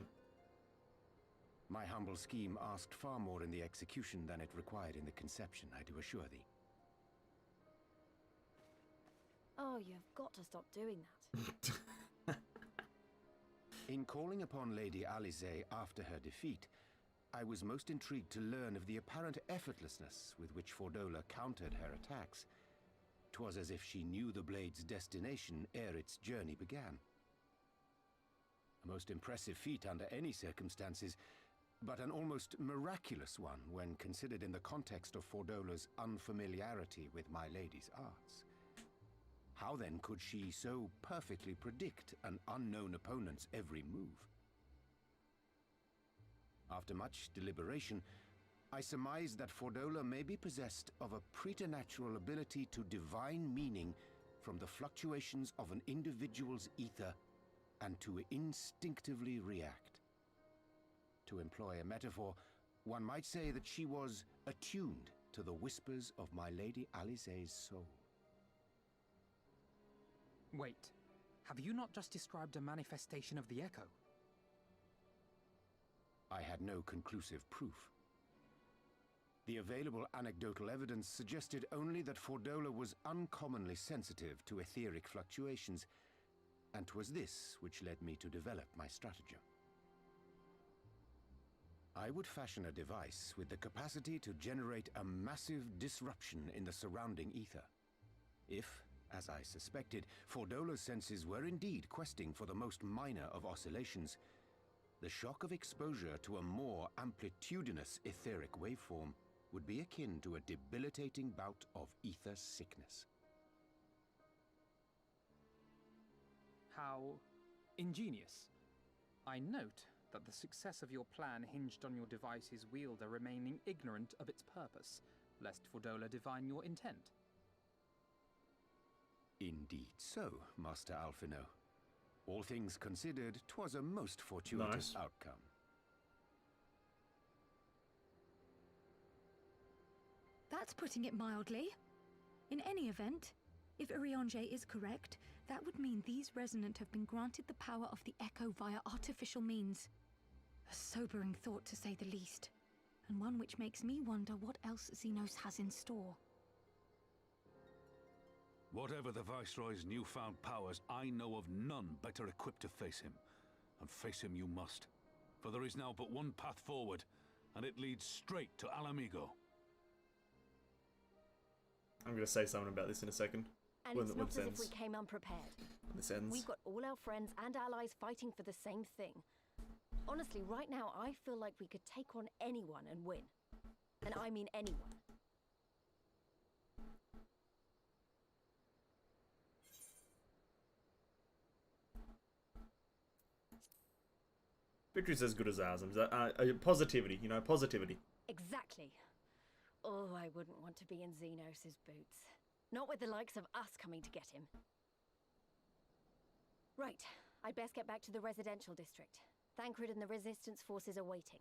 My humble scheme asked far more in the execution than it required in the conception, I do assure thee. Oh, you've got to stop doing that. In calling upon Lady Alisaie after her defeat, I was most intrigued to learn of the apparent effortlessness with which Fordola countered her attacks. 'Twas as if she knew the blade's destination ere its journey began. A most impressive feat under any circumstances, but an almost miraculous one when considered in the context of Fordola's unfamiliarity with my lady's arts. How then could she so perfectly predict an unknown opponent's every move? After much deliberation, I surmise that Fordola may be possessed of a preternatural ability to divine meaning from the fluctuations of an individual's ether and to instinctively react. To employ a metaphor, one might say that she was attuned to the whispers of my Lady Alisaie's soul. Wait, have you not just described a manifestation of the Echo? I had no conclusive proof. The available anecdotal evidence suggested only that Fordola was uncommonly sensitive to etheric fluctuations, and 'twas this which led me to develop my stratagem. I would fashion a device with the capacity to generate a massive disruption in the surrounding ether. If, as I suspected, Fordola's senses were indeed questing for the most minor of oscillations, the shock of exposure to a more amplitudinous etheric waveform would be akin to a debilitating bout of ether sickness. How ingenious. I note that the success of your plan hinged on your device's wielder remaining ignorant of its purpose, lest Fordola divine your intent. Indeed so, Master Alphino. All things considered, 'twas a most fortuitous outcome. That's putting it mildly. In any event, if Urianger is correct, that would mean these Resonant have been granted the power of the Echo via artificial means. A sobering thought, to say the least, and one which makes me wonder what else Zenos has in store. Whatever the Viceroy's newfound powers, I know of none better equipped to face him. And face him you must. For there is now but one path forward, and it leads straight to Migho. I'm going to say something about this in a second. And it's not as if we came unprepared. This ends. We've got all our friends and allies fighting for the same thing. Honestly, right now, I feel like we could take on anyone and win. And I mean anyone. Victory's as good as ours. Positivity, you know, positivity. Exactly. Oh, I wouldn't want to be in Zenos' boots. Not with the likes of us coming to get him. Right, I'd best get back to the residential district. Thancred and the Resistance forces are waiting.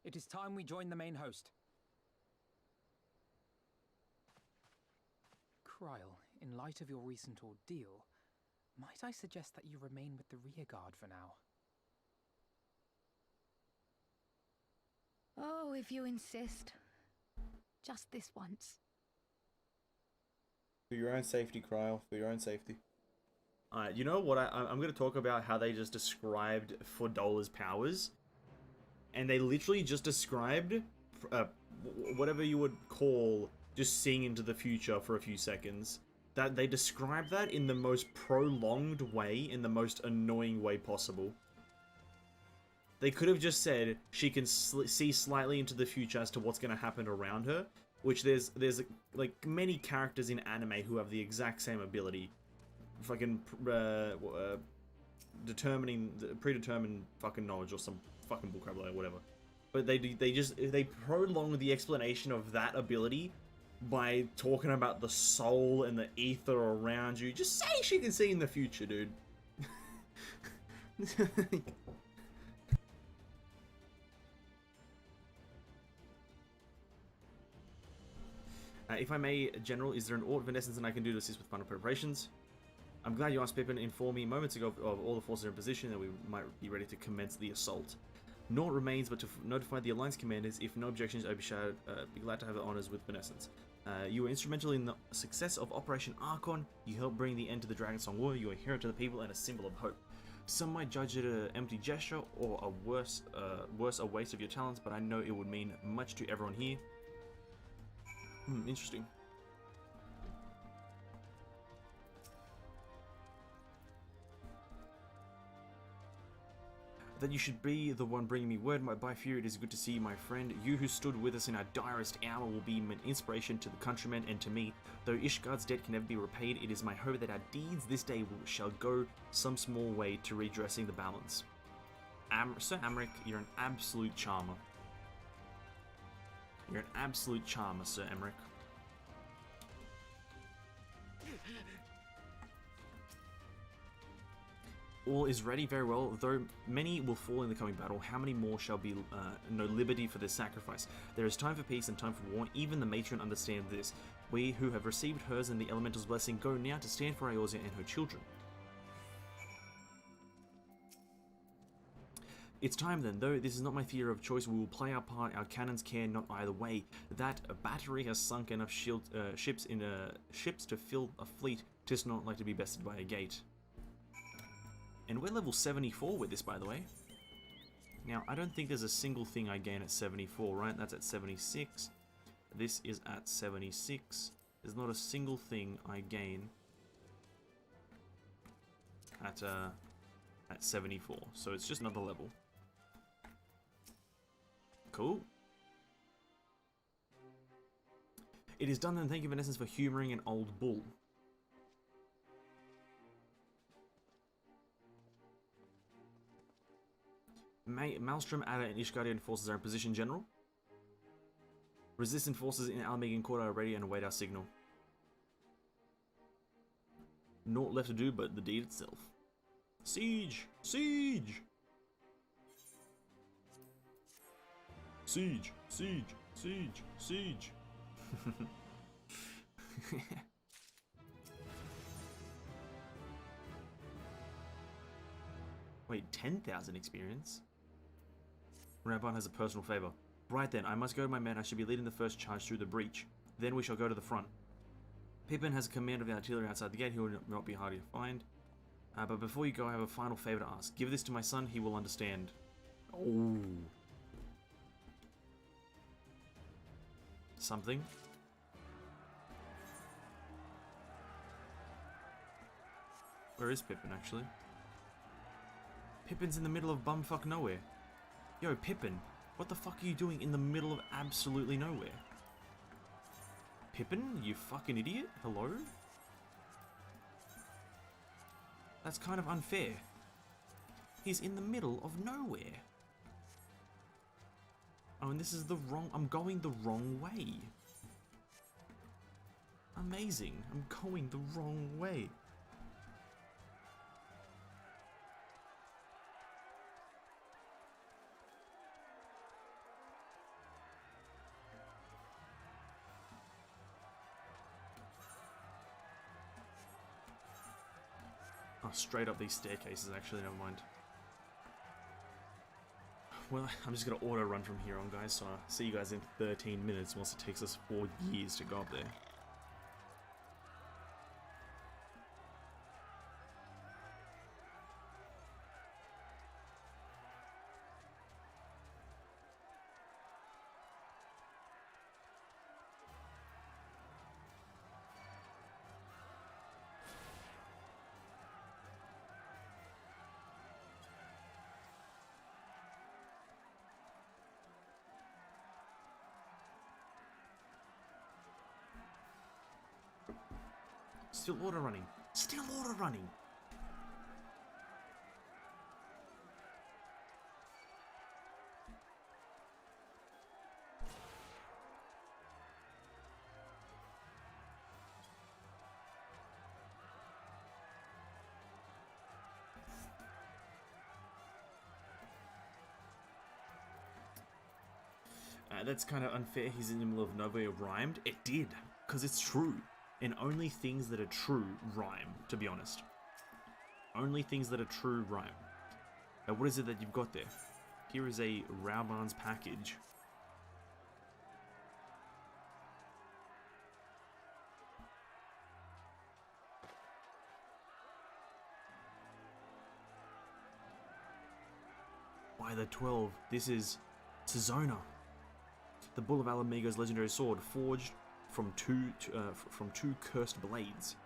It is time we join the main host. Kryl, in light of your recent ordeal, might I suggest that you remain with the rearguard for now? Oh, if you insist. Just this once. For your own safety, Kryl. For your own safety. Alright, you know what? I'm going to talk about how they just described Fordola's powers. And they literally just described whatever you would call just seeing into the future for a few seconds. That they described that in the most prolonged way, in the most annoying way possible. They could have just said she can see slightly into the future as to what's going to happen around her, which there's like many characters in anime who have the exact same ability. Fucking predetermined fucking knowledge or some fucking bullcrap or whatever. But they prolong the explanation of that ability by talking about the soul and the ether around you. Just say she can see in the future, dude. If I may, General, is there an order of essence that I can do to assist with final preparations? I'm glad you asked Pippin. Informed me moments ago of all the forces in position that we might be ready to commence the assault. Naught remains but to notify the Alliance commanders. If no objections, I'd be glad to have the honors with beneficence. You were instrumental in the success of Operation Archon. You helped bring the end to the Dragonsong War. You are a hero to the people and a symbol of hope. Some might judge it an empty gesture or a worse a waste of your talents, but I know it would mean much to everyone here. Interesting. That you should be the one bringing me word. By fear, it is good to see you, my friend. You who stood with us in our direst hour will be an inspiration to the countrymen and to me. Though Ishgard's debt can never be repaid, it is my hope that our deeds this day shall go some small way to redressing the balance. Sir Amric, you're an absolute charmer. You're an absolute charmer, Sir Amric. All is ready, very well, though many will fall in the coming battle. How many more shall be no liberty for this sacrifice? There is time for peace and time for war. Even the matron understands this. We who have received hers and the elemental's blessing go now to stand for Eorzea and her children. It's time then, though this is not my theory of choice, we will play our part. Our cannons care not either way. That a battery has sunk enough ships to fill a fleet, 'tis not like to be bested by a gate. And we're level 74 with this, by the way. Now, I don't think there's a single thing I gain at 74, right? That's at 76. This is at 76. There's not a single thing I gain at 74. So it's just another level. Cool. It is done then. Thank you, Vanessence, for humoring an old bull. Maelstrom, Ada, and Ishgardian forces are in position, General. Resistant forces in Almegan Court are ready and await our signal. Naught left to do but the deed itself. Siege! Siege! Siege! Siege! Siege! Siege! Wait, 10,000 experience? Raban has a personal favor. Right then, I must go to my men. I should be leading the first charge through the breach. Then we shall go to the front. Pippin has command of the artillery outside the gate. He will not be hard to find. But before you go, I have a final favor to ask. Give this to my son. He will understand. Oh. Something. Where is Pippin, actually? Pippin's in the middle of bumfuck nowhere. Yo, Pippin, what the fuck are you doing in the middle of absolutely nowhere? Pippin, you fucking idiot? Hello? That's kind of unfair. He's in the middle of nowhere. Oh, and this is the wrong... I'm going the wrong way. Amazing. I'm going the wrong way. Oh, straight up these staircases, actually, never mind. Well, I'm just gonna auto run from here on, guys, so I'll see you guys in 13 minutes once it takes us 4 years to go up there. Still auto running. Still auto running. That's kind of unfair. He's in the middle of nowhere rhymed. It did, because it's true. And only things that are true rhyme, to be honest. Only things that are true rhyme. Now, what is it that you've got there? Here is a Rauban's package. By the 12, this is Zeno. The Bull of Migho's legendary sword, forged from two cursed blades.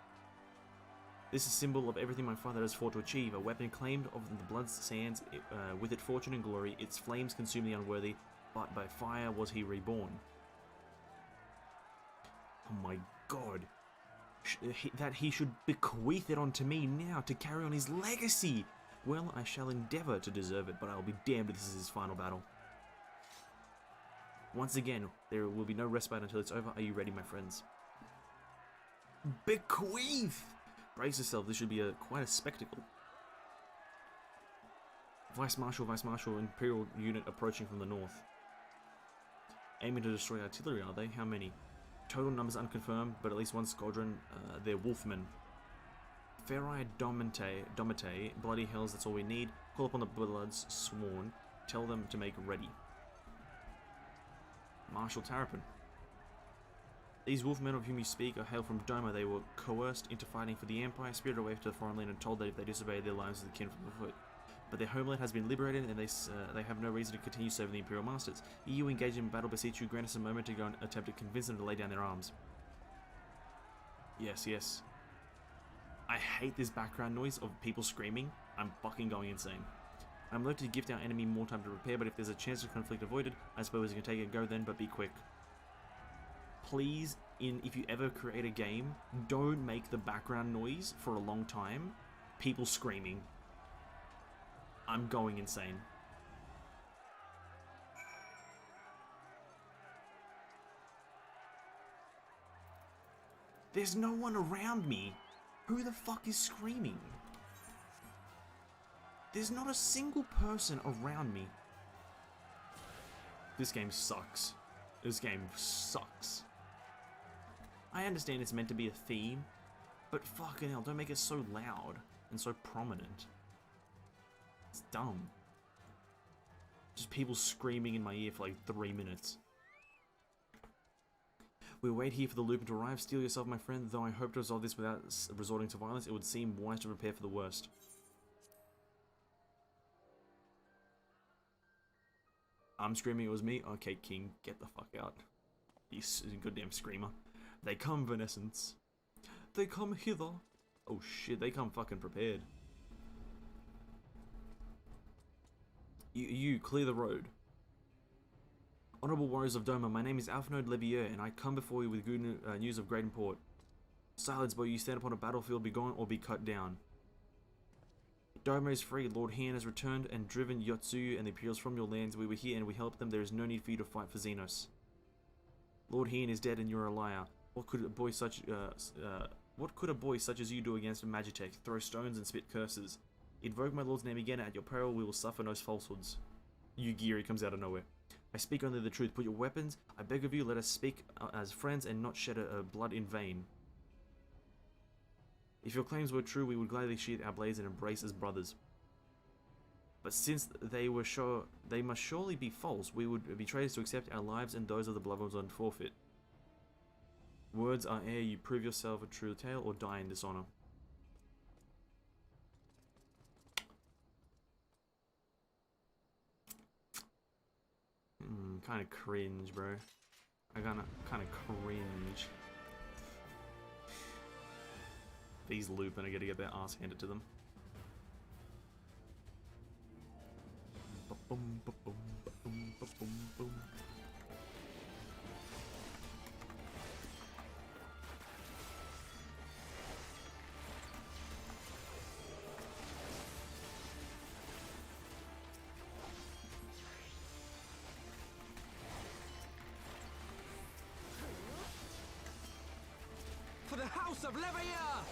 This is a symbol of everything my father has fought to achieve, a weapon claimed of the blood's sands, with it fortune and glory, its flames consume the unworthy, but by fire was he reborn. Oh my god. That he should bequeath it onto me now to carry on his legacy! Well, I shall endeavour to deserve it, but I will be damned if this is his final battle. Once again, there will be no respite until it's over. Are you ready, my friends? Bequeath! Brace yourself, this should be quite a spectacle. Vice Marshal, Imperial unit approaching from the north. Aiming to destroy artillery, are they? How many? Total numbers unconfirmed, but at least one squadron. They're Wolfmen. Ferai Domite, bloody hells, that's all we need. Call upon the Bloods sworn. Tell them to make ready. Marshal Tarapin. These wolfmen of whom you speak are hailed from Doma. They were coerced into fighting for the Empire, spirited away to the foreign land, and told that if they disobeyed, their lives were the kin from the foot. But their homeland has been liberated, and they have no reason to continue serving the Imperial Masters. EU engaged in battle, beseech you, grant us a moment to go and attempt to convince them to lay down their arms. Yes, yes. I hate this background noise of people screaming. I'm fucking going insane. I'm allowed to gift our enemy more time to prepare, but if there's a chance of conflict avoided, I suppose we can take it and go then, but be quick. Please, if you ever create a game, don't make the background noise for a long time. People screaming. I'm going insane. There's no one around me. Who the fuck is screaming? There's not a single person around me. This game sucks. This game sucks. I understand it's meant to be a theme, but fucking hell, don't make it so loud and so prominent. It's dumb. Just people screaming in my ear for like 3 minutes. We'll wait here for the Lupin to arrive. Steel yourself, my friend. Though I hope to resolve this without resorting to violence, it would seem wise to prepare for the worst. I'm screaming, it was me? Okay, King, get the fuck out. You goddamn screamer. They come, Venessence. They come hither. Oh shit, they come fucking prepared. You clear the road. Honorable warriors of Doma, my name is Alphanode Levier, and I come before you with good news of great import. Silence, boy, you stand upon a battlefield, be gone or be cut down. Doma is free, Lord Heian has returned and driven Yotsuyu and the Imperials from your lands. We were here and we helped them, there is no need for you to fight for Xenos. Lord Heian is dead and you're a liar. What could a boy such as you do against a Magitech? Throw stones and spit curses. Invoke my lord's name again, at your peril we will suffer no falsehoods. Yugiri comes out of nowhere. I speak only the truth. Put your weapons. I beg of you, let us speak as friends and not shed blood in vain. If your claims were true, we would gladly sheathe our blades and embrace as brothers. But since they must surely be false, we would be traitors to accept our lives and those of the beloved ones on forfeit. Words are ere you prove yourself a true tale or die in dishonor. Kind of cringe, bro. I kind of cringe. These loop and I gotta get their ass handed to them. Ba-boom, ba-boom, ba-boom, ba-boom, boom. For the House of Levier!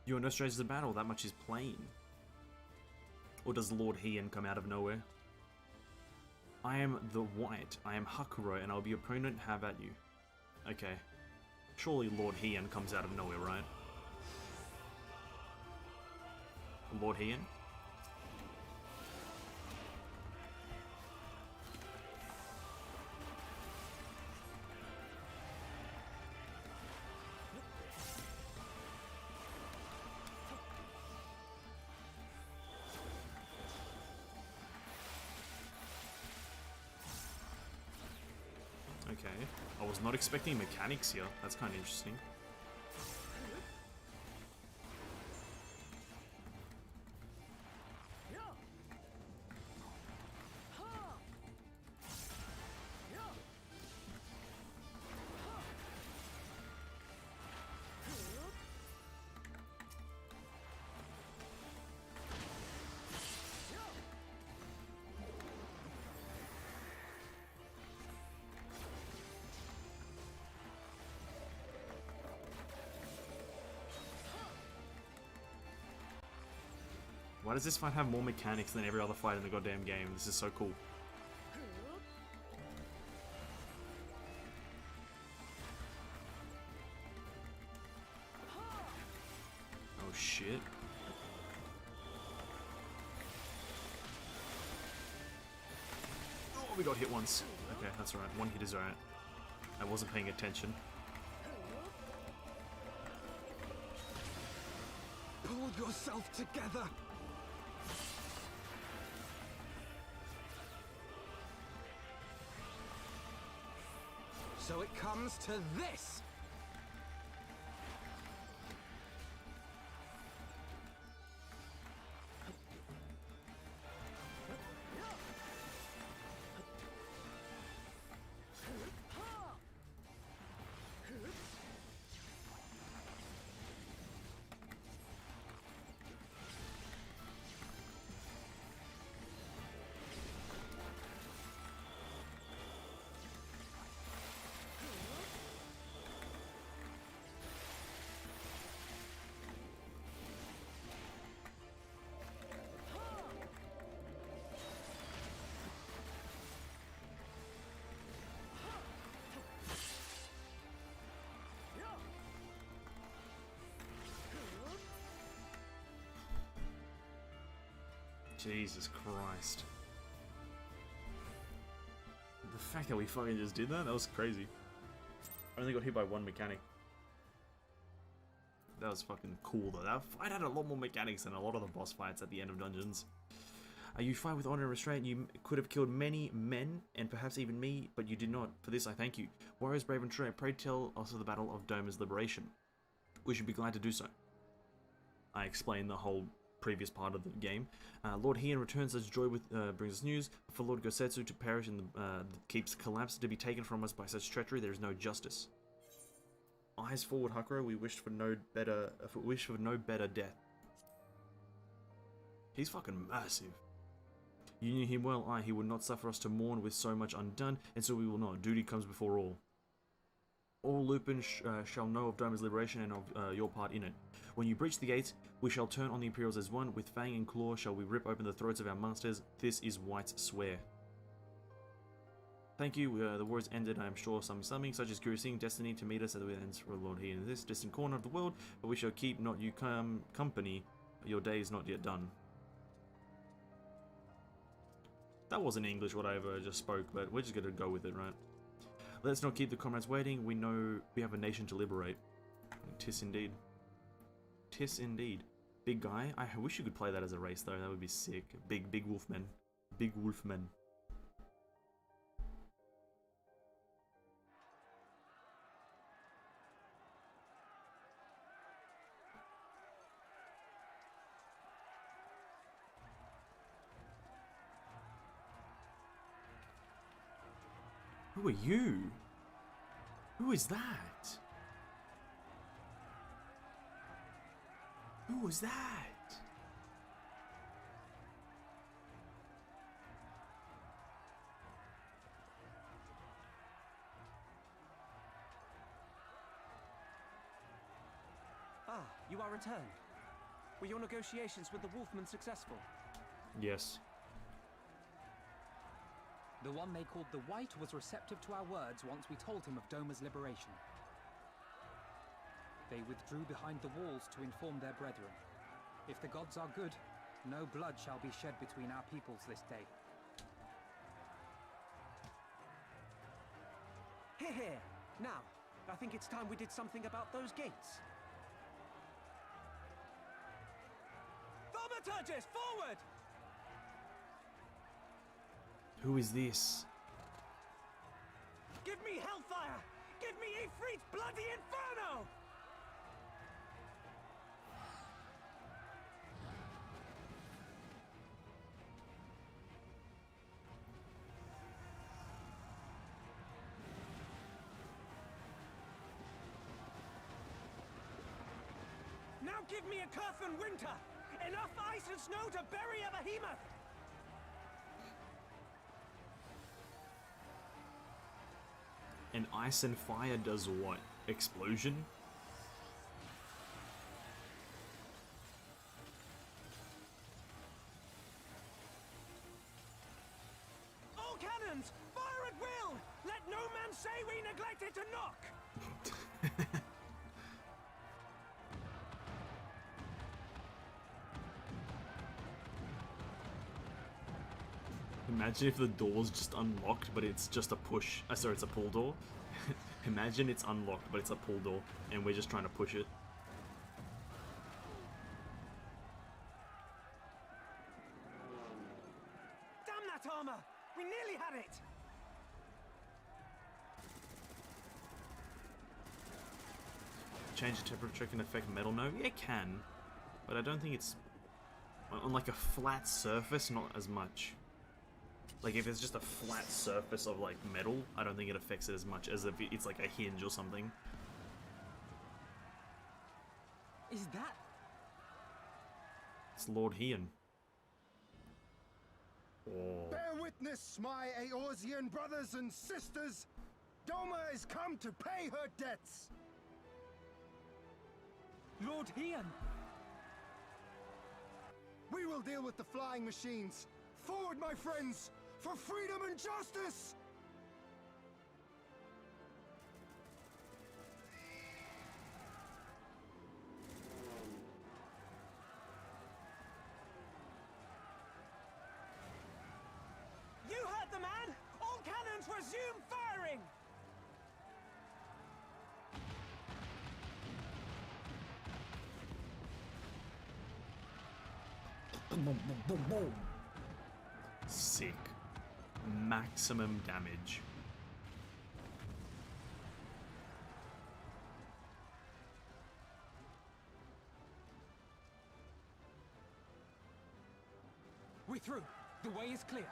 You are no strangers to battle, that much is plain. Or does Lord Heian come out of nowhere? I am the White, I am Hakuro, and I'll be your opponent, have at you. Okay. Surely Lord Heian comes out of nowhere, right? Lord Heian? Okay, I was not expecting mechanics here. That's kind of interesting. Why does this fight have more mechanics than every other fight in the goddamn game? This is so cool. Oh shit. Oh, we got hit once. Okay, that's alright. One hit is alright. I wasn't paying attention. Pull yourself together! So it comes to this! Jesus Christ. The fact that we fucking just did that was crazy. I only got hit by one mechanic. That was fucking cool though. That fight had a lot more mechanics than a lot of the boss fights at the end of dungeons. You fight with honor and restraint. You could have killed many men, and perhaps even me, but you did not. For this I thank you. Warriors brave and true, pray tell us of the Battle of Doma's liberation. We should be glad to do so. I explained the whole previous part of the game. Lord Heian returns as joy with brings us news. For Lord Gosetsu to perish in the keep's collapse, to be taken from us by such treachery, there is no justice. Eyes forward, Hakuro. We wished for no better. Wish for no better death. He's fucking massive. You knew him well. He would not suffer us to mourn with so much undone, and so we will not. Duty comes before all. All Lupin shall know of Doma's liberation and of your part in it. When you breach the gates, we shall turn on the Imperials as one. With fang and claw shall we rip open the throats of our masters. This is White's swear. Thank you. The war is ended. I am sure something such as curiosity, destiny to meet us at the ends for Lord here in this distant corner of the world. But we shall keep not you company. Your day is not yet done. That wasn't English what I just spoke, but we're just gonna go with it, right? Let's not keep the comrades waiting. We know we have a nation to liberate. Tis indeed. Tis indeed. Big guy. I wish you could play that as a race though. That would be sick. Big wolfmen. Big wolfmen. Who are you? Who is that? Who was that? Ah, you are returned. Were your negotiations with the Wolfmen successful? Yes. The one they called the White was receptive to our words once we told him of Doma's liberation. They withdrew behind the walls to inform their brethren. If the gods are good, no blood shall be shed between our peoples this day. Hear, hear. Now, I think it's time we did something about those gates. Thaumaturges, forward! Who is this? Give me hellfire! Give me Ifrit's bloody inferno! Now give me a Curfin winter! Enough ice and snow to bury a behemoth! And ice and fire does what? Explosion? All cannons! Fire at will! Let no man say we neglected to knock! Imagine if the door's just unlocked, but it's just a push. Sorry, it's a pull door. Imagine it's unlocked, but it's a pull door, and we're just trying to push it. Damn that armor! We nearly had it! Change the temperature can affect metal? No, yeah, it can. But I don't think it's... On like a flat surface, not as much. Like, if it's just a flat surface of, like, metal, I don't think it affects it as much as if it's, like, a hinge or something. Is that... It's Lord Heian. Oh. Bear witness, my Eorzean brothers and sisters! Doma has come to pay her debts! Lord Heian! We will deal with the flying machines! Forward, my friends! For freedom and justice! You heard the man! All cannons resume firing! Boom, boom, boom, boom, boom. Sick. Maximum damage. We're through. The way is clear.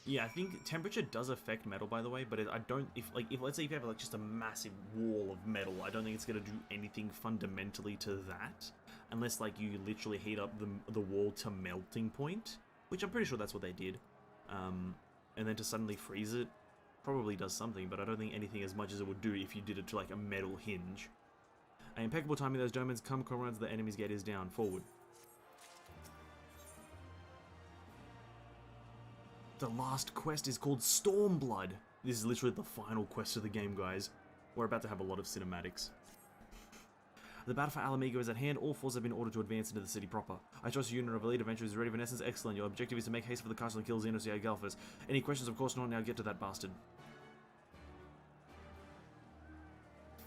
Yeah, I think temperature does affect metal, by the way, but I don't. If let's say if you have like just a massive wall of metal, I don't think it's gonna do anything fundamentally to that, unless like you literally heat up the wall to melting point, which I'm pretty sure that's what they did, and then to suddenly freeze it probably does something, but I don't think anything as much as it would do if you did it to like a metal hinge. An impeccable timing. Those domains come comrades. The enemy's gate is down. Forward. The last quest is called Stormblood. This is literally the final quest of the game, guys. We're about to have a lot of cinematics. The battle for Alamigo is at hand. All forces have been ordered to advance into the city proper. I trust a unit of elite adventurers ready for essence. Excellent. Your objective is to make haste for the castle and kill Zeno Galfus. Any questions? Of course not. Now get to that bastard.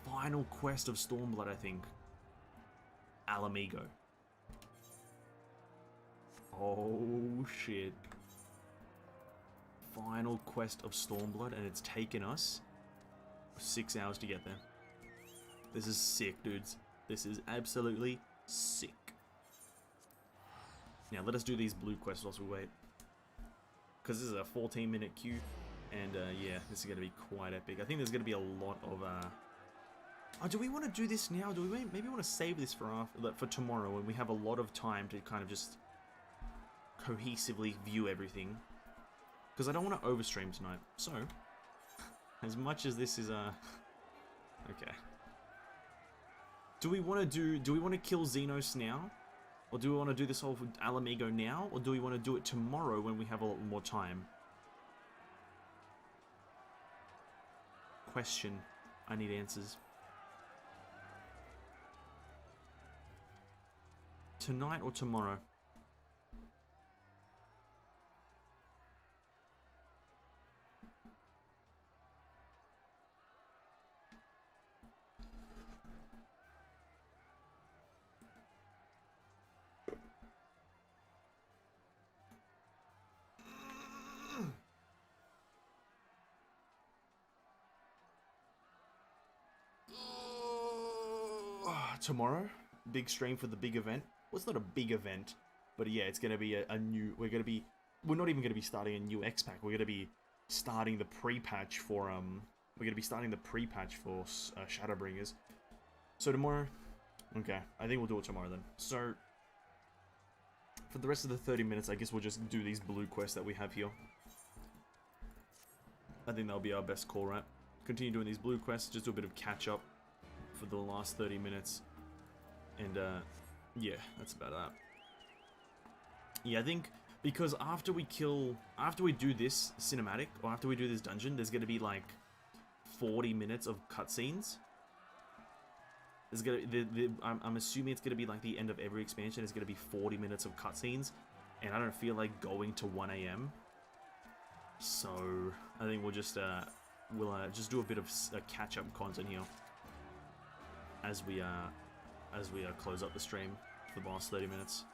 Final quest of Stormblood, I think. Alamigo. Oh, shit. Final quest of Stormblood, and it's taken us 6 hours to get there. This is sick, dudes. This is absolutely sick. Now, let us do these blue quests whilst we wait. Because this is a 14-minute queue, and yeah, this is going to be quite epic. I think there's going to be a lot of... Oh, do we want to do this now? Do we maybe want to save this for tomorrow when we have a lot of time to kind of just cohesively view everything? Because I don't want to overstream tonight. So, as much as this is okay. Do we want to kill Xenos now? Or do we want to do this whole Alamigo now? Or do we want to do it tomorrow when we have a lot more time? Question. I need answers. Tonight or tomorrow? Tomorrow, big stream for the big event. Well, it's not a big event, but yeah, it's gonna be a new. We're not even gonna be starting a new X pack. We're gonna be starting the pre-patch for Shadowbringers. So tomorrow, okay, I think we'll do it tomorrow then. So for the rest of the 30 minutes, I guess we'll just do these blue quests that we have here. I think that'll be our best call, right? Continue doing these blue quests, just do a bit of catch up for the last 30 minutes. And, yeah, that's about that. Yeah, I think, because after we do this cinematic, or after we do this dungeon, there's gonna be, like, 40 minutes of cutscenes. There's I'm assuming it's gonna be, like, the end of every expansion is gonna be 40 minutes of cutscenes, and I don't feel like going to 1 AM. So, I think we'll just do a bit of catch-up content here as we close up the stream for the last 30 minutes.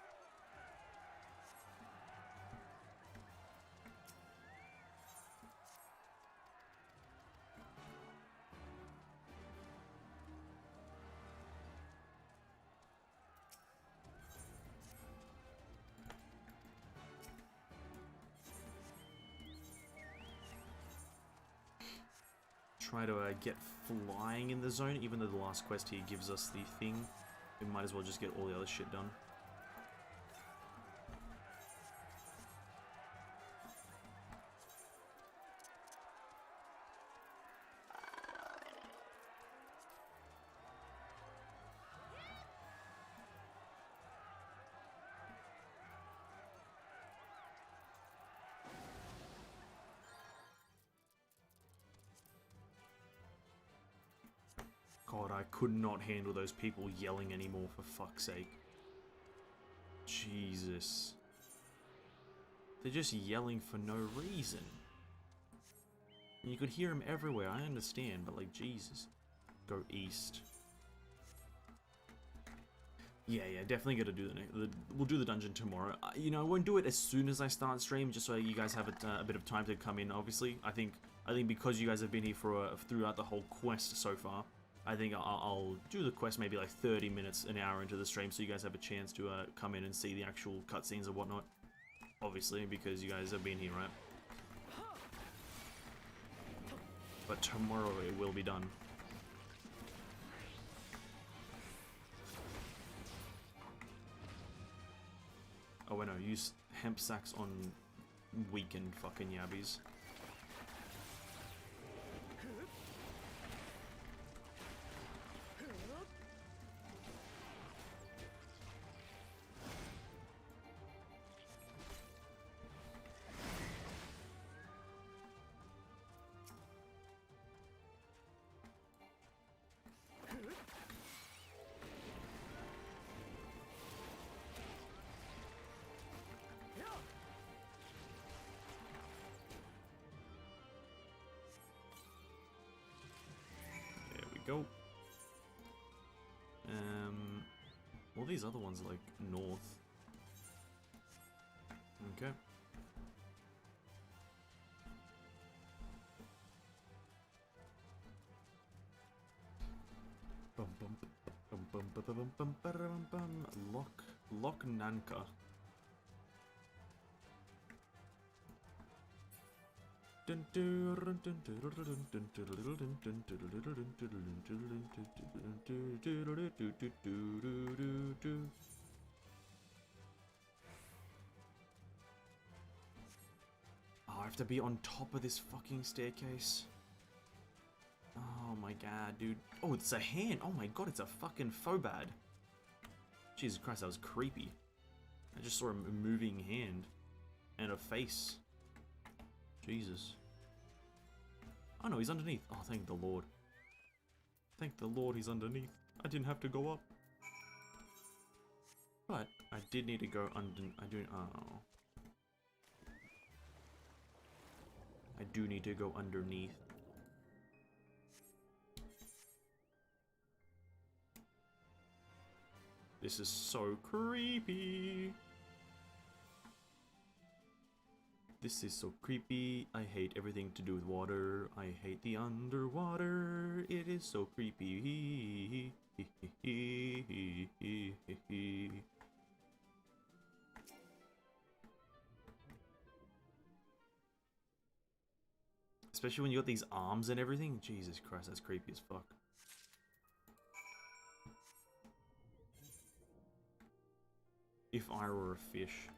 Try to get flying in the zone, even though the last quest here gives us the thing. We might as well just get all the other shit done. God, I could not handle those people yelling anymore, for fuck's sake. Jesus. They're just yelling for no reason. And you could hear them everywhere, I understand, but like, Jesus. Go east. Yeah, definitely gotta do we'll do the dungeon tomorrow. You know, I won't do it as soon as I start stream, just so you guys have a bit of time to come in, obviously. I think because you guys have been here for throughout the whole quest so far, I think I'll do the quest maybe like 30 minutes, an hour into the stream, so you guys have a chance to come in and see the actual cutscenes and whatnot. Obviously, because you guys have been here, right? But tomorrow it will be done. Oh wait, no, use hemp sacks on weakened fucking yabbies. Go. All these other ones are like north. Okay. Loch Nanka. Oh, I have to be on top of this fucking staircase. Oh my god, dude. Oh, it's a hand. Oh my god, it's a fucking Phobad. Jesus Christ, that was creepy. I just saw a moving hand and a face. Jesus. Oh no, he's underneath. Oh, thank the Lord. Thank the Lord he's underneath. I didn't have to go up. But I did need to go under. Oh. I do need to go underneath. This is so creepy. This is so creepy. I hate everything to do with water. I hate the underwater. It is so creepy. Especially when you got these arms and everything. Jesus Christ, that's creepy as fuck. If I were a fish.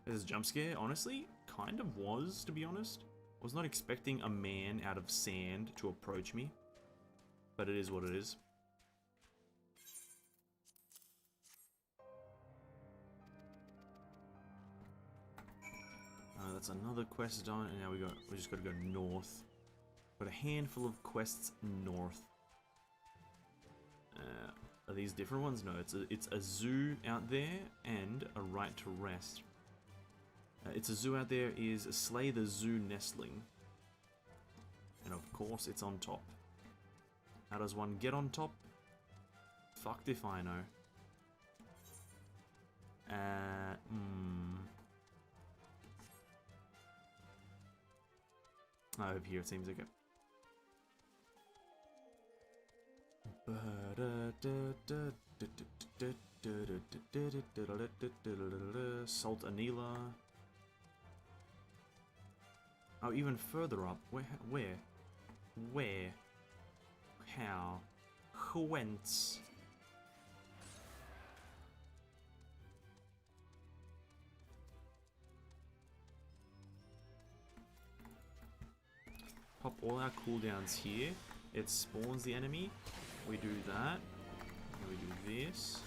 This jump scare, honestly, kind of was, to be honest. I was not expecting a man out of sand to approach me. But it is what it is. That's another quest done, and now we just gotta go north. Got a handful of quests north. Are these different ones? No, it's a zoo out there and a right to rest. It's a zoo out there is slay the zoo nestling, and of course it's on top. How does one get on top? Fucked if I know. Over here it seems okay. Salt Anila. Oh, even further up. Where? How? Whence? all our cooldowns here. It spawns the enemy. We do that. And we do this.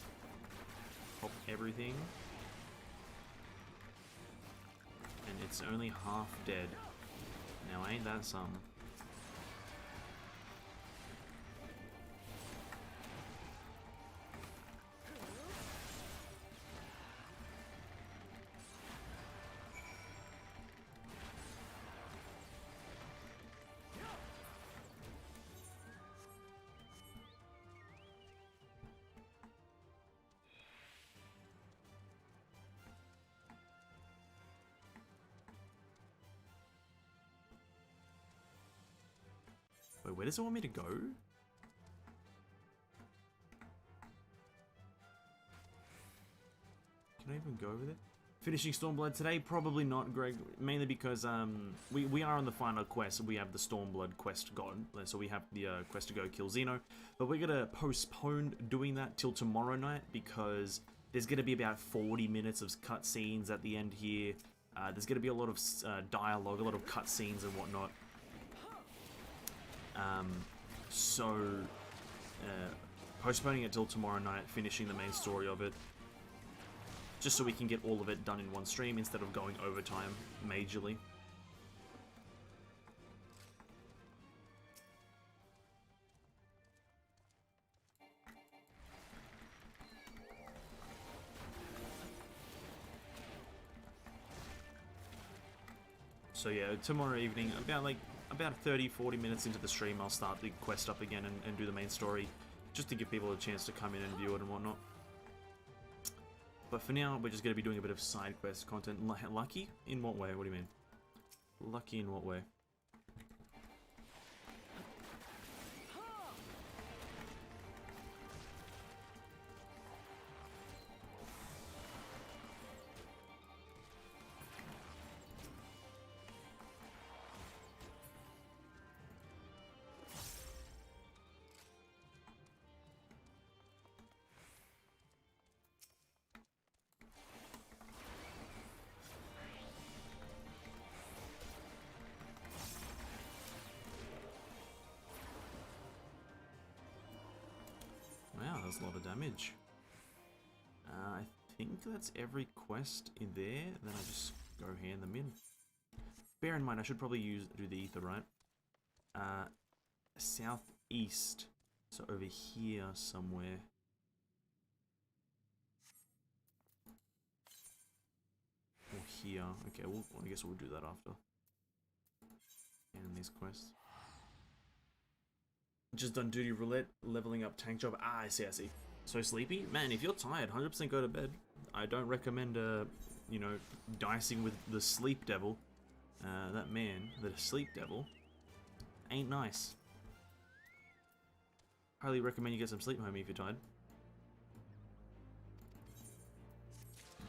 Pop everything. And it's only half dead. Now ain't that some? Wait, where does it want me to go? Can I even go with it? Finishing Stormblood today? Probably not, Greg. Mainly because we are on the final quest. We have the Stormblood quest gone. So we have the quest to go kill Zeno. But we're going to postpone doing that till tomorrow night because there's going to be about 40 minutes of cutscenes at the end here. There's going to be a lot of dialogue, a lot of cutscenes and whatnot. Postponing it till tomorrow night, finishing the main story of it, just so we can get all of it done in one stream instead of going overtime majorly. So yeah, tomorrow evening, about 30-40 minutes into the stream, I'll start the quest up again and do the main story, just to give people a chance to come in and view it and whatnot. But for now, we're just going to be doing a bit of side quest content. Lucky? In what way? What do you mean? Lucky in what way? Wow, that's a lot of damage. I think that's every quest in there. Then I just go hand them in. Bear in mind, I should probably do the ether, right? Southeast. So over here somewhere. Or here. Okay, well, I guess we'll do that after. And these quests. Just done duty roulette, leveling up tank job. Ah, I see. So sleepy? Man, if you're tired, 100% go to bed. I don't recommend, you know, dicing with the sleep devil. That man, the sleep devil, ain't nice. Highly recommend you get some sleep, homie, if you're tired.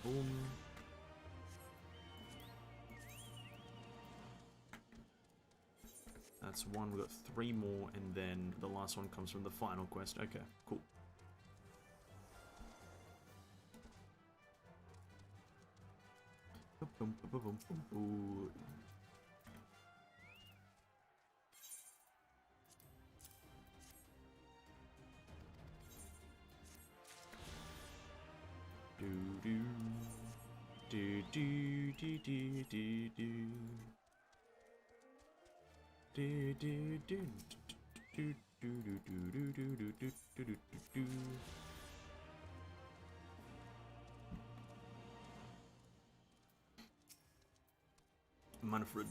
Boom. That's one. We've got 3 more, and then the last one comes from the final quest. Okay, cool. Manfred.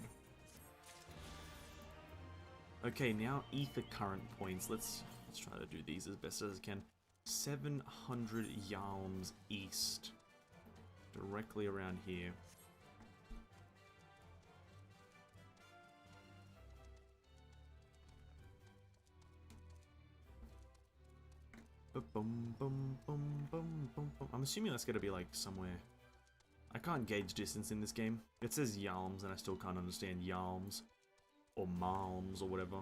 Okay, now ether current points. Let's try to do these as best as I can. 700 yalms east, directly around here. I'm assuming that's gonna be like somewhere. I can't gauge distance in this game. It says yalms and I still can't understand yalms or malms or whatever.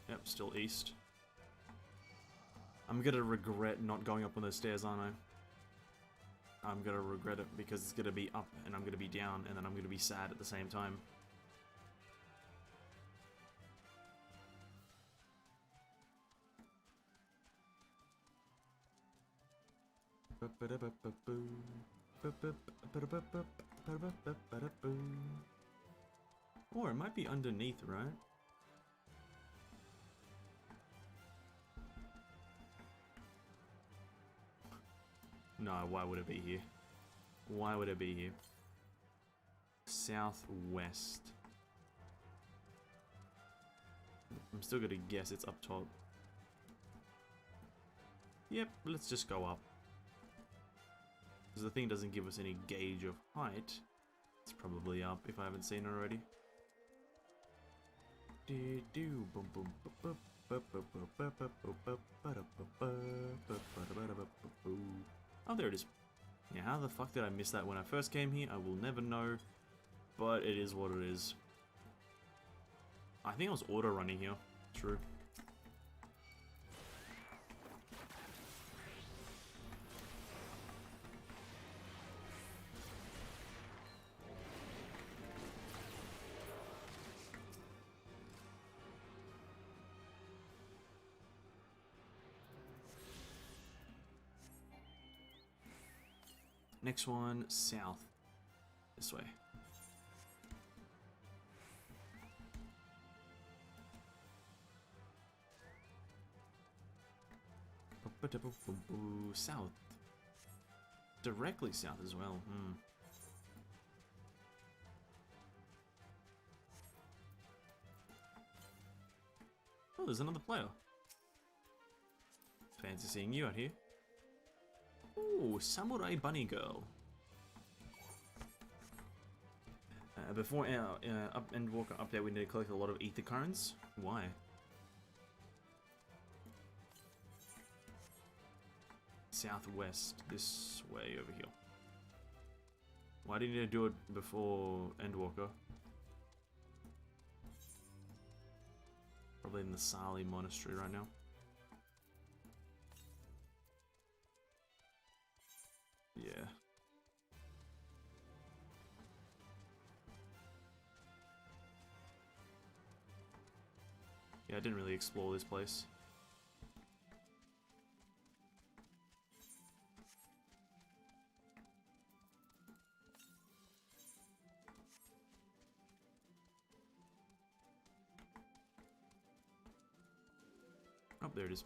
Yep, still east. I'm gonna regret not going up on those stairs, aren't I? I'm gonna regret it because it's gonna be up and I'm gonna be down and then I'm gonna be sad at the same time. Or it might be underneath, right? No, why would it be here? Why would it be here? Southwest. I'm still gonna guess it's up top. Yep, let's just go up. Because the thing doesn't give us any gauge of height. It's probably up if I haven't seen it already. Oh, there it is. Yeah, how the fuck did I miss that when I first came here? I will never know, but it is what it is. I think I was auto running here. True. Next one, south. This way. South. Directly south as well. Oh, there's another player. Fancy seeing you out here. Ooh, Samurai Bunny Girl. Before our Endwalker update, we need to collect a lot of ether currents. Why? Southwest, this way over here. Why didn't you do it before Endwalker? Probably in the Sali Monastery right now. Yeah. Yeah, I didn't really explore this place. Oh, there it is.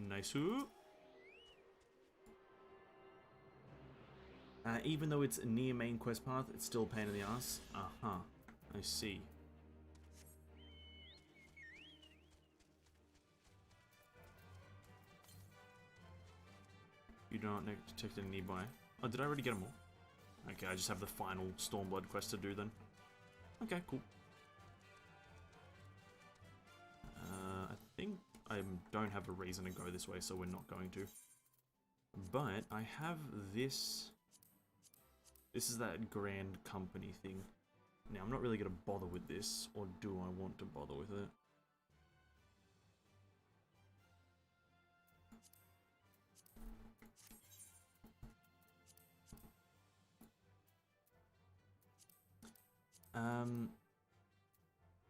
Nice-oo. Even though it's near main quest path, it's still a pain in the ass. Uh-huh. I see. You do not detect any nearby. Oh, did I already get them all? Okay, I just have the final Stormblood quest to do then. Okay, cool. I think I don't have a reason to go this way, so we're not going to. But I have this. This is that Grand Company thing. Now, I'm not really going to bother with this, or do I want to bother with it?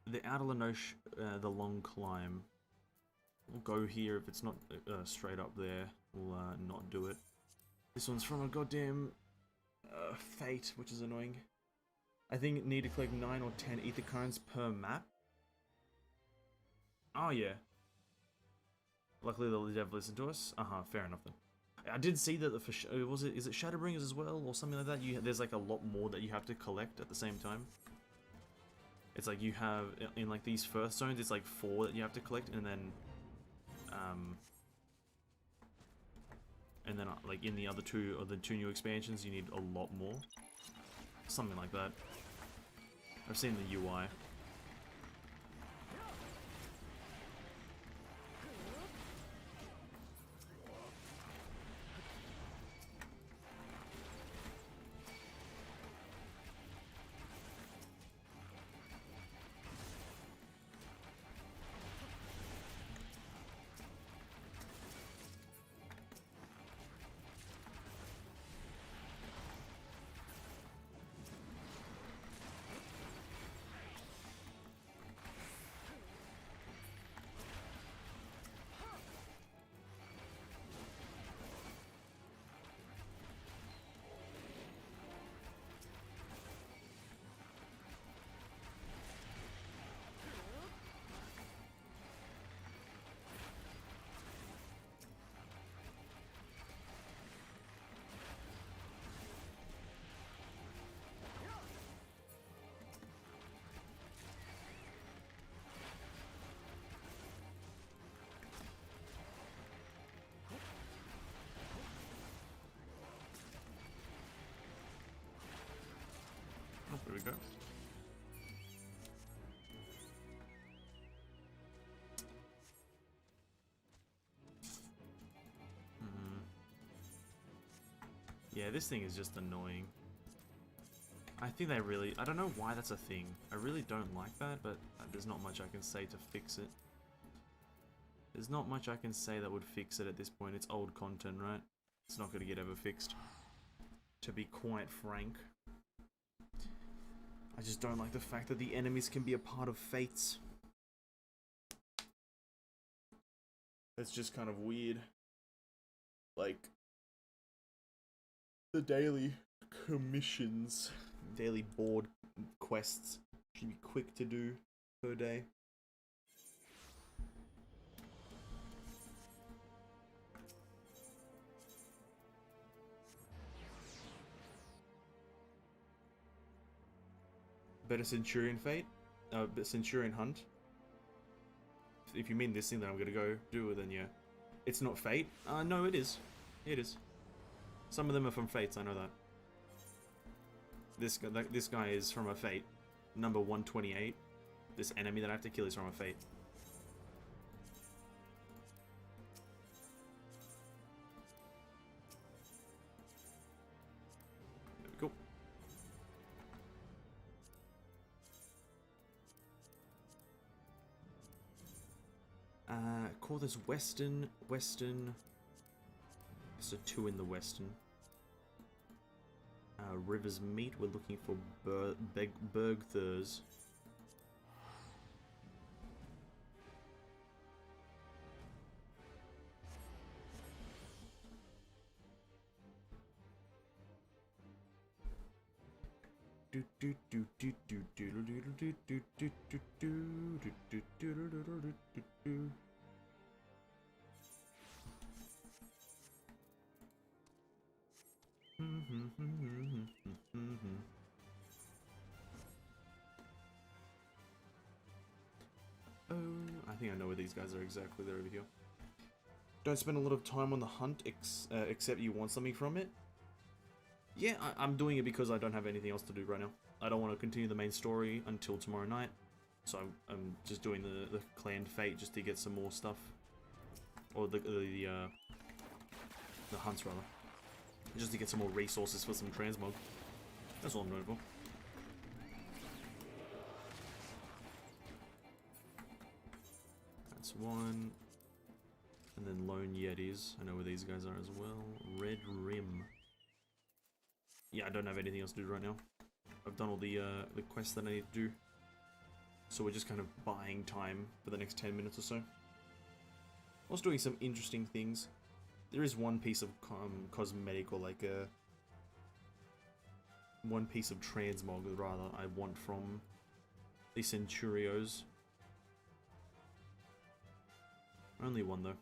The Outer Lenoche, the long climb. We'll go here if it's not straight up there. We'll not do it. This one's from a goddamn Fate, which is annoying. I think need to collect 9 or 10 ether currents per map. Oh yeah. Luckily the dev listened to us. Fair enough then. I did see that is it Shadowbringers as well or something like that? There's like a lot more that you have to collect at the same time. It's like you have in like these first zones, it's like 4 that you have to collect, and then like in the other two or the 2 new expansions, you need a lot more. Something like that. I've seen the UI. Yeah, this thing is just annoying. I think they really... I don't know why that's a thing. I really don't like that, but there's not much I can say to fix it. There's not much I can say that would fix it at this point. It's old content, right? It's not going to get ever fixed. To be quite frank. I just don't like the fact that the enemies can be a part of fates. It's just kind of weird. Like, the daily commissions, daily board quests should be quick to do per day. Better Centurion Fate? Centurion Hunt? If you mean this thing that I'm gonna go do, then yeah. It's not Fate? No, it is. It is. Some of them are from Fates, I know that. This guy is from a Fate. Number 128. This enemy that I have to kill is from a Fate. There we go. Call this Western. So 2 in the Western. River's Meat, we're looking for Bergthurs. Oh, I think I know where these guys are exactly. They're over here. Don't spend a lot of time on the hunt, except you want something from it. Yeah, I'm doing it because I don't have anything else to do right now. I don't want to continue the main story until tomorrow night. So I'm just doing the clan fate just to get some more stuff. Or the hunts, rather. Just to get some more resources for some transmog. That's all I'm doing it for. That's one. And then Lone Yetis. I know where these guys are as well. Red Rim. Yeah, I don't have anything else to do right now. I've done all the quests that I need to do. So we're just kind of buying time for the next 10 minutes or so. I was doing some interesting things. There is one piece of cosmetic, or like one piece of transmog, rather, I want from the Centurios. Only one, though.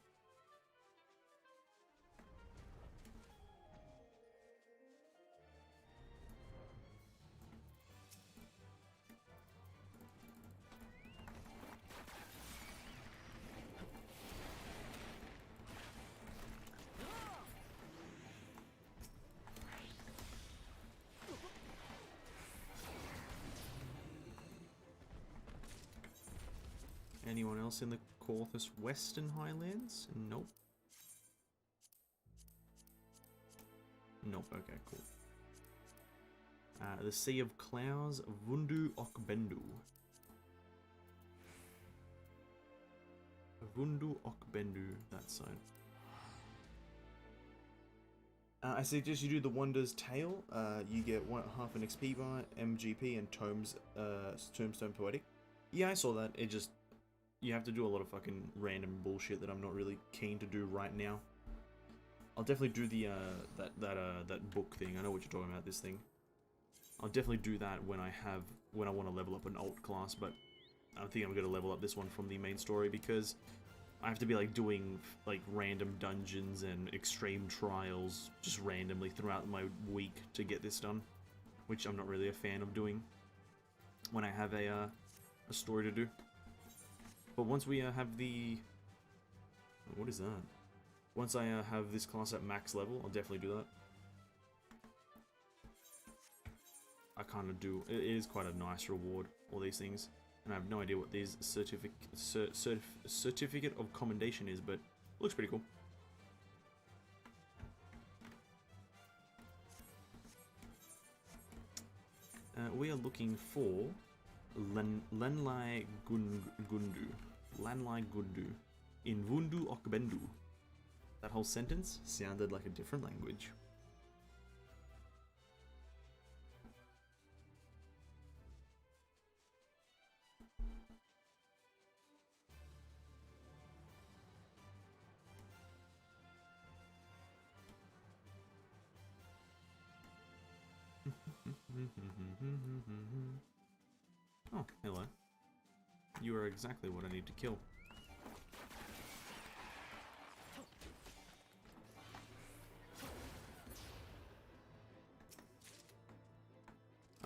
Anyone else in the Corthus Western Highlands? Nope. Nope, okay, cool. The Sea of Clouds, Vundu Okbendu. Vundu Okbendu, that side. I suggest you do the Wonders Tale. You get half an XP bar, MGP, and Tombstone Poetic. Yeah, I saw that. It just... You have to do a lot of fucking random bullshit that I'm not really keen to do right now. I'll definitely do the that book thing. I know what you're talking about. This thing. I'll definitely do that when I want to level up an alt class. But I think I'm gonna level up this one from the main story because I have to be like doing like random dungeons and extreme trials just randomly throughout my week to get this done, which I'm not really a fan of doing when I have a story to do. But once we have the... What is that? Once I have this class at max level, I'll definitely do that. I kind of do. It is quite a nice reward, all these things. And I have no idea what these certificate of commendation is, but it looks pretty cool. We are looking for Lenlai Gundu. Lanlai Gundu. In Vundu Okbendu. That whole sentence sounded like a different language. Oh, hello. You are exactly what I need to kill.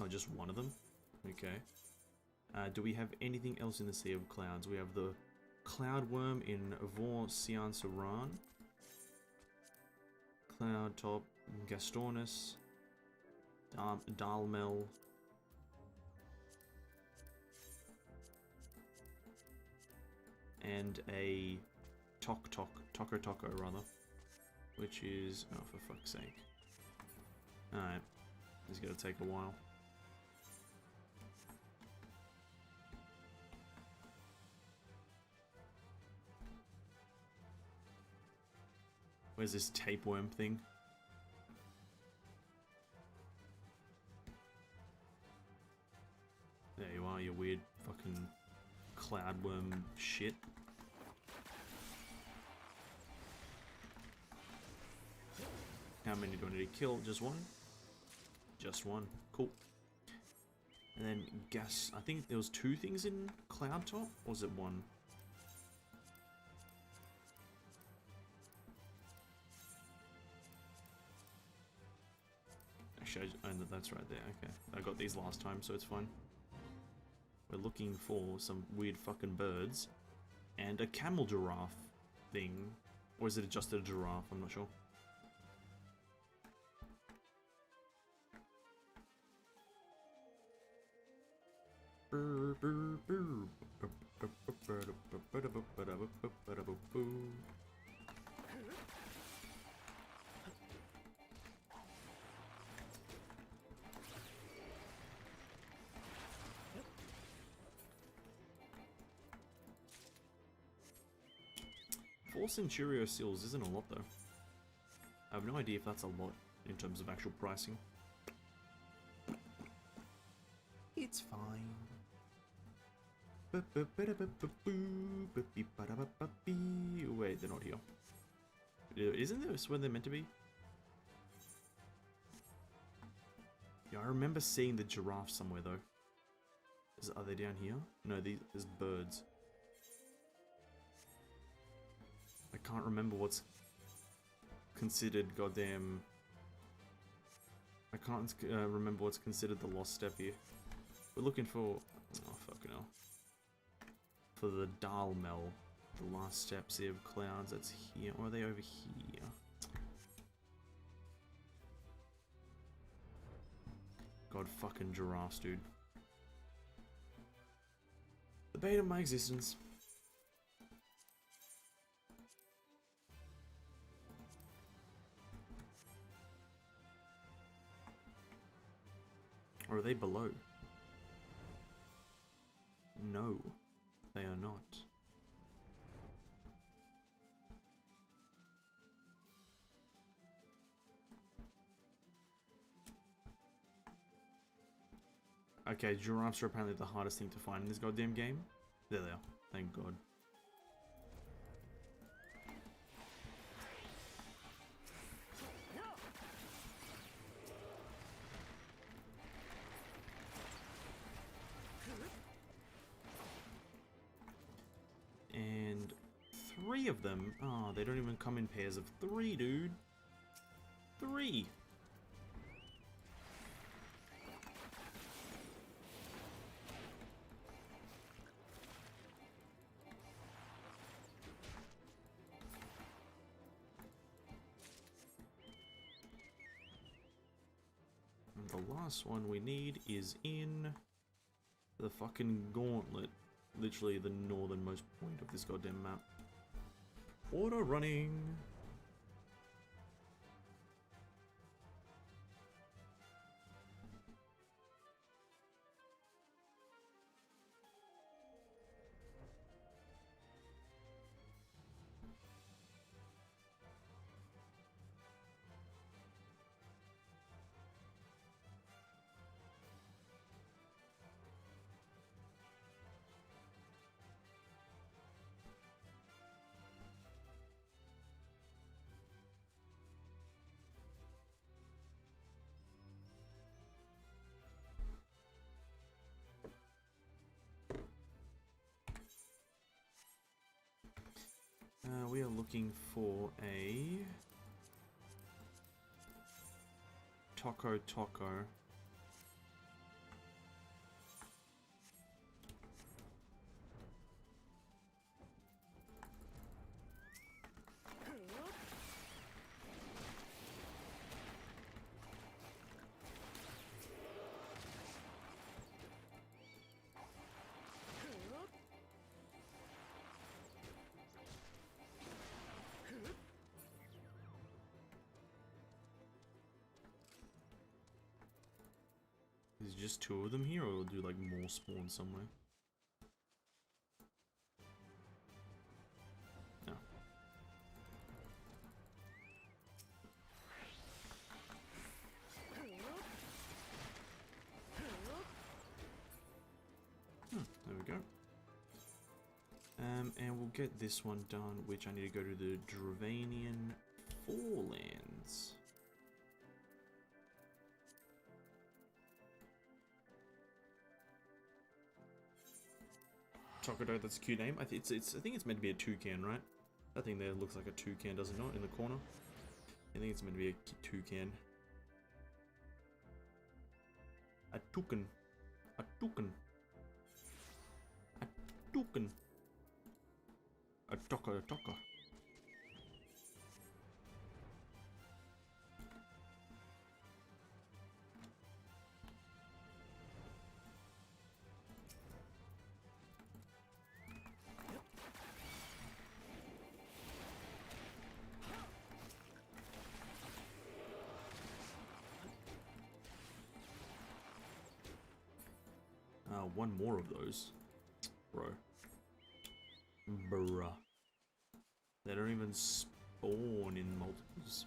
Oh, just one of them? Okay. Do we have anything else in the Sea of Clouds? We have the Cloud Worm in Vor Sian Saran. Cloud Top, Gastornis, Dalmel. And a Toko rather. Which is, oh for fuck's sake. Alright, this is gonna take a while. Where's this tapeworm thing? There you are, you weird fucking cloudworm shit. How many do I need to kill? Just one? Just one. Cool. And then gas. I think there was 2 things in Cloud Top, or was it 1? Actually, that's right there. Okay, I got these last time, so it's fine. We're looking for some weird fucking birds and a camel giraffe thing, or is it just a giraffe? I'm not sure. Four Centurio seals isn't a lot though. I have no idea if that's a lot in terms of actual pricing. It's fine. Wait, they're not here. Isn't this where they're meant to be? Yeah, I remember seeing the giraffe somewhere though. Are they down here? No, there's birds. I can't remember what's considered goddamn... I can't remember what's considered the lost step here. We're looking for... Oh, fucking hell. For the Dalmel. The last step, Sea of Clouds, that's here. Or are they over here? God fucking giraffes, dude. The bane of my existence. Or are they below? No, they are not. Okay, giraffes are apparently the hardest thing to find in this goddamn game. There they are. Thank God. And 3 of them. Oh, they don't even come in pairs of 3, dude. 3. And the last one we need is in the fucking gauntlet. Literally the northernmost point of this goddamn map. Auto running. looking for a Taco. Is just 2 of them here, or we'll do like more spawn somewhere? No. There we go. And we'll get this one done, which I need to go to the Dravanian Forelands. Chocodo, that's a cute name. I think it's meant to be a toucan, right? That thing there looks like a toucan, does it not? In the corner. I think it's meant to be a toucan. A toucan. A toucan. A toucan. A toka. One more of those. Bruh. They don't even spawn in multiples.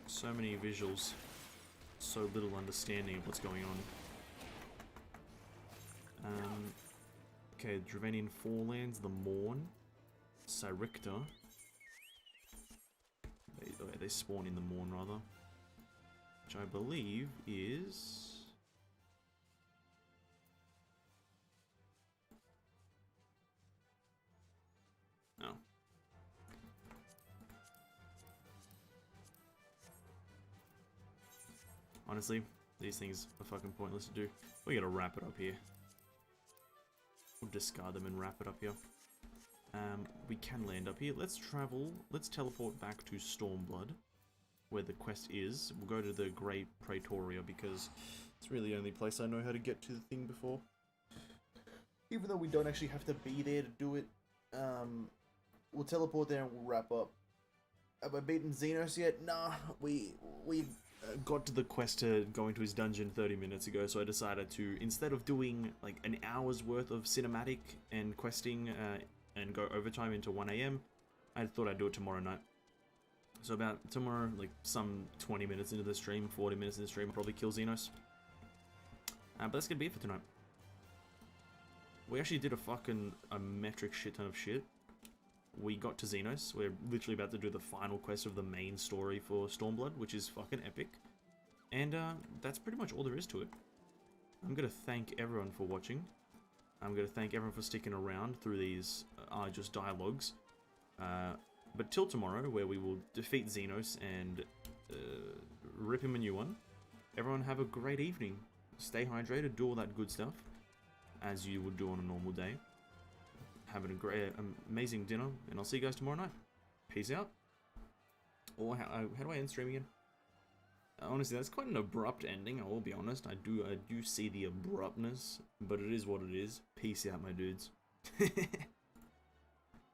So many visuals, so little understanding of what's going on. Okay, Dravanian Forelands, the Morn, Cyricta. They spawn in the Morn, rather. Which I believe is... No. Honestly, these things are fucking pointless to do. We gotta wrap it up here. We'll discard them and wrap it up here. We can land up here. Let's travel. Let's teleport back to Stormblood, where the quest is. We'll go to the Great Praetoria because it's really the only place I know how to get to the thing before. Even though we don't actually have to be there to do it, we'll teleport there and we'll wrap up. Have I beaten Xenos yet? Nah, we got to the quest to go into his dungeon 30 minutes ago, so I decided to, instead of doing like an hour's worth of cinematic and questing and go overtime into 1 AM, I thought I'd do it tomorrow night. So about tomorrow, like some 20 minutes into the stream, 40 minutes into the stream, I'll probably kill Xenos. But that's gonna be it for tonight. We actually did a metric shit ton of shit. We got to Xenos. We're literally about to do the final quest of the main story for Stormblood, which is fucking epic. And that's pretty much all there is to it. I'm gonna thank everyone for watching. I'm gonna thank everyone for sticking around through these just dialogues. But till tomorrow, where we will defeat Xenos and rip him a new one. Everyone have a great evening. Stay hydrated, do all that good stuff, as you would do on a normal day. Having a great, amazing dinner, and I'll see you guys tomorrow night. Peace out. Or how do I end stream again? Honestly, that's quite an abrupt ending, I will be honest. I do see the abruptness, but it is what it is. Peace out, my dudes.